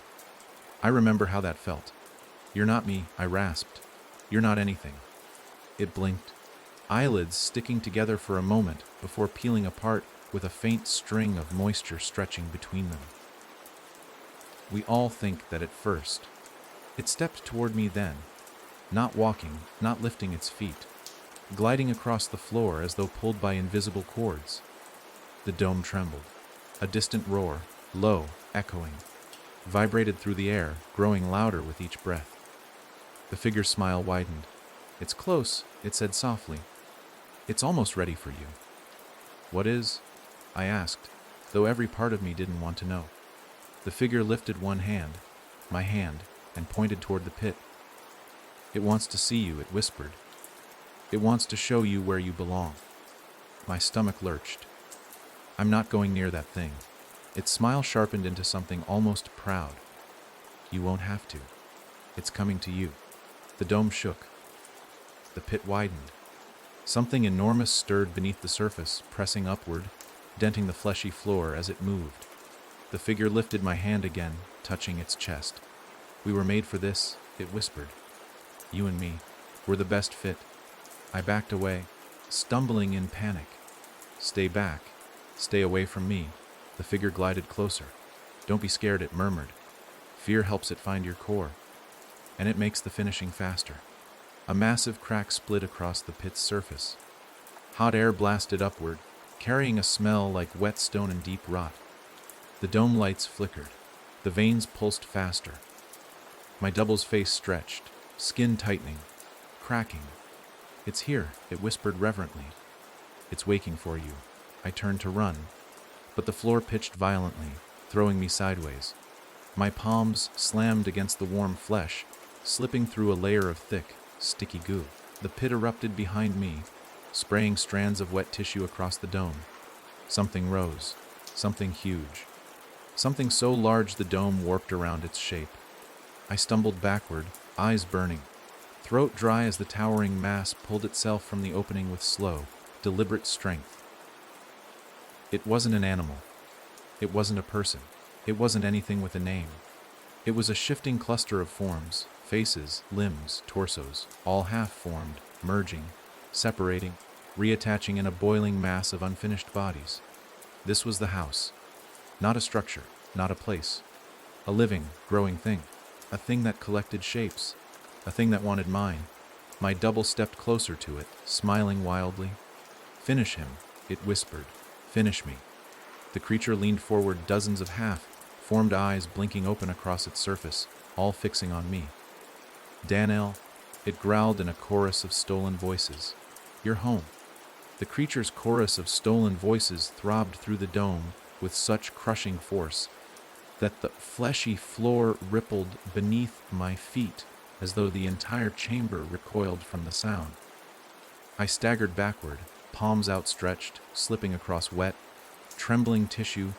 I remember how that felt. You're not me, I rasped. You're not anything. It blinked, eyelids sticking together for a moment before peeling apart with a faint string of moisture stretching between them. We all think that at first. It stepped toward me then, not walking, not lifting its feet, gliding across the floor as though pulled by invisible cords. The dome trembled. A distant roar, low, echoing, vibrated through the air, growing louder with each breath. The figure's smile widened. It's close, it said softly. It's almost ready for you. What is? I asked, though every part of me didn't want to know. The figure lifted one hand, my hand, and pointed toward the pit. It wants to see you, it whispered. It wants to show you where you belong. My stomach lurched. I'm not going near that thing. Its smile sharpened into something almost proud. You won't have to. It's coming to you. The dome shook. The pit widened. Something enormous stirred beneath the surface, pressing upward, denting the fleshy floor as it moved. The figure lifted my hand again, touching its chest. We were made for this, it whispered. You and me, we're the best fit. I backed away, stumbling in panic. Stay back. Stay away from me. The figure glided closer. Don't be scared, it murmured. Fear helps it find your core, and it makes the finishing faster. A massive crack split across the pit's surface. Hot air blasted upward, carrying a smell like wet stone and deep rot. The dome lights flickered. The veins pulsed faster. My double's face stretched, skin tightening, cracking. It's here, it whispered reverently. It's waking for you. I turned to run, but the floor pitched violently, throwing me sideways. My palms slammed against the warm flesh, slipping through a layer of thick, sticky goo. The pit erupted behind me, spraying strands of wet tissue across the dome. Something rose, something huge. Something so large the dome warped around its shape. I stumbled backward, eyes burning, throat dry as the towering mass pulled itself from the opening with slow, deliberate strength. It wasn't an animal. It wasn't a person. It wasn't anything with a name. It was a shifting cluster of forms, faces, limbs, torsos, all half-formed, merging, separating, reattaching in a boiling mass of unfinished bodies. This was the house. Not a structure, not a place. A living, growing thing. a thing that collected shapes, a thing that wanted mine. My double stepped closer to it, smiling wildly. "Finish him," it whispered. "Finish me." The creature leaned forward, dozens of half-formed eyes blinking open across its surface, all fixing on me. "Danelle," it growled in a chorus of stolen voices. "You're home." The creature's chorus of stolen voices throbbed through the dome with such crushing force that the fleshy floor rippled beneath my feet as though the entire chamber recoiled from the sound. I staggered backward, palms outstretched, slipping across wet, trembling tissue,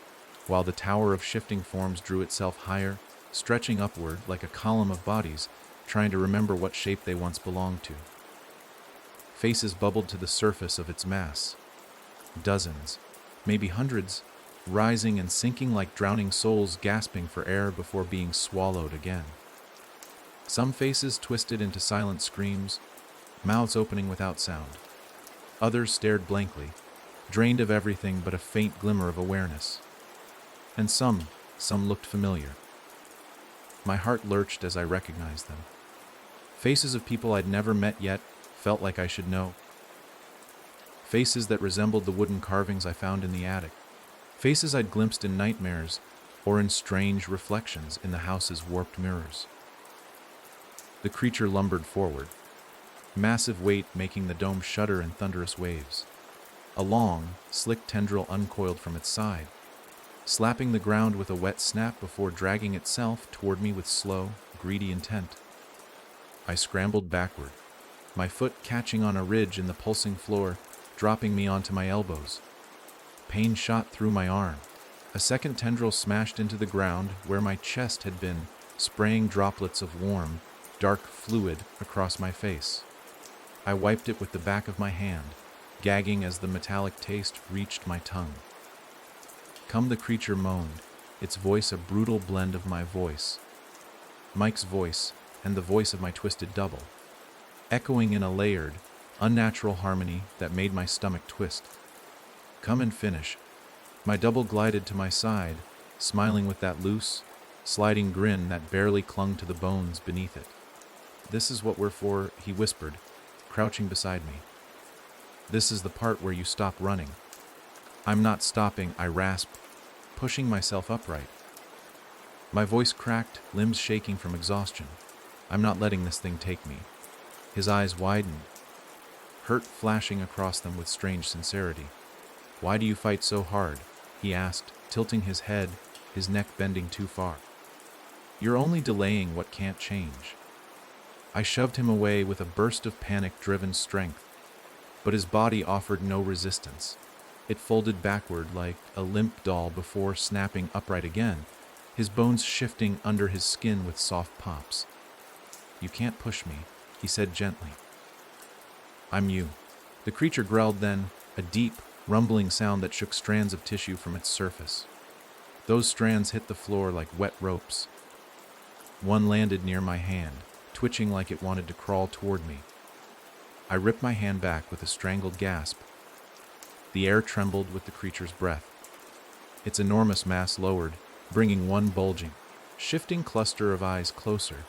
while the tower of shifting forms drew itself higher, stretching upward like a column of bodies, trying to remember what shape they once belonged to. Faces bubbled to the surface of its mass. Dozens, maybe hundreds, rising and sinking like drowning souls gasping for air before being swallowed again. Some faces twisted into silent screams, mouths opening without sound. Others stared blankly, drained of everything but a faint glimmer of awareness. And some looked familiar. My heart lurched as I recognized them. Faces of people I'd never met yet, felt like I should know. Faces that resembled the wooden carvings I found in the attic. Faces I'd glimpsed in nightmares or in strange reflections in the house's warped mirrors. The creature lumbered forward, massive weight making the dome shudder in thunderous waves. A long, slick tendril uncoiled from its side, slapping the ground with a wet snap before dragging itself toward me with slow, greedy intent. I scrambled backward, my foot catching on a ridge in the pulsing floor, dropping me onto my elbows. Pain shot through my arm. A second tendril smashed into the ground where my chest had been, spraying droplets of warm, dark fluid across my face. I wiped it with the back of my hand, gagging as the metallic taste reached my tongue. "Come," the creature moaned, its voice a brutal blend of my voice, Mike's voice, and the voice of my twisted double, echoing in a layered, unnatural harmony that made my stomach twist. "Come and finish." My double glided to my side, smiling with that loose, sliding grin that barely clung to the bones beneath it. "This is what we're for," he whispered, crouching beside me. "This is the part where you stop running." "I'm not stopping," I rasped, pushing myself upright. My voice cracked, limbs shaking from exhaustion. "I'm not letting this thing take me." His eyes widened, hurt flashing across them with strange sincerity. "Why do you fight so hard?" he asked, tilting his head, his neck bending too far. "You're only delaying what can't change." I shoved him away with a burst of panic-driven strength, but his body offered no resistance. It folded backward like a limp doll before snapping upright again, his bones shifting under his skin with soft pops. "You can't push me," he said gently. "I'm you." The creature growled then, a deep, rumbling sound that shook strands of tissue from its surface. Those strands hit the floor like wet ropes. One landed near my hand, twitching like it wanted to crawl toward me. I ripped my hand back with a strangled gasp. The air trembled with the creature's breath. Its enormous mass lowered, bringing one bulging, shifting cluster of eyes closer.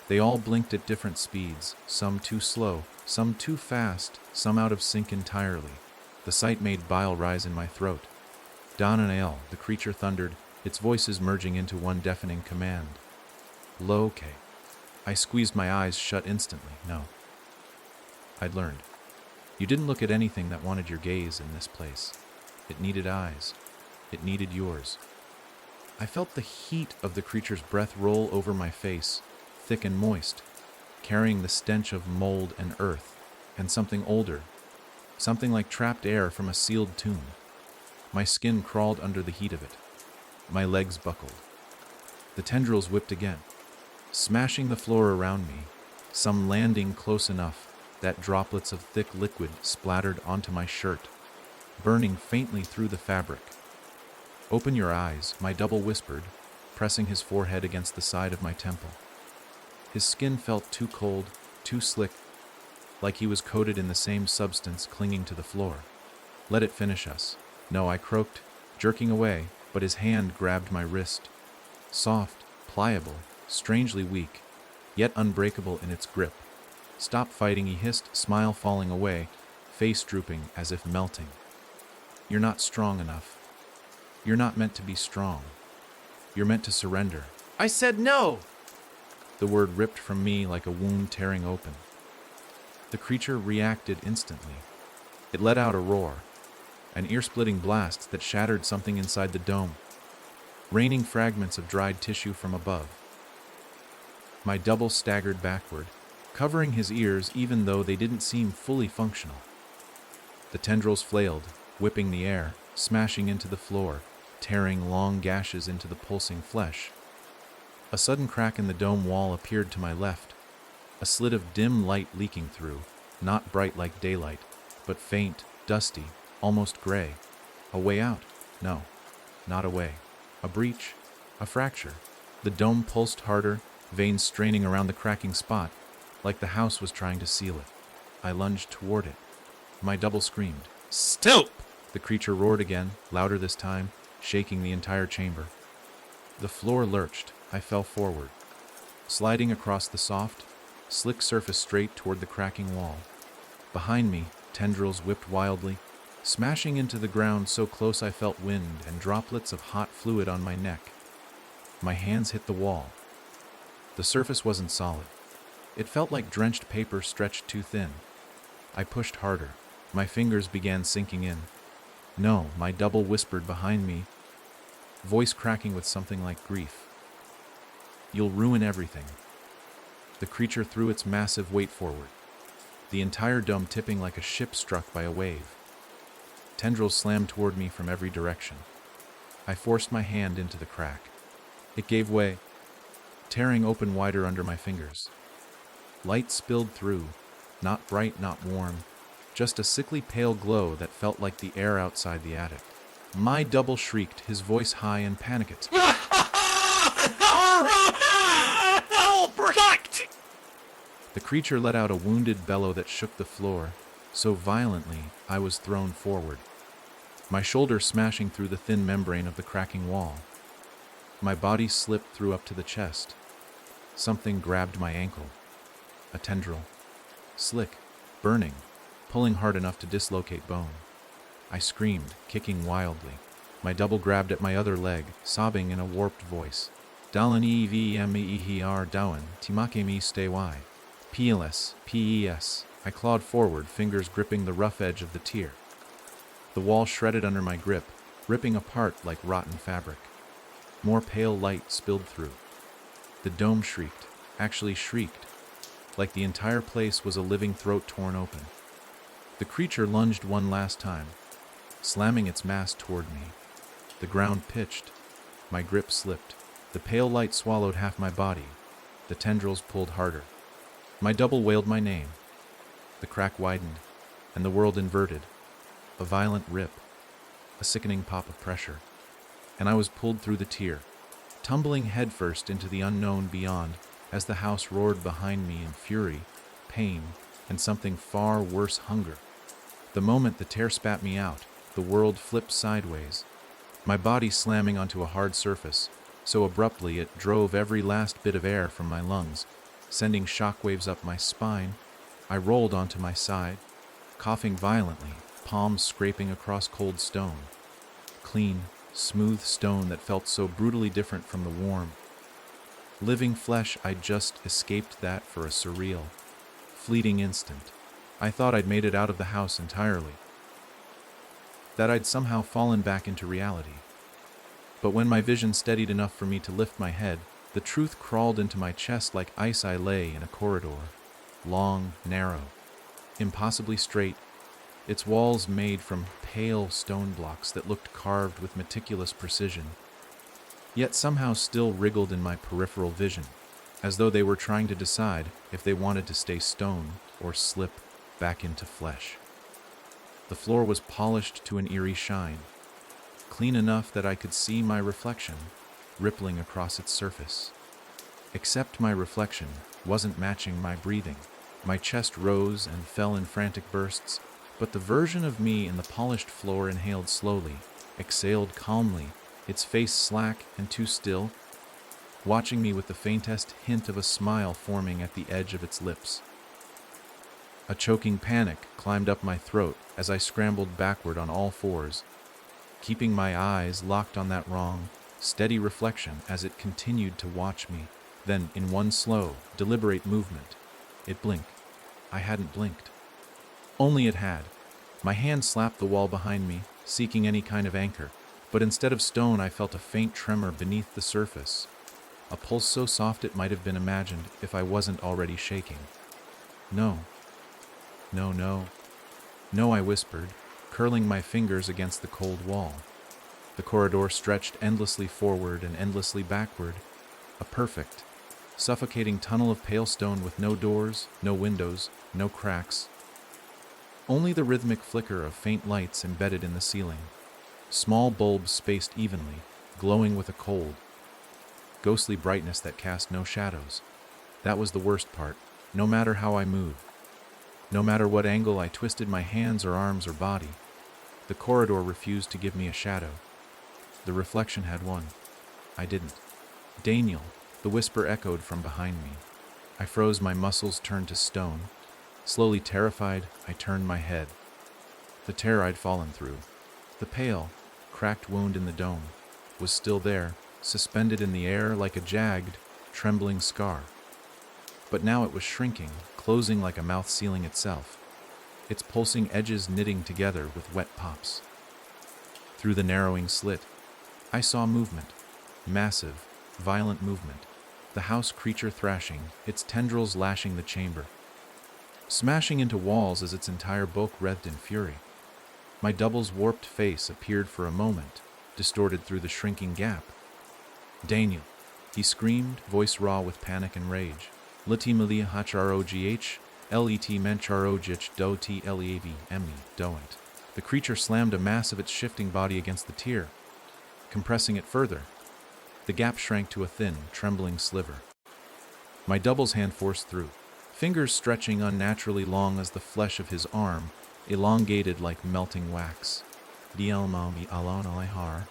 They all blinked at different speeds, some too slow, some too fast, some out of sync entirely. The sight made bile rise in my throat. "Danelle," the creature thundered, its voices merging into one deafening command. "Loke." I squeezed my eyes shut instantly. No. I'd learned. You didn't look at anything that wanted your gaze in this place. It needed eyes. It needed yours. I felt the heat of the creature's breath roll over my face, thick and moist, carrying the stench of mold and earth, and something older, something like trapped air from a sealed tomb. My skin crawled under the heat of it. My legs buckled. The tendrils whipped again, smashing the floor around me, some landing close enough that droplets of thick liquid splattered onto my shirt, burning faintly through the fabric. "Open your eyes," my double whispered, pressing his forehead against the side of my temple. His skin felt too cold, too slick, like he was coated in the same substance clinging to the floor. "Let it finish us." "No," I croaked, jerking away, but his hand grabbed my wrist. Soft, pliable, strangely weak, yet unbreakable in its grip. "Stop fighting," he hissed, smile falling away, face drooping as if melting. "You're not strong enough. You're not meant to be strong. You're meant to surrender." I said no! The word ripped from me like a wound tearing open. The creature reacted instantly. It let out a roar, an ear-splitting blast that shattered something inside the dome, raining fragments of dried tissue from above. My double staggered backward, covering his ears even though they didn't seem fully functional. The tendrils flailed, whipping the air, smashing into the floor, tearing long gashes into the pulsing flesh. A sudden crack in the dome wall appeared to my left, a slit of dim light leaking through, not bright like daylight, but faint, dusty, almost gray. A way out? No, not a way. A breach, a fracture. The dome pulsed harder, veins straining around the cracking spot, like the house was trying to seal it. I lunged toward it. My double screamed. Still! The creature roared again, louder this time, shaking the entire chamber. The floor lurched. I fell forward, sliding across the soft, slick surface straight toward the cracking wall. Behind me, tendrils whipped wildly, smashing into the ground so close I felt wind and droplets of hot fluid on my neck. My hands hit the wall. The surface wasn't solid. It felt like drenched paper stretched too thin. I pushed harder. My fingers began sinking in. "No," my double whispered behind me, voice cracking with something like grief. "You'll ruin everything." The creature threw its massive weight forward, the entire dome tipping like a ship struck by a wave. Tendrils slammed toward me from every direction. I forced my hand into the crack. It gave way, tearing open wider under my fingers. Light spilled through, not bright, not warm, just a sickly pale glow that felt like the air outside the attic. My double shrieked, his voice high and panicked. The creature let out a wounded bellow that shook the floor, so violently I was thrown forward, my shoulder smashing through the thin membrane of the cracking wall. My body slipped through up to the chest. Something grabbed my ankle. A tendril. Slick, burning, pulling hard enough to dislocate bone. I screamed, kicking wildly. My double grabbed at my other leg, sobbing in a warped voice. "Dalan evmeher dawan, timake mi stay y. PLS, PES. I clawed forward, fingers gripping the rough edge of the tier. The wall shredded under my grip, ripping apart like rotten fabric. More pale light spilled through. The dome shrieked, actually shrieked, like the entire place was a living throat torn open. The creature lunged one last time, slamming its mass toward me. The ground pitched. My grip slipped. The pale light swallowed half my body. The tendrils pulled harder. My double wailed my name. The crack widened, and the world inverted. A violent rip, a sickening pop of pressure, and I was pulled through the tier, tumbling headfirst into the unknown beyond as the house roared behind me in fury, pain, and something far worse, hunger. The moment the tear spat me out, the world flipped sideways, my body slamming onto a hard surface, so abruptly it drove every last bit of air from my lungs, sending shockwaves up my spine. I rolled onto my side, coughing violently, palms scraping across cold stone. Clean, smooth stone that felt so brutally different from the warm, living flesh. I'd just escaped that for a surreal, fleeting instant. I thought I'd made it out of the house entirely, that I'd somehow fallen back into reality. But when my vision steadied enough for me to lift my head, the truth crawled into my chest like ice. I lay in a corridor, long, narrow, impossibly straight, its walls made from pale stone blocks that looked carved with meticulous precision, yet somehow still wriggled in my peripheral vision, as though they were trying to decide if they wanted to stay stone or slip back into flesh. The floor was polished to an eerie shine, clean enough that I could see my reflection rippling across its surface. Except my reflection wasn't matching my breathing. My chest rose and fell in frantic bursts, but the version of me in the polished floor inhaled slowly, exhaled calmly, its face slack and too still. watching me with the faintest hint of a smile forming at the edge of its lips. A choking panic climbed up my throat as I scrambled backward on all fours, keeping my eyes locked on that wrong, steady reflection as it continued to watch me. Then, in one slow, deliberate movement, it blinked. I hadn't blinked. Only it had. My hand slapped the wall behind me, seeking any kind of anchor, but instead of stone I felt a faint tremor beneath the surface, a pulse so soft it might have been imagined if I wasn't already shaking. No. No, no. No, I whispered, curling my fingers against the cold wall. The corridor stretched endlessly forward and endlessly backward, a perfect, suffocating tunnel of pale stone with no doors, no windows, no cracks. Only the rhythmic flicker of faint lights embedded in the ceiling, small bulbs spaced evenly, glowing with a cold, ghostly brightness that cast no shadows. That was the worst part. No matter how I moved, no matter what angle I twisted my hands or arms or body, the corridor refused to give me a shadow. The reflection had won. I didn't. Daniel, the whisper echoed from behind me. I froze, my muscles turned to stone. Slowly terrified, I turned my head. The tear I'd fallen through, the pale, cracked wound in the dome, was still there, suspended in the air like a jagged, trembling scar. But now it was shrinking, closing like a mouth sealing itself, its pulsing edges knitting together with wet pops. Through the narrowing slit, I saw movement, massive, violent movement, the house creature thrashing, its tendrils lashing the chamber, smashing into walls as its entire bulk writhed in fury. My double's warped face appeared for a moment, distorted through the shrinking gap. Daniel, he screamed, voice raw with panic and rage. Liti Malia Hacharogh, Let Mencharogich Do T Leav Emni Doent. The creature slammed a mass of its shifting body against the tier, compressing it further. The gap shrank to a thin, trembling sliver. My double's hand forced through, fingers stretching unnaturally long as the flesh of his arm, elongated like melting wax. Dielmami Alon Alihar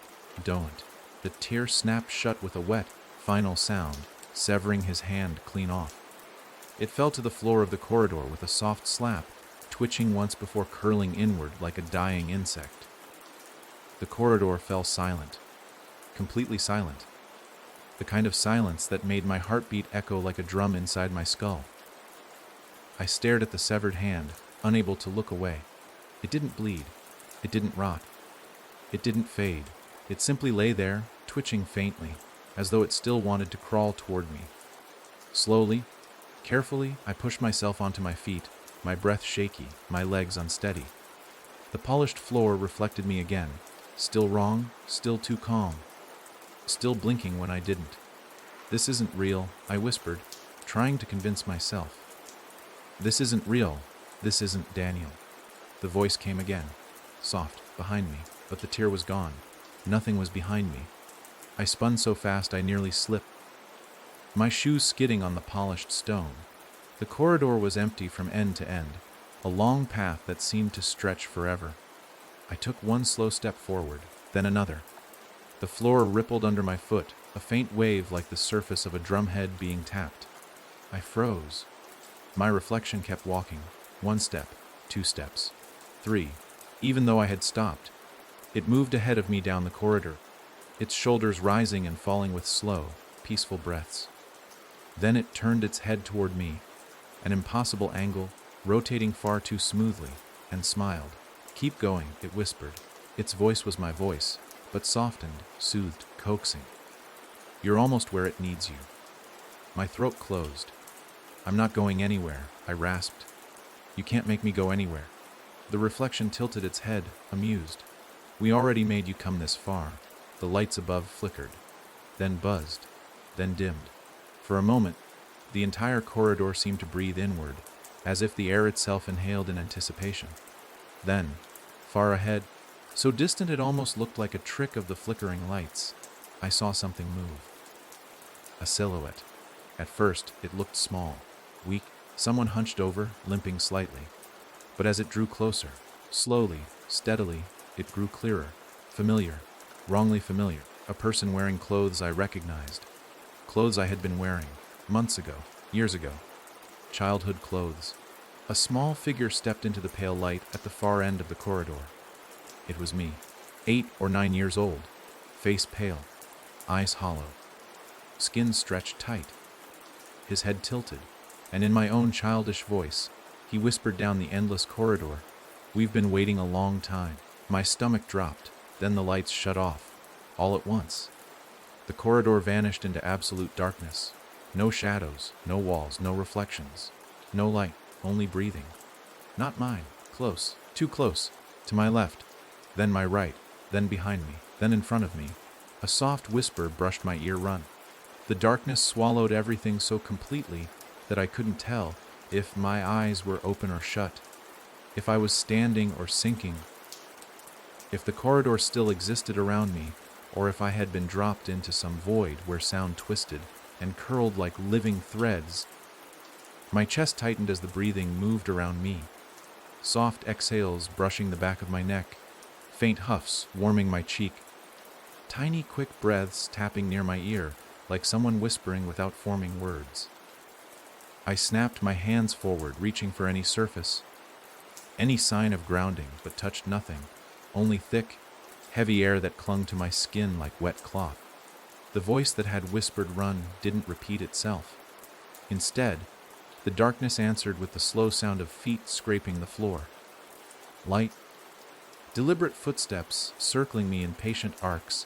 Doent. The tier snapped shut with a wet, final sound, severing his hand clean off. It fell to the floor of the corridor with a soft slap, twitching once before curling inward like a dying insect. The corridor fell silent, completely silent. The kind of silence that made my heartbeat echo like a drum inside my skull. I stared at the severed hand, unable to look away. It didn't bleed. It didn't rot. It didn't fade. It simply lay there, twitching faintly, as though it still wanted to crawl toward me. Slowly, carefully, I pushed myself onto my feet, my breath shaky, my legs unsteady. The polished floor reflected me again, still wrong, still too calm, still blinking when I didn't. This isn't real, I whispered, trying to convince myself. This isn't real. This isn't Daniel. The voice came again, soft, behind me, but the tear was gone. Nothing was behind me. I spun so fast I nearly slipped, my shoes skidding on the polished stone. The corridor was empty from end to end, a long path that seemed to stretch forever. I took one slow step forward, then another. The floor rippled under my foot, a faint wave like the surface of a drumhead being tapped. I froze. My reflection kept walking, 1 step, 2 steps, 3. Even though I had stopped, it moved ahead of me down the corridor, its shoulders rising and falling with slow, peaceful breaths. Then it turned its head toward me, an impossible angle, rotating far too smoothly, and smiled. "Keep going," it whispered. Its voice was my voice, but softened, soothed, coaxing. "You're almost where it needs you." My throat closed. "I'm not going anywhere," I rasped. "You can't make me go anywhere." The reflection tilted its head, amused. "We already made you come this far." The lights above flickered, then buzzed, then dimmed. For a moment, the entire corridor seemed to breathe inward, as if the air itself inhaled in anticipation. Then, far ahead, so distant it almost looked like a trick of the flickering lights, I saw something move. A silhouette. At first, it looked small, weak, someone hunched over, limping slightly. But as it drew closer, slowly, steadily, it grew clearer, familiar, wrongly familiar, a person wearing clothes I recognized. Clothes I had been wearing, months ago, years ago. Childhood clothes. A small figure stepped into the pale light at the far end of the corridor. It was me, 8 or 9 years old, face pale, eyes hollow, skin stretched tight, his head tilted, and in my own childish voice, he whispered down the endless corridor, "We've been waiting a long time." My stomach dropped, then the lights shut off, all at once. The corridor vanished into absolute darkness. No shadows, no walls, no reflections, no light, only breathing. Not mine, close, too close, to my left, then my right, then behind me, then in front of me. A soft whisper brushed my ear. "Run." The darkness swallowed everything so completely that I couldn't tell if my eyes were open or shut, if I was standing or sinking, if the corridor still existed around me, or if I had been dropped into some void where sound twisted and curled like living threads. My chest tightened as the breathing moved around me, soft exhales brushing the back of my neck, faint huffs warming my cheek, tiny quick breaths tapping near my ear like someone whispering without forming words. I snapped my hands forward, reaching for any surface, any sign of grounding, but touched nothing, only thick, heavy air that clung to my skin like wet cloth. The voice that had whispered "run" didn't repeat itself. Instead, the darkness answered with the slow sound of feet scraping the floor. Light, deliberate footsteps circling me in patient arcs,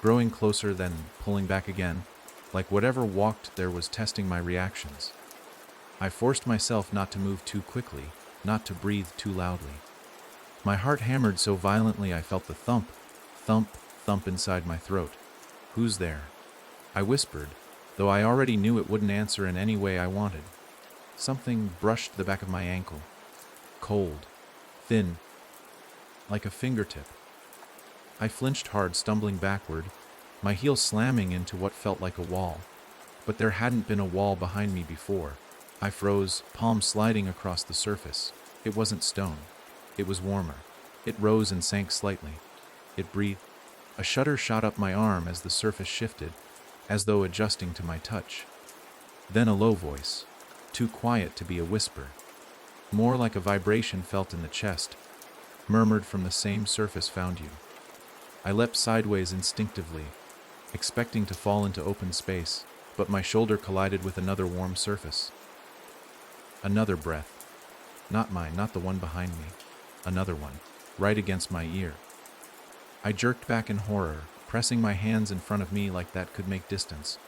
growing closer then pulling back again, like whatever walked there was testing my reactions. I forced myself not to move too quickly, not to breathe too loudly. My heart hammered so violently I felt the thump, thump, thump inside my throat. "Who's there?" I whispered, though I already knew it wouldn't answer in any way I wanted. Something brushed the back of my ankle. Cold, thin, like a fingertip. I flinched hard, stumbling backward, my heel slamming into what felt like a wall. But there hadn't been a wall behind me before. I froze, palm sliding across the surface. It wasn't stone. It was warmer. It rose and sank slightly. It breathed. A shudder shot up my arm as the surface shifted, as though adjusting to my touch. Then a low voice, too quiet to be a whisper, more like a vibration felt in the chest, murmured from the same surface. "Found you." I leapt sideways instinctively, expecting to fall into open space, but my shoulder collided with another warm surface. Another breath. Not mine, not the one behind me. Another one, right against my ear. I jerked back in horror, pressing my hands in front of me like that could make distance,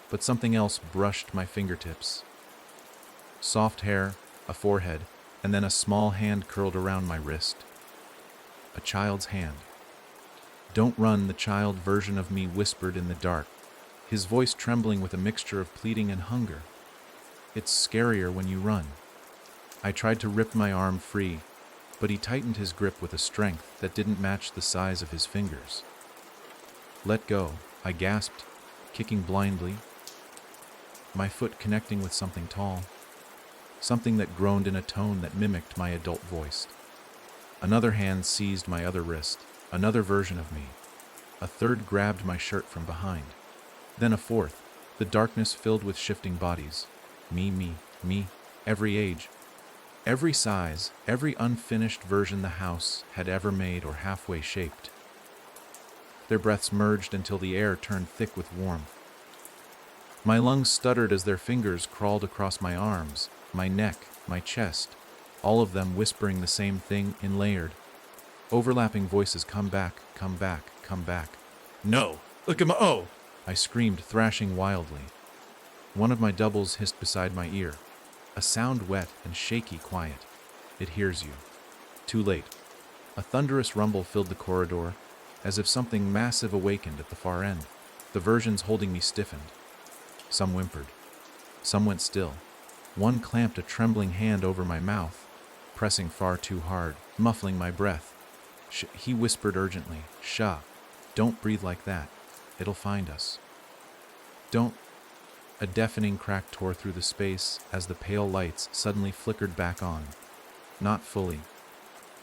but something else brushed my fingertips. Soft hair, a forehead, and then a small hand curled around my wrist. A child's hand. "Don't run," the child version of me whispered in the dark, his voice trembling with a mixture of pleading and hunger. "It's scarier when you run." I tried to rip my arm free, but he tightened his grip with a strength that didn't match the size of his fingers. "Let go," I gasped, kicking blindly, my foot connecting with something tall, something that groaned in a tone that mimicked my adult voice. Another hand seized my other wrist, another version of me. A third grabbed my shirt from behind. Then a fourth, the darkness filled with shifting bodies. Me, every age, every size, every unfinished version the house had ever made or halfway shaped. Their breaths merged until the air turned thick with warmth. My lungs stuttered as their fingers crawled across my arms, my neck, my chest, all of them whispering the same thing in layered, overlapping voices. "Come back, come back, come back." No. Look at my... Oh. I screamed, thrashing wildly. One of my doubles hissed beside my ear, a sound wet and shaky quiet. "It hears you." Too late. A thunderous rumble filled the corridor, as if something massive awakened at the far end. The versions holding me stiffened. Some whimpered. Some went still. One clamped a trembling hand over my mouth, pressing far too hard, muffling my breath. He whispered urgently, "Shh, don't breathe like that. It'll find us. Don't." A deafening crack tore through the space as the pale lights suddenly flickered back on. Not fully.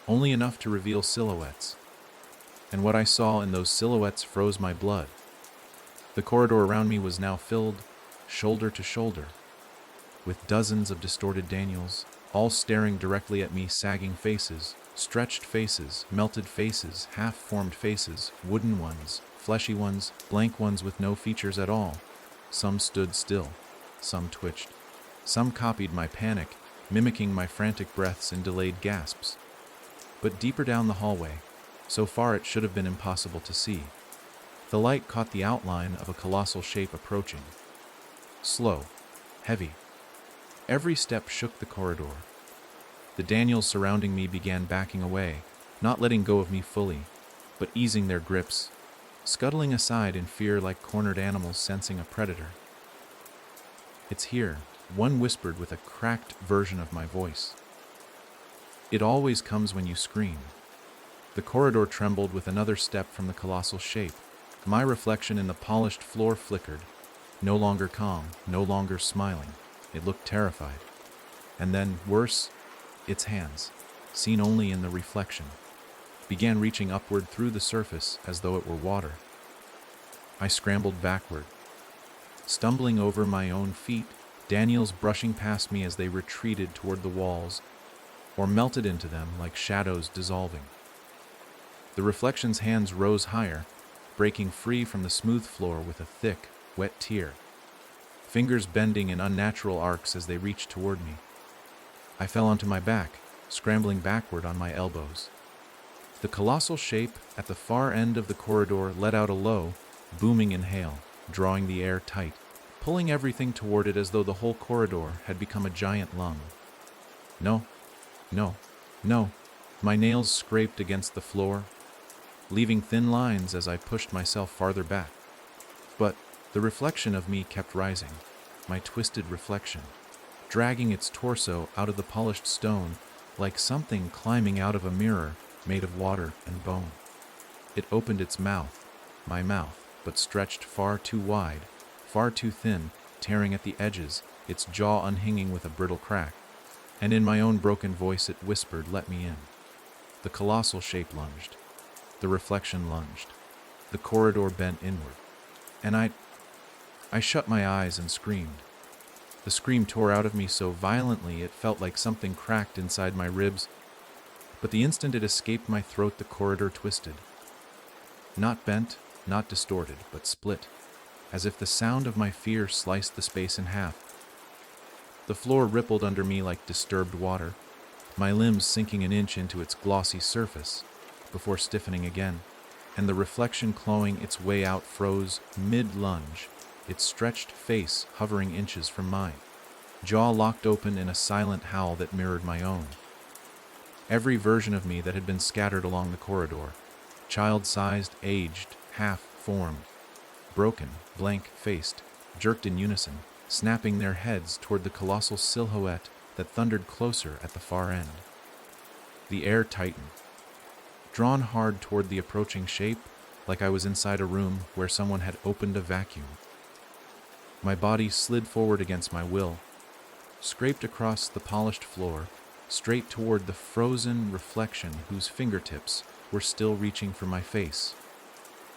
Only enough to reveal silhouettes. And what I saw in those silhouettes froze my blood. The corridor around me was now filled, shoulder to shoulder, with dozens of distorted Daniels, all staring directly at me, sagging faces, stretched faces, melted faces, half-formed faces, wooden ones, fleshy ones, blank ones with no features at all. Some stood still, some twitched. Some copied my panic, mimicking my frantic breaths in delayed gasps. But deeper down the hallway, so far it should have been impossible to see, the light caught the outline of a colossal shape approaching. Slow, heavy. Every step shook the corridor. The Daniels surrounding me began backing away, not letting go of me fully, but easing their grips, scuttling aside in fear like cornered animals sensing a predator. "It's here," one whispered with a cracked version of my voice. "It always comes when you scream." The corridor trembled with another step from the colossal shape. My reflection in the polished floor flickered, no longer calm, no longer smiling. It looked terrified. And then, worse, its hands, seen only in the reflection, began reaching upward through the surface as though it were water. I scrambled backward, stumbling over my own feet, Daniels brushing past me as they retreated toward the walls, or melted into them like shadows dissolving. The reflection's hands rose higher, breaking free from the smooth floor with a thick, wet tear, fingers bending in unnatural arcs as they reached toward me. I fell onto my back, scrambling backward on my elbows. The colossal shape at the far end of the corridor let out a low, booming inhale, drawing the air tight, pulling everything toward it as though the whole corridor had become a giant lung. No, no, no. My nails scraped against the floor, leaving thin lines as I pushed myself farther back. But the reflection of me kept rising, my twisted reflection, dragging its torso out of the polished stone like something climbing out of a mirror made of water and bone. It opened its mouth, my mouth, but stretched far too wide, far too thin, tearing at the edges, its jaw unhinging with a brittle crack. And in my own broken voice it whispered, "Let me in." The colossal shape lunged. The reflection lunged. The corridor bent inward. And I shut my eyes and screamed. The scream tore out of me so violently it felt like something cracked inside my ribs, but the instant it escaped my throat the corridor twisted. Not bent, not distorted, but split, as if the sound of my fear sliced the space in half. The floor rippled under me like disturbed water, my limbs sinking an inch into its glossy surface, before stiffening again, and the reflection clawing its way out froze mid-lunge, its stretched face hovering inches from mine, jaw locked open in a silent howl that mirrored my own. Every version of me that had been scattered along the corridor, child-sized, aged, half-formed, broken, blank-faced, jerked in unison, snapping their heads toward the colossal silhouette that thundered closer at the far end. The air tightened, drawn hard toward the approaching shape, like I was inside a room where someone had opened a vacuum. My body slid forward against my will, scraped across the polished floor, straight toward the frozen reflection whose fingertips were still reaching for my face.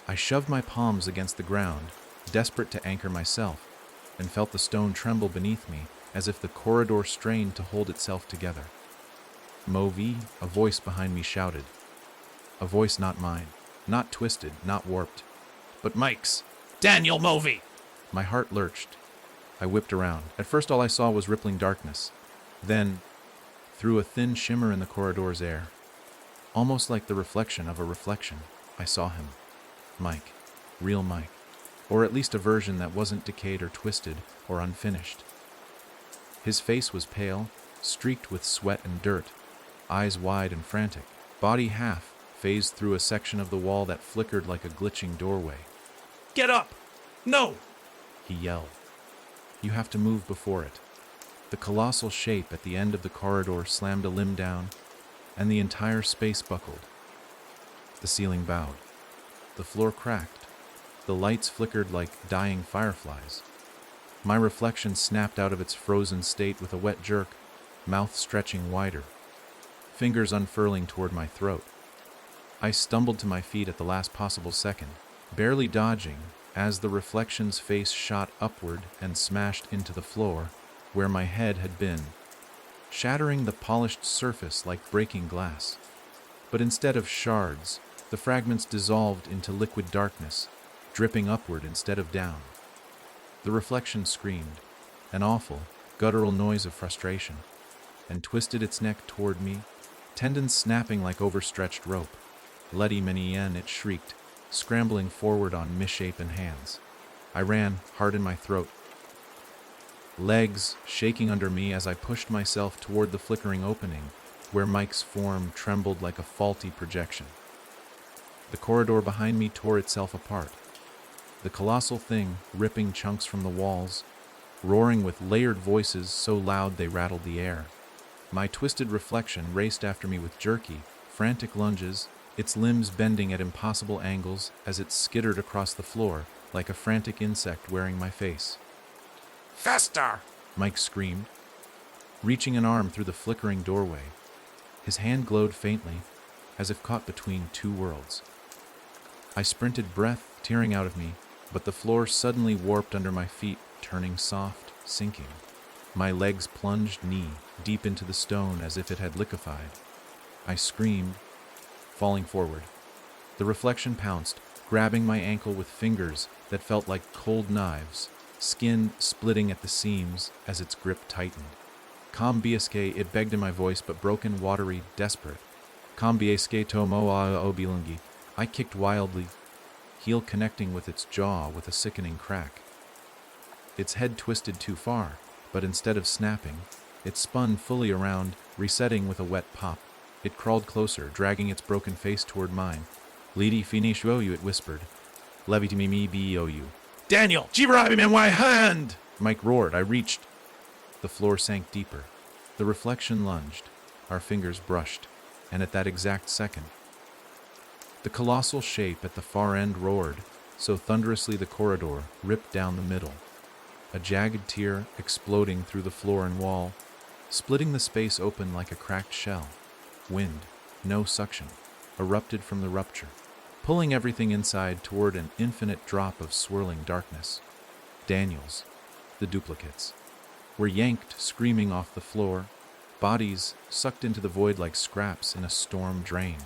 I shoved my palms against the ground, desperate to anchor myself, and felt the stone tremble beneath me as if the corridor strained to hold itself together. "Movi," a voice behind me shouted. A voice not mine, not twisted, not warped, but Mike's. Daniel Movie! My heart lurched. I whipped around. At first all I saw was rippling darkness. Then, through a thin shimmer in the corridor's air, almost like the reflection of a reflection, I saw him. Mike. Real Mike. Or at least a version that wasn't decayed or twisted or unfinished. His face was pale, streaked with sweat and dirt, eyes wide and frantic, body half phased through a section of the wall that flickered like a glitching doorway. Get up! No! He yelled. You have to move before it. The colossal shape at the end of the corridor slammed a limb down, and the entire space buckled. The ceiling bowed. The floor cracked. The lights flickered like dying fireflies. My reflection snapped out of its frozen state with a wet jerk, mouth stretching wider, fingers unfurling toward my throat. I stumbled to my feet at the last possible second, barely dodging, as the reflection's face shot upward and smashed into the floor where my head had been, shattering the polished surface like breaking glass. But instead of shards, the fragments dissolved into liquid darkness, dripping upward instead of down. The reflection screamed, an awful, guttural noise of frustration, and twisted its neck toward me, tendons snapping like overstretched rope. Bloody Minien, it shrieked, scrambling forward on misshapen hands. I ran, heart in my throat, legs shaking under me as I pushed myself toward the flickering opening, where Mike's form trembled like a faulty projection. The corridor behind me tore itself apart, the colossal thing ripping chunks from the walls, roaring with layered voices so loud they rattled the air. My twisted reflection raced after me with jerky, frantic lunges, its limbs bending at impossible angles as it skittered across the floor like a frantic insect wearing my face. Faster! Mike screamed, reaching an arm through the flickering doorway. His hand glowed faintly, as if caught between two worlds. I sprinted, breath tearing out of me, but the floor suddenly warped under my feet, turning soft, sinking. My legs plunged knee deep into the stone as if it had liquefied. I screamed, falling forward. The reflection pounced, grabbing my ankle with fingers that felt like cold knives, skin splitting at the seams as its grip tightened. Cambiesque, it begged in my voice, but broken, watery, desperate. Cambiesque to moa obilungi. I kicked wildly, heel connecting with its jaw with a sickening crack. Its head twisted too far, but instead of snapping, it spun fully around, resetting with a wet pop. It crawled closer, dragging its broken face toward mine. Lidi finishoyu, it whispered. Levitimimi bou. Daniel, Jibarabim in my hand! Mike roared. I reached. The floor sank deeper. The reflection lunged. Our fingers brushed. And at that exact second, the colossal shape at the far end roared, so thunderously the corridor ripped down the middle. A jagged tear exploding through the floor and wall, splitting the space open like a cracked shell. Wind, no suction, erupted from the rupture, pulling everything inside toward an infinite drop of swirling darkness. Daniels, the duplicates, were yanked screaming off the floor, bodies sucked into the void like scraps in a storm drain.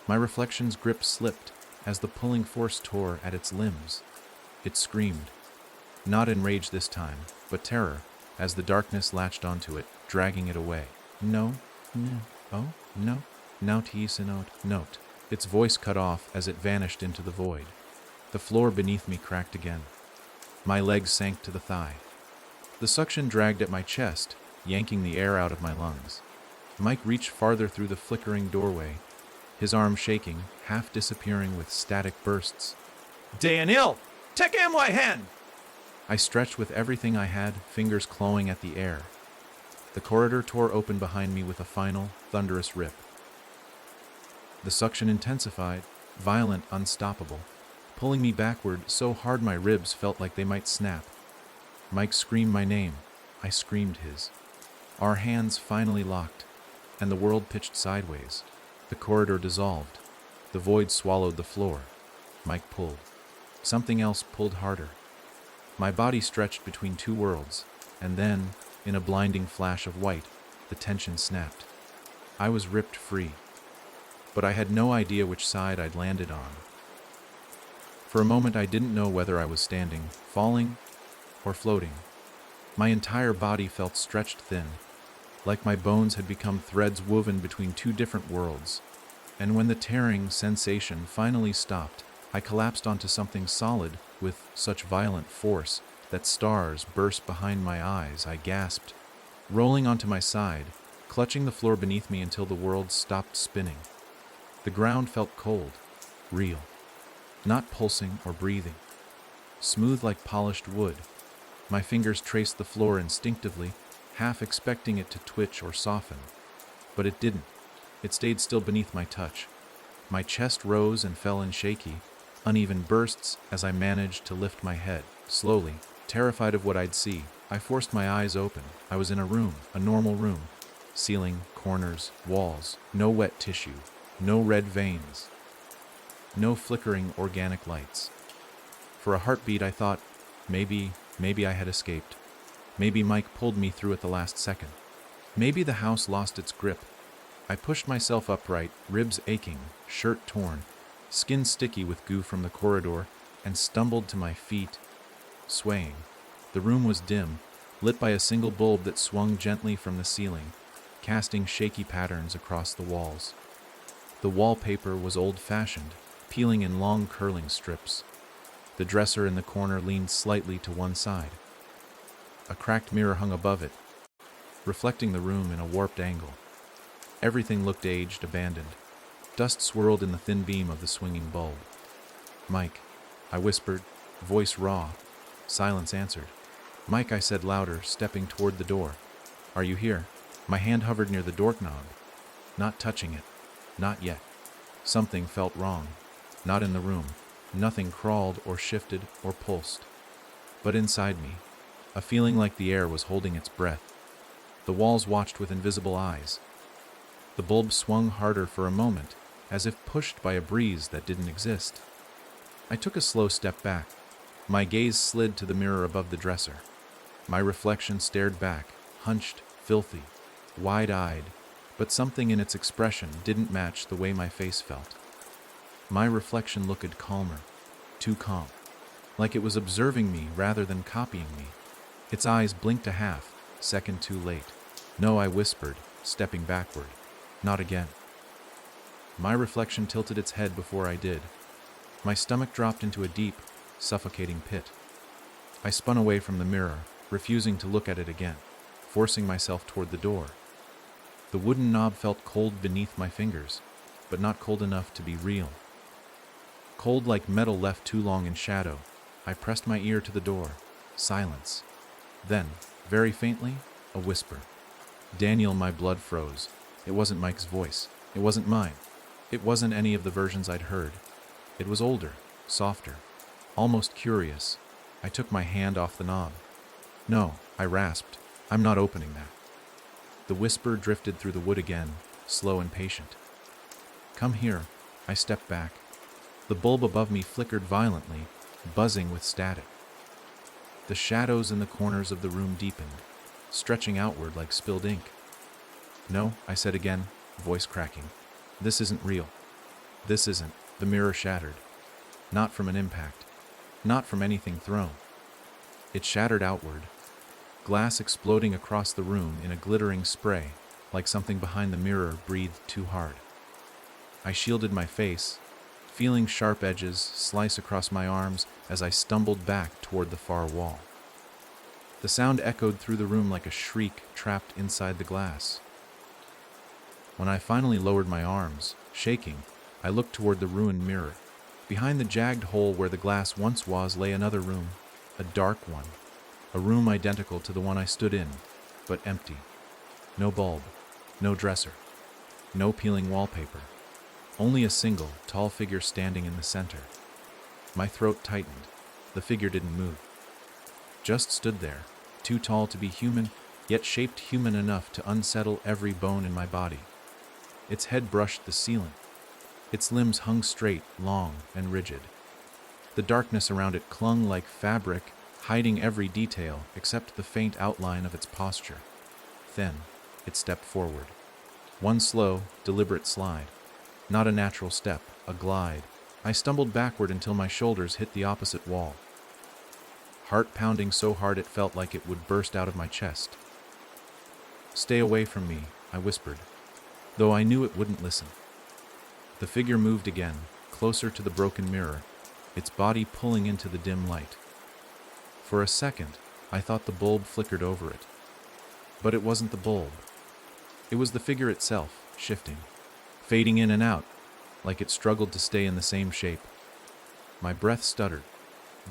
My reflection's grip slipped as the pulling force tore at its limbs. It screamed, not in rage this time, but terror, as the darkness latched onto it, dragging it away. No, oh, no, now note. Its voice cut off as it vanished into the void. The floor beneath me cracked again. My legs sank to the thigh. The suction dragged at my chest, yanking the air out of my lungs. Mike reached farther through the flickering doorway, his arm shaking, half disappearing with static bursts. Daniel, take him my hand! I stretched with everything I had, fingers clawing at the air. The corridor tore open behind me with a final, thunderous rip. The suction intensified, violent, unstoppable, pulling me backward so hard my ribs felt like they might snap. Mike screamed my name. I screamed his. Our hands finally locked, and the world pitched sideways. The corridor dissolved. The void swallowed the floor. Mike pulled. Something else pulled harder. My body stretched between two worlds, and then, in a blinding flash of white, the tension snapped. I was ripped free, but I had no idea which side I'd landed on. For a moment I didn't know whether I was standing, falling, or floating. My entire body felt stretched thin, like my bones had become threads woven between two different worlds. And when the tearing sensation finally stopped, I collapsed onto something solid with such violent force that stars burst behind my eyes. I gasped, rolling onto my side, clutching the floor beneath me until the world stopped spinning. The ground felt cold, real, not pulsing or breathing, smooth like polished wood. My fingers traced the floor instinctively, half expecting it to twitch or soften. But it didn't. It stayed still beneath my touch. My chest rose and fell in shaky, uneven bursts as I managed to lift my head. Slowly, terrified of what I'd see, I forced my eyes open. I was in a room, a normal room. Ceiling, corners, walls, no wet tissue, no red veins, no flickering organic lights. For a heartbeat, I thought, maybe I had escaped. Maybe Mike pulled me through at the last second. Maybe the house lost its grip. I pushed myself upright, ribs aching, shirt torn, skin sticky with goo from the corridor, and stumbled to my feet, swaying. The room was dim, lit by a single bulb that swung gently from the ceiling, casting shaky patterns across the walls. The wallpaper was old-fashioned, peeling in long curling strips. The dresser in the corner leaned slightly to one side. A cracked mirror hung above it, reflecting the room in a warped angle. Everything looked aged, abandoned. Dust swirled in the thin beam of the swinging bulb. "Mike," I whispered, voice raw. Silence answered. "Mike," I said louder, stepping toward the door. "Are you here?" My hand hovered near the doorknob, not touching it. Not yet. Something felt wrong. Not in the room. Nothing crawled or shifted or pulsed. But inside me, a feeling like the air was holding its breath. The walls watched with invisible eyes. The bulb swung harder for a moment, as if pushed by a breeze that didn't exist. I took a slow step back. My gaze slid to the mirror above the dresser. My reflection stared back, hunched, filthy, wide-eyed, but something in its expression didn't match the way my face felt. My reflection looked calmer, too calm, like it was observing me rather than copying me. Its eyes blinked a half, second too late. "No," I whispered, stepping backward. "Not again." My reflection tilted its head before I did. My stomach dropped into a deep, suffocating pit. I spun away from the mirror, refusing to look at it again, forcing myself toward the door. The wooden knob felt cold beneath my fingers, but not cold enough to be real. Cold like metal left too long in shadow, I pressed my ear to the door. Silence. Then, very faintly, a whisper. "Daniel," my blood froze. It wasn't Mike's voice. It wasn't mine. It wasn't any of the versions I'd heard. It was older, softer, almost curious. I took my hand off the knob. "No," I rasped. "I'm not opening that." The whisper drifted through the wood again, slow and patient. "Come here." I stepped back. The bulb above me flickered violently, buzzing with static. The shadows in the corners of the room deepened, stretching outward like spilled ink. "No," I said again, voice cracking. "This isn't real. This isn't." The mirror shattered. Not from an impact. Not from anything thrown. It shattered outward, glass exploding across the room in a glittering spray, like something behind the mirror breathed too hard. I shielded my face, feeling sharp edges slice across my arms as I stumbled back toward the far wall. The sound echoed through the room like a shriek trapped inside the glass. When I finally lowered my arms, shaking, I looked toward the ruined mirror. Behind the jagged hole where the glass once was lay another room, a dark one, a room identical to the one I stood in, but empty. No bulb, no dresser, no peeling wallpaper. Only a single, tall figure standing in the center. My throat tightened. The figure didn't move. Just stood there, too tall to be human, yet shaped human enough to unsettle every bone in my body. Its head brushed the ceiling. Its limbs hung straight, long, and rigid. The darkness around it clung like fabric, hiding every detail except the faint outline of its posture. Then, it stepped forward. One slow, deliberate slide. Not a natural step, a glide. I stumbled backward until my shoulders hit the opposite wall. Heart pounding so hard it felt like it would burst out of my chest. "Stay away from me," I whispered, though I knew it wouldn't listen. The figure moved again, closer to the broken mirror, its body pulling into the dim light. For a second, I thought the bulb flickered over it. But it wasn't the bulb. It was the figure itself, shifting, fading in and out, like it struggled to stay in the same shape. My breath stuttered.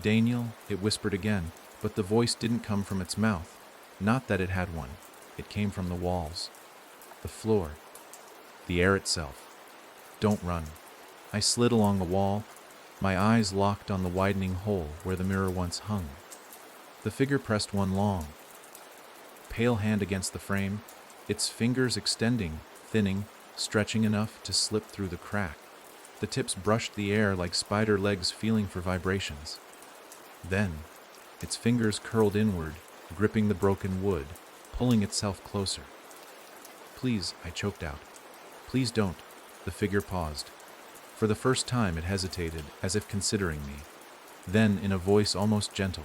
"Daniel," it whispered again, but the voice didn't come from its mouth. Not that it had one. It came from the walls, the floor, the air itself. "Don't run." I slid along the wall, my eyes locked on the widening hole where the mirror once hung. The figure pressed one long, pale hand against the frame, its fingers extending, thinning, stretching enough to slip through the crack. The tips brushed the air like spider legs feeling for vibrations. Then, its fingers curled inward, gripping the broken wood, pulling itself closer. "Please," I choked out. "Please don't." The figure paused. For the first time it hesitated, as if considering me. Then, in a voice almost gentle,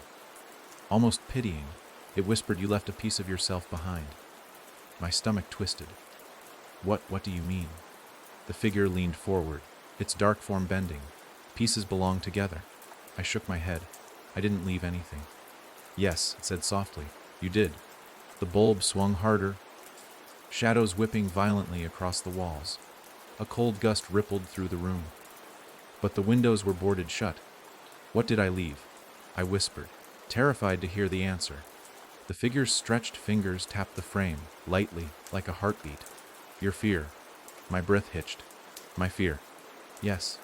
almost pitying, it whispered, "You left a piece of yourself behind." My stomach twisted. What do you mean?" The figure leaned forward, its dark form bending. "Pieces belong together." I shook my head. "I didn't leave anything." "Yes," it said softly, "you did." The bulb swung harder, shadows whipping violently across the walls. A cold gust rippled through the room. But the windows were boarded shut. "What did I leave?" I whispered, terrified to hear the answer. The figure's stretched fingers tapped the frame, lightly, like a heartbeat. "Your fear." My breath hitched. "My fear." "Yes."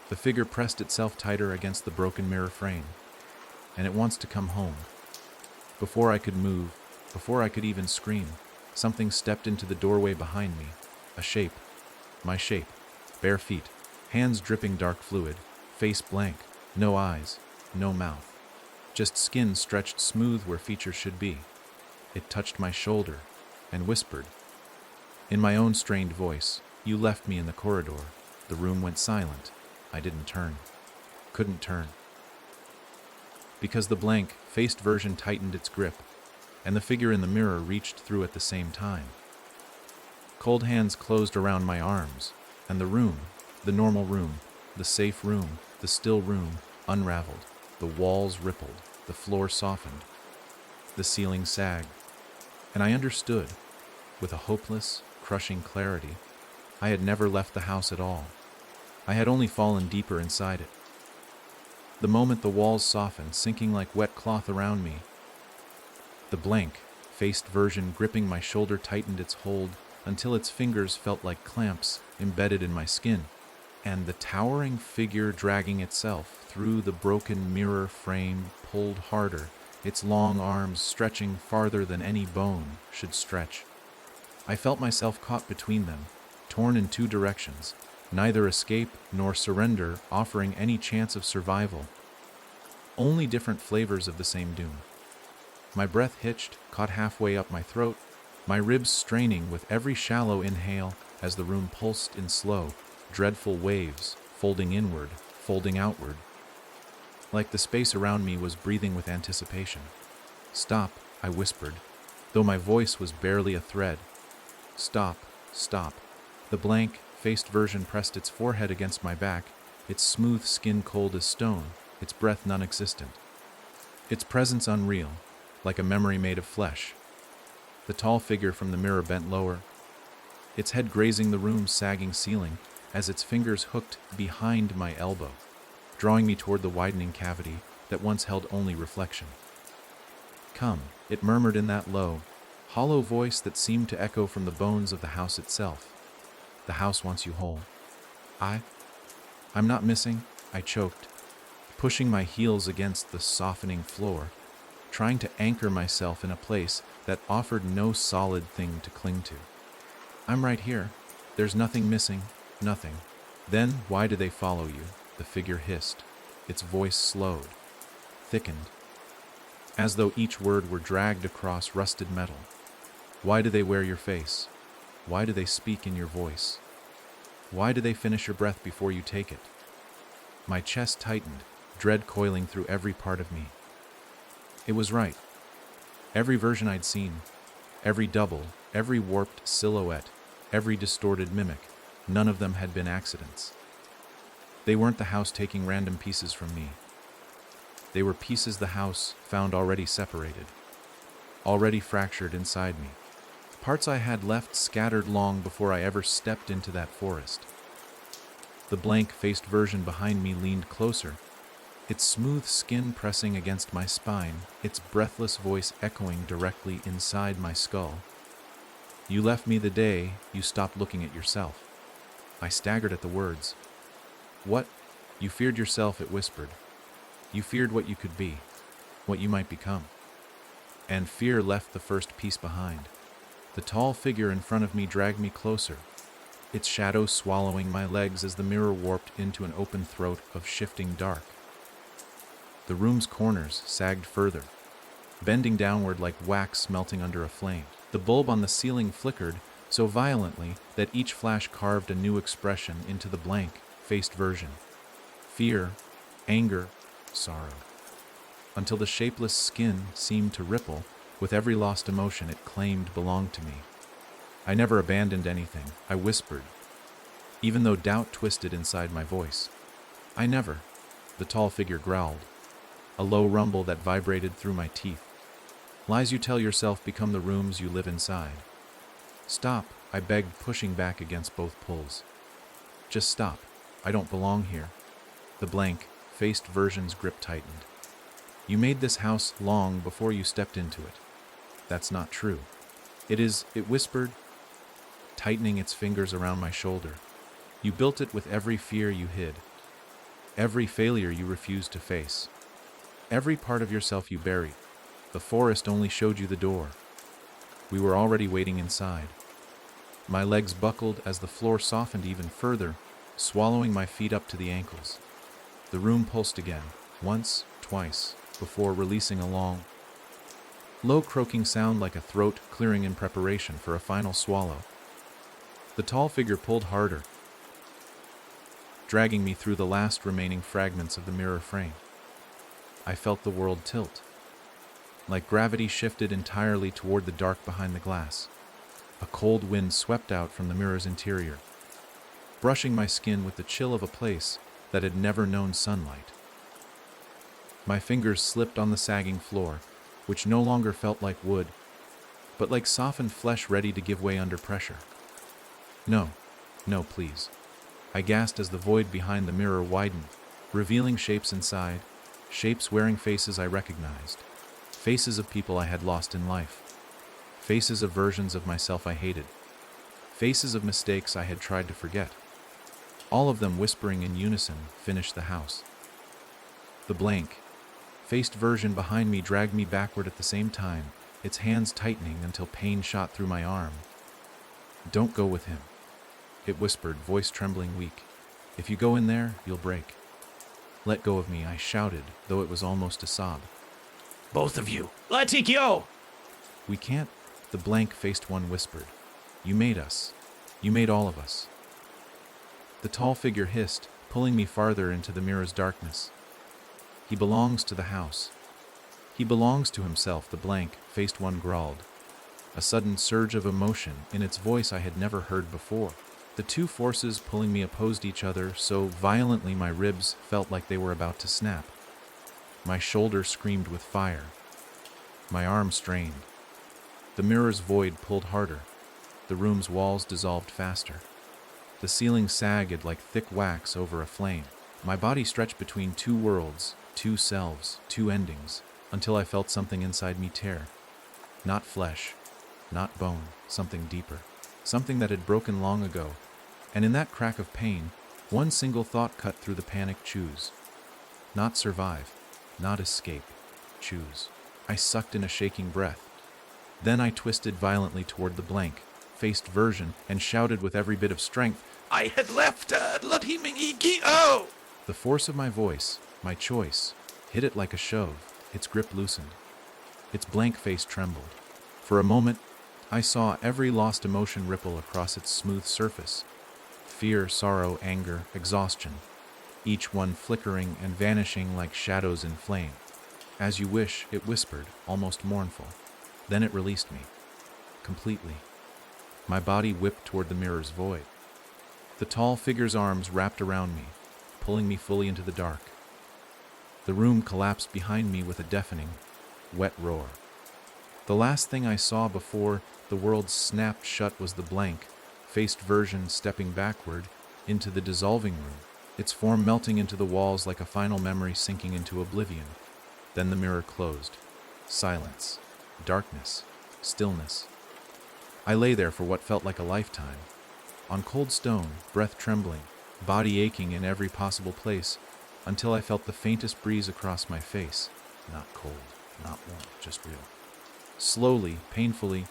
The figure pressed itself tighter against the broken mirror frame. "And it wants to come home." Before I could move, before I could even scream, something stepped into the doorway behind me. A shape. My shape. Bare feet. Hands dripping dark fluid. Face blank. No eyes. No mouth. Just skin stretched smooth where features should be. It touched my shoulder and whispered, in my own strained voice, "You left me in the corridor." The room went silent. I didn't turn. Couldn't turn. Because the blank-faced version tightened its grip, and the figure in the mirror reached through at the same time. Cold hands closed around my arms, and the room, the normal room, the safe room, the still room, unraveled. The walls rippled, the floor softened, the ceiling sagged, and I understood, with a hopeless, crushing clarity, I had never left the house at all. I had only fallen deeper inside it. The moment the walls softened, sinking like wet cloth around me, the blank-faced version gripping my shoulder tightened its hold until its fingers felt like clamps embedded in my skin, and the towering figure dragging itself through the broken mirror frame pulled harder, its long arms stretching farther than any bone should stretch. I felt myself caught between them, torn in two directions, neither escape nor surrender offering any chance of survival. Only different flavors of the same doom. My breath hitched, caught halfway up my throat, my ribs straining with every shallow inhale as the room pulsed in slow, dreadful waves, folding inward, folding outward. Like the space around me was breathing with anticipation. "Stop," I whispered, though my voice was barely a thread. "Stop, stop." The blank-faced version pressed its forehead against my back, its smooth skin cold as stone, its breath non-existent. Its presence unreal, like a memory made of flesh. The tall figure from the mirror bent lower, its head grazing the room's sagging ceiling as its fingers hooked behind my elbow, drawing me toward the widening cavity that once held only reflection. "Come," it murmured in that low, hollow voice that seemed to echo from the bones of the house itself. "The house wants you whole." I'm not missing," I choked, pushing my heels against the softening floor, trying to anchor myself in a place that offered no solid thing to cling to. "I'm right here. There's nothing missing, nothing." "Then why do they follow you?" the figure hissed. Its voice slowed, thickened, as though each word were dragged across rusted metal. "Why do they wear your face? Why do they speak in your voice? Why do they finish your breath before you take it?" My chest tightened, dread coiling through every part of me. It was right. Every version I'd seen, every double, every warped silhouette, every distorted mimic, none of them had been accidents. They weren't the house taking random pieces from me. They were pieces the house found already separated, already fractured inside me. Parts I had left scattered long before I ever stepped into that forest. The blank-faced version behind me leaned closer, its smooth skin pressing against my spine, its breathless voice echoing directly inside my skull. "You left me the day you stopped looking at yourself." I staggered at the words. "What? You feared yourself," it whispered. "You feared what you could be, what you might become." And fear left the first piece behind. The tall figure in front of me dragged me closer, its shadow swallowing my legs as the mirror warped into an open throat of shifting dark. The room's corners sagged further, bending downward like wax melting under a flame. The bulb on the ceiling flickered so violently that each flash carved a new expression into the blank-faced version. Fear, anger, sorrow. Until the shapeless skin seemed to ripple with every lost emotion it claimed belonged to me. I never abandoned anything, I whispered, even though doubt twisted inside my voice. I never, the tall figure growled, a low rumble that vibrated through my teeth. Lies you tell yourself become the rooms you live inside. Stop, I begged, pushing back against both pulls. Just stop, I don't belong here. The blank-faced version's grip tightened. You made this house long before you stepped into it. That's not true. It whispered, tightening its fingers around my shoulder. You built it with every fear you hid, every failure you refused to face, every part of yourself you buried. The forest only showed you the door. We were already waiting inside. My legs buckled as the floor softened even further, swallowing my feet up to the ankles. The room pulsed again, once, twice, before releasing a long, low croaking sound like a throat clearing in preparation for a final swallow. The tall figure pulled harder, dragging me through the last remaining fragments of the mirror frame. I felt the world tilt, like gravity shifted entirely toward the dark behind the glass. A cold wind swept out from the mirror's interior, brushing my skin with the chill of a place that had never known sunlight. My fingers slipped on the sagging floor, which no longer felt like wood, but like softened flesh ready to give way under pressure. No, please. I gasped as the void behind the mirror widened, revealing shapes inside, shapes wearing faces I recognized, faces of people I had lost in life, faces of versions of myself I hated, faces of mistakes I had tried to forget. All of them whispering in unison, "Finish the house." The blank-faced version behind me dragged me backward at the same time, its hands tightening until pain shot through my arm. "Don't go with him," it whispered, voice trembling weak. "If you go in there, you'll break." "Let go of me," I shouted, though it was almost a sob. Both of you, let it go! "We can't," the blank-faced one whispered. "You made us. You made all of us." The tall figure hissed, pulling me farther into the mirror's darkness. "He belongs to the house. He belongs to himself," the blank-faced one growled, a sudden surge of emotion in its voice I had never heard before. The two forces pulling me opposed each other so violently my ribs felt like they were about to snap. My shoulder screamed with fire. My arm strained. The mirror's void pulled harder. The room's walls dissolved faster. The ceiling sagged like thick wax over a flame. My body stretched between two worlds, two selves, two endings, until I felt something inside me tear. Not flesh, not bone, something deeper. Something that had broken long ago, and in that crack of pain, one single thought cut through the panic: choose. Not survive, not escape, choose. I sucked in a shaking breath. Then I twisted violently toward the blank-faced version and shouted with every bit of strength, I had left, let him go! The force of my voice, my choice, hit it like a shove. Its grip loosened. Its blank face trembled. For a moment, I saw every lost emotion ripple across its smooth surface. Fear, sorrow, anger, exhaustion, each one flickering and vanishing like shadows in flame. "As you wish," it whispered, almost mournful. Then it released me. Completely. My body whipped toward the mirror's void. The tall figure's arms wrapped around me, pulling me fully into the dark. The room collapsed behind me with a deafening, wet roar. The last thing I saw before the world snapped shut was the blank-faced version stepping backward into the dissolving room, its form melting into the walls like a final memory sinking into oblivion. Then the mirror closed. Silence, darkness, stillness. I lay there for what felt like a lifetime. On cold stone, breath trembling, body aching in every possible place, until I felt the faintest breeze across my face. Not cold, not warm, just real. Slowly, painfully,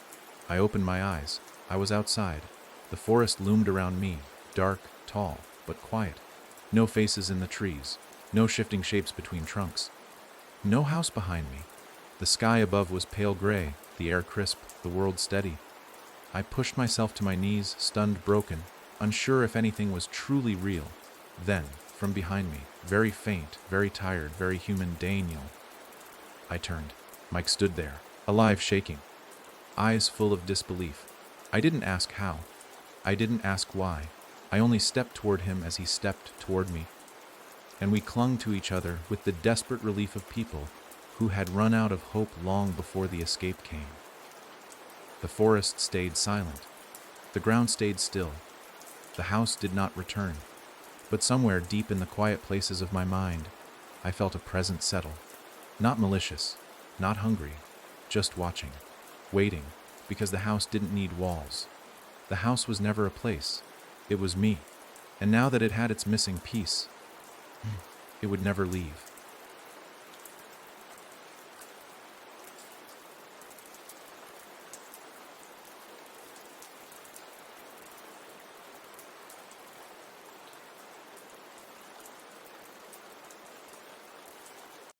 I opened my eyes. I was outside. The forest loomed around me, dark, tall, but quiet. No faces in the trees, no shifting shapes between trunks. No house behind me. The sky above was pale gray, the air crisp, the world steady. I pushed myself to my knees, stunned, broken, unsure if anything was truly real. Then, from behind me, very faint, very tired, very human, Daniel. I turned. Mike stood there, alive, shaking, eyes full of disbelief. I didn't ask how. I didn't ask why. I only stepped toward him as he stepped toward me. And we clung to each other with the desperate relief of people who had run out of hope long before the escape came. The forest stayed silent. The ground stayed still. The house did not return. But somewhere deep in the quiet places of my mind, I felt a presence settle. Not malicious, not hungry, just watching, waiting, because the house didn't need walls. The house was never a place. It was me. And now that it had its missing piece, it would never leave.